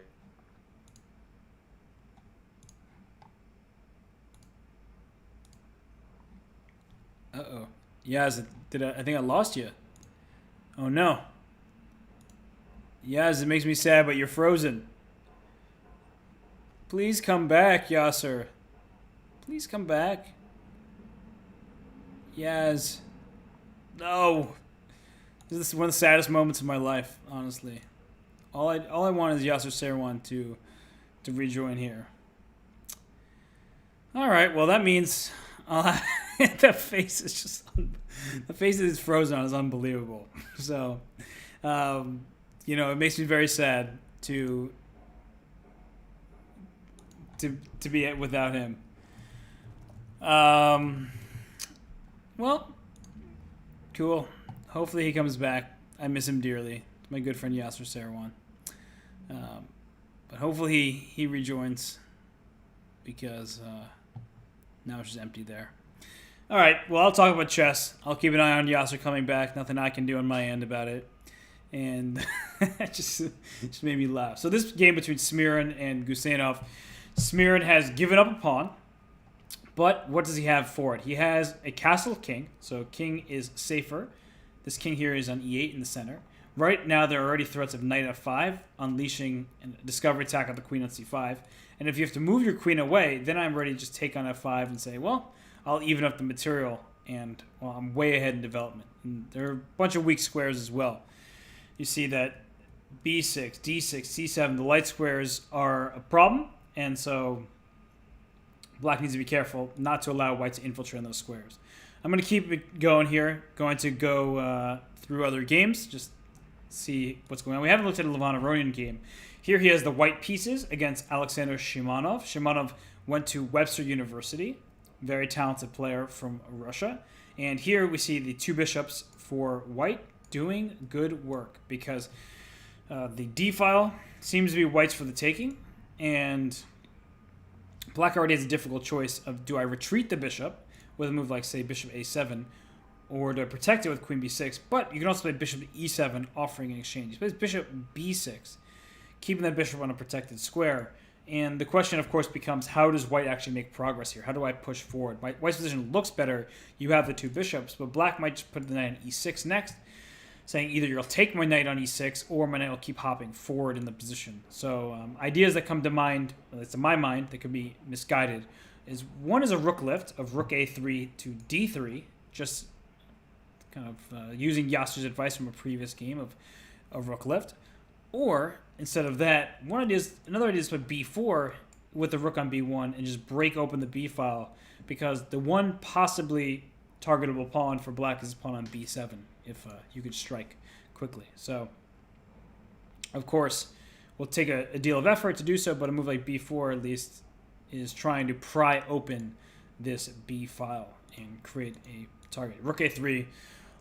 Uh-oh. Yaz, I think I lost you. Oh, no. Yaz, it makes me sad, but you're frozen. Please come back, Yasser. Please come back. Yaz. No. This is one of the saddest moments of my life, honestly. All I want is Yasser Seirawan to rejoin here. All right, well, that means that face is just... the face that is frozen on is unbelievable. So... it makes me very sad to be without him. Well, cool. Hopefully he comes back. I miss him dearly. My good friend Yasser Seirawan. But hopefully he rejoins because now it's just empty there. All right. Well, I'll talk about chess. I'll keep an eye on Yasser coming back. Nothing I can do on my end about it. And it just made me laugh. So this game between Smirin and Gusenov, Smirin has given up a pawn, but what does he have for it? He has a castle king, so king is safer. This king here is on e8 in the center. Right now there are already threats of knight f5, unleashing a discovery attack on the queen on c5. And if you have to move your queen away, then I'm ready to just take on f5 and say, well, I'll even up the material, and well, I'm way ahead in development. And there are a bunch of weak squares as well. You see that b6, d6, c7, the light squares are a problem, and so black needs to be careful not to allow white to infiltrate on those squares. I'm going to keep it going here. Going to go through other games, just see what's going on. We haven't looked at a Levon Aronian game. Here he has the white pieces against Alexander Shimanov. Shimanov went to Webster University, very talented player from Russia. And here we see the 2 bishops for white, doing good work because the d-file seems to be white's for the taking, and black already has a difficult choice of do I retreat the bishop with a move like, say, bishop a7, or do I protect it with queen b6? But you can also play bishop e7, offering an exchange. He plays bishop b6, keeping that bishop on a protected square, And the question, of course, becomes how does white actually make progress here? How do I push forward? White's position looks better. You have the two bishops, but black might just put the knight on e6 next, saying either you'll take my knight on e6 or my knight will keep hopping forward in the position. So ideas that come to mind, at least in my mind, that could be misguided, is one is a rook lift of rook a3 to d3, just kind of using Yasser's advice from a previous game of rook lift. Or instead of that, another idea is to put b4 with the rook on b1 and just break open the b file, because the one possibly targetable pawn for black is pawn on b7 if you could strike quickly. So, of course, we'll take a deal of effort to do so, but a move like b4 at least is trying to pry open this b file and create a target. Rook a3,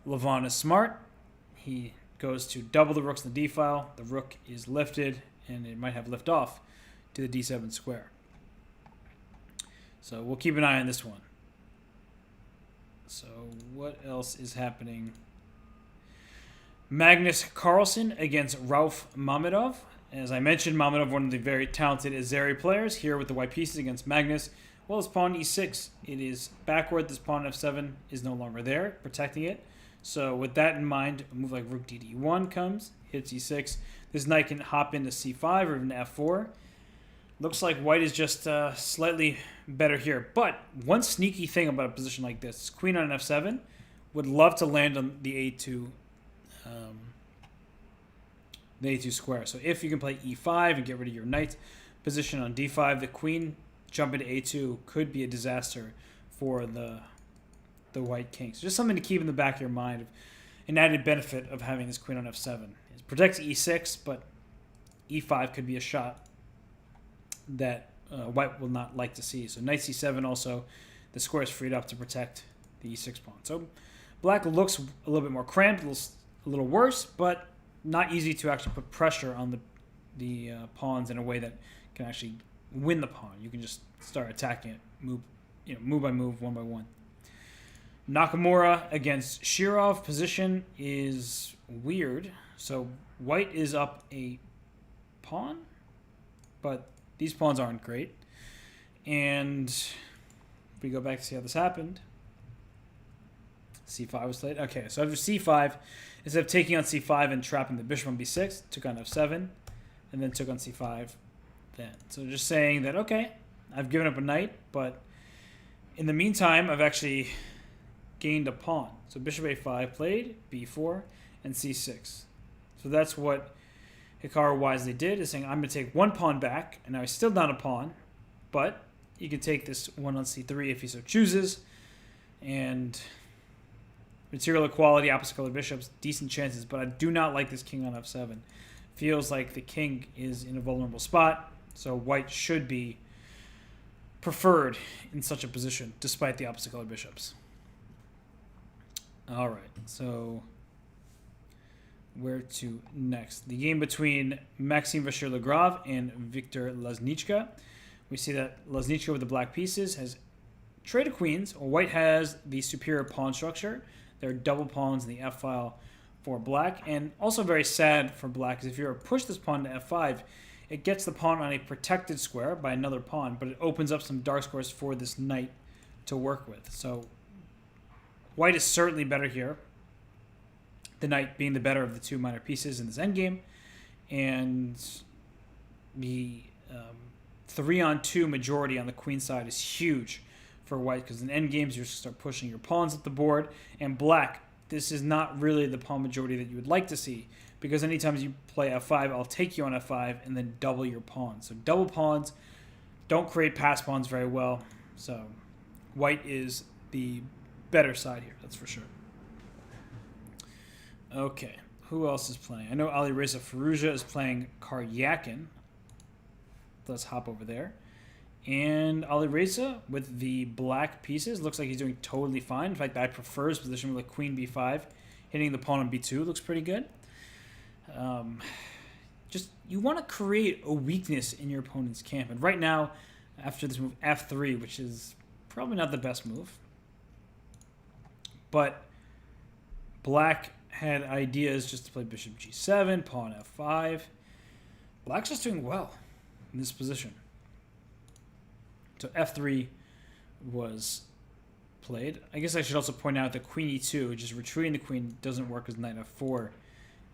Levon is smart. He goes to double the rooks in the d file. The rook is lifted, and it might have lift off to the d7 square. So we'll keep an eye on this one. So what else is happening? Magnus Carlsen against Rauf Mamedov. As I mentioned, Mamedov, one of the very talented Azeri players, here with the white pieces against Magnus. Well, his pawn e6. It is backward. This pawn f7 is no longer there, protecting it. So with that in mind, a move like rook dd1 comes, hits e6. This knight can hop into c5 or even f4. Looks like white is just slightly better here. But one sneaky thing about a position like this, queen on f7, would love to land on the a2 square. So if you can play e5 and get rid of your knight position on d5, the queen jump into a2 could be a disaster for the white king. So just something to keep in the back of your mind. An added benefit of having this queen on f7. It protects e6, but e5 could be a shot that white will not like to see. So knight c7 also, the square is freed up to protect the e6 pawn. So black looks a little bit more cramped, a little worse, but not easy to actually put pressure on the pawns in a way that can actually win the pawn. You can just start attacking it, move by move, one by one. Nakamura against Shirov. Position is weird. So white is up a pawn, but these pawns aren't great. And if we go back to see how this happened, c5 was played. Okay, so after c5, instead of taking on c5 and trapping the bishop on b6, took on f7, and then took on c5 then. So just saying that, okay, I've given up a knight, but in the meantime, I've actually gained a pawn. So bishop a5 played, b4, and c6. So that's what Hikaru wisely did, is saying, I'm going to take one pawn back, and now he's still down a pawn, but you can take this one on c3 if he so chooses, and material equality, opposite color bishops, decent chances, but I do not like this king on f7. Feels like the king is in a vulnerable spot, so white should be preferred in such a position, despite the opposite color bishops. All right, so where to next? The game between Maxime Vachier-Lagrave and Victor Luzhniki. We see that Luzhniki with the black pieces has traded queens, or white has the superior pawn structure. There are double pawns in the f-file for black, and also very sad for black is if you were to push this pawn to f5, it gets the pawn on a protected square by another pawn, but it opens up some dark squares for this knight to work with. So white is certainly better here, the knight being the better of the two minor pieces in this endgame, and the 3-on-2 majority on the queen side is huge for white, because in endgames you start pushing your pawns up the board, and black, this is not really the pawn majority that you would like to see, because anytime you play f5, I'll take you on f5 and then double your pawns. So double pawns don't create pass pawns very well, so white is the better side here, that's for sure. Okay, who else is playing? I know Alireza Firouzja is playing Karyakin. Let's hop over there. And Alireza with the black pieces looks like he's doing totally fine. In fact, I prefer his position with like queen b5. Hitting the pawn on b2 looks pretty good. Just, you want to create a weakness in your opponent's camp. And right now, after this move f3, which is probably not the best move, but black had ideas just to play bishop g7, pawn f5. Black's just doing well in this position. So f3 was played. I guess I should also point out that queen e2, just retreating the queen, doesn't work as knight f4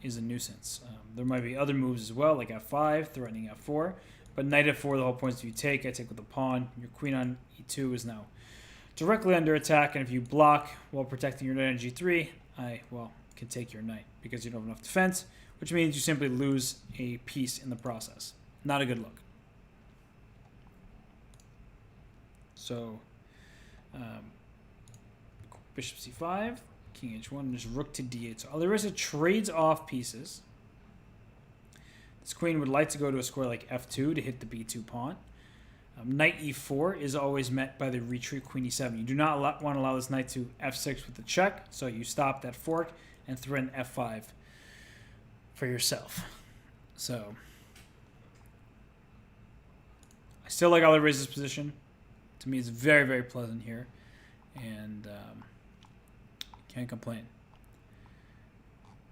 is a nuisance. There might be other moves as well, like f5, threatening f4. But knight f4, the whole point is if you take, I take with the pawn. Your queen on e2 is now directly under attack, and if you block while protecting your knight on g3, I, well, can take your knight because you don't have enough defense, which means you simply lose a piece in the process. Not a good look. So, bishop c5, king h1, and just rook to d8. So Alireza trades off pieces. This queen would like to go to a square like f2 to hit the b2 pawn. Knight e4 is always met by the retreat queen e7. You do not want to allow this knight to f6 with the check, so you stop that fork and threaten f5 for yourself. So I still like Alireza's position. To me, it's very, very pleasant here, and can't complain.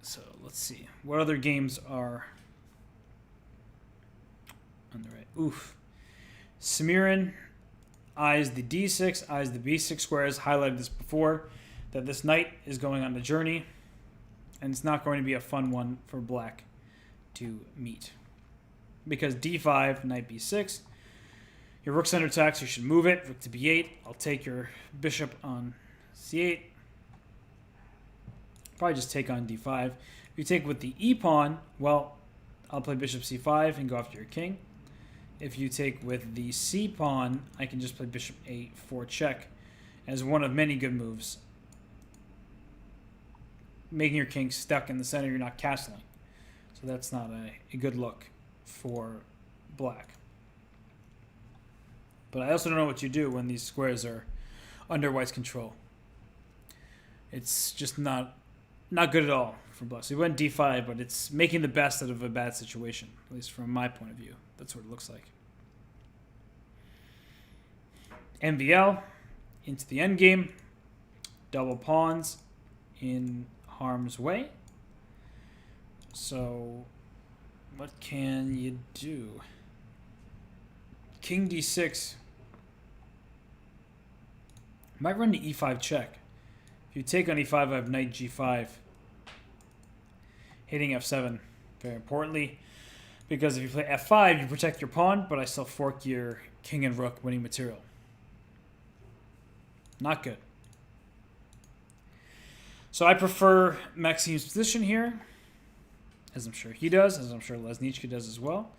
So let's see. What other games are on the right? Oof. Samirin eyes the d6, eyes the b6 squares. Highlighted this before, that this knight is going on the journey, and it's not going to be a fun one for black to meet. Because d5, knight b6, your rook's under attack, so you should move it. Rook to b8. I'll take your bishop on c8. Probably just take on d5. If you take with the e pawn, well, I'll play bishop c5 and go after your king. If you take with the c pawn, I can just play bishop a4 check as one of many good moves. Making your king stuck in the center, you're not castling. So that's not a good look for black. But I also don't know what you do when these squares are under white's control. It's just not good at all for black. So we went d5, but it's making the best out of a bad situation, at least from my point of view. That's what it looks like. MVL into the endgame. Double pawns in harm's way. So what can you do? King d6. Might run the e5 check. If you take on e5, I have knight g5. Hitting f7, very importantly. Because if you play f5, you protect your pawn, but I still fork your king and rook, winning material. Not good. So I prefer Maxime's position here, as I'm sure he does, as I'm sure Luzhniki does as well.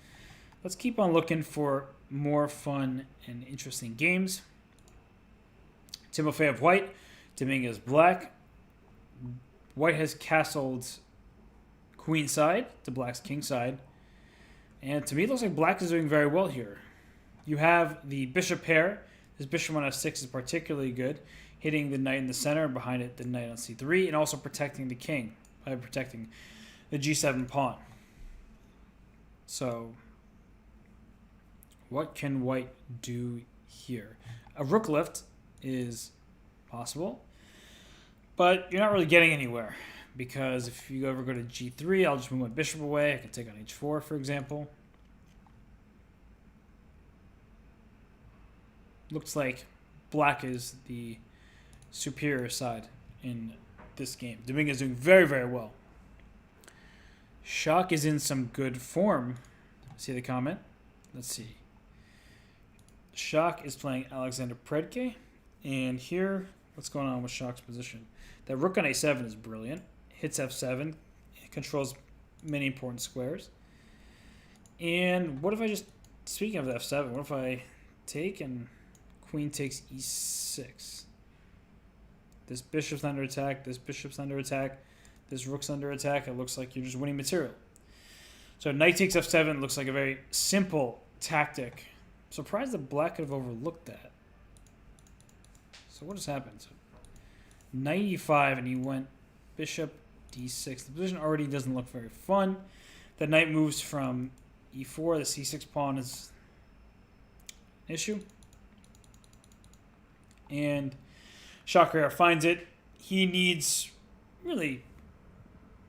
Let's keep on looking for more fun and interesting games. Timofeyev white, Dominguez black. White has castled queen side to black's king side. And to me, it looks like black is doing very well here. You have the bishop pair. This bishop on f6 is particularly good, hitting the knight in the center, and behind it the knight on c3, and also protecting the king by protecting the g7 pawn. So what can white do here? A rook lift is possible, but you're not really getting anywhere, because if you ever go to g3, I'll just move my bishop away. I can take on h4, for example. Looks like black is the superior side in this game. Dominguez is doing very, very well. Shock is in some good form. See the comment? Let's see. Shock is playing Alexander Predke. And here, what's going on with Shock's position? That rook on a7 is brilliant. Hits f7. It controls many important squares. And what if I just, speaking of f7, what if I take and queen takes e6? This bishop's under attack. This bishop's under attack. This rook's under attack. It looks like you're just winning material. So knight takes f7 looks like a very simple tactic. I'm surprised that black could have overlooked that. So what has happened? So knight e5, and he went bishop d6. The position already doesn't look very fun. The knight moves from e4. The c6 pawn is an issue. And Chakra finds it. He needs really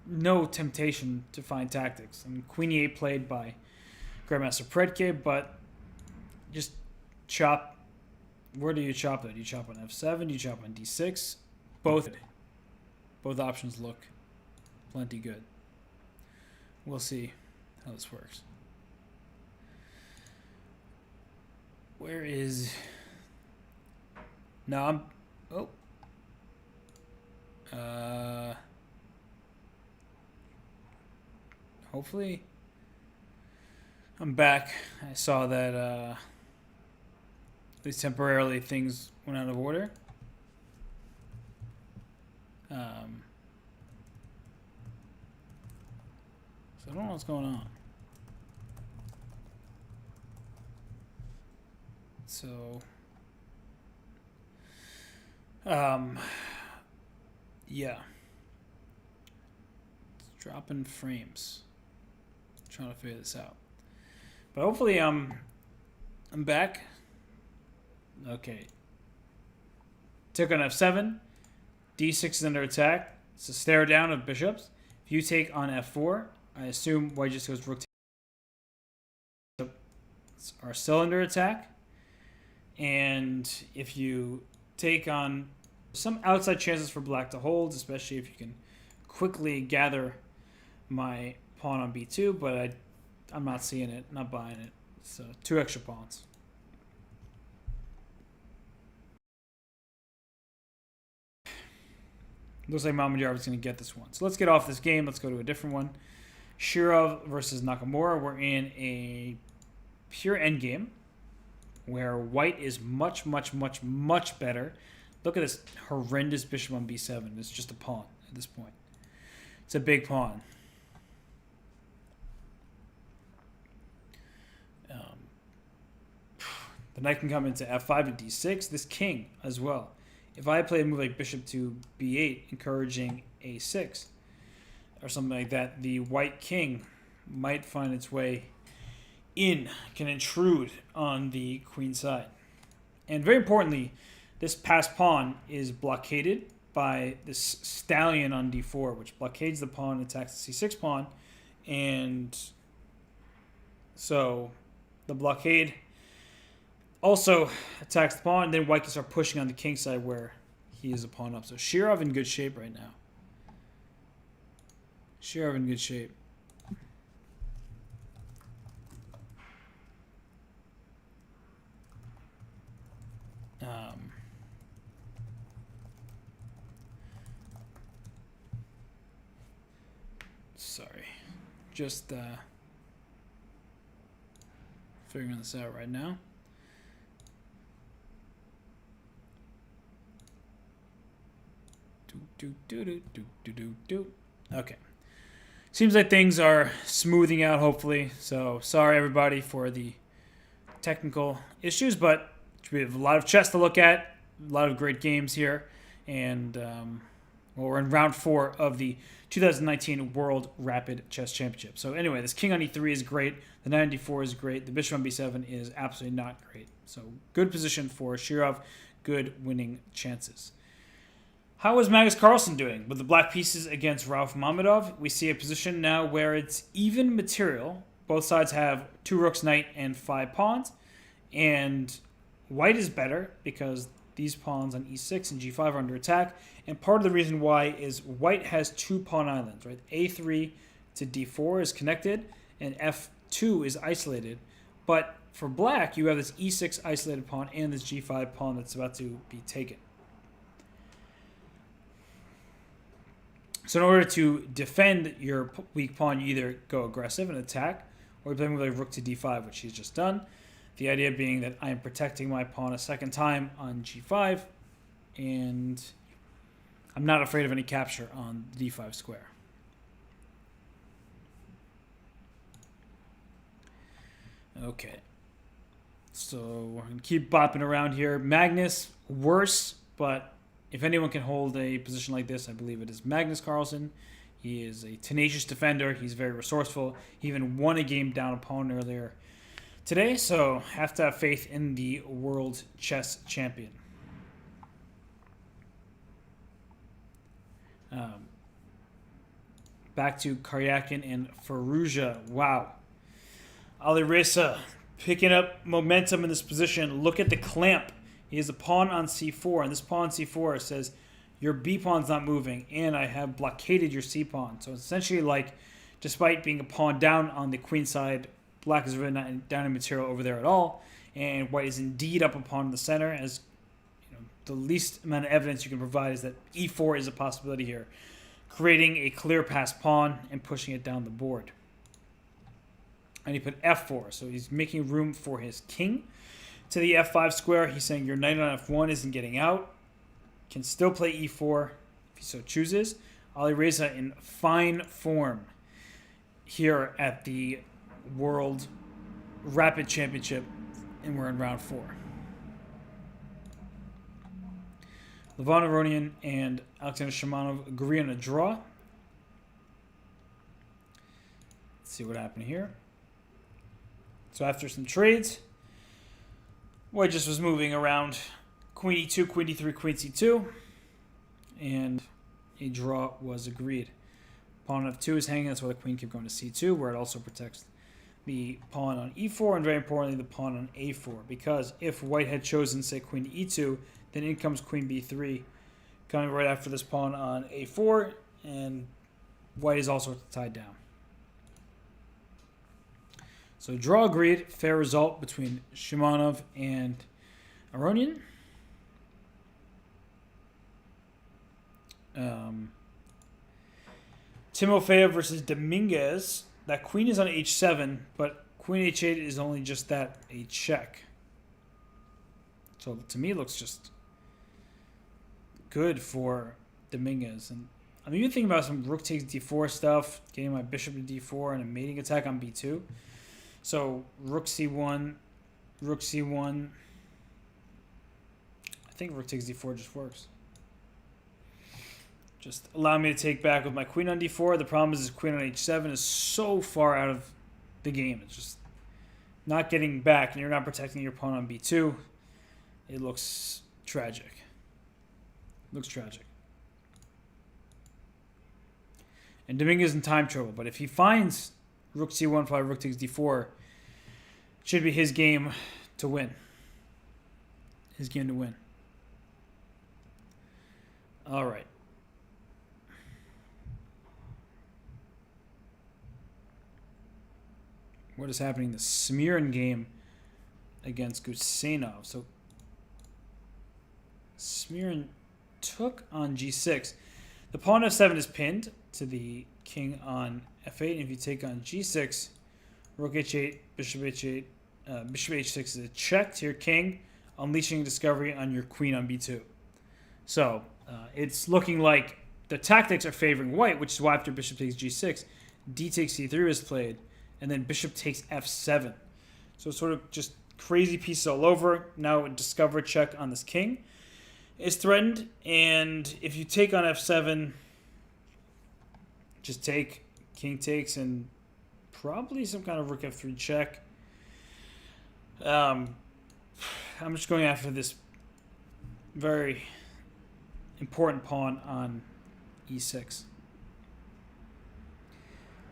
no temptation to find tactics. And queen e8 played by Grandmaster Predke, but just chop Where do you chop it? Do you chop on f7? Do you chop on d6? Both options look plenty good. We'll see how this works. Where is... No, I'm... Oh. Hopefully... I'm back. I saw that, at least temporarily, things went out of order. So I don't know what's going on. So, yeah. It's dropping frames. Trying to figure this out. But hopefully I'm back. Okay. Took on f7. d6 is under attack. It's a stare down of bishops. If you take on f4, I assume white just goes rook are still under attack. And if you take on some outside chances for black to hold, especially if you can quickly gather my pawn on b2, but I'm not seeing it, not buying it. So 2 extra pawns. Looks like Mamadjarov is going to get this one. So let's get off this game. Let's go to a different one. Shirov versus Nakamura. We're in a pure endgame where white is much, much, much, much better. Look at this horrendous bishop on b7. It's just a pawn at this point. It's a big pawn. The knight can come into f5 to d6. This king as well. If I play a move like bishop to b8, encouraging a6, or something like that, the white king might find its way in, can intrude on the queen side. And very importantly, this passed pawn is blockaded by this stallion on d4, which blockades the pawn and attacks the c6 pawn. And so the blockade also attacks the pawn, and then white can start pushing on the king side where he is a pawn up. So Shirov in good shape right now. Shirov in good shape. Sorry. Just figuring this out right now. Okay. Seems like things are smoothing out, hopefully. So sorry, everybody, for the technical issues, but we have a lot of chess to look at, a lot of great games here, and well, we're in round 4 of the 2019 World Rapid Chess Championship. So anyway, this king on e3 is great. The knight on d4 is great. The bishop on b7 is absolutely not great. So good position for Shirov, good winning chances. How is Magnus Carlsen doing? With the black pieces against Rauf Mamedov, we see a position now where it's even material. Both sides have 2 rooks, knight, and 5 pawns. And white is better because these pawns on e6 and g5 are under attack. And part of the reason why is white has 2 pawn islands, right? a3 to d4 is connected, and f2 is isolated. But for black, you have this e6 isolated pawn and this g5 pawn that's about to be taken. So in order to defend your weak pawn, you either go aggressive and attack, or you play with like rook to d5, which he's just done. The idea being that I am protecting my pawn a second time on g5, and I'm not afraid of any capture on the d5 square. Okay. So we're going to keep bopping around here. Magnus, worse, but if anyone can hold a position like this, I believe it is Magnus Carlsen. He is a tenacious defender. He's very resourceful. He even won a game down a pawn earlier today, so have to have faith in the world chess champion. Back to Karyakin and Firouzja. Wow. Alireza picking up momentum in this position. Look at the clamp He has a pawn on c4, and this pawn on c4 says your b pawn's not moving, and I have blockaded your c pawn. So it's essentially like, despite being a pawn down on the queen side, black is really not down in material over there at all, and white is indeed up a pawn in the center. As you know, the least amount of evidence you can provide is that e4 is a possibility here, creating a clear pass pawn and pushing it down the board. And he put f4, so he's making room for his king to the f5 square. He's saying your knight on f1 isn't getting out. Can still play e4 if he so chooses. Ali Reza in fine form here at the World Rapid Championship, and we're in round 4. Levan Aronian and Alexander Shimanov agree on a draw. Let's see what happened here. So after some trades, white just was moving around queen e2, queen d3, queen c2, and a draw was agreed. Pawn on f2 is hanging, that's why the queen kept going to c2, where it also protects the pawn on e4, and very importantly, the pawn on a4, because if white had chosen, say, queen e2, then in comes queen b3, coming right after this pawn on a4, and white is also tied down. So draw agreed, fair result between Shimanov and Aronian. Timofeyev versus Dominguez. That queen is on h7, but queen h8 is only just that, a check. So to me, it looks just good for Dominguez. And I'm even thinking about some rook takes d4 stuff, getting my bishop to d4 and a mating attack on b2. So rook c1, rook c1. I think rook takes d4 just works. Just allow me to take back with my queen on d4. The problem is queen on h7 is so far out of the game. It's just not getting back, and you're not protecting your pawn on b2. It looks tragic. Looks tragic. And Dominguez is in time trouble, but if he finds rook c1, probably rook takes d4, it should be his game to win. His game to win. All right. What is happening in the Smirin game against Gusenov? So Smirin took on g6. The pawn f7 is pinned to the king on f8, and if you take on g6, rook h8, bishop h8, bishop h6 is a check to your king, unleashing discovery on your queen on b2. So it's looking like the tactics are favoring white, which is why after bishop takes g6, d takes c3 is played, and then bishop takes f7. So sort of just crazy pieces all over. Now a discover check on this king is threatened, and if you take on f7, just take, king takes, and probably some kind of rook f3 check. I'm just going after this very important pawn on e6.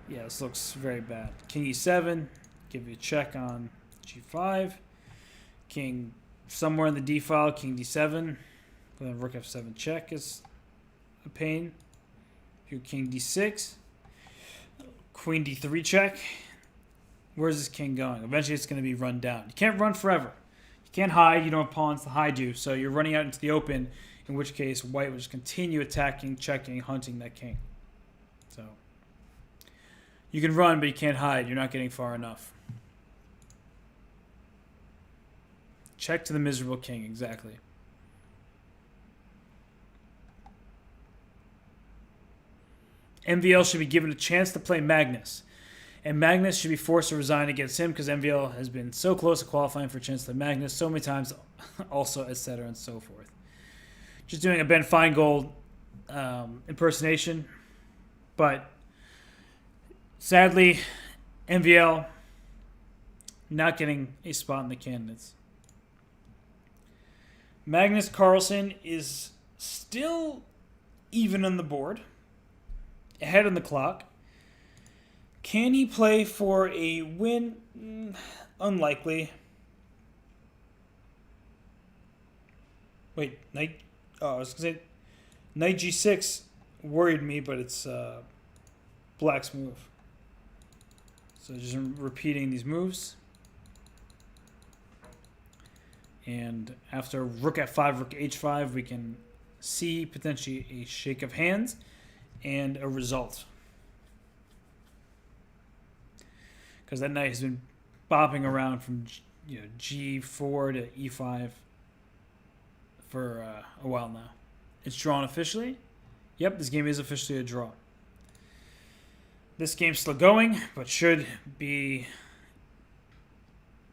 Yeah, this looks very bad. King e7, give you a check on g5. King somewhere in the d file, king d7. Then rook f7 check is a pain. Your king d6. Queen d3 check. Where's this king going? Eventually it's going to be run down. You can't run forever. You can't hide. You don't have pawns to hide you. So you're running out into the open, in which case white will just continue attacking, checking, hunting that king. So you can run, but you can't hide. You're not getting far enough. Check to the miserable king, exactly. MVL should be given a chance to play Magnus. And Magnus should be forced to resign against him because MVL has been so close to qualifying for a chance to play Magnus so many times, also, etc. and so forth. Just doing a Ben Feingold impersonation. But sadly, MVL not getting a spot in the candidates. Magnus Carlsen is still even on the board, ahead on the clock. Can he play for a win? Unlikely. Wait, knight. Oh, I was gonna say knight g6 worried me, but it's black's move. So just repeating these moves. And after rook f5, rook h5, we can see potentially a shake of hands and a result. Because that knight has been bopping around from g4 to e5 for a while now. It's drawn officially. Yep, this game is officially a draw. This game's still going, but should be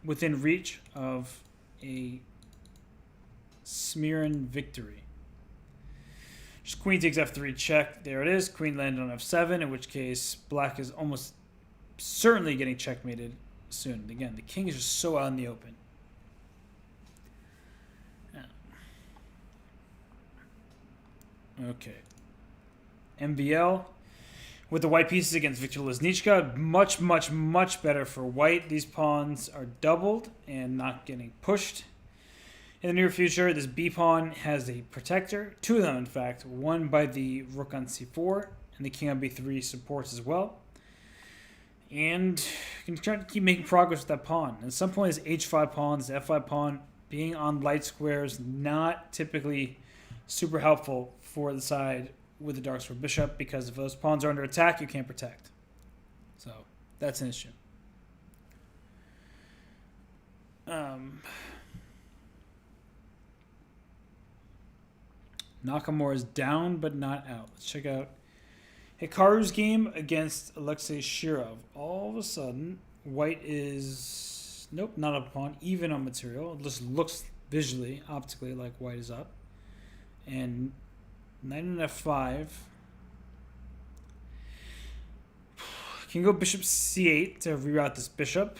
within reach of a smearing victory. Just queen takes f3 check. There it is. Queen landed on f7, in which case black is almost certainly getting checkmated soon. Again, the king is just so out in the open. Okay. MVL with the white pieces against Victor Luzhniki. Much, much, much better for white. These pawns are doubled and not getting pushed. In the near future, this b pawn has a protector. Two of them, in fact. One by the rook on c4, and the king on b3 supports as well. And you can try to keep making progress with that pawn. At some point, this h5 pawn, this f5 pawn, being on light squares, not typically super helpful for the side with the dark square bishop, because if those pawns are under attack, you can't protect. So that's an issue. Nakamura is down but not out. Let's check out Hikaru's game against Alexei Shirov. All of a sudden, white is not up pawn, even on material. It just looks visually, optically, like white is up. And knight on f5. Can go bishop c8 to reroute this bishop,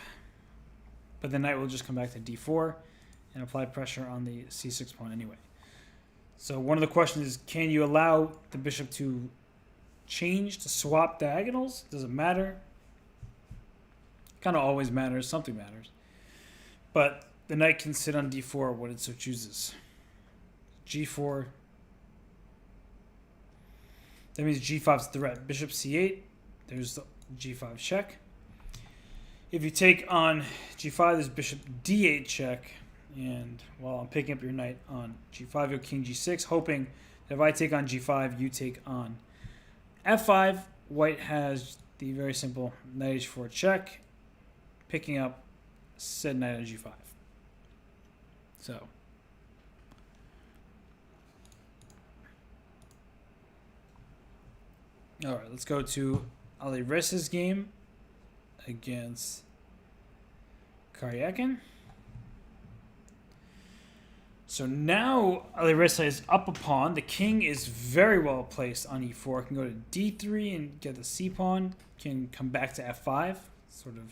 but the knight will just come back to d4 and apply pressure on the c6 pawn anyway. So one of the questions is, can you allow the bishop to change, to swap diagonals? Does it matter? Kind of always matters. Something matters. But the knight can sit on d4 when it so chooses. g4. That means g5 is the threat. Bishop c8. There's the g5 check. If you take on g5, there's bishop d8 check. And while I'm picking up your knight on g5, your king g6, hoping that if I take on g5, you take on f5. White has the very simple knight h4 check, picking up said knight on g5. So all right, let's go to Alirez's game against Karyakin. So now Alireza is up a pawn. The king is very well placed on e4. Can go to d3 and get the c pawn. Can come back to f5, sort of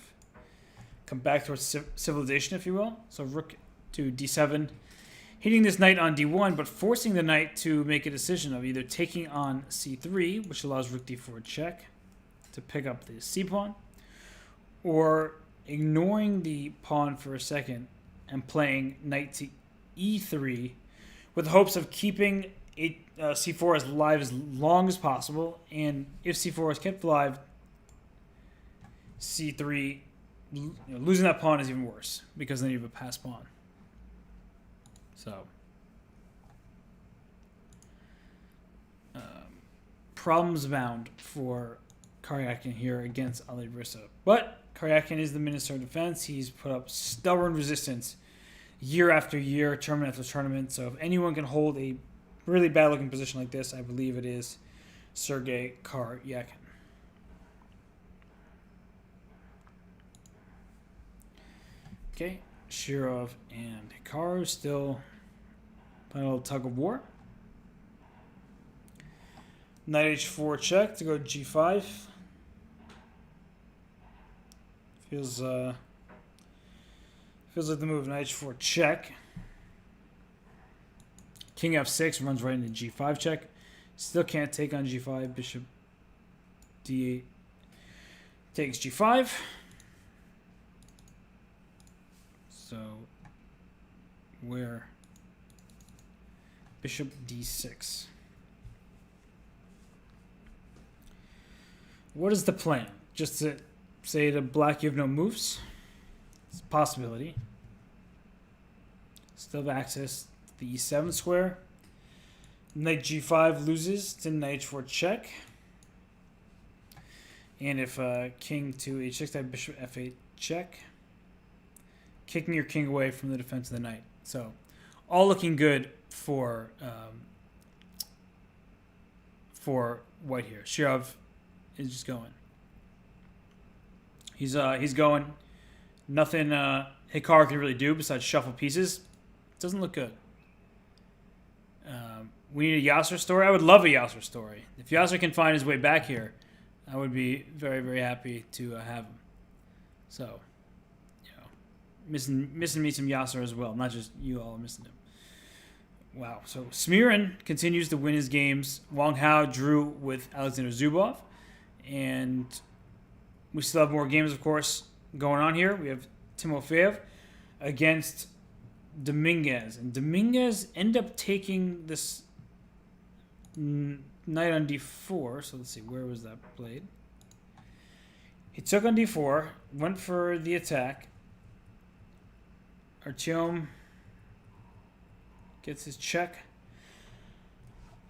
come back towards civilization, if you will. So rook to d7, hitting this knight on d1, but forcing the knight to make a decision of either taking on c3, which allows rook d4 check to pick up the c pawn, or ignoring the pawn for a second and playing knight to e3 with hopes of keeping c4 as alive as long as possible. And if c4 is kept alive, c3, losing that pawn is even worse, because then you have a passed pawn. So problems abound for Karyakin here against Alireza. But Karyakin is the Minister of Defense. He's put up stubborn resistance year after year, tournament after tournament. So if anyone can hold a really bad looking position like this, I believe it is Sergei Karyakin. Okay, Shirov and Hikaru still playing a little tug of war. Knight h4 check to go g5. Feels like the move. Knight h4 check. King f6 runs right into g5 check. Still can't take on g5. Bishop d8 takes g5. So where bishop d6. What is the plan? Just to say to black you have no moves? It's a possibility. Still have access to the e7 square. Knight g5 loses to knight h4 check. And if king to h6, I have bishop f8 check. Kicking your king away from the defense of the knight. So, all looking good for white here. Shirov is just going. He's going. Nothing Hikaru can really do besides shuffle pieces. Doesn't look good. We need a Yasser story. I would love a Yasser story. If Yasser can find his way back here, I would be very, very happy to have him. So, you know, missing me some Yasser as well. Not just you all missing him. Wow. So Smirin continues to win his games. Wang Hao drew with Alexander Zubov. And we still have more games, of course, going on here. We have Timofeyev against Dominguez. And Dominguez ended up taking this knight on d4. So let's see, where was that played? He took on d4, went for the attack. Artyom gets his check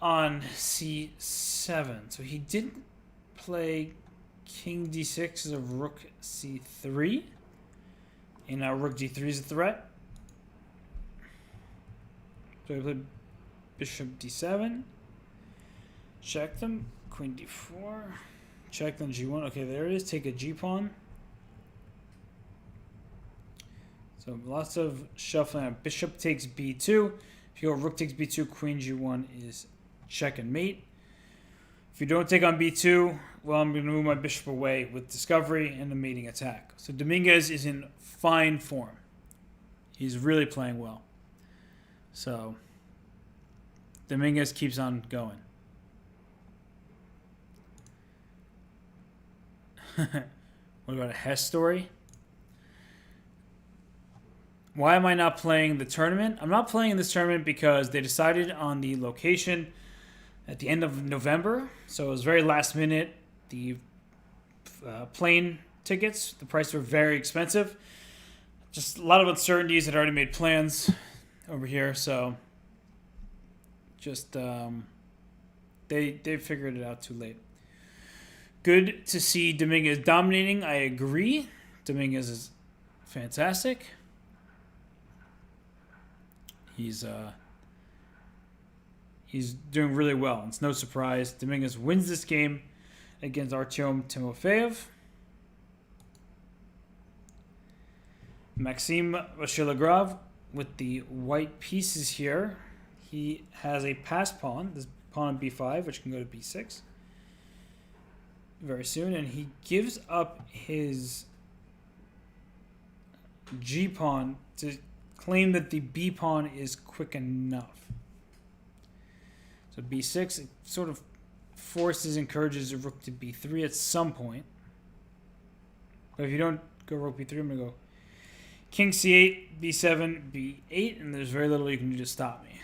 on c7. So he didn't play king d6 as a rook c3. And now rook d3 is a threat. So he played bishop d7. Check them. Queen d4. Check them g1. Okay, there it is. Take a g-pawn. So lots of shuffling. Bishop takes b2. If you go rook takes b2, queen g1 is check and mate. If you don't take on b2, well, I'm going to move my bishop away with discovery and the mating attack. So Dominguez is in fine form. He's really playing well. So Dominguez keeps on going. What about a Hess story? Why am I not playing the tournament? I'm not playing in this tournament because they decided on the location at the end of November. So it was very last minute. The plane tickets, the prices were very expensive. Just a lot of uncertainties. Had already made plans over here. So just they figured it out too late. Good to see Dominguez dominating. I agree. Dominguez is fantastic. He's doing really well. It's no surprise. Dominguez wins this game against Artyom Timofeyev. Maxime Vachier-Lagrave with the white pieces here. He has a passed pawn. This pawn on b5, which can go to b6 very soon. And he gives up his g-pawn to claim that the b-pawn is quick enough. So b6, it sort of forces, encourages a rook to b3 at some point. But if you don't go rook b3, I'm going to go king c8, b7, b8, and there's very little you can do to stop me.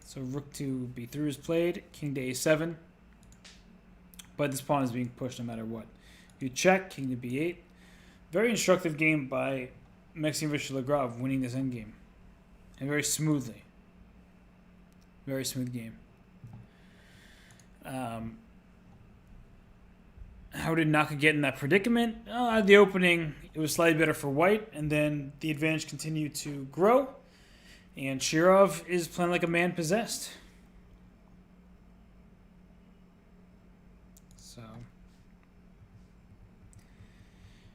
So rook to b3 is played, king to a7. But this pawn is being pushed no matter what. You check, king to b8. Very instructive game by Maxime Vachier-Lagrave, winning this endgame. And very smoothly. Very smooth game. How did Naka get in that predicament? At the opening, it was slightly better for white, and then the advantage continued to grow, and Shirov is playing like a man possessed. So,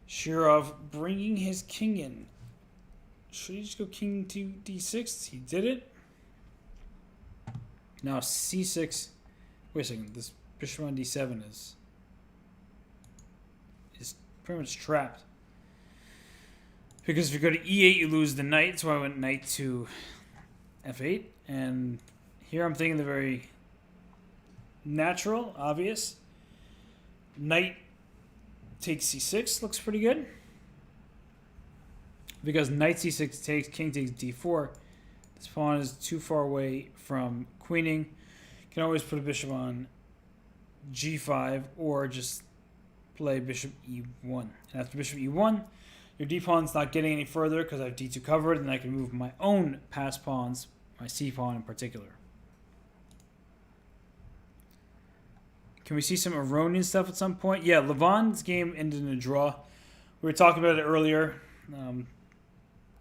Shirov bringing his king in. Should he just go king to d6? He did it. Now c6. Wait a second. This bishop on d7 is pretty much trapped. Because if you go to e8, you lose the knight. So I went knight to f8. And here I'm thinking the very natural, obvious. Knight takes c6. Looks pretty good. Because knight c6 takes, king takes d4. This pawn is too far away from queening. You can always put a bishop on g5 or just play bishop e1. And after bishop e1, your d pawn's not getting any further because I have d2 covered, and I can move my own passed pawns, my c pawn in particular. Can we see some Iranian stuff at some point? Yeah, Levon's game ended in a draw. We were talking about it earlier.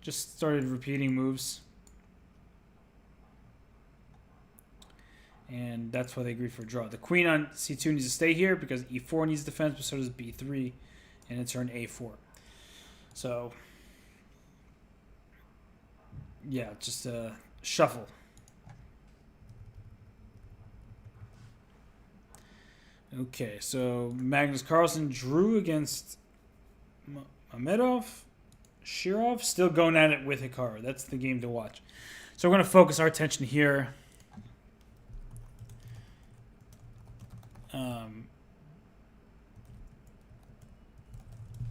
Just started repeating moves. And that's why they agreed for a draw. The queen on c2 needs to stay here because e4 needs defense, but so does b3, and it's turn a4. So, yeah, just shuffle. Okay, so Magnus Carlsen drew against Mamedov. Shirov still going at it with Hikaru. That's the game to watch. So we're going to focus our attention here.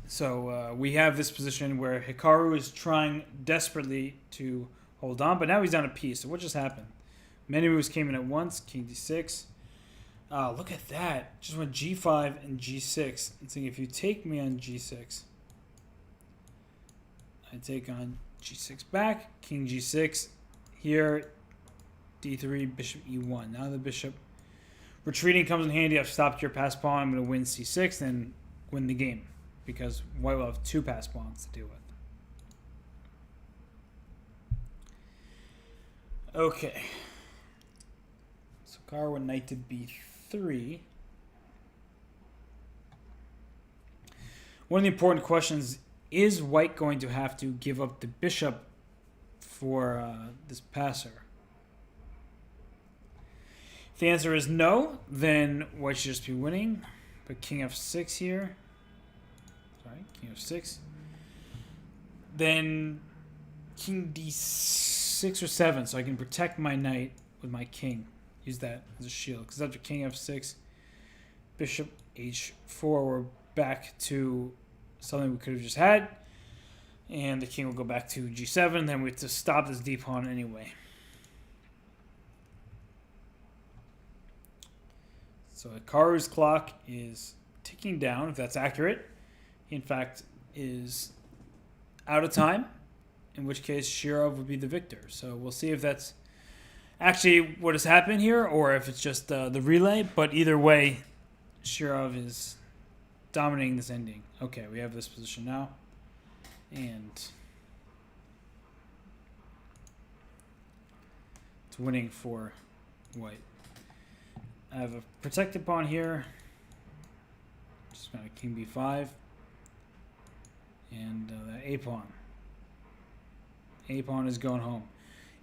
So we have this position where Hikaru is trying desperately to hold on, but now he's down a piece. So what just happened? Many moves came in at once. King d6. Look at that. Just went g5 and g6. And saying if you take me on g6, I take on g6 back. King g6. Here, d3, bishop e1. Now the bishop retreating comes in handy. I've stopped your pass pawn. I'm going to win c6 and win the game because white will have two pass pawns to deal with. Okay. So Hikaru went knight to b3. One of the important questions is white going to have to give up the bishop for this passer? If the answer is no, then white should just be winning. But king f6 here. Sorry, king f6. Then king d6 or 7, so I can protect my knight with my king. Use that as a shield. Because after king f6, bishop h4, we're back to something we could have just had. And the king will go back to g7. Then we have to stop this d pawn anyway. So Hikaru's clock is ticking down, if that's accurate. He, in fact, is out of time, in which case Shirov would be the victor. So we'll see if that's actually what has happened here or if it's just the relay. But either way, Shirov is dominating this ending. Okay, we have this position now. And it's winning for white. I have a protected pawn here. Just got a king b5. And that a pawn. A pawn is going home.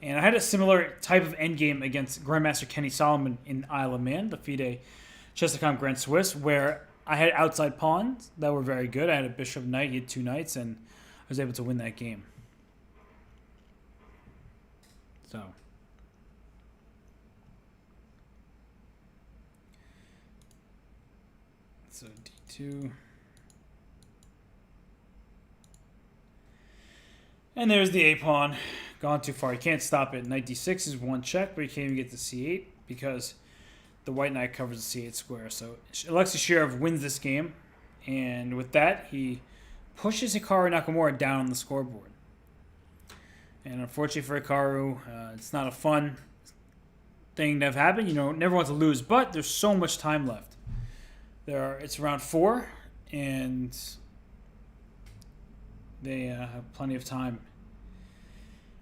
And I had a similar type of endgame against Grandmaster Kenny Solomon in Isle of Man, the FIDE Chess.com Grand Swiss, where I had outside pawns that were very good. I had a bishop knight, he had two knights, and I was able to win that game. So d2. And there's the a pawn. Gone too far. You can't stop it. Knight d6 is one check, but you can't even get to c8 because the white knight covers the c8 square. So Alexei Shirov wins this game. And with that, he pushes Hikaru Nakamura down on the scoreboard. And unfortunately for Hikaru, it's not a fun thing to have happen. You know, never want to lose, but there's so much time left. It's round 4, and they have plenty of time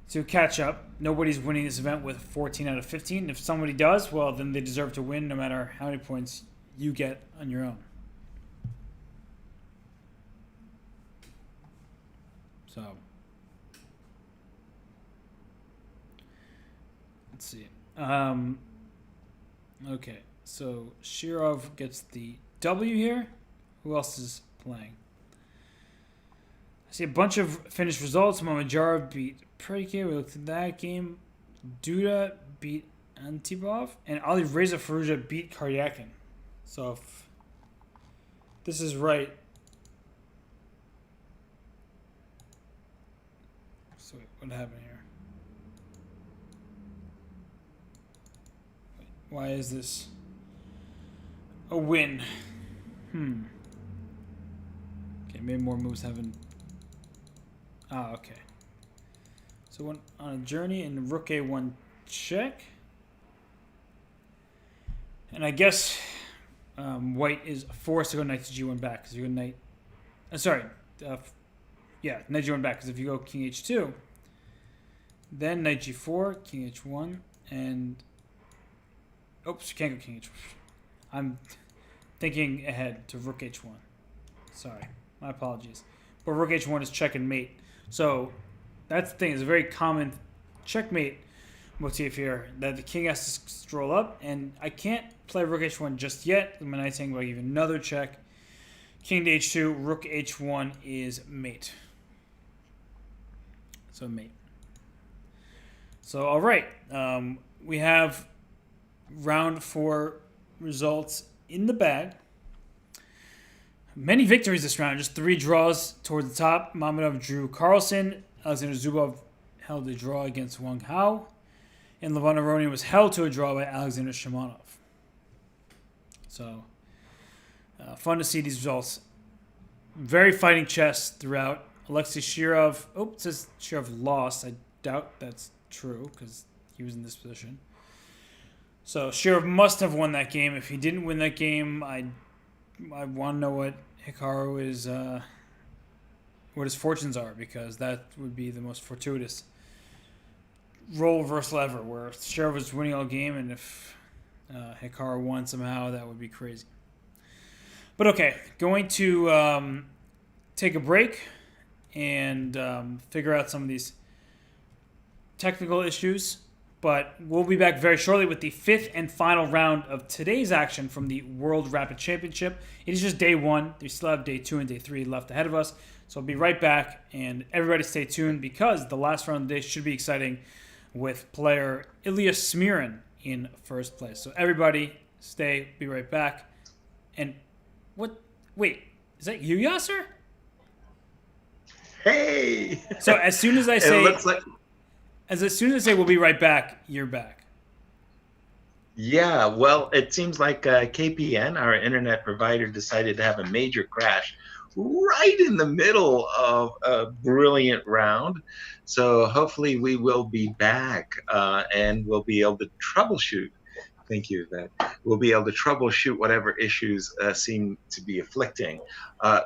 to catch up. Nobody's winning this event with 14 out of 15. If somebody does, well, then they deserve to win no matter how many points you get on your own. So, let's see. Okay, so Shirov gets the W here. Who else is playing? I see a bunch of finished results. Mamedyarov beat Predicate. We looked at that game. Duda beat Antibov. And Ali Reza Faruja beat Karyakin. So if this is right. So wait, what happened here? Why is this a win? Okay, maybe more moves haven't... Ah, okay. So went on a journey in rook a1 check. And I guess white is forced to go knight to g1 back because you go knight... yeah, knight g1 back because if you go king h2, then knight g4, king h1, and... Oops, you can't go king h1. I'm thinking ahead to rook h1. Sorry, my apologies. But rook h1 is check and mate. So that's the thing. It's a very common checkmate motif here that the king has to stroll up, and I can't play rook h1 just yet. My knight's hanging by even another check. King to h2, rook h1 is mate. So mate. So all right, we have round 4 results in the bag. Many victories this round, just 3 draws toward the top. Mamedov drew Carlsen. Alexander Zubov held a draw against Wang Hao. And Levon Aronian was held to a draw by Alexander Shimonov. So, fun to see these results. Very fighting chess throughout. Alexei Shirov, it says Shirov lost. I doubt that's true because he was in this position. So Shirov must have won that game. If he didn't win that game, I want to know what Hikaru is, what his fortunes are, because that would be the most fortuitous role reversal ever, where Shirov was winning all game, and if Hikaru won somehow, that would be crazy. But okay, going to take a break and figure out some of these technical issues. But we'll be back very shortly with the 5th and final round of today's action from the World Rapid Championship. It is just day 1. We still have day 2 and day 3 left ahead of us. So I'll be right back, and everybody stay tuned because the last round of the day should be exciting with player Ilya Smirin in first place. So everybody stay, be right back. And what? Wait, is that you, Yasser? Hey! So as soon as I say... It looks like... As soon as I say we'll be right back, you're back. Yeah, well, it seems like KPN, our internet provider, decided to have a major crash right in the middle of a brilliant round. So hopefully we will be back and we'll be able to troubleshoot. Thank you. That we'll be able to troubleshoot whatever issues seem to be afflicting.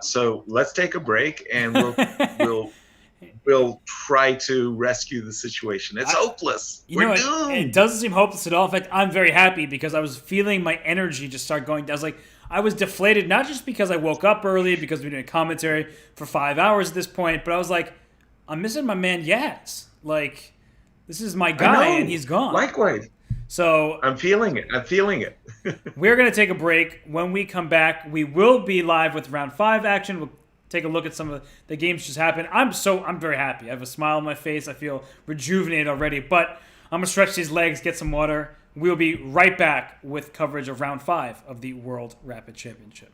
So let's take a break and we'll try to rescue the situation. It's hopeless. We're doomed. It doesn't seem hopeless at all. In fact, I'm very happy because I was feeling my energy just start going. I was deflated, not just because I woke up early, because we did a commentary for 5 hours at this point, but I was like, I'm missing my man Yaz. Like, this is my guy, and he's gone. Likewise. So I'm feeling it. We're going to take a break. When we come back, we will be live with round 5 action. We'll take a look at some of the games just happened. I'm very happy. I have a smile on my face. I feel rejuvenated already. But I'm going to stretch these legs, get some water. We'll be right back with coverage of round 5 of the World Rapid Championship.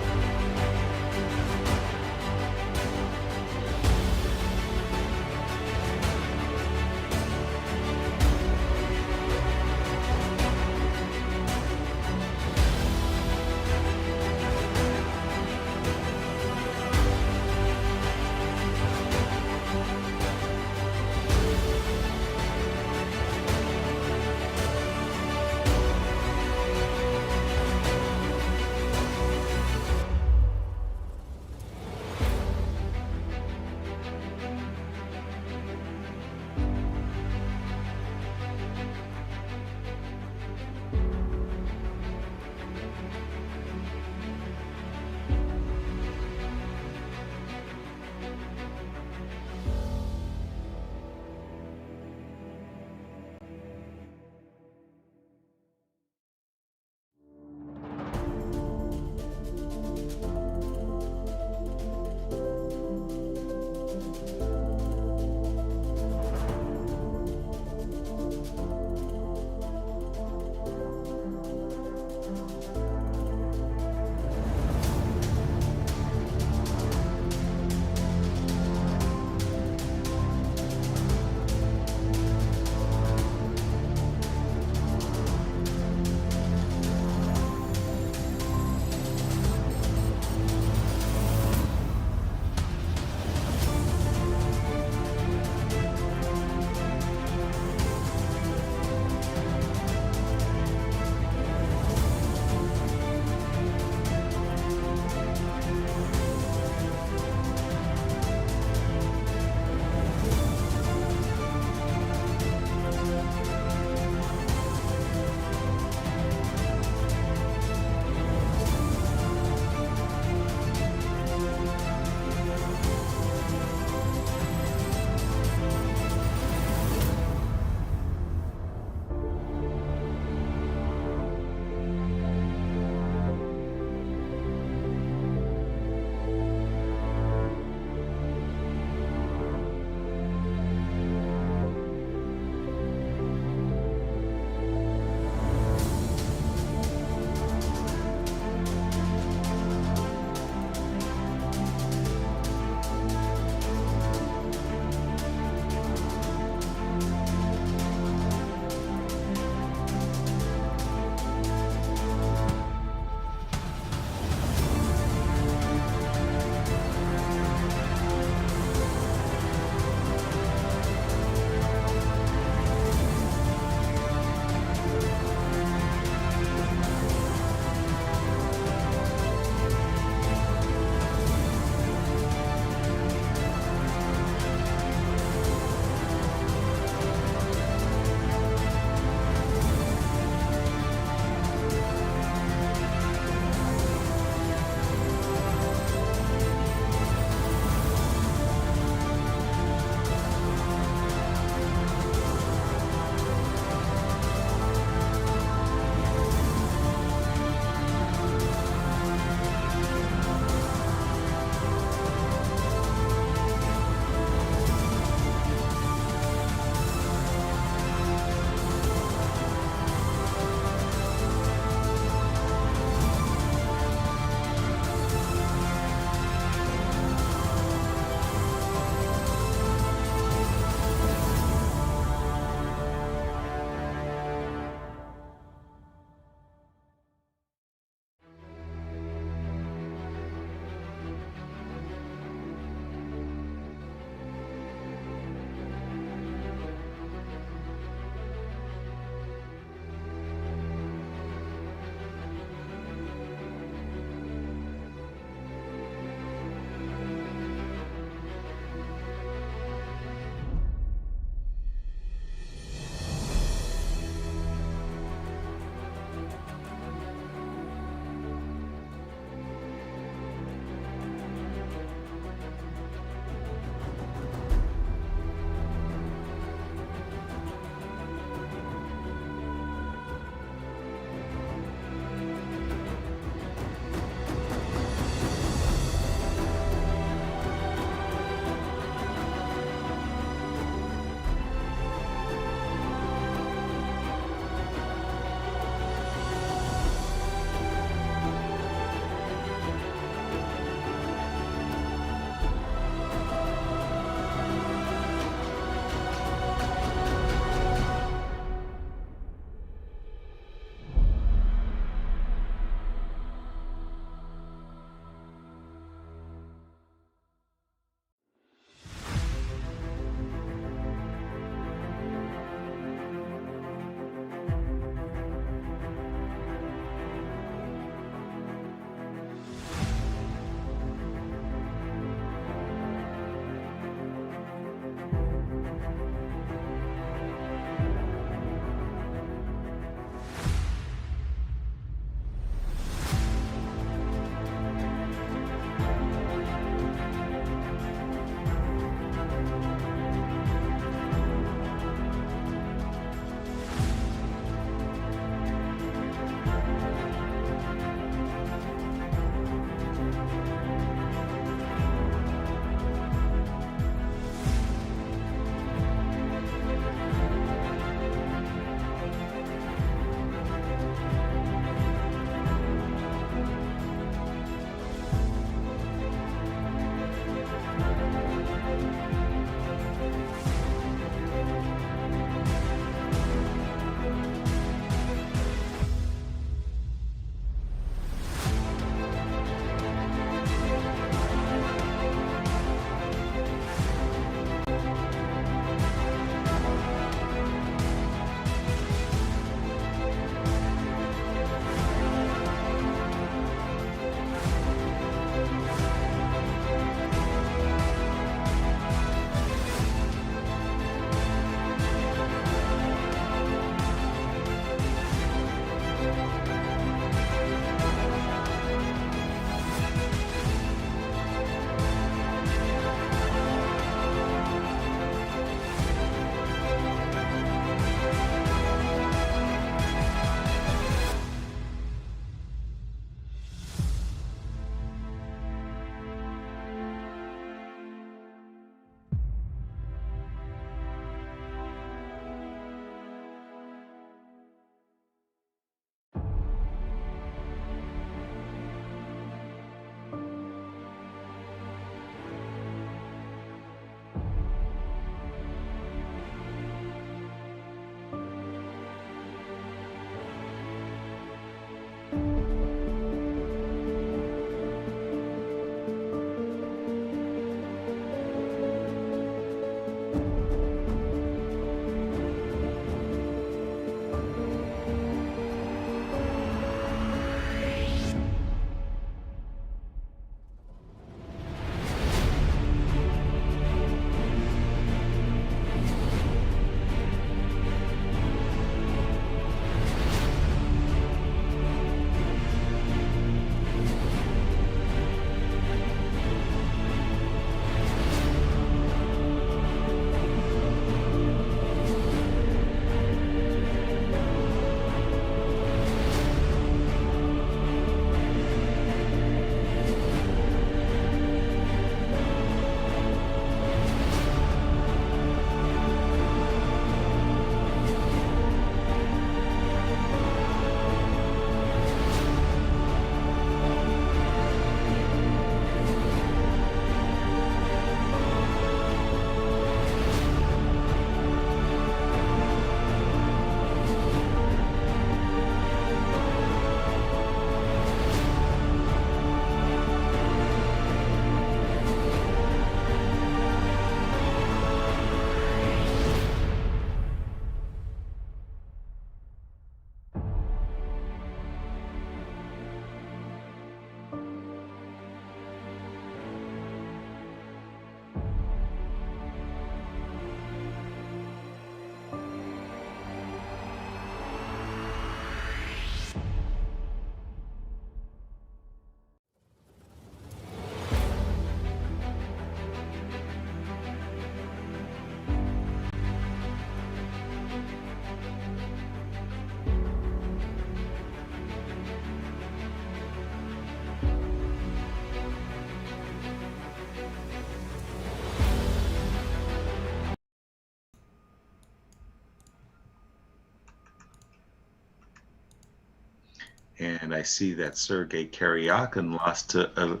And I see that Sergei Karyakin lost to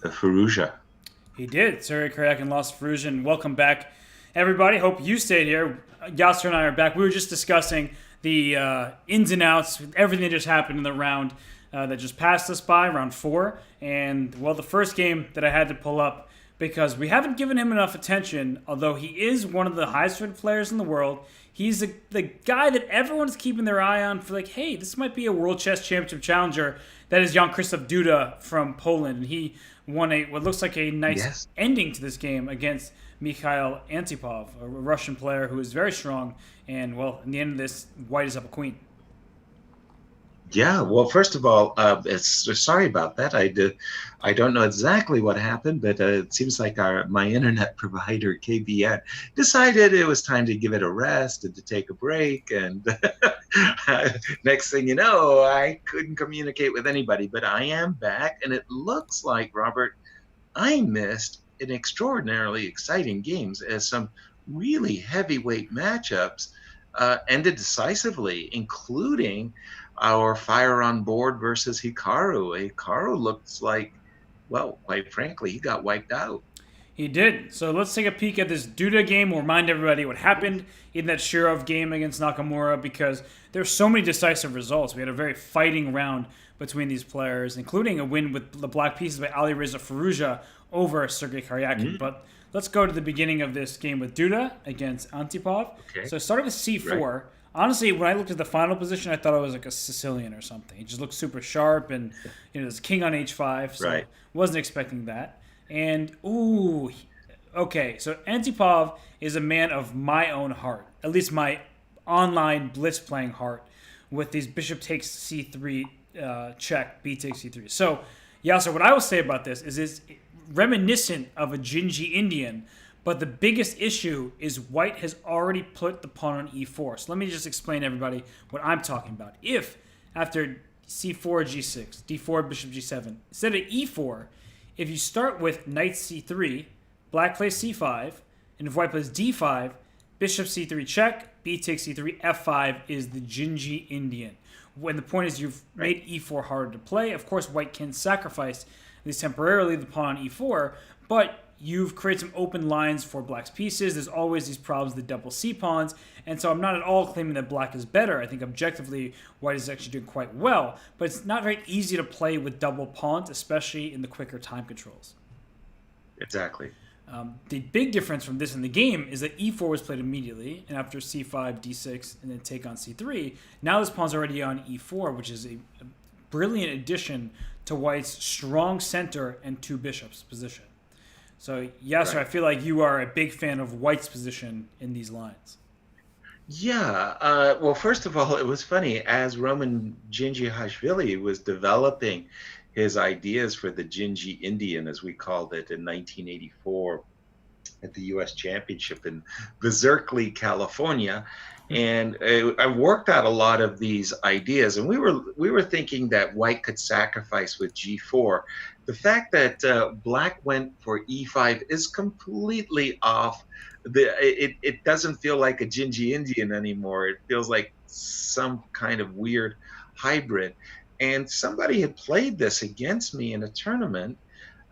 Firouzja. He did. Sergei Karyakin lost Firouzja. Welcome back, everybody. Hope you stayed here. Yasser and I are back. We were just discussing the ins and outs, everything that just happened in the round that just passed us by, round 4. And, well, the first game that I had to pull up because we haven't given him enough attention, although he is one of the highest rated players in the world. He's the guy that everyone's keeping their eye on for, like, hey, this might be a World Chess Championship challenger. That is Jan Krzysztof Duda from Poland. And he won what looks like a nice ending to this game against Mikhail Antipov, a Russian player who is very strong. And, well, in the end of this, white is up a queen. Yeah, well, first of all, sorry about that. I don't know exactly what happened, but it seems like my internet provider, KBN, decided it was time to give it a rest and to take a break. And next thing you know, I couldn't communicate with anybody, but I am back. And it looks like, Robert, I missed an extraordinarily exciting games as some really heavyweight matchups ended decisively, including our fire on board versus Hikaru. Hikaru looks like, well, quite frankly, he got wiped out. He did. So let's take a peek at this Duda game. We'll remind everybody what happened in that Shirov game against Nakamura because there's so many decisive results. We had a very fighting round between these players, including a win with the black pieces by Alireza Firouzja over Sergei Karyakin. But let's go to the beginning of this game with Duda against Antipov. Okay. So it started with C4. Right. Honestly, when I looked at the final position, I thought it was like a Sicilian or something. He just looked super sharp, and there's king on h5, so wasn't expecting that. And okay, so Antipov is a man of my own heart, at least my online blitz playing heart, with these bishop takes c3 check, b takes c3. So, Yasser, what I will say about this is it's reminiscent of a Gingy Indian. But the biggest issue is white has already put the pawn on e4. So let me just explain to everybody what I'm talking about. If after c4, g6, d4, bishop g7, instead of e4, if you start with knight c3, black plays c5, and if white plays d5, bishop c3 check, b takes c3, f5 is the Gingy Indian. When the point is you've made e4 harder to play, of course white can sacrifice, at least temporarily, the pawn on e4, but you've created some open lines for black's pieces. There's always these problems with the double c-pawns, and so I'm not at all claiming that black is better. I think objectively, white is actually doing quite well, but it's not very easy to play with double pawns, especially in the quicker time controls. Exactly. The big difference from this in the game is that e4 was played immediately, and after c5, d6, and then take on c3, now this pawn's already on e4, which is a brilliant addition to white's strong center and two bishops position. So, Yasser, I feel like you are a big fan of white's position in these lines. Yeah. Well, first of all, it was funny. As Roman Djindjiashvili was developing his ideas for the Gingy Indian, as we called it, in 1984 at the U.S. Championship in Berkeley, California, and I worked out a lot of these ideas, and we were thinking that white could sacrifice with g4. The fact that black went for e5 is completely off. It doesn't feel like a Gingy Indian anymore. It feels like some kind of weird hybrid. And somebody had played this against me in a tournament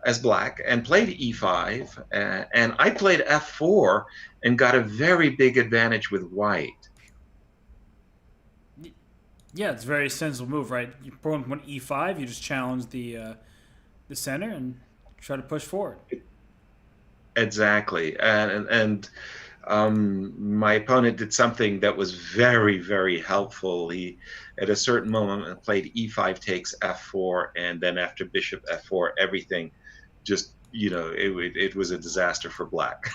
as black and played e5, and I played f4 and got a very big advantage with white. Yeah, it's a very sensible move, right? You pawn went e5, you just challenge the center and try to push forward. Exactly, and my opponent did something that was very, very helpful. He, at a certain moment, played e5 takes f4, and then after bishop f4, everything just, it was a disaster for black.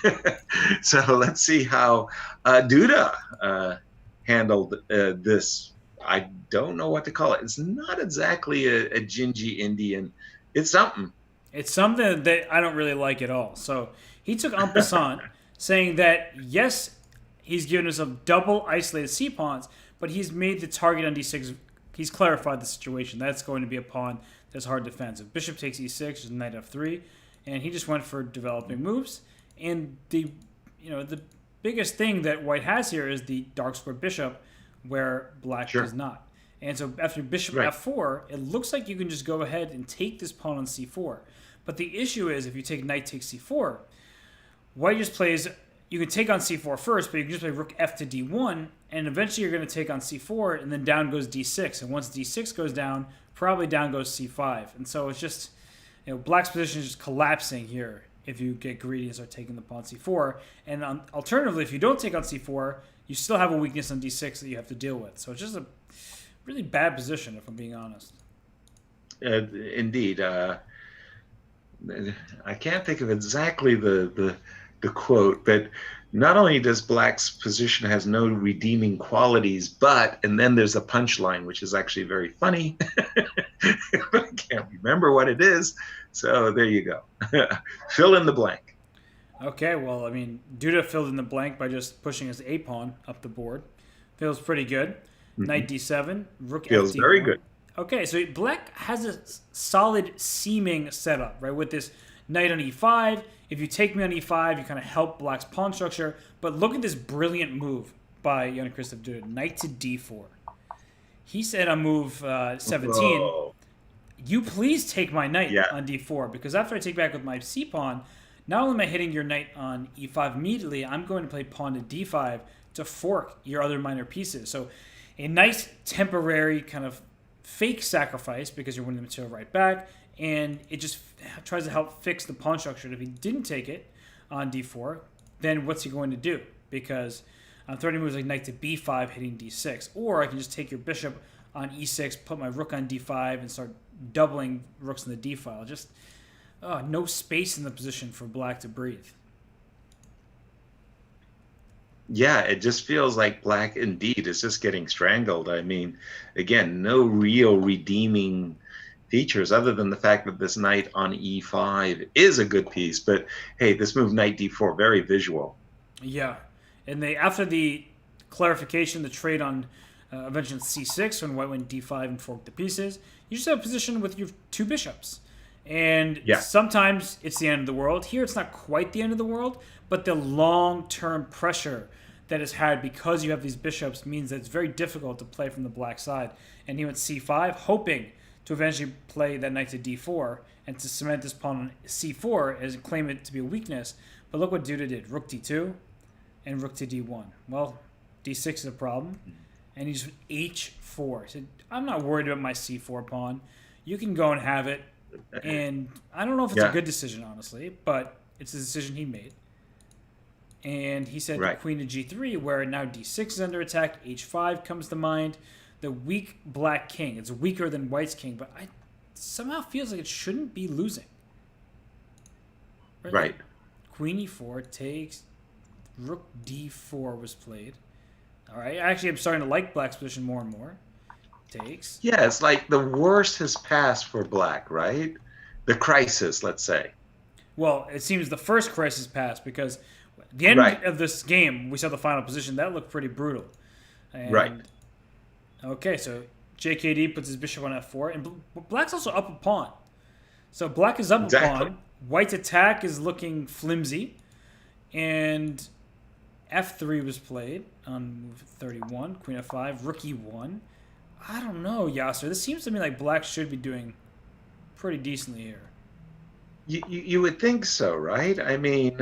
So let's see how Duda handled this. I don't know what to call it. It's not exactly a Gingy Indian. It's something. It's something that I don't really like at all. So he took en passant, saying that, yes, he's given us a double isolated c-pawns, but he's made the target on d6. He's clarified the situation. That's going to be a pawn that's hard to defend. So bishop takes e6, is knight f3, and he just went for developing moves. And the biggest thing that white has here is the dark square bishop, where black does not. And so after bishop Right. f4, it looks like you can just go ahead and take this pawn on c4. But the issue is if you take knight takes c4, white just plays, you can take on c4 first, but you can just play rook f to d1, and eventually you're going to take on c4, and then down goes d6. And once d6 goes down, probably down goes c5. And so it's just, black's position is just collapsing here if you get greedy and start taking the pawn c4. And alternatively, if you don't take on c4, you still have a weakness on d6 that you have to deal with. So it's just a really bad position, if I'm being honest. Indeed. I can't think of exactly the quote, but not only does black's position has no redeeming qualities, but, and then there's a punchline, which is actually very funny, but I can't remember what it is. So there you go. Fill in the blank. Okay, well, I mean, Duda filled in the blank by just pushing his a pawn up the board. Feels pretty good. Knight d7, rook Feels f d1. very good. Okay, so black has a solid seeming setup, right? With this knight on e5. If you take me on e5, you kind of help black's pawn structure. But look at this brilliant move by Jan Christoph Duda. Knight to d4. He said on move 17, Whoa. you please take my knight on d4. Because after I take back with my c-pawn, not only am I hitting your knight on e5 immediately, I'm going to play pawn to d5 to fork your other minor pieces. So a nice temporary kind of fake sacrifice because you're winning the material right back, and it just tries to help fix the pawn structure. And if he didn't take it on d4, then what's he going to do? Because I'm threatening moves like knight to b5 hitting d6, or I can just take your bishop on e6, put my rook on d5, and start doubling rooks in the d file. Just no space in the position for black to breathe. Yeah, it just feels like black indeed is just getting strangled. I mean, again, no real redeeming features other than the fact that this knight on e5 is a good piece. But hey, this move knight d4, very visual. Yeah, and after the clarification, the trade on eventually c6 when white went d5 and forked the pieces, you just have a position with your two bishops. And sometimes it's the end of the world. Here it's not quite the end of the world, but the long-term pressure that is had because you have these bishops means that it's very difficult to play from the black side. And he went c5, hoping to eventually play that knight to d4 and to cement this pawn on c4 and claim it to be a weakness. But look what Duda did. Rook d2 and rook to d1. Well, d6 is a problem. And he just went h4. He said, I'm not worried about my c4 pawn. You can go and have it. And I don't know if it's a good decision, honestly, but it's a decision he made. And he said queen to g3, where now d6 is under attack, h5 comes to mind. The weak black king. It's weaker than white's king, but it somehow feels like it shouldn't be losing. Right. Queen e4 takes, rook d4 was played. All right, actually I'm starting to like black's position more and more. Takes. Yeah, it's like the worst has passed for black, right? The crisis, let's say. Well, it seems the first crisis passed because at the end of this game, we saw the final position. That looked pretty brutal. And, okay, so JKD puts his bishop on f4, and black's also up a pawn. So black is up a pawn. White's attack is looking flimsy, and f3 was played on move 31. Queen f5, rook e1. I don't know, Yasser. This seems to me like black should be doing pretty decently here. You would think so, right? I mean,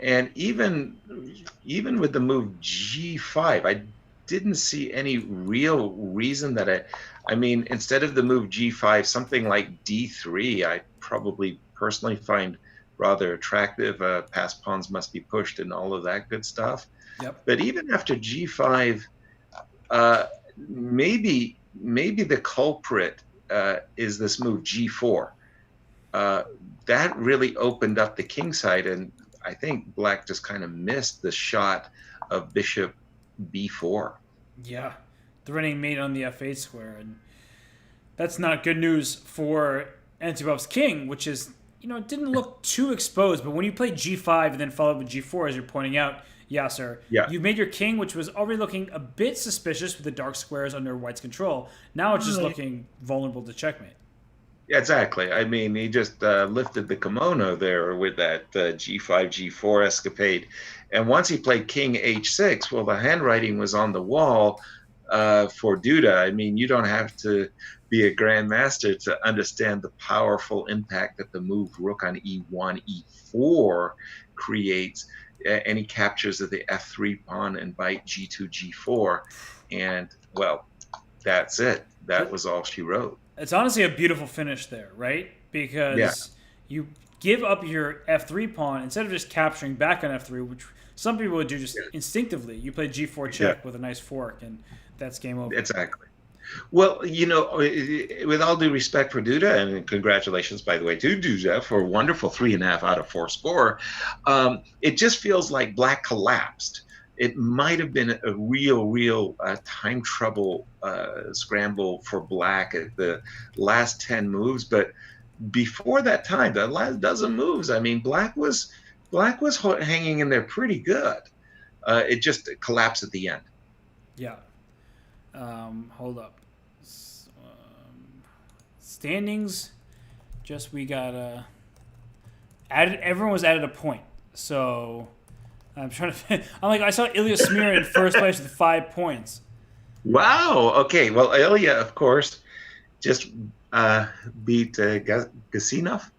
and even with the move g5, I didn't see any real reason that I mean, instead of the move g5, something like d3, I probably personally find rather attractive. Passed pawns must be pushed and all of that good stuff. Yep. But even after g5, maybe the culprit is this move g4. That really opened up the king side, and I think black just kind of missed the shot of bishop b4. Yeah, threatening mate on the f8 square, and that's not good news for Dubov's king, which is, it didn't look too exposed, but when you play g5 and then followed with g4, as you're pointing out, Yasser, you made your king, which was already looking a bit suspicious with the dark squares under white's control. Now it's just looking vulnerable to checkmate. Yeah, exactly. I mean, he just lifted the kimono there with that g5, g4 escapade. And once he played king h6, well, the handwriting was on the wall. for Duda. I mean, you don't have to be a grandmaster to understand the powerful impact that the move rook on e1, e4 creates. Any captures of the f3 pawn and bite g2, g4. And, well, that's it. That was all she wrote. It's honestly a beautiful finish there, right? Because you give up your f3 pawn instead of just capturing back on f3, which some people would do just instinctively. You play g4 check with a nice fork, and that's game over. Exactly. Well, you know, with all due respect for Duda, and congratulations, by the way, to Duda for a wonderful 3.5 out of 4 score, it just feels like Black collapsed. It might have been a real time trouble scramble for Black at the last 10 moves, but before that time, the last dozen moves, I mean, Black was hanging in there pretty good. It just collapsed at the end. Yeah. Hold up. Standings. Just we got added. Everyone was added a point. So I'm trying to. I'm like I saw Ilya Smear in first place with 5 points. Wow. Okay. Well, Ilya, of course, just beat Gasinov.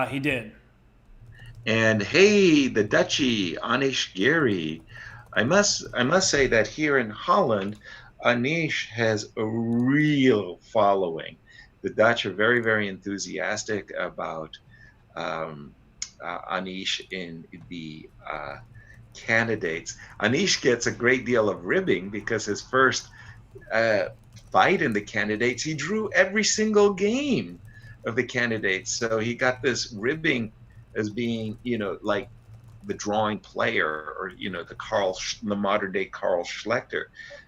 He did. And hey, the Dutchie, Anish Giri. I must say that here in Holland, Anish has a real following. The Dutch are very enthusiastic about Anish in the candidates. Anish gets a great deal of ribbing because his first fight in the candidates, he drew every single game of the candidates. So he got this ribbing as being, you know, like the drawing player, or the modern day Carl Schlechter.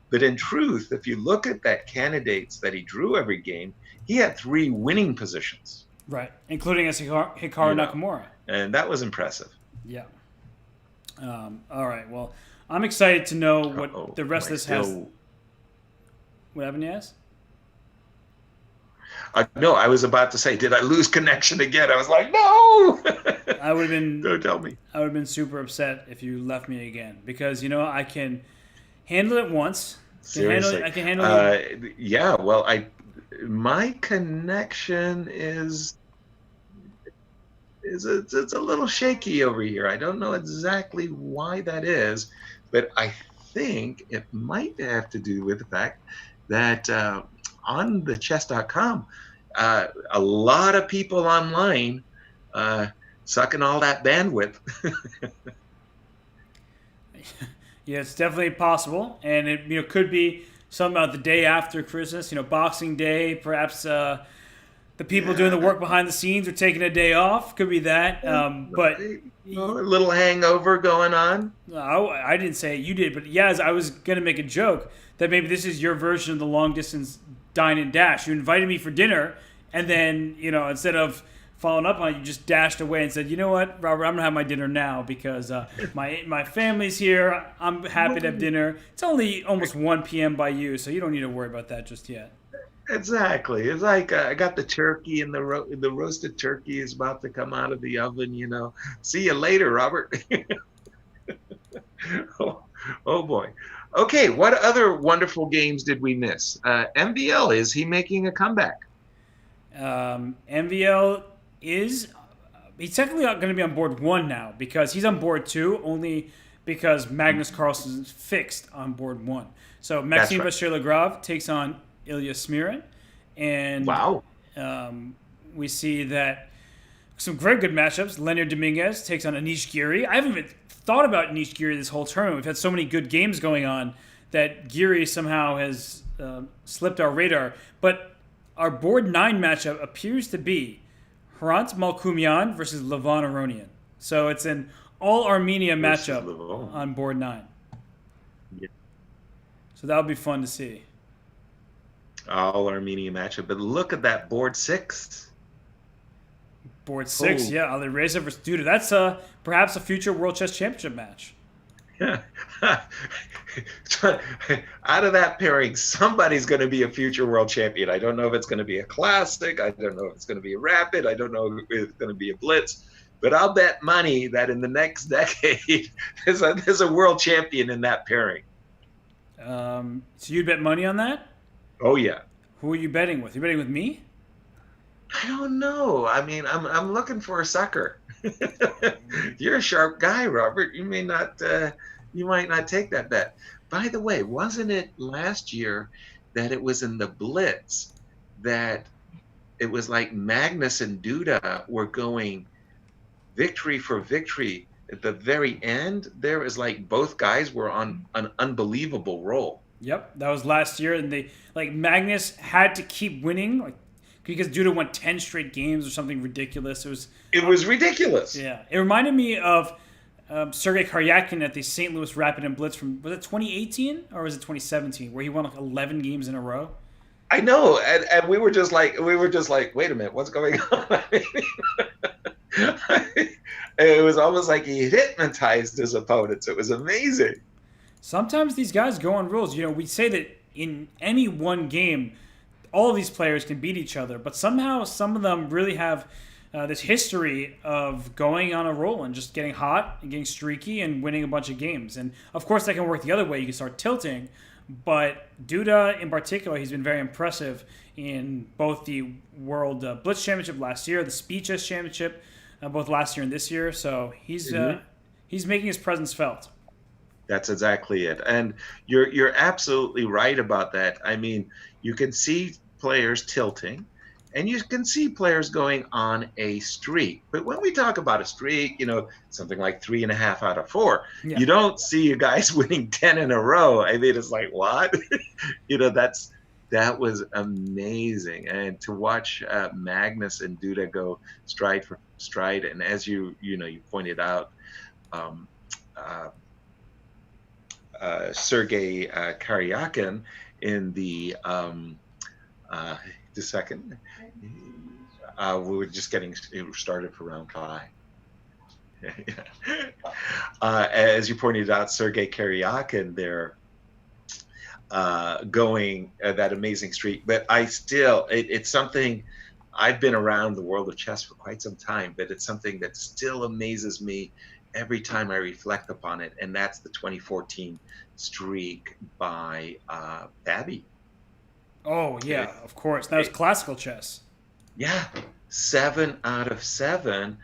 But in truth, if you look at that candidates that he drew every game, he had 3 winning positions, right, including as Hikaru Nakamura, and that was impressive. Yeah. All right. Well, I'm excited to know what the rest of this has. What happened, Yas? No, I was about to say, did I lose connection again? I was like, no. I would have been. Don't tell me. I would have been super upset if you left me again, because I can handle it once. Seriously, I can handle it. Yeah. Well, my connection is it's a little shaky over here. I don't know exactly why that is, but I think it might have to do with the fact that on the Chess.com, a lot of people online sucking all that bandwidth. Yeah, it's definitely possible, and it could be something about the day after Christmas, Boxing Day. Perhaps the people doing the work behind the scenes are taking a day off. Could be that, but a little hangover going on. I didn't say it, you did, but yes, I was gonna make a joke that maybe this is your version of the long distance dine and dash. You invited me for dinner, and then instead of following up on it, you just dashed away and said, "You know what, Robert, I'm gonna have my dinner now because my family's here. I'm happy to have dinner. It's only almost 1 p.m. by you, so you don't need to worry about that just yet." Exactly. It's like I got the turkey, and the roasted turkey is about to come out of the oven. See you later, Robert. Oh boy. Okay, what other wonderful games did we miss? MVL, is he making a comeback? MVL he's technically not going to be on board 1 now, because he's on board 2 only because Magnus Carlsen is fixed on board 1. So Maxime Vachier-Lagrave takes on Ilya Smearin, and wow, we see that some very good matchups. Leonard Dominguez takes on Anish Giri. I haven't even thought about Anish Giri this whole tournament. We've had so many good games going on that Giri somehow has slipped our radar. But our board 9 matchup appears to be Hrant Malkumyan versus Levon Aronian. So it's an all-Armenia matchup on board 9. Yeah. So that'll be fun to see. All-Armenia matchup. But look at that board 6. Board 6, yeah. Alireza versus Duda. That's perhaps a future World Chess Championship match. Yeah. Out of that pairing, somebody's going to be a future world champion. I don't know if it's going to be a classic. I don't know if it's going to be a rapid. I don't know if it's going to be a blitz. But I'll bet money that in the next decade, there's a world champion in that pairing. So you'd bet money on that? Oh yeah. Who are you betting with? You betting with me? I don't know. I mean, I'm looking for a sucker. You're a sharp guy, Robert. You might not take that bet. By the way, wasn't it last year that it was in the Blitz that it was like Magnus and Duda were going victory for victory at the very end? There was like both guys were on an unbelievable roll. Yep, that was last year, and they like Magnus had to keep winning, like because Duda won 10 straight games or something ridiculous. It was ridiculous. Yeah, it reminded me of Sergei Karyakin at the St. Louis Rapid and Blitz from was it 2018 or was it 2017 where he won like 11 games in a row. I know, and we were just like, wait a minute, what's going on? It was almost like he hypnotized his opponents. It was amazing. Sometimes these guys go on rules. We say that in any one game, all of these players can beat each other, but somehow some of them really have this history of going on a roll and just getting hot and getting streaky and winning a bunch of games. And of course, that can work the other way. You can start tilting. But Duda, in particular, he's been very impressive in both the World Blitz Championship last year, the Speed Chess Championship, both last year and this year. So he's making his presence felt. That's exactly it. And you're absolutely right about that. I mean, you can see players tilting and you can see players going on a streak. But when we talk about a streak, something like 3.5 out of 4, Yeah. you don't see you guys winning 10 in a row. I mean, it's like, what? That was amazing. And to watch Magnus and Duda go stride for stride. And as you pointed out, Sergei Karyakin in the second. We were just getting started for round 5. As you pointed out, Sergei Karyakin there going that amazing streak. But it's something. I've been around the world of chess for quite some time, but it's something that still amazes me every time I reflect upon it, and that's the 2014 streak by Babby. Oh, yeah, of course. That was classical chess. Yeah, 7 out of 7,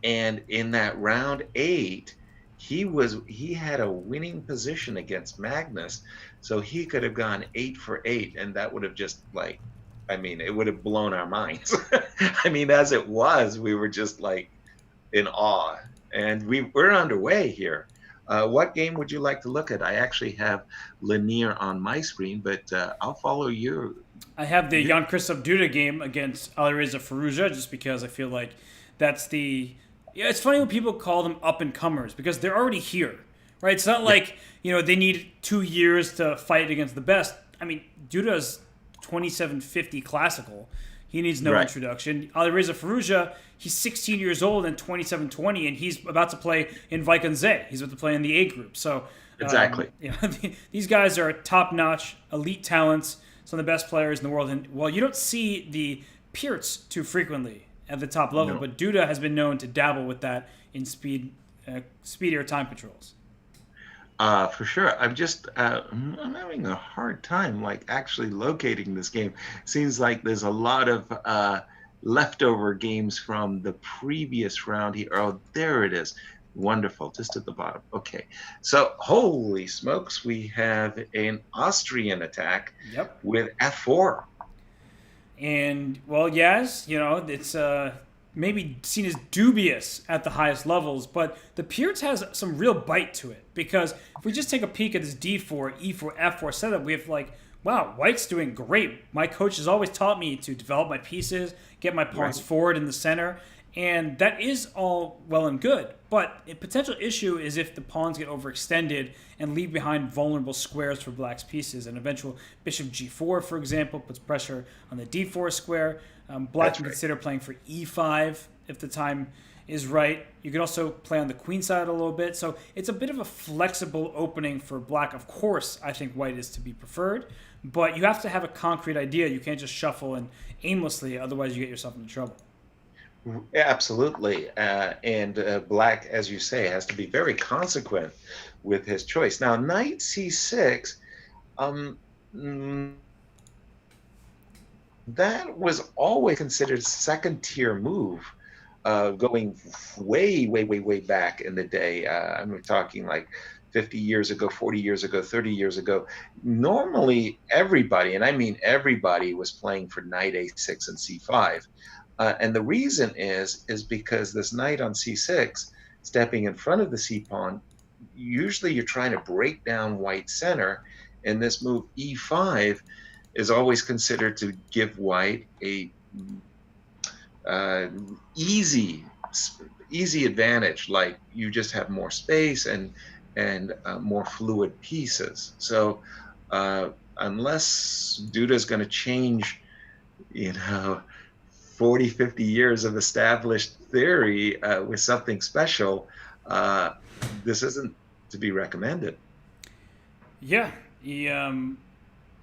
and in that round 8, he had a winning position against Magnus, so he could have gone 8 for 8, and that would have just it would have blown our minds. I mean, as it was, we were just like in awe. And we're underway here. What game would you like to look at? I actually have Lanier on my screen, but I'll follow you. I have the Jan Christoph Duda game against Alireza Firouzja just because I feel like that's the... Yeah, it's funny when people call them up-and-comers because they're already here, right? It's not like, they need 2 years to fight against the best. I mean, Duda's 2750 classical. He needs no introduction. Alireza Firouzja, he's 16 years old and 2720, and he's about to play in Vaikonze. He's about to play in the A group. So exactly, these guys are top-notch, elite talents, some of the best players in the world. And you don't see the Peerts too frequently at the top level, but Duda has been known to dabble with that in speedier time patrols. For sure. I'm having a hard time actually locating this game. Seems like there's a lot of leftover games from the previous round here. Oh, there it is. Wonderful. Just at the bottom. Okay. So, holy smokes, we have an Austrian attack with F4. And, yes, it's... maybe seen as dubious at the highest levels, but the Peerts has some real bite to it because if we just take a peek at this D4, E4, F4 setup, we have wow, White's doing great. My coach has always taught me to develop my pieces, get my pawns forward in the center, and that is all well and good. But a potential issue is if the pawns get overextended and leave behind vulnerable squares for Black's pieces. An eventual bishop G4, for example, puts pressure on the D4 square. Black can consider playing for E5 if the time is right. You can also play on the queen side a little bit. So it's a bit of a flexible opening for Black. Of course, I think White is to be preferred, but you have to have a concrete idea. You can't just shuffle and aimlessly, otherwise you get yourself into trouble. Absolutely. And Black, as you say, has to be very consequent with his choice. Now, knight C6, Um, mm, that was always considered second tier move, going way, way, way, way back in the day. I'm talking like 50 years ago, 40 years ago, 30 years ago. Normally, everybody, and I mean everybody, was playing for knight a6 and c5. And the reason is because this knight on c6, stepping in front of the c pawn, usually you're trying to break down white center, and this move e5 is always considered to give white a uh, easy easy advantage, like you just have more space and more fluid pieces. So unless Duda's going to change, you know, 40, 50 years of established theory with something special, this isn't to be recommended. Yeah,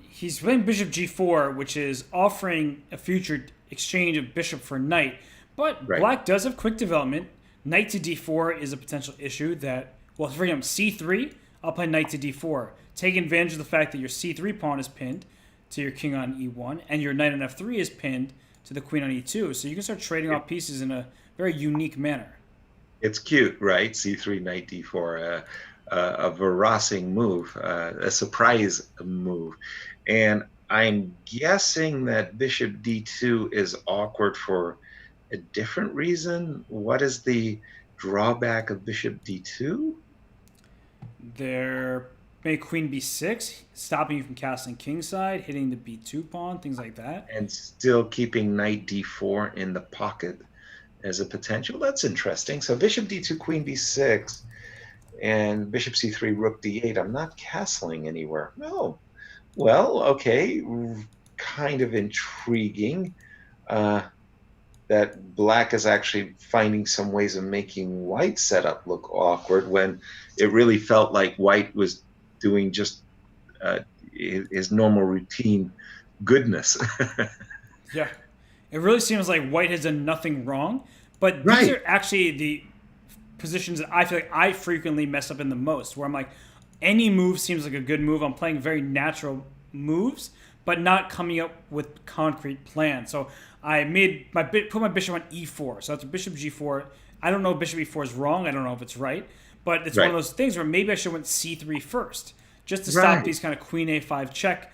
he's playing bishop g4, which is offering a future exchange of bishop for knight. But Right. black does have quick development. Knight to d4 is a potential issue that, well, for example, c3, I'll play knight to d4. Taking advantage of the fact that your c3 pawn is pinned to your king on e1, and your knight on f3 is pinned to the queen on e2. So you can start trading off pieces in a very unique manner. It's cute, right? C3, knight d4, a harassing move, a surprise move. And I'm guessing that bishop d2 is awkward for a different reason. What is the drawback of bishop d2? There may queen b6, stopping you from castling kingside, hitting the b2 pawn, things like that. And still keeping knight d4 in the pocket as a potential. That's interesting. So bishop d2, queen b6, and bishop c3, rook d8. I'm not castling anywhere. No. Well, okay, kind of intriguing that black is actually finding some ways of making white setup look awkward when it really felt like white was doing just uh, his normal routine goodness. Yeah. It really seems like white has done nothing wrong, but these Right. are actually the positions that I feel like I frequently mess up in the most, where I'm like, any move seems like a good move. I'm playing very natural moves, but not coming up with concrete plans. So I put my bishop on e4. So after bishop g4, I don't know if bishop e4 is wrong. I don't know if it's right, but it's one of Right. those things where maybe I should have went c3 first, just to stop Right. these kind of queen a5 check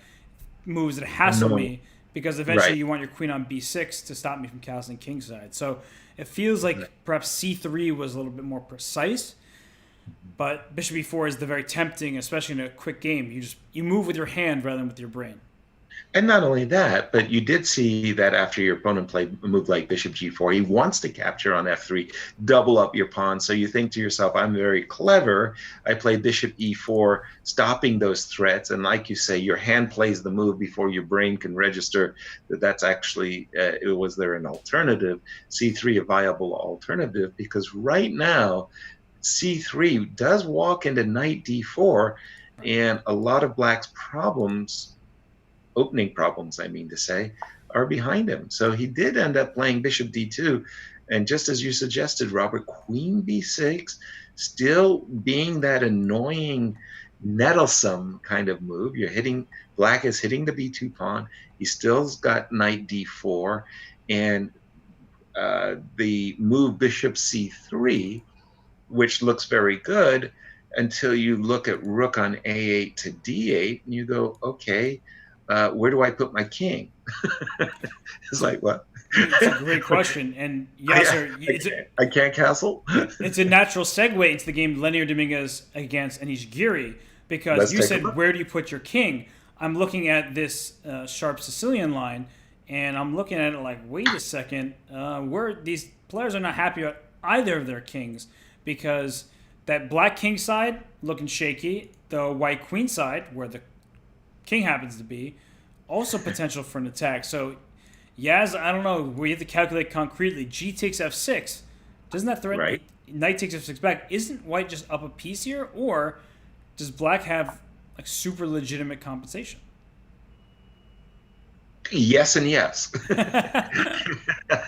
moves that hassle Annoying. me, because eventually Right. you want your queen on b6 to stop me from castling kingside. So it feels like Right. perhaps c3 was a little bit more precise, but bishop e4 is the very tempting, especially in a quick game. You move with your hand rather than with your brain. And not only that, but you did see that after your opponent played a move like bishop g4, he wants to capture on f3, double up your pawn. So you think to yourself, I'm very clever. I play bishop e4, stopping those threats. And like you say, your hand plays the move before your brain can register that that's actually, was there an alternative, c3 a viable alternative? Because right now, c3 does walk into knight d4, and a lot of black's problems, opening problems, I mean to say, are behind him. So he did end up playing bishop d2. And just as you suggested, Robert, queen b6, still being that annoying, nettlesome kind of move. Black is hitting the b2 pawn. He still's got knight d4. And the move bishop c3, which looks very good until you look at rook on a8 to d8, and you go, okay, where do I put my king? It's like, what? It's a great question, and Yasser, I can't castle. it's a natural segue into the game Linear Dominguez against Anish Giri, because Let's you take a said, look. where do you put your king? I'm looking at this sharp Sicilian line, and I'm looking at it like, wait a second, where these players are not happy about either of their kings, because that black king side looking shaky, the white queen side, where the king happens to be, also potential for an attack. So, Yaz, I don't know. We have to calculate concretely. G takes f6. Doesn't that threaten? Right. Knight takes f6 back. Isn't white just up a piece here, or does black have like super legitimate compensation? Yes and yes.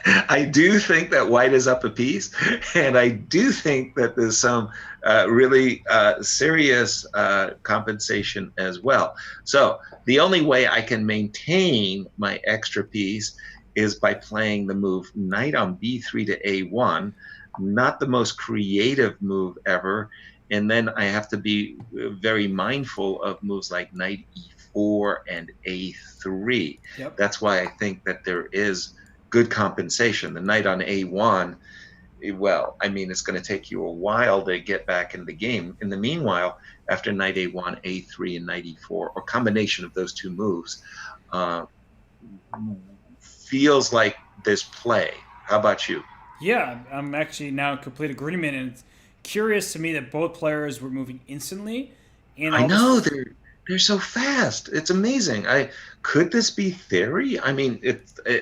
I do think that white is up a piece, and I do think that there's some really serious compensation as well. So the only way I can maintain my extra piece is by playing the move knight on b3 to a1, not the most creative move ever. And then I have to be very mindful of moves like knight e4 and a3. Yep. That's why I think that there is good compensation. The knight on a1, well, I mean, it's going to take you a while to get back in the game. In the meanwhile, after knight a1, a3, and knight e4, or combination of those two moves, uh, feels like there's play. How about you? Yeah, I'm actually now in complete agreement, and it's curious to me that both players were moving instantly, and I all know this. they're so fast. It's amazing. I could this be theory? I mean,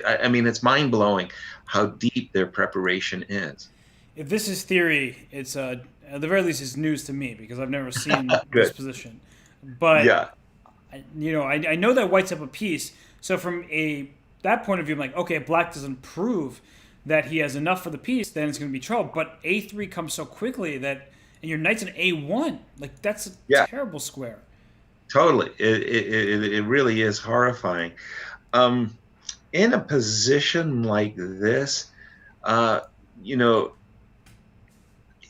I mean, it's mind blowing how deep their preparation is. If this is theory, it's at the very least it's news to me because I've never seen this Good. position. But Yeah. I know that white's up a piece. So from a that point of view, I'm like, okay, if black doesn't prove that he has enough for the piece, then it's going to be trouble. But a3 comes so quickly that, and your knight's an a1. Like that's a Yeah. terrible square. Totally. It really is horrifying. Um, in a position like this, uh, you know,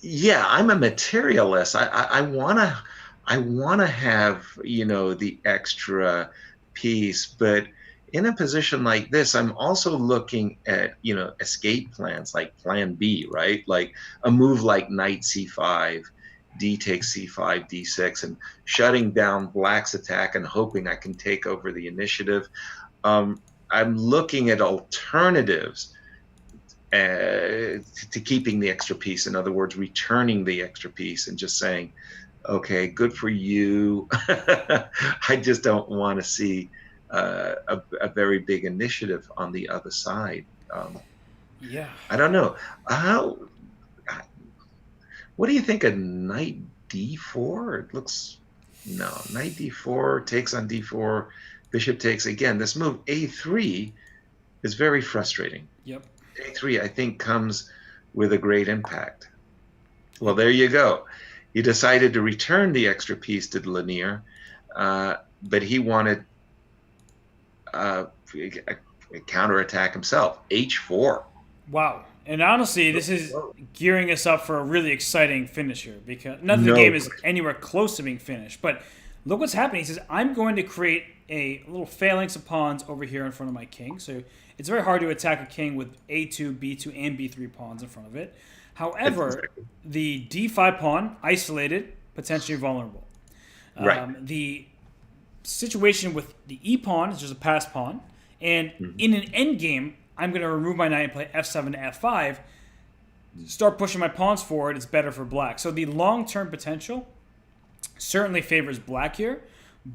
yeah, I'm a materialist. I wanna have, the extra piece, but in a position like this, I'm also looking at, escape plans like plan B, right? Like a move like knight c5, d takes c5, d6, and shutting down black's attack and hoping I can take over the initiative. I'm looking at alternatives to keeping the extra piece. In other words, returning the extra piece and just saying, okay, good for you. I just don't want to see a very big initiative on the other side. Yeah. I don't know. How? What do you think of knight d4? It looks no. Knight d4 takes on d4. Bishop takes again. This move a3 is very frustrating. Yep. A3, I think, comes with a great impact. Well, there you go. He decided to return the extra piece to Lanier, but he wanted a counterattack himself. H4. Wow. And honestly, this is gearing us up for a really exciting finish here because none of the No. game is anywhere close to being finished. But look what's happening. He says, I'm going to create a little phalanx of pawns over here in front of my king. So it's very hard to attack a king with a2, b2, and b3 pawns in front of it. However, the d5 pawn, isolated, potentially vulnerable. Right. The situation with the e pawn is just a pass pawn. And in an endgame, I'm going to remove my knight and play f7 to f5. Start pushing my pawns forward. It's better for black. So the long-term potential certainly favors black here.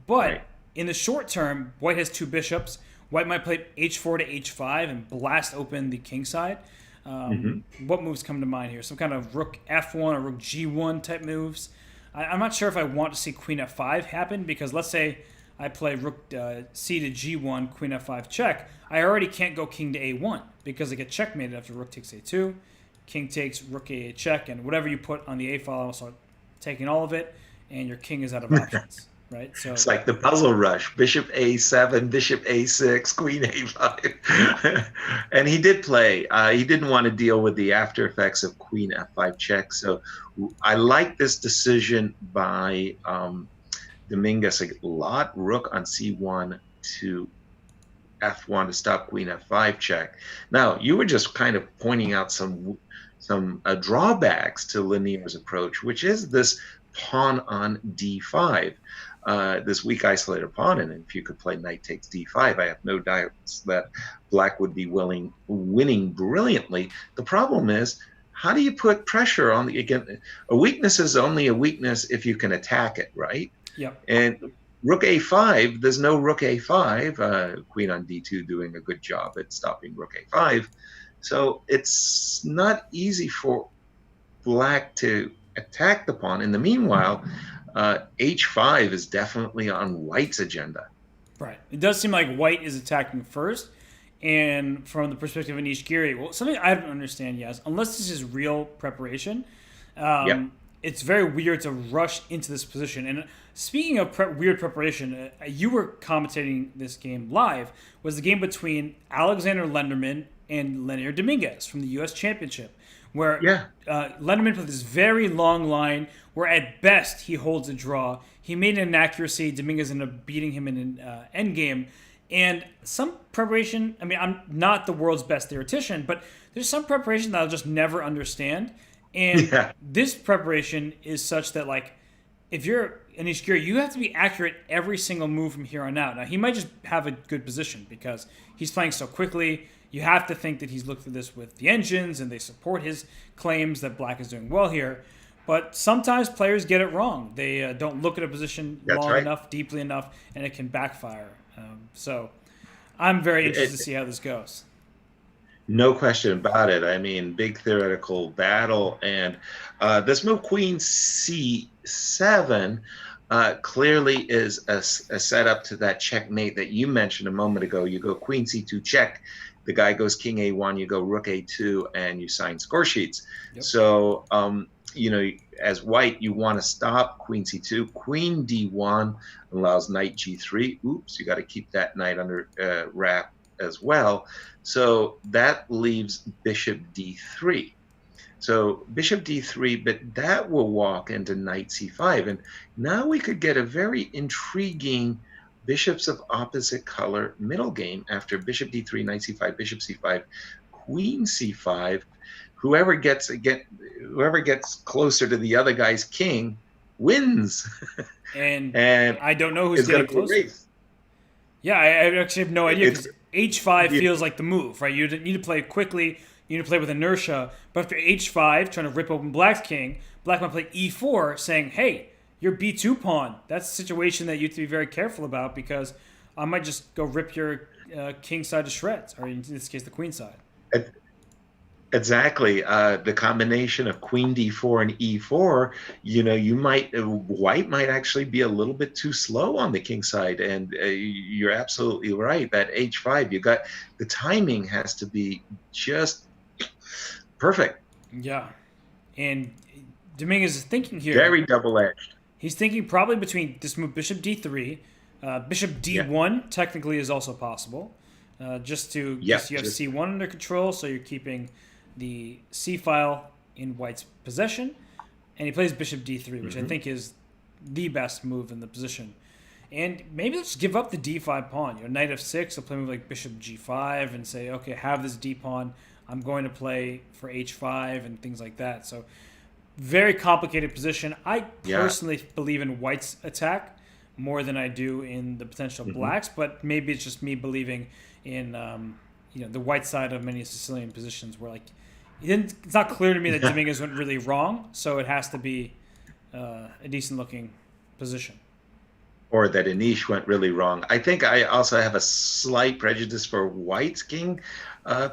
But Right. in the short term, white has two bishops. White might play h4 to h5 and blast open the king side. What moves come to mind here? Some kind of rook f1 or rook g1 type moves. I'm not sure if I want to see queen f5 happen because let's say I play rook c to g1, queen f5 check. I already can't go king to a1 because I get checkmated after rook takes a2, king takes rook a8 check, and whatever you put on the a file, I'll start taking all of it, and your king is out of options. Right? So It's like the puzzle rush. Bishop a7, bishop a6, queen a5. And he did play. He didn't want to deal with the after effects of queen f5 check. So I like this decision by Dominguez a lot. Rook on c1 to f1 to stop queen f5 check. Now, you were just kind of pointing out some drawbacks to Lanier's approach, which is this pawn on d5. This weak isolated pawn, and if you could play knight takes d5, I have no doubts that black would be winning brilliantly. The problem is, how do you put pressure on again? A weakness is only a weakness if you can attack it, right? yep. And rook a5, there's no rook a5. Queen on d2 doing a good job at stopping rook a5. So it's not easy for black to attack the pawn. In the meanwhile, h5 is definitely on white's agenda. Right. It does seem like white is attacking first, And from the perspective of Nishikori, well, something I don't understand, yes, unless this is real preparation, Yep. it's very weird to rush into this position. And speaking of weird preparation, you were commentating this game live. Was the game between Alexander Lenderman and Leonard Dominguez from the U.S. Championship, where Yeah. Lenderman played this very long line where at best he holds a draw. He made an inaccuracy. Dominguez ended up beating him in an endgame. And some preparation, I mean, I'm not the world's best theoretician, but there's some preparation that I'll just never understand. And Yeah. this preparation is such that, like, if you're an Nishikori, you have to be accurate every single move from here on out. Now, he might just have a good position because he's playing so quickly. You have to think that he's looked at this with the engines and they support his claims that Black is doing well here. But sometimes players get it wrong. They don't look at a position That's long right. enough, deeply enough, and it can backfire. So I'm very interested to see how this goes. No question about it. I mean, big theoretical battle. And this move, Queen C7, clearly is a setup to that checkmate that you mentioned a moment ago. You go Queen C2 check, the guy goes King A1, you go Rook A2, and you sign score sheets. Yep. So, as white, you want to stop Queen C2. Queen D1 allows Knight G3. Oops, you got to keep that knight under wrap as well. So that leaves Bishop D3. So Bishop D3, but that will walk into Knight C5. And now we could get a very intriguing bishops of opposite color middle game after Bishop D3, Knight C5, Bishop C5, Queen C5. Whoever gets closer to the other guy's king wins. And I don't know who's getting closer. Yeah, I actually have no idea because H5 feels like the move, right? You need to play quickly. You need to play with inertia. But after H5, trying to rip open Black's king, Black might play E4, saying, hey, you're B2 pawn. That's a situation that you have to be very careful about because I might just go rip your king side to shreds, or in this case, the queen side. Exactly. The combination of Queen D4 and E4, white might actually be a little bit too slow on the king side. And you're absolutely right. That H5, the timing has to be just perfect. Yeah. And Dominguez is thinking here. Very double-edged. He's thinking probably between this move, Bishop D3, Bishop D1 technically is also possible. Just you have C1 under control, so you're keeping the C file in white's possession, and he plays Bishop D3, which I think is the best move in the position. And maybe let's give up the D5 pawn. Knight F6, I'll play move like Bishop G5 and say, okay, have this D pawn. I'm going to play for H5 and things like that. So very complicated position. I personally believe in white's attack more than I do in the potential blacks, but maybe it's just me believing in the white side of many Sicilian positions where it's not clear to me that Dominguez went really wrong, so it has to be a decent looking position. Or that Anish went really wrong. I think I also have a slight prejudice for white's king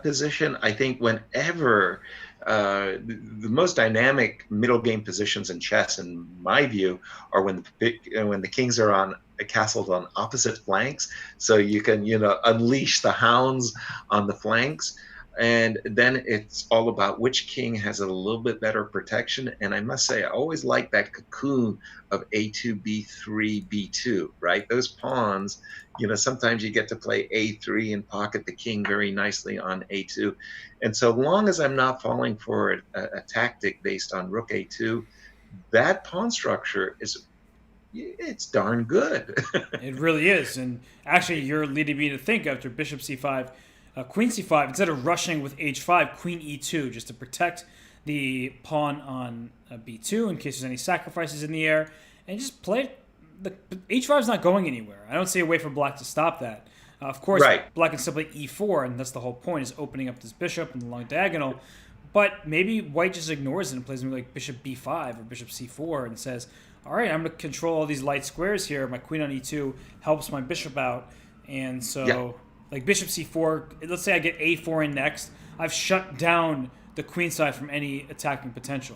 position. I think whenever the most dynamic middle game positions in chess, in my view, are when the kings are castled on opposite flanks, so you can unleash the hounds on the flanks. And then it's all about which king has a little bit better protection. And I must say, I always like that cocoon of A2, B3, B2, right? Those pawns, sometimes you get to play A3 and pocket the king very nicely on A2. And so long as I'm not falling for a tactic based on Rook A2, that pawn structure it's darn good. It really is. And actually, you're leading me to think after Bishop C5, Queen C5, instead of rushing with H5, Queen E2, just to protect the pawn on B2 in case there's any sacrifices in the air, and just play H5 is not going anywhere. I don't see a way for Black to stop that. Of course, Black can still play E4, and that's the whole point, is opening up this bishop in the long diagonal. But maybe White just ignores it and plays like Bishop B5 or Bishop C4 and says, all right, I'm going to control all these light squares here. My queen on E2 helps my bishop out. And so, like Bishop C4, let's say I get A4 in next. I've shut down the queen side from any attacking potential.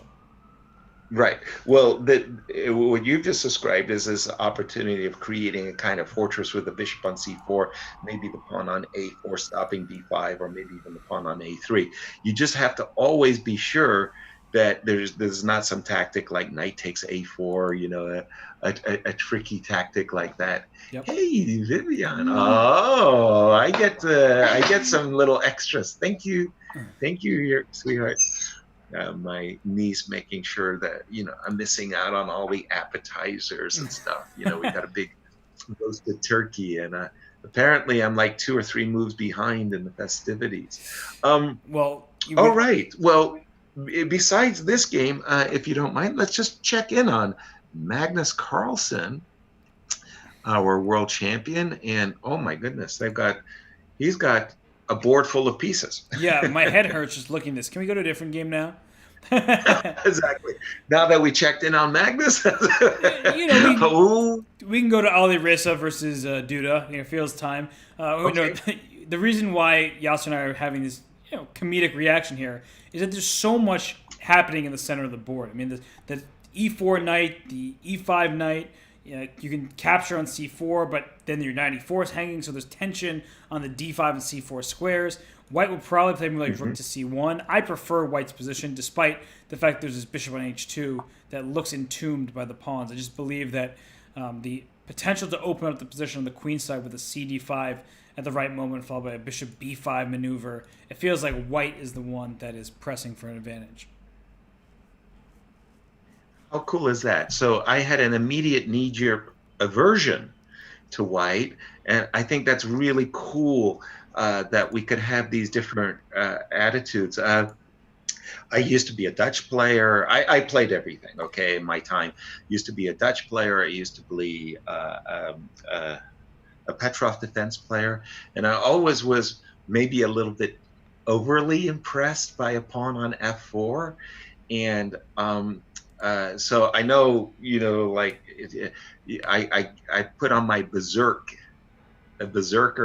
Right. Well, what you've just described is this opportunity of creating a kind of fortress with the bishop on c4, maybe the pawn on a4, stopping d5, or maybe even the pawn on a3. You just have to always be sure that there's not some tactic like knight takes a4, a tricky tactic like that. Yep. Hey, Vivian. Oh, I get some little extras. Thank you, your sweetheart. My niece making sure that I'm missing out on all the appetizers and stuff. We got a big roasted turkey, and apparently I'm like 2 or 3 moves behind in the festivities. Well, All right. Well, besides this game, if you don't mind, let's just check in on Magnus Carlsen, our world champion, and oh my goodness, he's got a board full of pieces. yeah, my head hurts just looking at this. Can we go to a different game now? Exactly. Now that we checked in on Magnus, we can go to Ali Reza versus Duda. It feels time. Okay. The reason why Yasser and I are having this comedic reaction here is that there's so much happening in the center of the board. I mean, the E4 knight, the E5 knight. You can capture on C4, but then your knight E4 is hanging, so there's tension on the D5 and C4 squares. White will probably play like rook to C1. I prefer White's position, despite the fact there's this bishop on H2 that looks entombed by the pawns. I just believe that the potential to open up the position on the queen side with a CD5 at the right moment, followed by a bishop B5 maneuver, it feels like White is the one that is pressing for an advantage. How cool is that? So I had an immediate knee-jerk aversion to White, and I think that's really cool that we could have these different attitudes. I used to be a Dutch player. I played everything, okay, in my time. Used to be a Dutch player. I used to be a Petrov defense player, and I always was maybe a little bit overly impressed by a pawn on f4, and so I know, like I put on my berserker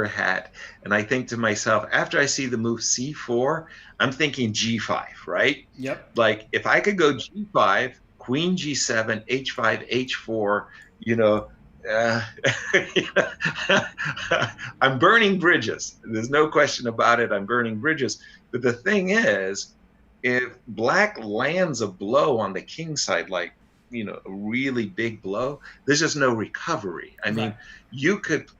hat, and I think to myself, after I see the move c4, I'm thinking g5, right? Yep. Like if I could go g5, queen g7, h5, h4, I'm burning bridges. There's no question about it. I'm burning bridges. But the thing is, if black lands a blow on the king side, like a really big blow, there's just no recovery. I mean, you could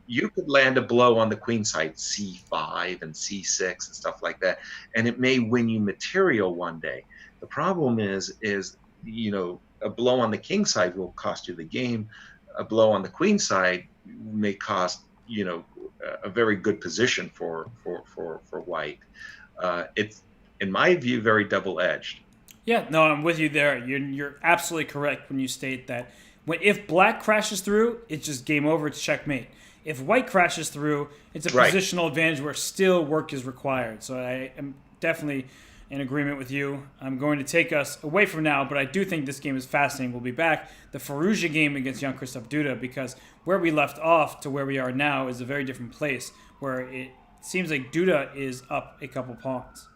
land a blow on the queen side, c5 and c6 and stuff like that, and it may win you material one day. The problem is a blow on the king side will cost you the game. A blow on the queen side may cost a very good position for White. It's, in my view, very double-edged. Yeah, no, I'm with you there. You're absolutely correct when you state that if black crashes through, it's just game over. It's checkmate. If white crashes through, it's a positional advantage where still work is required. So I am definitely in agreement with you. I'm going to take us away from now, but I do think this game is fascinating. We'll be back. The Fallujah game against Jan Krzysztof Duda, because where we left off to where we are now is a very different place, where it seems like Duda is up a couple pawns.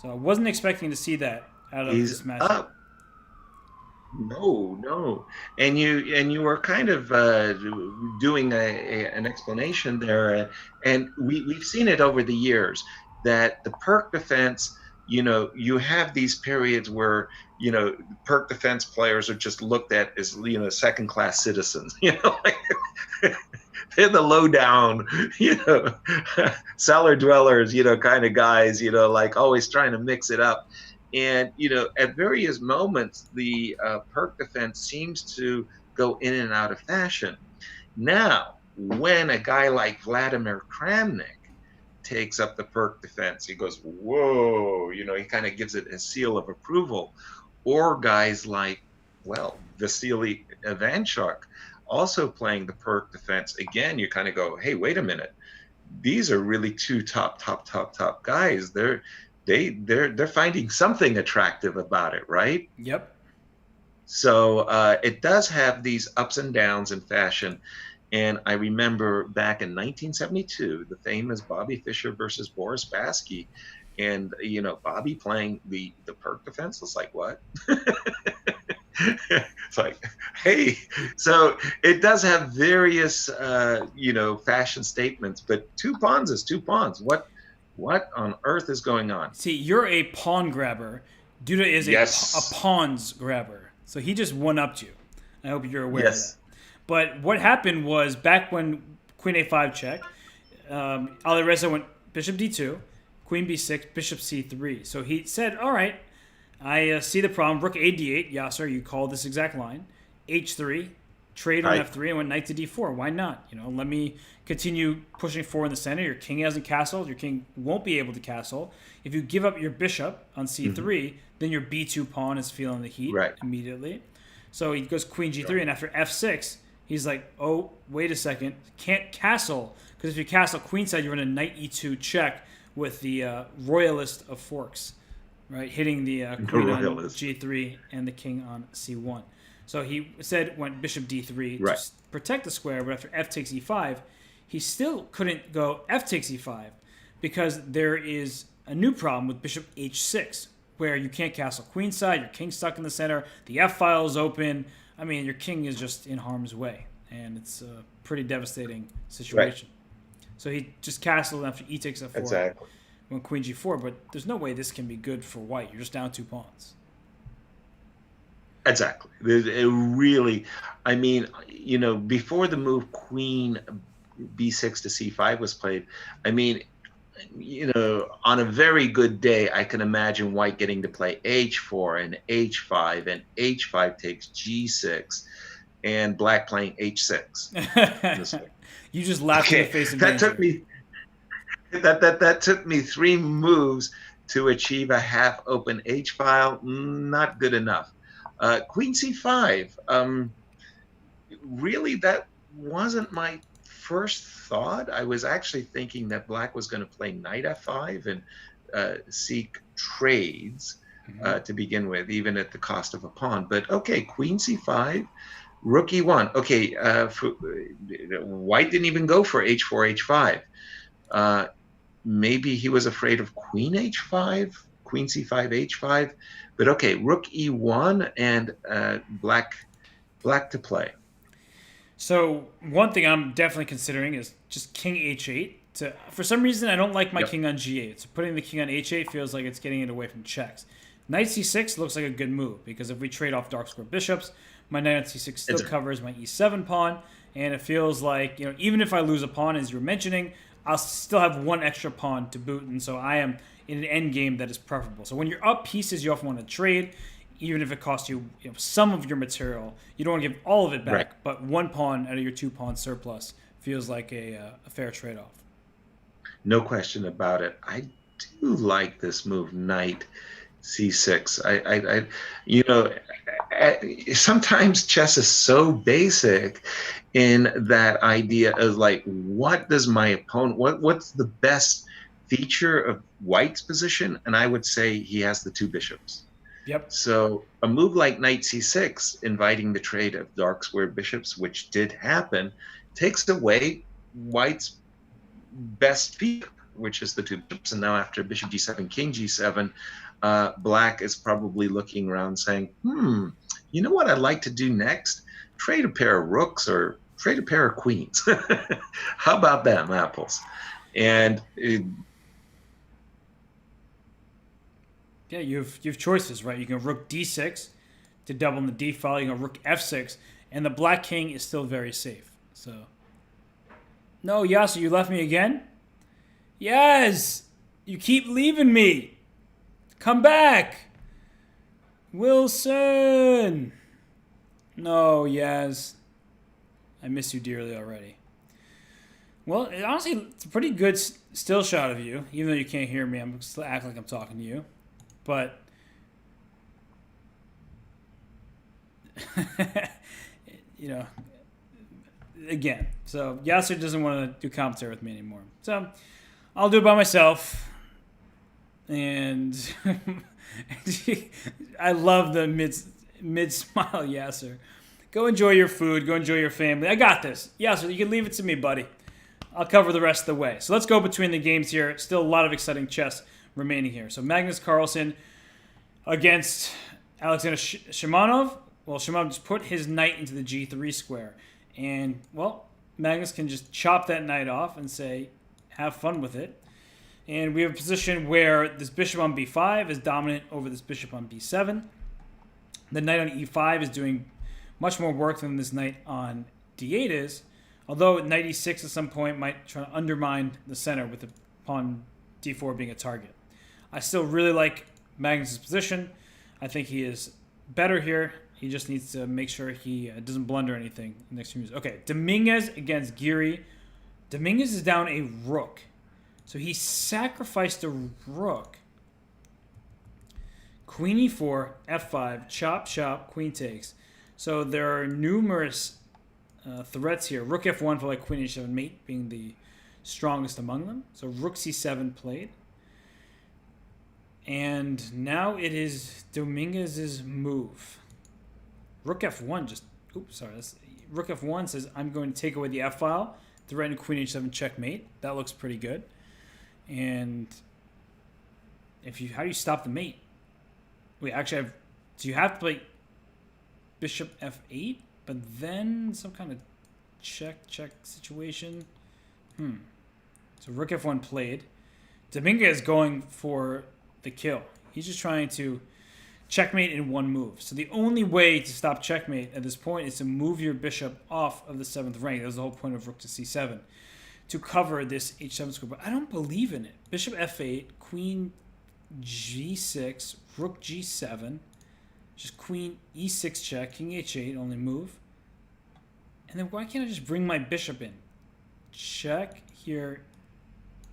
So I wasn't expecting to see that out of this match. Up. No, and you were kind of doing an explanation there, and we've seen it over the years that the Perk defense, you have these periods where Perk defense players are just looked at as second-class citizens, like they're the low down, cellar dwellers, kind of guys, like always trying to mix it up. And, at various moments, the Perk defense seems to go in and out of fashion. Now, when a guy like Vladimir Kramnik takes up the Perk defense, he goes, whoa, he kind of gives it a seal of approval. Or guys like, Vasily Ivanchuk, also playing the Perk defense, again, you kind of go, hey, wait a minute. These are really two top guys. They're finding something attractive about it, right? Yep. So it does have these ups and downs in fashion. And I remember back in 1972, the famous Bobby Fischer versus Boris Spassky. And Bobby playing the Perk defense was like, what? It's like, hey, so it does have various fashion statements, but 2 pawns is 2 pawns. What on earth is going on? See, you're a pawn grabber. Duda is Yes. a pawns grabber. So he just one-upped you. I hope you're aware of Yes. that. But what happened was back when Queen A5 check, Alireza went Bishop D2, Queen B6, Bishop C3. So he said, all right, I see the problem. Rook A D8, Yasser, you called this exact line. H3, trade on Right. F3, and went knight to D4. Why not? Let me continue pushing forward in the center. Your king hasn't castled. Your king won't be able to castle. If you give up your bishop on C3, then your B2 pawn is feeling the heat Right. immediately. So he goes Queen G3, and after F6, he's like, oh, wait a second, can't castle. Because if you castle queenside, you're in a knight E2 check with the royalist of forks, right? Hitting the queen on G3 and the king on C1. So he said went bishop D3 Right. to protect the square, but after F takes E5, he still couldn't go F takes E5 because there is a new problem with bishop H6 where you can't castle queenside, your king's stuck in the center, the F file is open. I mean, your king is just in harm's way, and it's a pretty devastating situation. Right. So he just castled after E takes F4. Exactly. Went Queen G4, but there's no way this can be good for white. You're just down 2 pawns. Exactly. It really, I mean, before the move Queen B6 to C5 was played, I mean, on a very good day, I can imagine white getting to play H4 and H5, and H5 takes G6, and black playing H6. You just laughed in the face of that danger. took me. That took me 3 moves to achieve a half open H file. Not good enough. Queen C5. Really, that wasn't my first thought. I was actually thinking that black was going to play knight F5 and seek trades to begin with, even at the cost of a pawn. But okay, Queen C5, Rook E1. Okay, white didn't even go for H4, H5. Maybe he was afraid of Queen H5, Queen C5, H5. But okay, Rook E1 and black to play. So one thing I'm definitely considering is just King H8. For some reason, I don't like my king on G8. So putting the king on H8 feels like it's getting it away from checks. Knight C6 looks like a good move because if we trade off dark square bishops, my knight on C6 still covers my E7 pawn, and it feels like even if I lose a pawn, as you were mentioning, I'll still have 1 extra pawn to boot, and so I am in an end game that is preferable. So when you're up pieces, you often want to trade, even if it costs you, some of your material. You don't want to give all of it back, but 1 pawn out of your 2 pawn surplus feels like a fair trade-off. No question about it. I do like this move, knight C6. Sometimes chess is so basic in that idea of like, what does my opponent, what's the best feature of white's position? And I would say he has the 2 bishops. Yep. So a move like knight C6, inviting the trade of dark square bishops, which did happen, takes away white's best feature, which is the 2 bishops. And now after bishop G7, king G7, black is probably looking around saying, you know what I'd like to do next? Trade a pair of rooks or trade a pair of queens. How about them apples? And yeah, you have choices, right? You can rook D6 to double in the D file. You can rook F6, and the black king is still very safe. So, no, Yasser, you left me again? Yes! You keep leaving me! Come back! Wilson! No, Yaz. I miss you dearly already. Well, honestly, it's a pretty good still shot of you. Even though you can't hear me, I'm still acting like I'm talking to you. But, again. So, Yasser doesn't want to do commentary with me anymore. So, I'll do it by myself. And I love the mid-smile Yasser. Go enjoy your food. Go enjoy your family. I got this. Yasser, you can leave it to me, buddy. I'll cover the rest of the way. So let's go between the games here. Still a lot of exciting chess remaining here. So Magnus Carlsen against Alexander Shimanov. Well, Shimanov just put his knight into the g3 square. And, well, Magnus can just chop that knight off and say, have fun with it. And we have a position where this bishop on b5 is dominant over this bishop on b7. The knight on e5 is doing much more work than this knight on d8 is. Although knight e6 at some point might try to undermine the center with the pawn d4 being a target. I still really like Magnus' position. I think he is better here. He just needs to make sure he doesn't blunder anything in the next few moves. Okay, Dominguez against Giri. Dominguez is down a rook. So he sacrificed a rook. Queen e4, f5, chop, chop, queen takes. So there are numerous threats here. Rook f1 for like queen h7 mate being the strongest among them. So rook c7 played. And now it is Dominguez's move. Rook f1 just... Oops, sorry. Rook f1 says, I'm going to take away the f-file, threaten queen h7 checkmate. That looks pretty good. And how do you stop the mate? Wait, actually, do you have to play bishop f8? But then some kind of check situation? So rook f1 played. Dominguez going for the kill. He's just trying to checkmate in one move. So the only way to stop checkmate at this point is to move your bishop off of the 7th rank. That was the whole point of rook to c7. To cover this h7 square. But I don't believe in it. Bishop f8, queen g6, rook g7, just queen e6 check, king h8, only move. And then why can't I just bring my bishop in? Check here,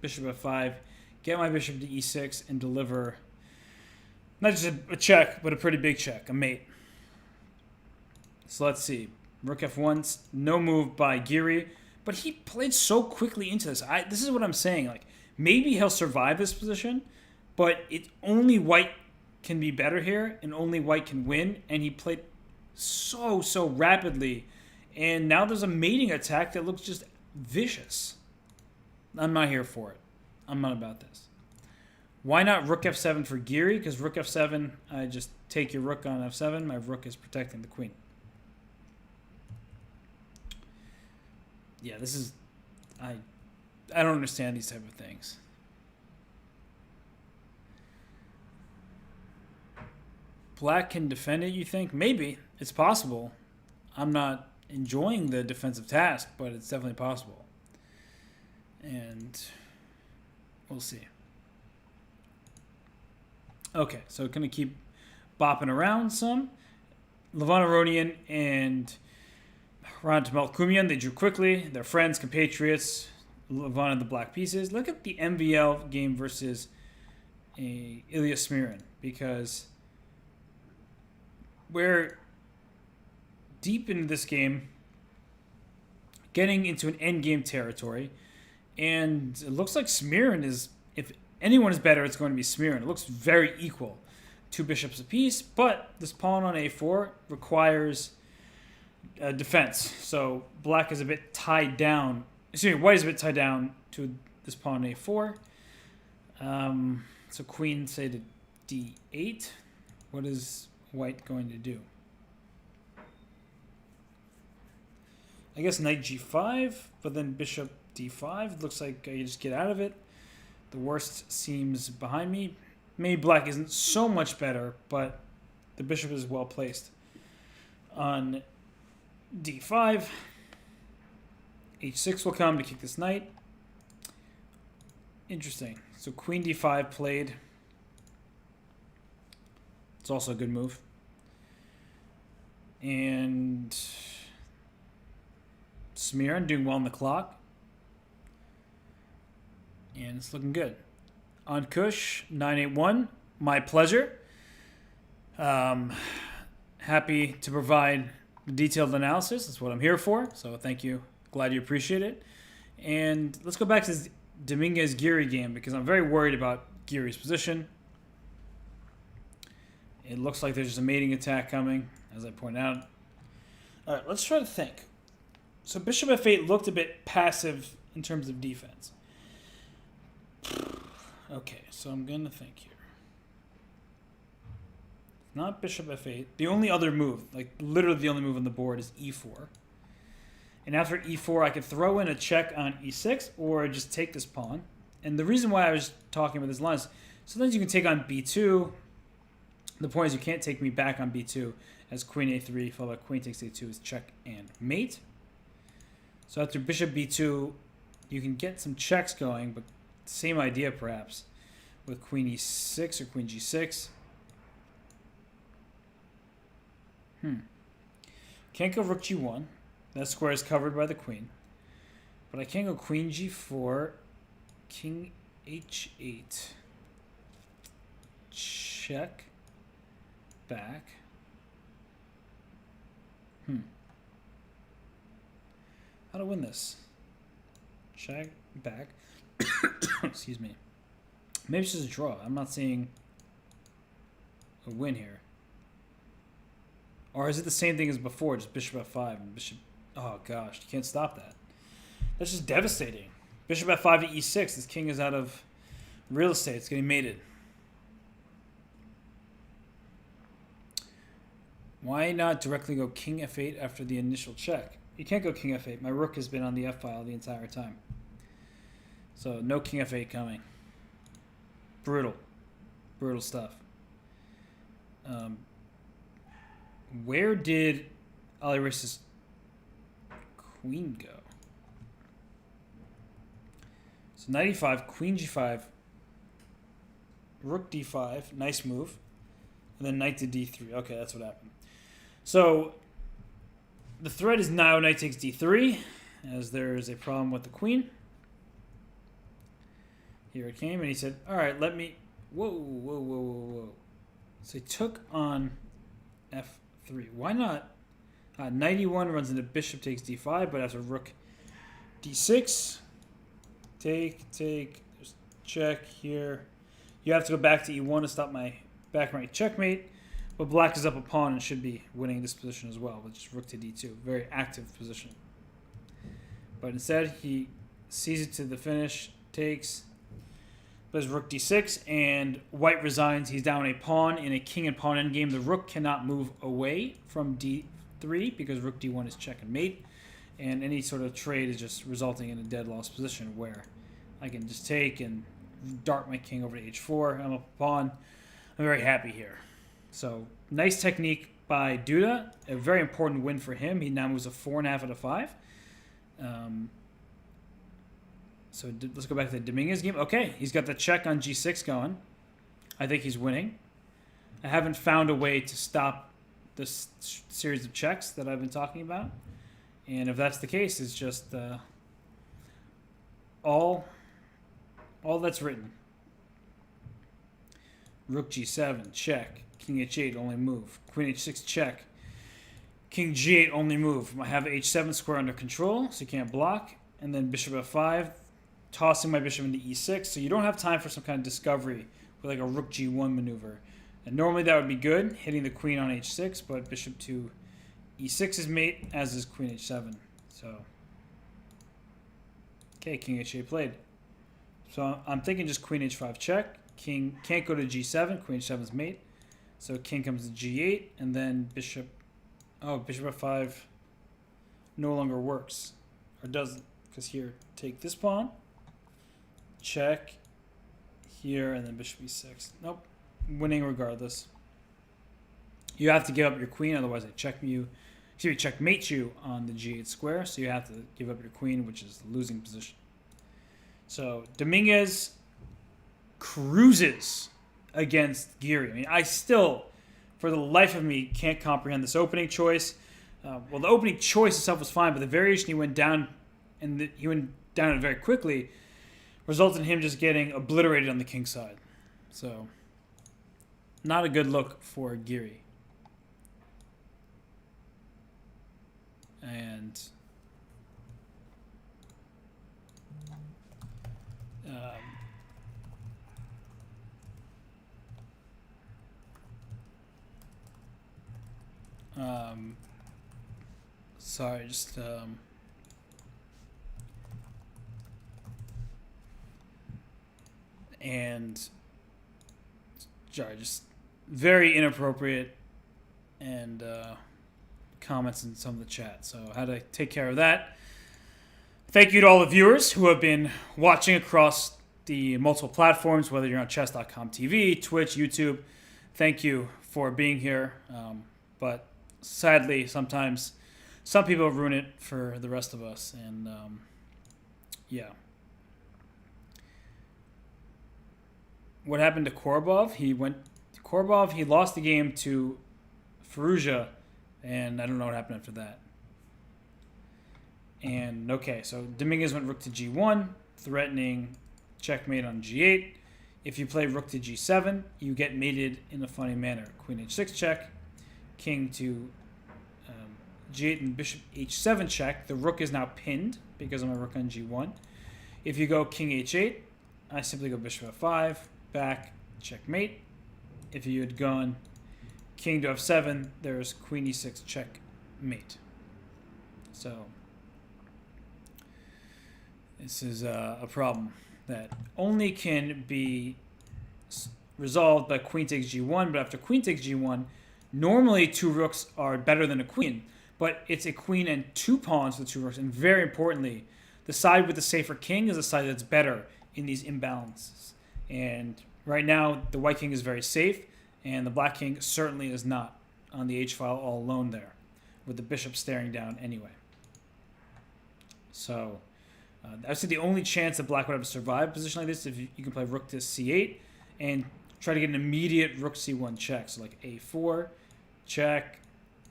bishop f5, get my bishop to e6, and deliver not just a check, but a pretty big check, a mate. So let's see. Rook f1, no move by Giri, but he played so quickly into this. This is what I'm saying. Like, maybe he'll survive this position, but only white can be better here, and only white can win. And he played so rapidly. And now there's a mating attack that looks just vicious. I'm not here for it. I'm not about this. Why not rook f7 for Giri? Because rook f7, I just take your rook on f7. My rook is protecting the queen. Yeah, this is... I don't understand these type of things. Black can defend it, you think? Maybe. It's possible. I'm not enjoying the defensive task, but it's definitely possible. And we'll see. Okay, so going to keep bopping around some. Levon Aronian and Ron Melkumian, they drew quickly. They're friends, compatriots. Levon and the black pieces. Look at the MVL game versus Ilya Smirin, because we're deep into this game, getting into an endgame territory, and it looks like Smirin is, if anyone is better, it's going to be Smirin. It looks very equal. 2 bishops apiece, but this pawn on a4 requires defense. So black is a bit tied down. Excuse me, white is a bit tied down to this pawn on a4. So queen, say, to d8. What is white going to do? I guess knight g5, but then bishop d5. Looks like you just get out of it. The worst seems behind me. Maybe black isn't so much better, but the bishop is well placed. On d5, h6 will come to kick this knight. Interesting. So queen d5 played. It's also a good move. And Smirin doing well on the clock. And it's looking good. On Kush, 981. My pleasure. Happy to provide detailed analysis. That's what I'm here for. So thank you. Glad you appreciate it. And let's go back to this Dominguez-Giri game, because I'm very worried about Giri's position. It looks like there's just a mating attack coming, as I point out. All right, let's try to think. So bishop f8 looked a bit passive in terms of defense. Okay, so I'm going to think here. Not bishop f8. The only other move, like literally the only move on the board, is e4. And after e4, I could throw in a check on e6 or just take this pawn. And the reason why I was talking about this line is sometimes you can take on b2. The point is you can't take me back on b2 as queen a3 followed by queen takes a2 is check and mate. So after bishop b2, you can get some checks going, but same idea perhaps with queen e6 or queen g6. Can't go rook g1. That square is covered by the queen. But I can't go queen g4, king h8. Check. Back. How to win this? Check. Back. Excuse me. Maybe it's just a draw. I'm not seeing a win here. Or is it the same thing as before, just bishop f5 and bishop... Oh, gosh, you can't stop that. That's just devastating. Bishop f5 to e6. This king is out of real estate. It's getting mated. Why not directly go king f8 after the initial check? You can't go king f8. My rook has been on the f-file the entire time. So, no king f8 coming. Brutal. Brutal stuff. Where did Ali Race's queen go? So knight e5, queen g5, rook d5, nice move, and then knight to d3. Okay, that's what happened. So the threat is now knight takes d3, as there is a problem with the queen. Here it came, and he said, all right, let me... Whoa. So he took on f3. Why not? Knight e1 runs into bishop takes d5, but after rook d6, take, there's check here. You have to go back to e1 to stop my back right checkmate, but black is up a pawn and should be winning this position as well, which is rook to d2. Very active position. But instead, he sees it to the finish, takes, plays rook d6, and white resigns. He's down a pawn in a king and pawn endgame. The rook cannot move away from d3 because rook d1 is check and mate, and any sort of trade is just resulting in a dead loss position where I can just take and dart my king over to h4. I'm up a pawn. I'm very happy here. So nice technique by Duda. A very important win for him. He now moves a 4.5 out of 5. So let's go back to the Dominguez game. Okay, he's got the check on g6 going. I think he's winning. I haven't found a way to stop this series of checks that I've been talking about. And if that's the case, it's just all that's written. Rook g7, check. King h8, only move. Queen h6, check. King g8, only move. I have h7 square under control, so you can't block. And then bishop f5. Tossing my bishop into e6, so you don't have time for some kind of discovery with like a rook g1 maneuver. And normally that would be good, hitting the queen on h6, but bishop to e6 is mate, as is queen h7. So, okay, king h8 played. So I'm thinking just queen h5 check. King can't go to g7, queen h7 is mate. So king comes to g8, and then bishop f5 no longer works, or doesn't, because here, take this pawn. Check here, and then bishop e6. Nope. Winning regardless. You have to give up your queen, otherwise I checkmate you on the g8 square, so you have to give up your queen, which is the losing position. So Dominguez cruises against Giri. I mean, I still, for the life of me, can't comprehend this opening choice. Well, the opening choice itself was fine, but the variation he went down, and he went down it very quickly, resulted in him just getting obliterated on the king side. So, not a good look for Giri. And sorry, just and sorry, just very inappropriate and comments in some of the chat. So I had to take care of that. Thank you to all the viewers who have been watching across the multiple platforms, whether you're on Chess.com TV, Twitch, YouTube. Thank you for being here. But sadly, sometimes some people ruin it for the rest of us. And yeah. What happened to Korobov? He lost the game to Firouzja, and I don't know what happened after that. And okay, so Dominguez went rook to g1, threatening checkmate on g8. If you play rook to g7, you get mated in a funny manner. Queen h6 check, king to g8 and bishop h7 check. The rook is now pinned because I'm a rook on g1. If you go king h8, I simply go bishop f5, back, checkmate. If you had gone king to f7, there's queen e6 checkmate. So this is a problem that only can be resolved by queen takes g1, but after queen takes g1, normally two rooks are better than a queen, but it's a queen and two pawns with two rooks, and very importantly, the side with the safer king is the side that's better in these imbalances. And right now, the white king is very safe, and the black king certainly is not on the h-file all alone there, with the bishop staring down anyway. So I would say the only chance that black would have a survive position like this if you can play rook to c8 and try to get an immediate rook c1 check. So like a4, check,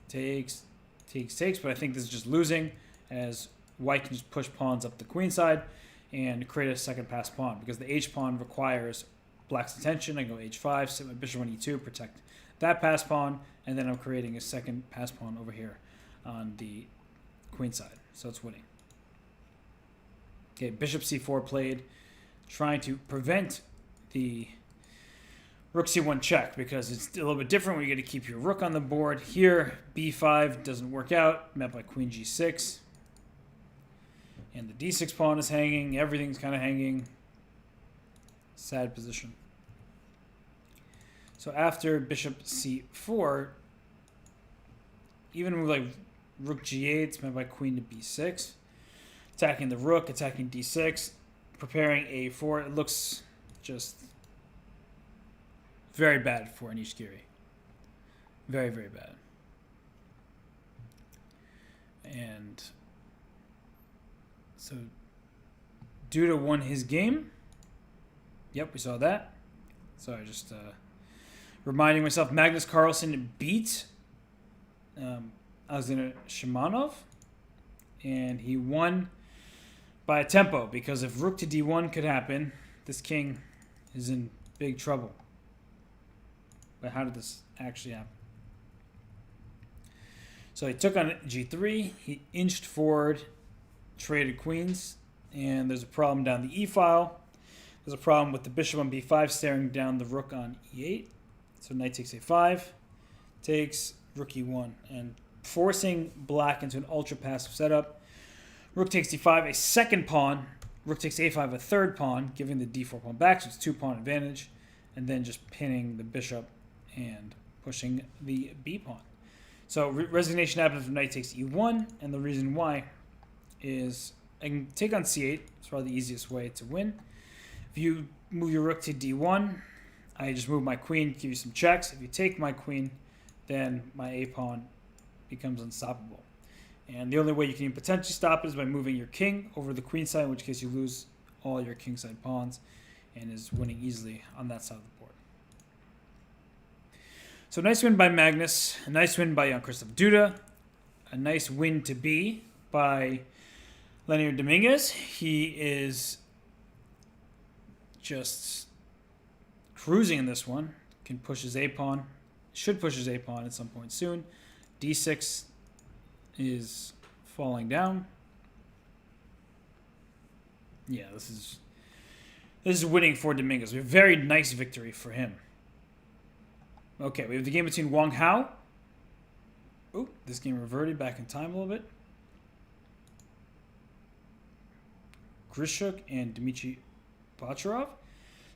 takes, but I think this is just losing as white can just push pawns up the queen side and create a second pass pawn because the h pawn requires black's attention. I go h5, sit my bishop on e2, protect that pass pawn, and then I'm creating a second pass pawn over here on the queen side. So it's winning. Okay, bishop c4 played, trying to prevent the rook c1 check because it's a little bit different when you get to keep your rook on the board. Here, b5 doesn't work out, met by queen g6. And the d6 pawn is hanging, everything's kind of hanging. Sad position. So after bishop c4, even with like rook g8, it's met by queen to b6. Attacking the rook, attacking d6, preparing a4. It looks just very bad for Nishikori. Very, very bad. And so Duda won his game. Yep, we saw that. Sorry, just reminding myself, Magnus Carlsen beat Alexander Shimanov, and he won by a tempo, because if rook to d1 could happen, this king is in big trouble. But how did this actually happen? So he took on g3, he inched forward, traded queens, and there's a problem down the e-file. There's a problem with the bishop on b5 staring down the rook on e8. So knight takes a5, takes rook e1, and forcing black into an ultra-passive setup. Rook takes d5, a second pawn. Rook takes a5, a third pawn, giving the d4 pawn back, so it's 2-pawn advantage. And then just pinning the bishop and pushing the b pawn. So resignation happens from knight takes e1, and the reason why is I can take on c8. It's probably the easiest way to win. If you move your rook to d1, I just move my queen, give you some checks. If you take my queen, then my a pawn becomes unstoppable. And the only way you can potentially stop it is by moving your king over the queen side, in which case you lose all your king side pawns and is winning easily on that side of the board. So nice win by Magnus, a nice win by Jan-Christoph Duda, a nice win to be by Leonid Dominguez. He is just cruising in this one. Can push his a pawn, should push his a pawn at some point soon. d6 is falling down. Yeah, this is winning for Dominguez. A very nice victory for him. Okay, we have the game between Wang Hao. Oh, this game reverted back in time a little bit. Grishuk and Dmitry Bacharov.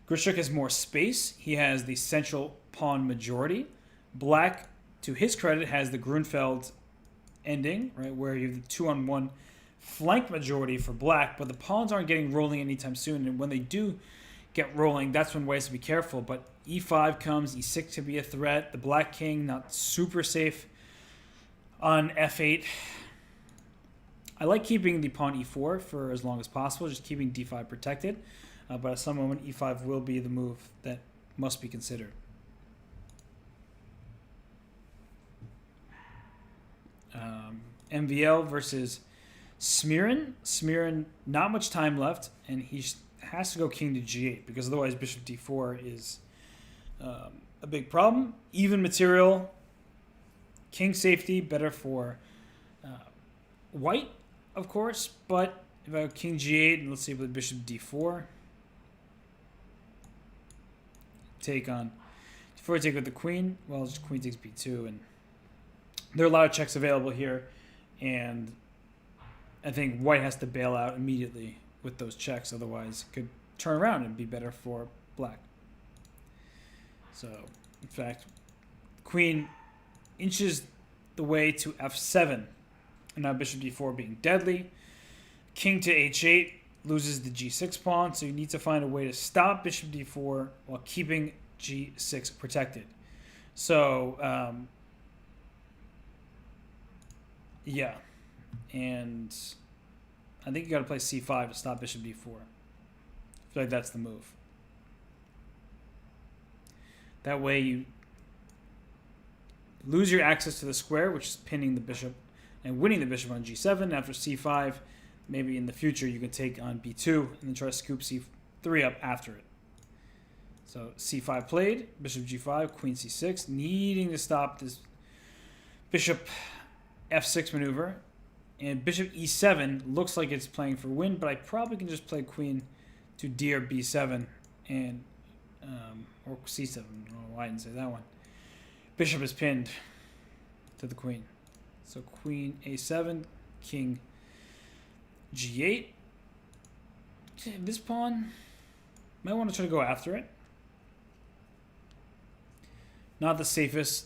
Grishuk has more space. He has the central pawn majority. Black, to his credit, has the Grunfeld ending, right, where you have the 2-on-1 flank majority for black, but the pawns aren't getting rolling anytime soon, and when they do get rolling, that's when white has to be careful. But e5 comes, e6 could be a threat. The black king, not super safe on f8. I like keeping the pawn e4 for as long as possible, just keeping d5 protected. But at some moment, e5 will be the move that must be considered. MVL versus Smirin. Smirin, not much time left, and he has to go king to g8, because otherwise bishop d4 is a big problem. Even material, king safety, better for white, of course, but if I go king g8, and let's see with bishop d4, take on, before I take with the queen, well, just queen takes b2, and there are a lot of checks available here, and I think white has to bail out immediately with those checks, otherwise it could turn around and be better for black. So, in fact, queen inches the way to f7, and now bishop d4 being deadly. King to h8 loses the g6 pawn, so you need to find a way to stop bishop d4 while keeping g6 protected. So, yeah, and I think you got to play c5 to stop bishop d4. I feel like that's the move. That way you lose your access to the square, which is pinning the bishop and winning the bishop on g7. After c5, maybe in the future you can take on b2 and then try to scoop c3 up after it. So c5 played, bishop g5, queen c6, needing to stop this bishop f6 maneuver. And bishop e7 looks like it's playing for win, but I probably can just play queen to d or b7 and or c7. I don't know why I didn't say that one. Bishop is pinned to the queen. So queen a7, king g8. Okay, this pawn might want to try to go after it. Not the safest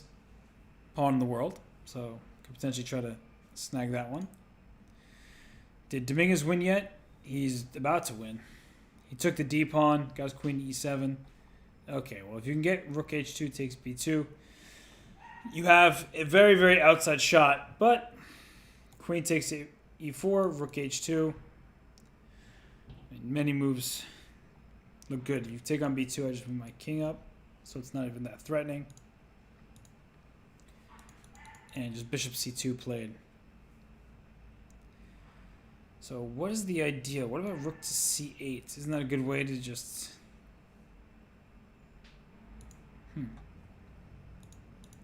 pawn in the world, so could potentially try to snag that one. Did Dominguez win yet? He's about to win. He took the d pawn, got his queen to e7. Okay, well, if you can get rook h2 takes b2, you have a very, very outside shot, but queen takes e4, rook h2. Many moves look good. You take on b2, I just move my king up, so it's not even that threatening. And just bishop c2 played. So what is the idea? What about rook to c8? Isn't that a good way to just...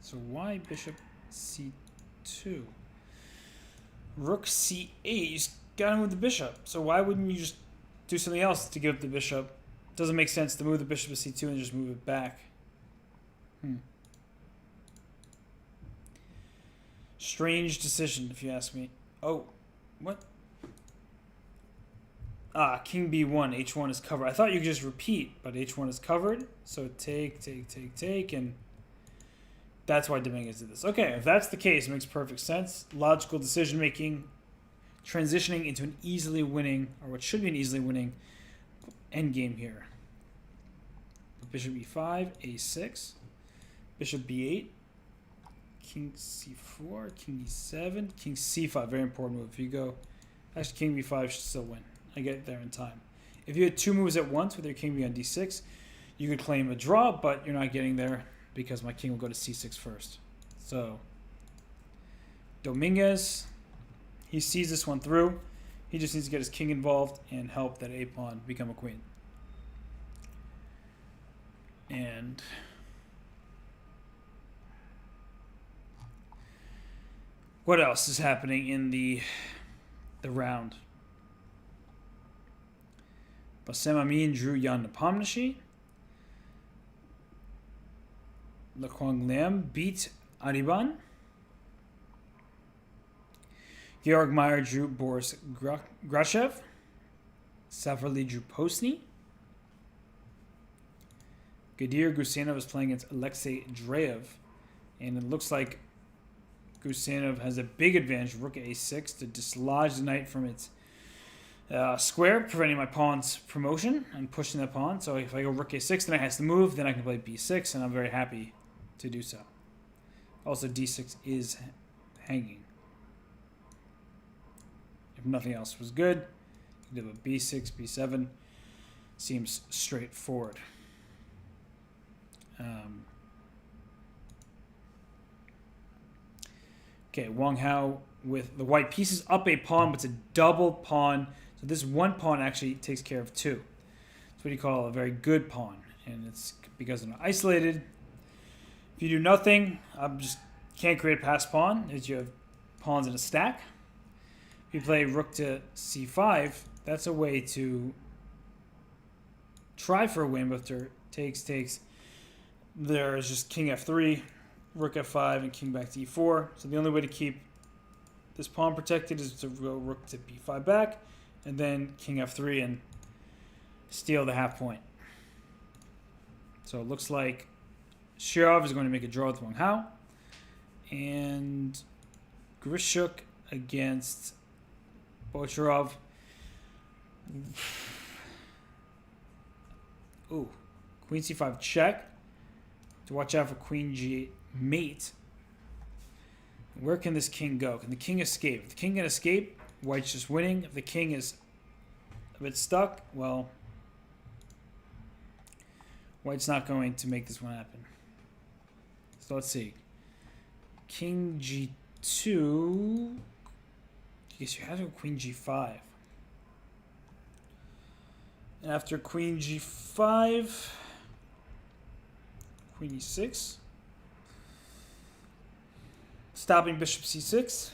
So why bishop c2? Rook c8, you just gotta move the bishop. So why wouldn't you just do something else to give up the bishop? Doesn't make sense to move the bishop to c2 and just move it back. Strange decision, if you ask me. Oh, what? Ah, king b1, h1 is covered. I thought you could just repeat, but h1 is covered. So take, and that's why Dominguez did this. Okay, if that's the case, it makes perfect sense. Logical decision-making, transitioning into an easily winning, or what should be an easily winning, endgame here. Bishop e5, a6, bishop b8, king c4, king e7, king c5. Very important move. If you go, actually king b5 should still win. I get there in time. If you had two moves at once with your king being on d6, you could claim a draw, but you're not getting there because my king will go to c6 first. So Dominguez, he sees this one through. He just needs to get his king involved and help that a pawn become a queen. And what else is happening in the round? Bassem Amin drew Jan Nepomniachtchi. Le Quang Lam beat Ariban. Georg Meyer drew Boris Grachev. Safarli drew Posny. Gadir Gusanov is playing against Alexei Dreyev. And it looks like Gusanov has a big advantage, rook a6, to dislodge the knight from its square, preventing my pawn's promotion and pushing the pawn. So if I go rook a6, the knight has to move, then I can play b6, and I'm very happy to do so. Also, d6 is hanging. If nothing else was good, you do a b6, b7. Seems straightforward. Okay, Wang Hao with the white pieces up a pawn, but it's a double pawn. So this one pawn actually takes care of two. That's what you call a very good pawn. And it's because I'm isolated. If you do nothing, I just can't create a passed pawn, as you have pawns in a stack. If you play rook to c5, that's a way to try for a win, but there takes. There's just king f3, rook f5, and king back to e4. So the only way to keep this pawn protected is to go rook to b5 back, and then king f3 and steal the half point. So it looks like Shirov is going to make a draw with Wang Hao. And Grishuk against Bocharov. Ooh, queen c5 check. To watch out for queen g8 mate. Where can this king go? Can the king escape? If the king can escape, white's just winning. If the king is a bit stuck, well, white's not going to make this one happen. So let's see. King g2. I guess you have to go queen g5. And after queen g5, queen e6. Stopping bishop c6.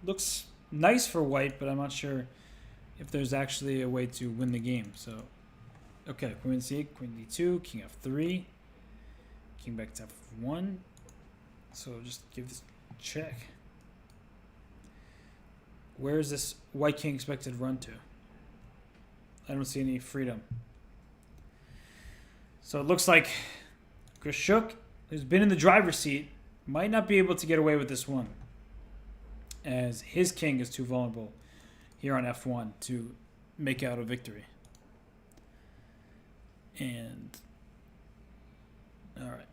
Looks nice for white, but I'm not sure if there's actually a way to win the game. So, okay, queen c8, queen d2, king f3, king back to f1. So just give this a check. Where is this white king expected to run to? I don't see any freedom. So it looks like Grishuk, who's been in the driver's seat, might not be able to get away with this one, as his king is too vulnerable here on f1 to make out a victory. And all right,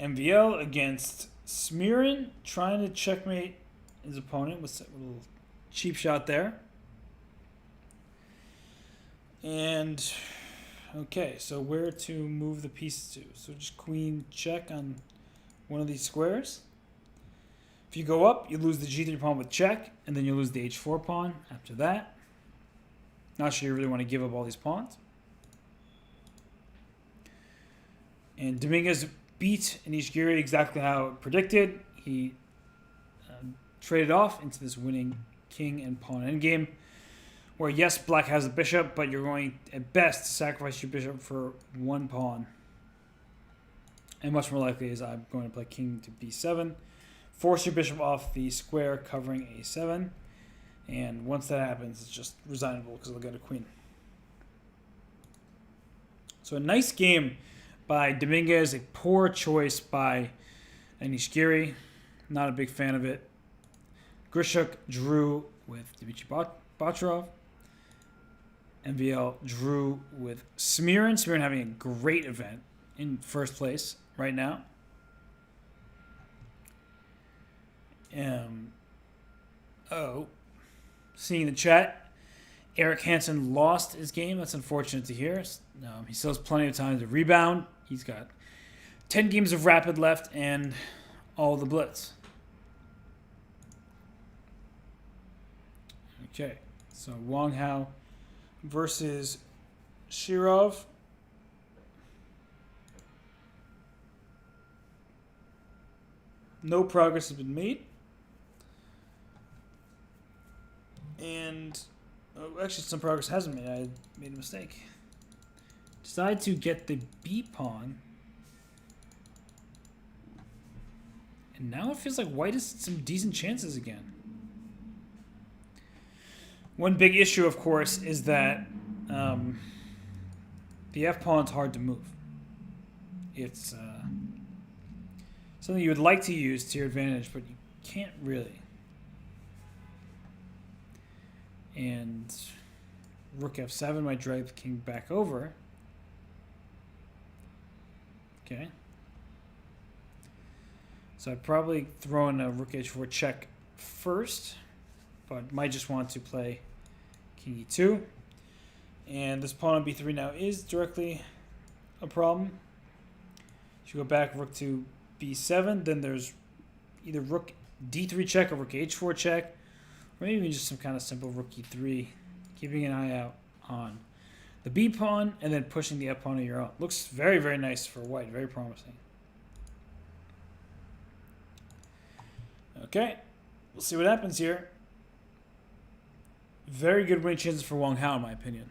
MVL against Smirin, trying to checkmate his opponent with a little cheap shot there. And okay, so where to move the pieces to? So just queen check on one of these squares. If you go up, you lose the g3 pawn with check, and then you lose the h4 pawn after that. Not sure you really want to give up all these pawns. And Dominguez beat Nishigiri exactly how predicted. He traded off into this winning king and pawn endgame, where yes, black has a bishop, but you're going at best to sacrifice your bishop for one pawn. And much more likely is I'm going to play king to b7, force your bishop off the square covering a7, and once that happens, it's just resignable because they'll get a queen. So a nice game by Dominguez, a poor choice by Nishigiri. Not a big fan of it. Grishuk drew with Dmitry Bocharov. MVL drew with Smirin. Smirin having a great event in first place right now. Seeing the chat, Eric Hansen lost his game. That's unfortunate to hear. He still has plenty of time to rebound. He's got 10 games of Rapid left and all the Blitz. Okay, so Wang Hao versus Shirov. No progress has been made. And actually some progress hasn't made. I made a mistake. Decide to get the B pawn. And now it feels like white has some decent chances again. One big issue, of course, is that the f-pawn's hard to move. It's something you would like to use to your advantage, but you can't really. And rook f7 might drag the king back over. Okay. So I'd probably throw in a rook h4 check first, but might just want to play king e2. And this pawn on b3 now is directly a problem. If you go back rook to b7, then there's either rook d3 check or rook h4 check, or maybe even just some kind of simple rook e3, keeping an eye out on the b pawn and then pushing the f pawn of your own. Looks very, very nice for white, very promising. Okay, we'll see what happens here. Very good winning chances for Wang Hao, in my opinion.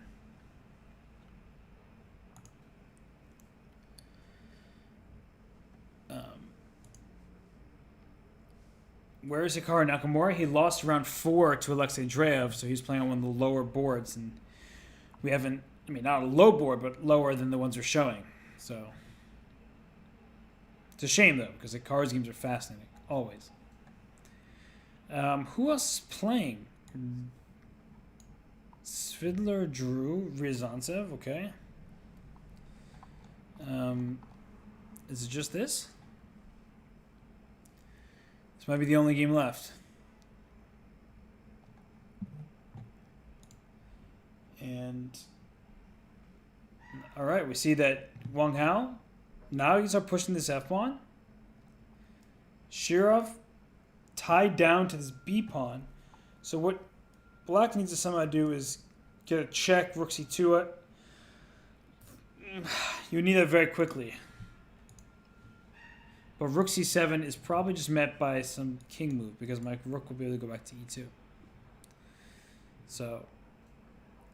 Where is Hikaru Nakamura? He lost round 4 to Alexei Dreyev, so he's playing on one of the lower boards, and we haven't, I mean, not a low board, but lower than the ones we're showing. So it's a shame, though, because Hikaru's games are fascinating, always. Who else is playing? Svidler, Drew, Ryazantsev, okay. Is it just this? This might be the only game left. And all right, we see that Wang Hao, now you start pushing this f-pawn. Shirov tied down to this b-pawn. So what black needs to somehow do is get a check, rook c2 it. You need that very quickly. But rook c7 is probably just met by some king move because my rook will be able to go back to e2. So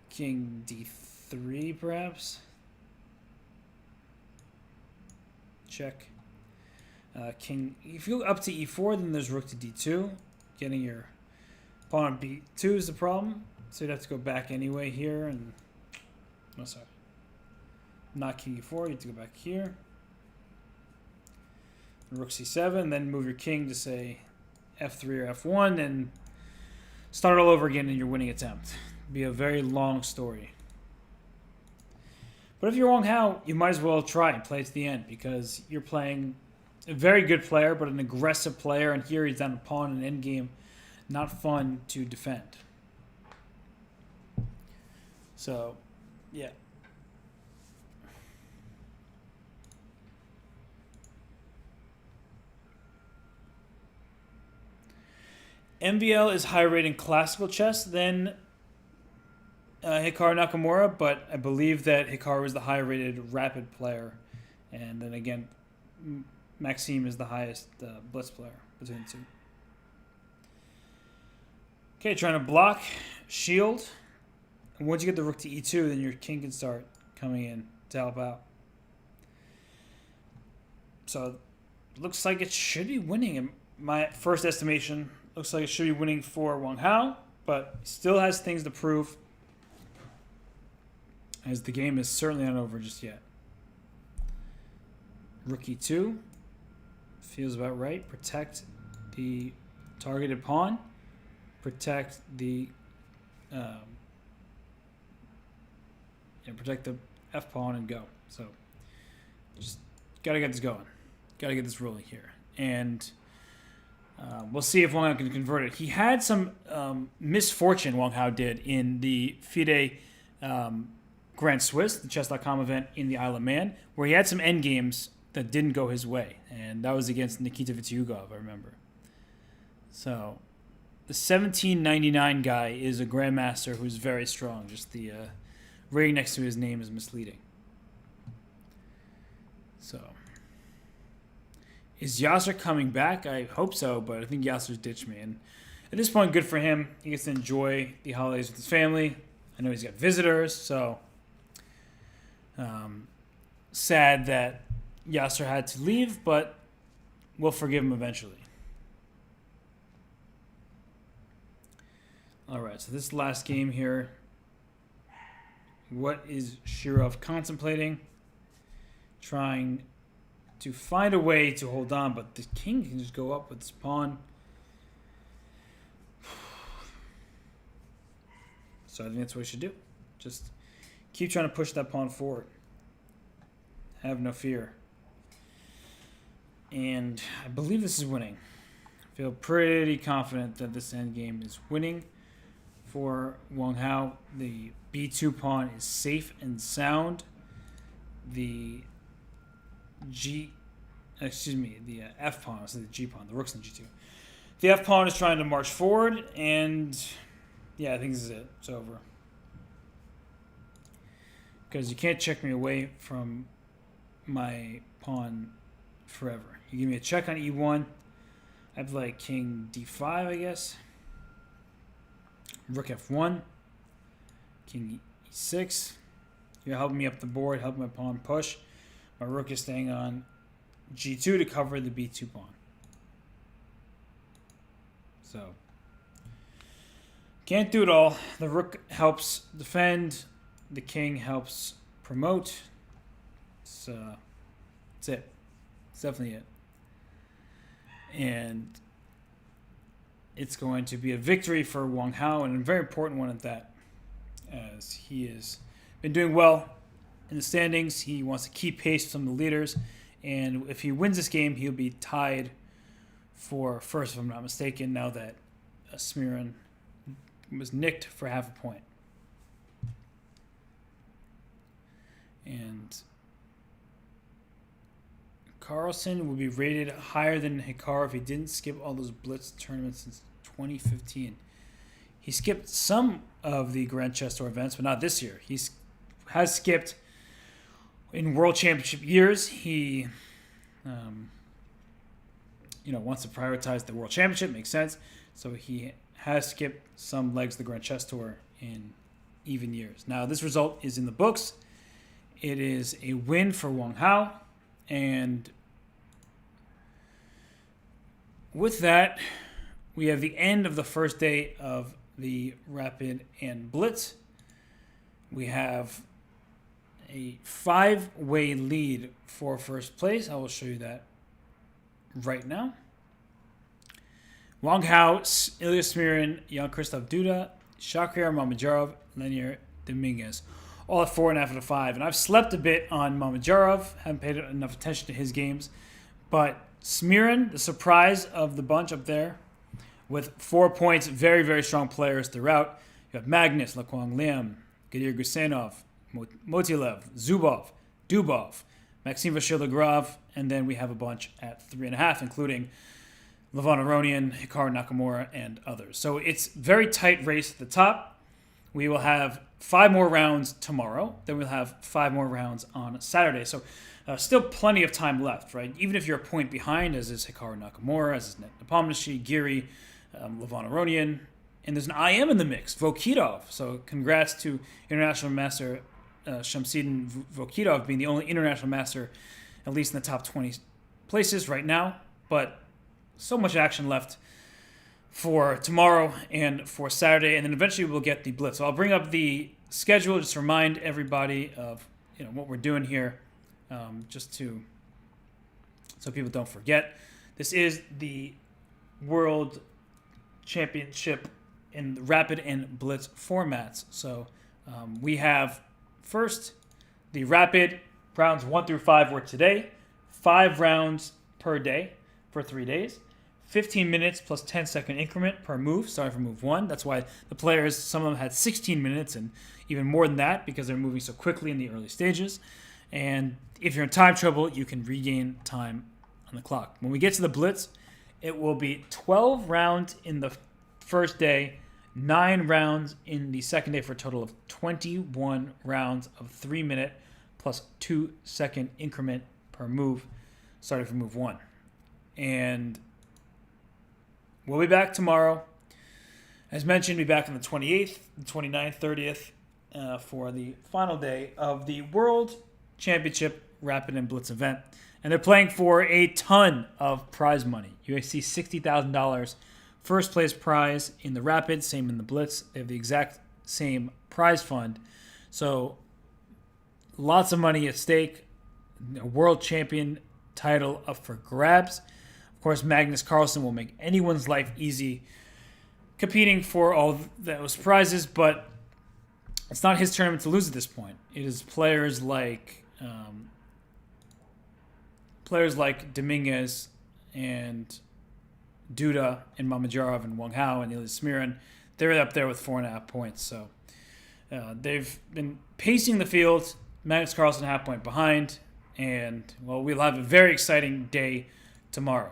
king d3 perhaps. Check. King, if you go up to e4, then there's rook to d2. Getting your pawn on b2 is the problem. So you'd have to go back anyway here. And no, sorry. Not king e4, you have to go back here. Rook c7, then move your king to, say, f3 or f1, and start all over again in your winning attempt. It'll be a very long story. But if you're Wang Hao, you might as well try and play it to the end, because you're playing a very good player, but an aggressive player, and here he's down a pawn in endgame. Not fun to defend. So, yeah. MVL is higher rated in classical chess than Hikaru Nakamura, but I believe that Hikaru is the higher rated rapid player. And then again, Maxime is the highest Blitz player between the two. Okay, trying to block, shield. And once you get the rook to e2, then your king can start coming in to help out. So it looks like it should be winning in my first estimation. Looks like it should be winning for Wang Hao, but still has things to prove, as the game is certainly not over just yet. Rook e2 feels about right. Protect the targeted pawn. Protect the protect the f pawn and go. So just gotta get this going. Gotta get this rolling here, and we'll see if Wang Hao can convert it. He had some misfortune, Wang Hao did, in the FIDE Grand Swiss, the Chess.com event in the Isle of Man, where he had some endgames that didn't go his way. And that was against Nikita Vityugov, I remember. So the 1799 guy is a grandmaster who's very strong. Just the rating next to his name is misleading. So is Yasser coming back? I hope so, but I think Yasser's ditched me. And at this point, good for him. He gets to enjoy the holidays with his family. I know he's got visitors, so sad that Yasser had to leave, but we'll forgive him eventually. All right, so this last game here. What is Shirov contemplating? Trying to find a way to hold on, but the king can just go up with his pawn. So I think that's what we should do. Just keep trying to push that pawn forward. Have no fear. And I believe this is winning. I feel pretty confident that this endgame is winning for Wang Hao. The b2 pawn is safe and sound. The f pawn, so the g pawn, the rook's in g2. The f pawn is trying to march forward, and yeah, I think this is it. It's over. Because you can't check me away from my pawn forever. You give me a check on e1. I have like king d5, I guess. Rook f1. King e6. You're helping me up the board, helping my pawn push. My rook is staying on g2 to cover the b2 pawn. So, can't do it all. The rook helps defend. The king helps promote. So, that's it. It's definitely it. And it's going to be a victory for Wang Hao, and a very important one at that, as he has been doing well in the standings. He wants to keep pace with some of the leaders, and if he wins this game, he'll be tied for first, if I'm not mistaken, now that Smirin was nicked for half a point. And Carlsen will be rated higher than Hikaru if he didn't skip all those Blitz tournaments since 2015. He skipped some of the Grand Chess Tour events, but not this year. He has skipped in World Championship years. He, wants to prioritize the World Championship. Makes sense. So he has skipped some legs of the Grand Chess Tour in even years. Now, this result is in the books. It is a win for Wang Hao. And with that, we have the end of the first day of the Rapid and Blitz. We have a 5-way lead for first place. I will show you that right now. Wang Hao, Ilya Smirin, Jan-Krzysztof Duda, Shakhriyar Mamedyarov, Leonid Dominguez. All at 4.5 out of 5. And I've slept a bit on Mamedyarov. Haven't paid enough attention to his games. But Smirin, the surprise of the bunch up there, with 4 points, very, very strong players throughout. You have Magnus, Laquang Liam, Gadir Gusenov, Motilev, Zubov, Dubov, Maxime Vachier-Lagrave, and then we have a bunch at 3.5, including Levon Aronian, Hikaru Nakamura, and others. So it's very tight race at the top. We will have 5 more rounds tomorrow. Then we'll have 5 more rounds on Saturday. So still plenty of time left, right? Even if you're a point behind, as is Hikaru Nakamura, as is Nepomniachtchi, Giri, Levon Aronian, and there's an IM in the mix, Vokidov. So congrats to International Master Shamsidin Vokidov being the only International Master, at least in the top 20 places right now. But so much action left for tomorrow and for Saturday, and then eventually we'll get the Blitz. So I'll bring up the schedule just to remind everybody of what we're doing here, so people don't forget. This is the World Championship in the Rapid and Blitz formats. So we have first the Rapid rounds 1 through 5 were today, 5 rounds per day for 3 days. 15 minutes plus 10-second increment per move, starting from move 1. That's why the players, some of them had 16 minutes and even more than that because they're moving so quickly in the early stages. And if you're in time trouble, you can regain time on the clock. When we get to the Blitz, it will be 12 rounds in the first day, 9 rounds in the second day for a total of 21 rounds of 3-minute plus 2-second increment per move, starting from move 1. And we'll be back tomorrow. As mentioned, we'll be back on the 28th, the 29th, 30th for the final day of the World Championship Rapid and Blitz event. And they're playing for a ton of prize money. You see $60,000 first place prize in the Rapid, same in the Blitz. They have the exact same prize fund. So lots of money at stake. A world champion title up for grabs. Of course, Magnus Carlsen will make anyone's life easy competing for all those prizes, but it's not his tournament to lose at this point. It is players like Dominguez and Duda and Mamedyarov and Wang Hao and Ilya Smirin. They're up there with 4.5 points. So they've been pacing the field. Magnus Carlsen 1/2 point behind. And, well, we'll have a very exciting day tomorrow.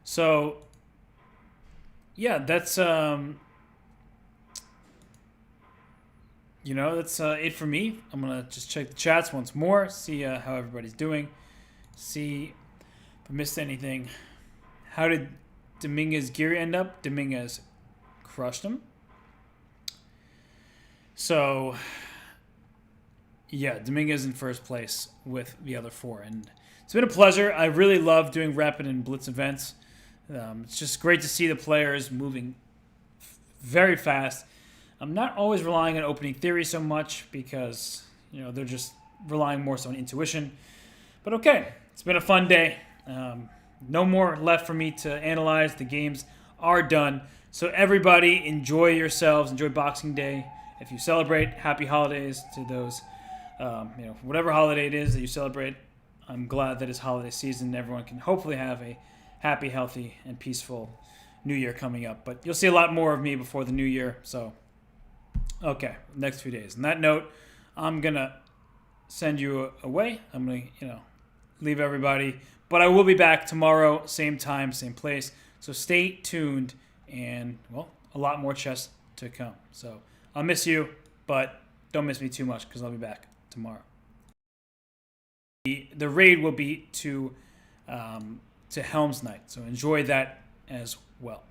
So, yeah, that's it for me. I'm going to just check the chats once more, see how everybody's doing, see if I missed anything. How did Dominguez Geary end up? Dominguez crushed him. So, yeah, Dominguez in first place with the other 4. And it's been a pleasure. I really love doing Rapid and Blitz events. It's just great to see the players moving very fast. I'm not always relying on opening theory so much because, they're just relying more so on intuition. But okay, it's been a fun day. No more left for me to analyze. The games are done. So everybody enjoy yourselves. Enjoy Boxing Day. If you celebrate, happy holidays to those. Whatever holiday it is that you celebrate, I'm glad that it's holiday season. Everyone can hopefully have a happy, healthy, and peaceful New Year coming up. But you'll see a lot more of me before the New Year. So, okay, next few days. On that note, I'm going to send you away. I'm going to, leave everybody. But I will be back tomorrow, same time, same place. So stay tuned and, well, a lot more chess to come. So I'll miss you, but don't miss me too much because I'll be back tomorrow. The raid will be to Helm's Night, so enjoy that as well.